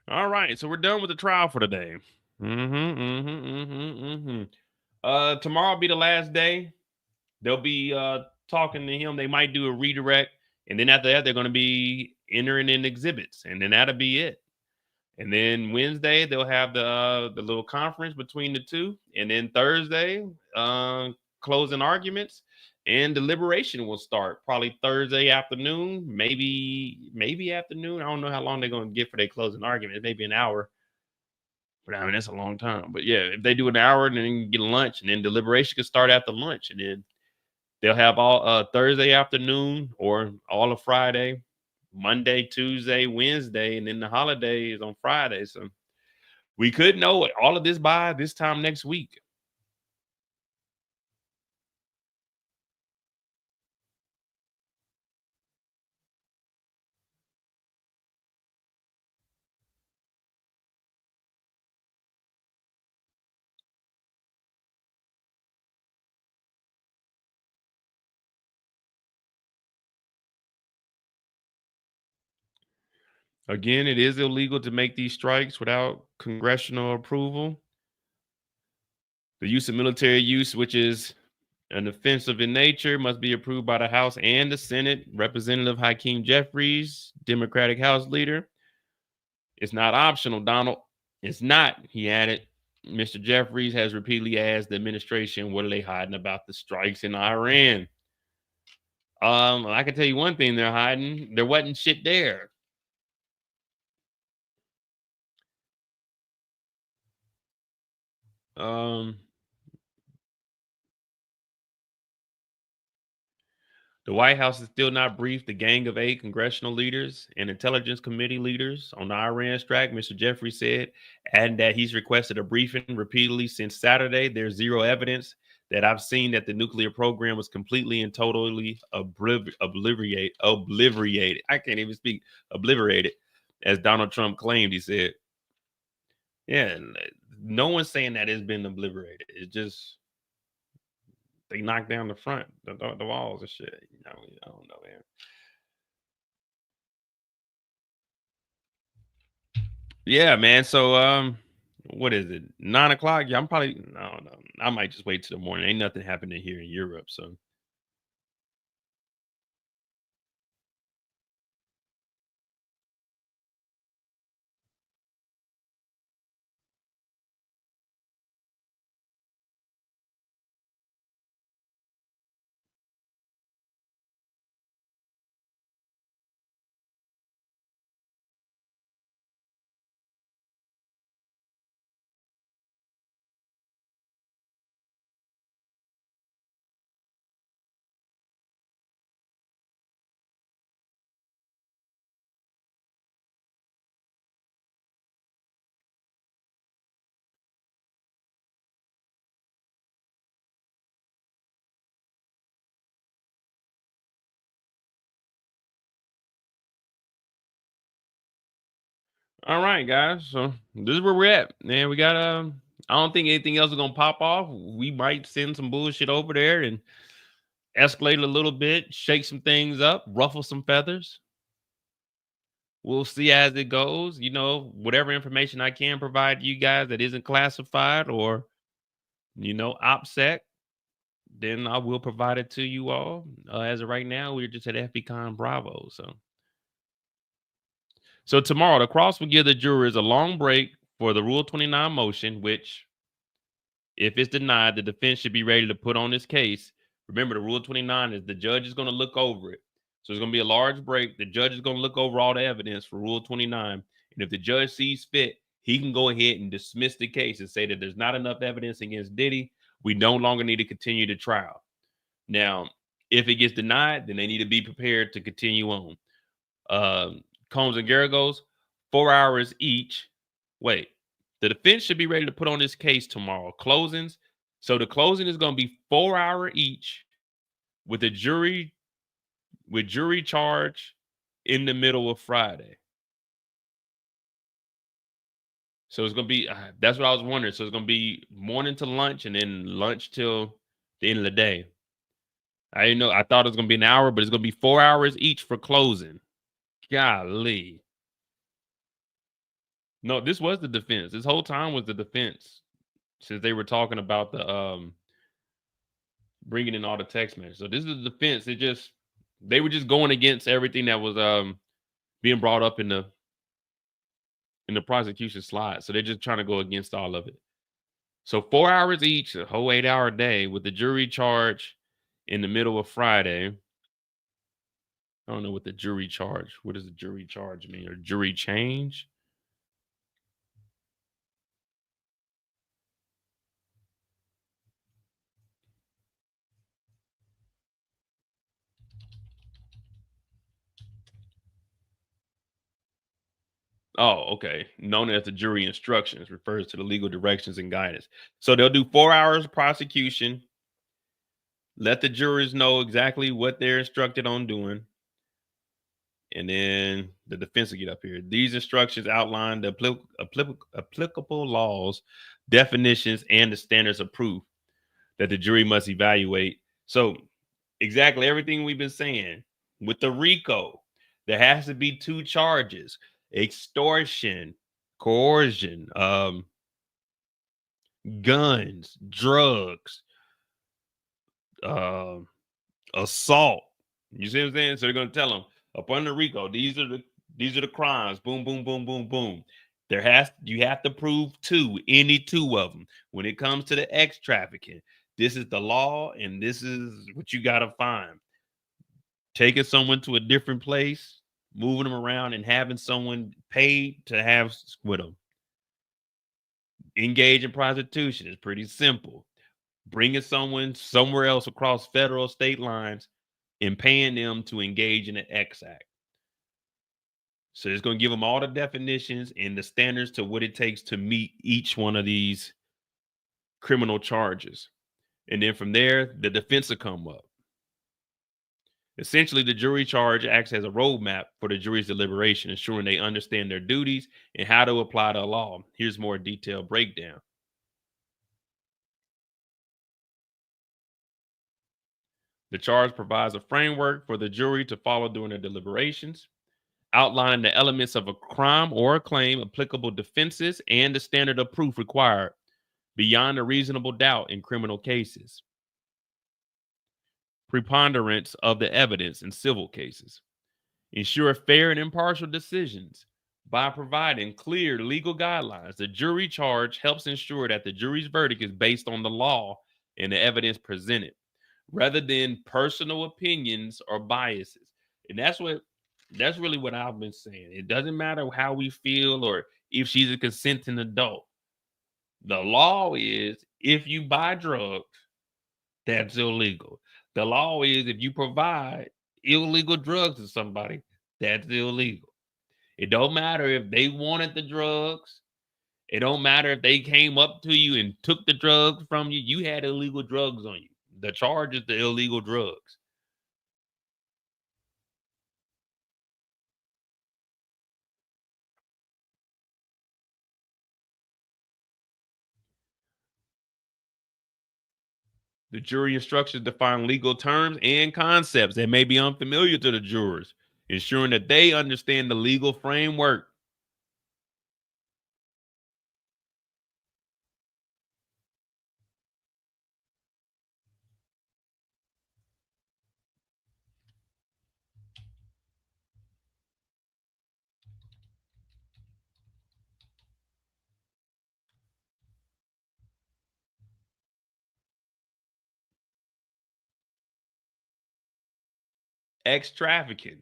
All right, so we're done with the trial for today. Tomorrow will be the last day. They'll be talking to him. They might do a redirect, and then after that, they're going to be entering in exhibits, and then that'll be it. And then Wednesday they'll have the little conference between the two, and then Thursday, closing arguments and deliberation will start probably Thursday afternoon, maybe afternoon. I don't know how long they're going to get for their closing argument. Maybe an hour, but I mean that's a long time. But yeah, if they do an hour and then get lunch, and then deliberation can start after lunch, and then they'll have all Thursday afternoon or all of Friday, Monday, Tuesday, Wednesday, and then the holiday is on Friday. So we could know all of this by this time next week. Again, it is illegal to make these strikes without congressional approval. The use of military use, which is an offensive in nature, must be approved by the House and the Senate. Representative Hakeem Jeffries, Democratic House Leader. It's not optional, Donald. It's not, he added. Mr. Jeffries has repeatedly asked the administration, what are they hiding about the strikes in Iran? I can tell you one thing they're hiding. There wasn't shit there. The White House has still not briefed the Gang of 8 congressional leaders and intelligence committee leaders on the Iran strike, Mr. Jeffrey said, and that he's requested a briefing repeatedly since Saturday. There's zero evidence that I've seen that the nuclear program was completely and totally obliterated. I can't even speak. Obliterated, as Donald Trump claimed, he said. Yeah, no one's saying that it's been obliterated. It's just they knocked down the front, the walls and shit. You know, I don't know, man. Yeah, man. So, what is it? 9 o'clock? Yeah, I'm probably no. I might just wait till the morning. Ain't nothing happening here in Europe, so. All right, guys. So this is where we're at, man. We got I don't think anything else is gonna pop off. We might send some bullshit over there and escalate a little bit, shake some things up, ruffle some feathers. We'll see as it goes. You know, whatever information I can provide you guys that isn't classified or, OPSEC, then I will provide it to you all. As of right now, we're just at FBCon Bravo. So tomorrow, the cross will give the jurors a long break for the Rule 29 motion, which, if it's denied, the defense should be ready to put on this case. Remember, the Rule 29 is the judge is going to look over it. So it's going to be a large break. The judge is going to look over all the evidence for Rule 29. And if the judge sees fit, he can go ahead and dismiss the case and say that there's not enough evidence against Diddy. We no longer need to continue the trial. Now, if it gets denied, then they need to be prepared to continue on. Combs and Garagos, 4 hours each. Wait, the defense should be ready to put on this case tomorrow. Closings. So the closing is going to be 4 hours each with a jury charge in the middle of Friday. So it's going to be, that's what I was wondering. So it's going to be morning to lunch and then lunch till the end of the day. I didn't know. I thought it was going to be an hour, but it's going to be 4 hours each for closing. Golly. No, this was the defense. This whole time was the defense, since they were talking about the bringing in all the text messages. So this is the defense. They were just going against everything that was being brought up in the prosecution slide. So they're just trying to go against all of it. So 4 hours each, a whole 8-hour day with the jury charge in the middle of Friday. I don't know what the jury charge. What does the jury charge mean? Or jury change? Oh, okay. Known as the jury instructions, refers to the legal directions and guidance. So they'll do 4 hours of prosecution, let the jurors know exactly what they're instructed on doing, and then the defense will get up here. These instructions outline the applicable laws, definitions, and the standards of proof that the jury must evaluate. So exactly everything we've been saying with the RICO, there has to be 2 charges: extortion, coercion, guns, drugs, assault. You see what I'm saying? So they're going to tell them upon the RICO, these are the crimes. Boom, boom, boom, boom, boom. You have to prove 2, any 2 of them. When it comes to the X trafficking, this is the law, and this is what you got to find. Taking someone to a different place, moving them around, and having someone paid to have with them. Engage in prostitution is pretty simple. Bringing someone somewhere else across federal state lines and paying them to engage in the X act. So it's going to give them all the definitions and the standards to what it takes to meet each one of these criminal charges. And then from there, the defense will come up. Essentially, the jury charge acts as a roadmap for the jury's deliberation, ensuring they understand their duties and how to apply the law. Here's more detailed breakdown. The charge provides a framework for the jury to follow during their deliberations, outlining the elements of a crime or a claim, applicable defenses, and the standard of proof required beyond a reasonable doubt in criminal cases. Preponderance of the evidence in civil cases. Ensure fair and impartial decisions by providing clear legal guidelines. The jury charge helps ensure that the jury's verdict is based on the law and the evidence presented, rather than personal opinions or biases. And that's really what I've been saying. It doesn't matter how we feel or if she's a consenting adult. The law is, if you buy drugs, that's illegal. The law is, if you provide illegal drugs to somebody, that's illegal. It don't matter if they wanted the drugs. It don't matter if they came up to you and took the drugs from you. You had illegal drugs on you. The charge is the illegal drugs. The jury instructions define legal terms and concepts that may be unfamiliar to the jurors, ensuring that they understand the legal framework. Ex trafficking.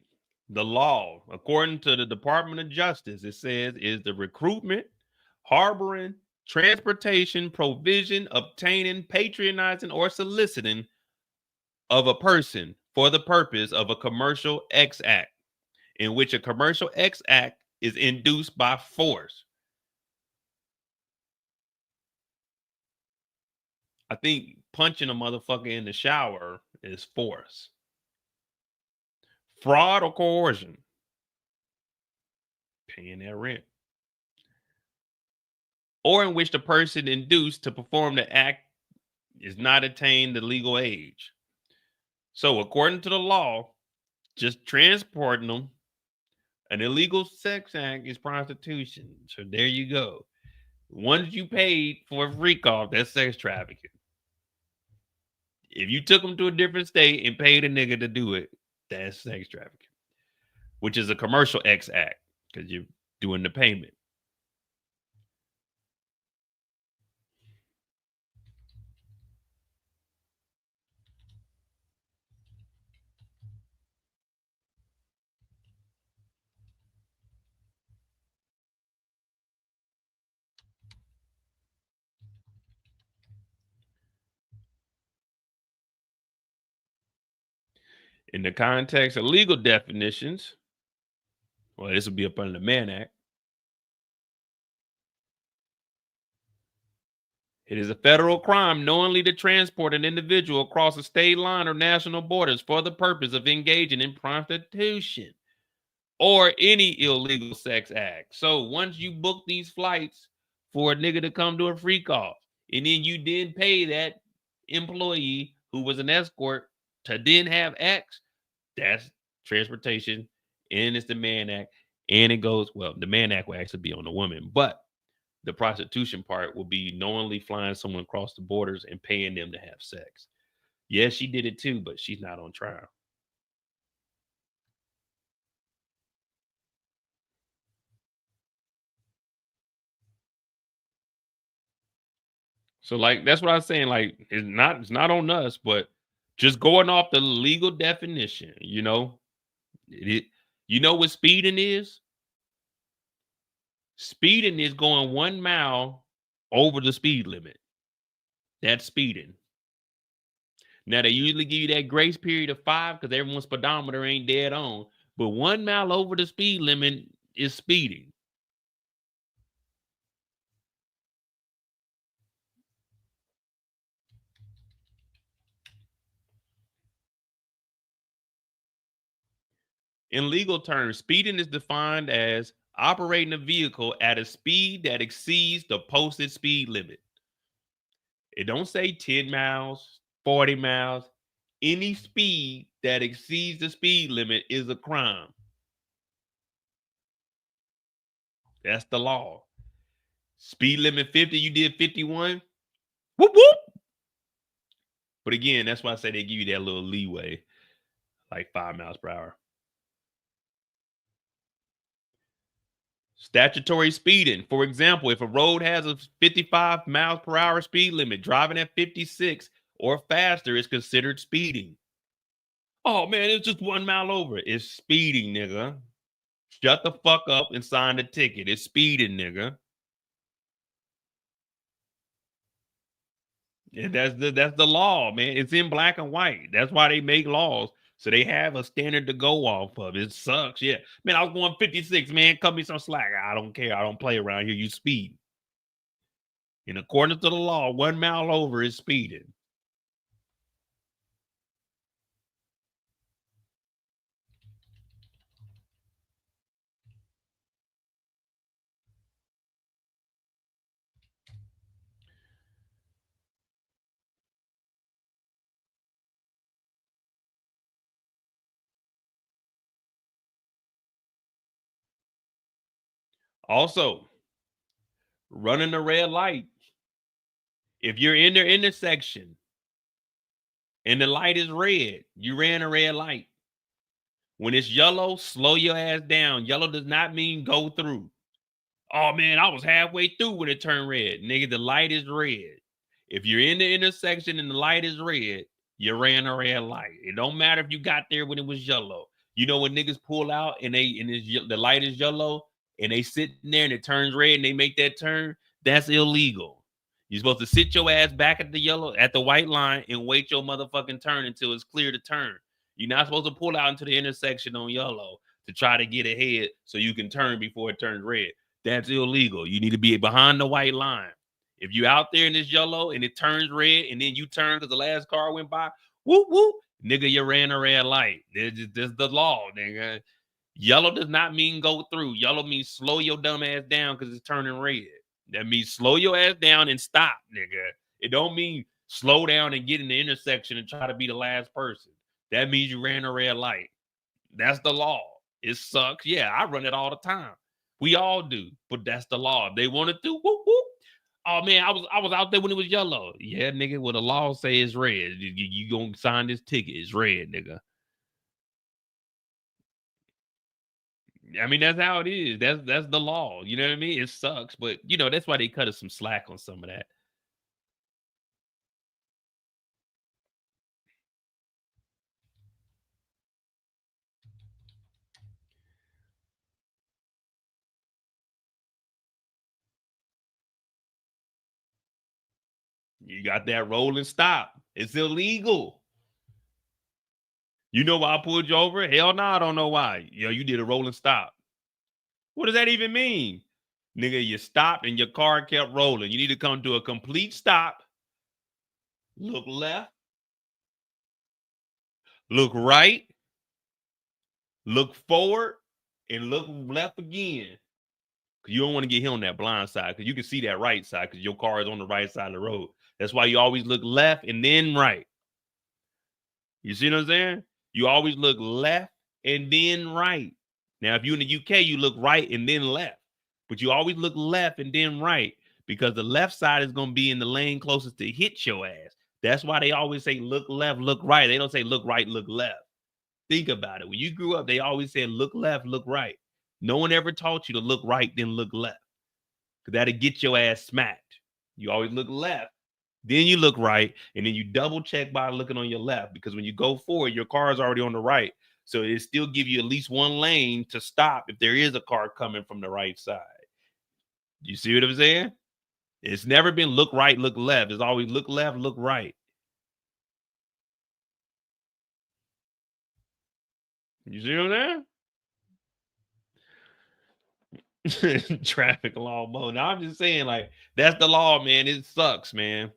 The law, according to the Department of Justice, it says is the recruitment, harboring, transportation, provision, obtaining, patronizing, or soliciting of a person for the purpose of a commercial X act, in which a commercial X act is induced by force. I think punching a motherfucker in the shower is force. Fraud or coercion. Paying that rent. Or in which the person induced to perform the act is not attained the legal age. So according to the law, just transporting them, an illegal sex act is prostitution. So there you go. Once you paid for a freak off, that's sex trafficking. If you took them to a different state and paid a nigga to do it, that's sex trafficking, which is a commercial X act because you're doing the payment. In the context of legal definitions, well, this will be up under the Mann Act. It is a federal crime knowingly to transport an individual across a state line or national borders for the purpose of engaging in prostitution or any illegal sex act. So once you book these flights for a nigga to come to a freak off, and then you did pay that employee who was an escort to then have X, that's transportation, and it's the Mann Act. And it goes, well, the Mann Act will actually be on the woman, but the prostitution part will be knowingly flying someone across the borders and paying them to have sex. Yes, she did it too, but she's not on trial. So, like, that's what I was saying. Like, it's not on us, but just going off the legal definition, you know what speeding is? Speeding is going 1 mile over the speed limit. That's speeding. Now, they usually give you that grace period of 5 because everyone's speedometer ain't dead on. But 1 mile over the speed limit is speeding. In legal terms, speeding is defined as operating a vehicle at a speed that exceeds the posted speed limit. It don't say 10 miles, 40 miles. Any speed that exceeds the speed limit is a crime. That's the law. Speed limit 50, you did 51. Whoop, whoop. But again, that's why I say they give you that little leeway, like 5 miles per hour. Statutory speeding. For example, if a road has a 55 miles per hour speed limit, driving at 56 or faster is considered speeding. Oh man, it's just 1 mile over. It's speeding, nigga. Shut the fuck up and sign the ticket. It's speeding, nigga. Yeah, that's the law, man. It's in black and white. That's why they make laws. So they have a standard to go off of. It sucks. Yeah. Man, I was going 56, man. Cut me some slack. I don't care. I don't play around here. You speed. In accordance to the law, 1 mile over is speeding. Also, running a red light. If you're in the intersection and the light is red, you ran a red light. When it's yellow, slow your ass down. Yellow does not mean go through. Oh man, I was halfway through when it turned red. Nigga, the light is red. If you're in the intersection and the light is red, you ran a red light. It don't matter if you got there when it was yellow. You know when niggas pull out and the light is yellow and they sitting there and it turns red and they make that turn, that's illegal. You're supposed to sit your ass back at the white line and wait your motherfucking turn until it's clear to turn. You're not supposed to pull out into the intersection on yellow to try to get ahead so you can turn before it turns red. That's illegal. You need to be behind the white line. If you out there and it's yellow and it turns red and then you turn because the last car went by, whoop, whoop, nigga, you ran a red light. This is the law, nigga. Yellow does not mean go through. Yellow means slow your dumb ass down because it's turning red. That means slow your ass down and stop, nigga. It don't mean slow down and get in the intersection and try to be the last person. That means you ran a red light. That's the law. It sucks. Yeah, I run it all the time. We all do, but that's the law. If they want to do, whoop, whoop. Oh man, I was out there when it was yellow. Yeah, nigga, what the law say is red. You gonna sign this ticket? It's red, nigga. I mean, that's how it is. That's the law. You know what I mean? It sucks, but you know that's why they cut us some slack on some of that. You got that rolling stop. It's illegal. You know why I pulled you over? Hell no, I don't know why. Yo, you did a rolling stop. What does that even mean? Nigga, you stopped and your car kept rolling. You need to come to a complete stop. Look left. Look right. Look forward. And look left again. You don't want to get hit on that blind side because you can see that right side because your car is on the right side of the road. That's why you always look left and then right. You see what I'm saying? You always look left and then right. Now, if you're in the UK, you look right and then left. But you always look left and then right because the left side is going to be in the lane closest to hit your ass. That's why they always say look left, look right. They don't say look right, look left. Think about it. When you grew up, they always said look left, look right. No one ever taught you to look right, then look left. Because that'll get your ass smacked. You always look left, then you look right, and then you double check by looking on your left. Because when you go forward, your car is already on the right. So it still give you at least one lane to stop if there is a car coming from the right side. You see what I'm saying? It's never been look right, look left. It's always look left, look right. You see what I'm saying? Traffic law mode. Now I'm just saying, like, that's the law, man. It sucks, man.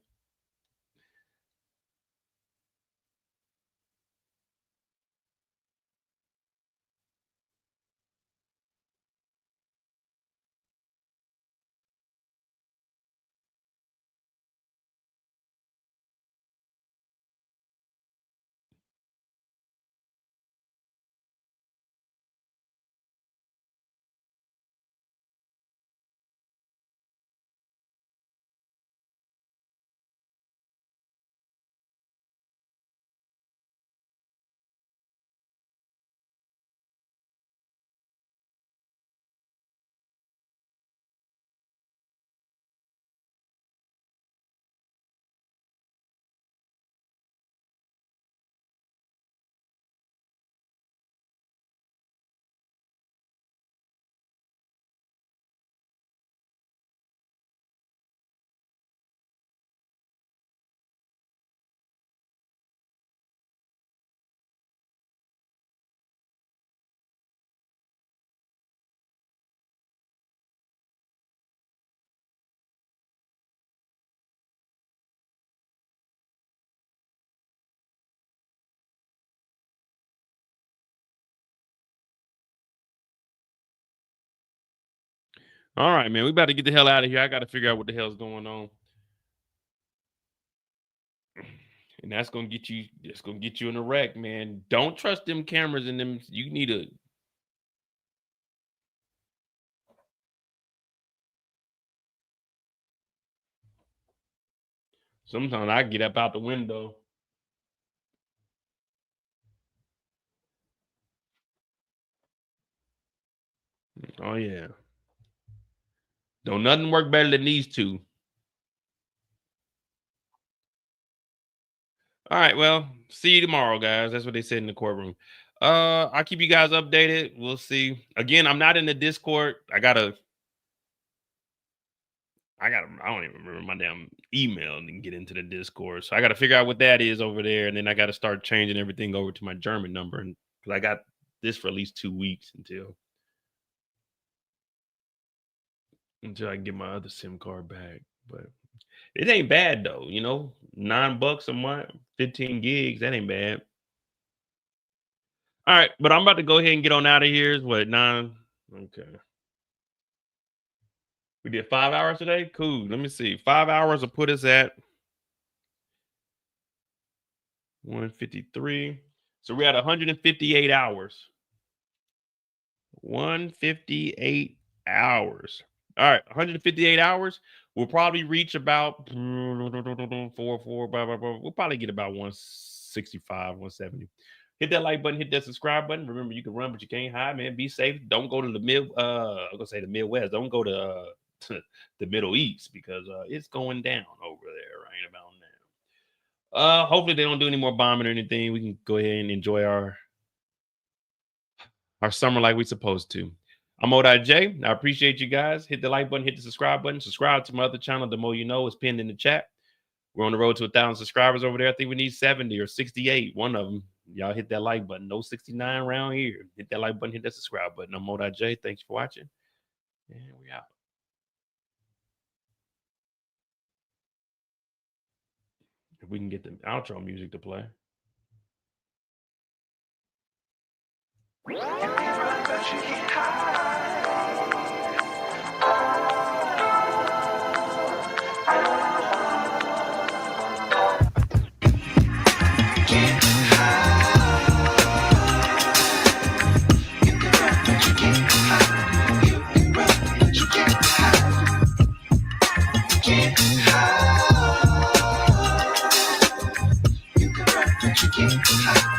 All right, man. We about to get the hell out of here. I got to figure out what the hell's going on. And that's gonna get you. That's gonna get you in a wreck, man. Don't trust them cameras and them. You need a. Sometimes I get up out the window. Oh yeah. Don't nothing work better than these two. All right, well, see you tomorrow, guys. That's what they said in the courtroom. I'll keep you guys updated. We'll see. Again, I'm not in the Discord. I don't even remember my damn email and get into the Discord. So I gotta figure out what that is over there, and then I gotta start changing everything over to my German number, and because I got this for at least 2 weeks until I can get my other SIM card back. But it ain't bad though, you know, $9 a month, 15 gigs. That ain't bad. All right, but I'm about to go ahead and get on out of here. It's what, 9? Okay. We did 5 hours today. Cool. Let me see. 5 hours will put us at 153. So we're at 158 hours. 158 hours. All right, 158 hours. We'll probably reach about 4. We'll probably get about 165, 170. Hit that like button, hit that subscribe button. Remember, you can run, but you can't hide, man. Be safe. Don't go to the I'm gonna say the Midwest. Don't go to the Middle East because it's going down over there right about now. Hopefully they don't do any more bombing or anything. We can go ahead and enjoy our summer like we're supposed to. I'm J. I appreciate you guys. Hit the like button, hit the subscribe button. Subscribe to my other channel. The more you know is pinned in the chat. We're on the road to 1,000 subscribers over there. I think we need 70 or 68. One of them. Y'all hit that like button. No 69 around here. Hit that like button, hit that subscribe button. I'm J. Thanks for watching. And we out. If we can get the outro music to play. You can rap, but you can't hide.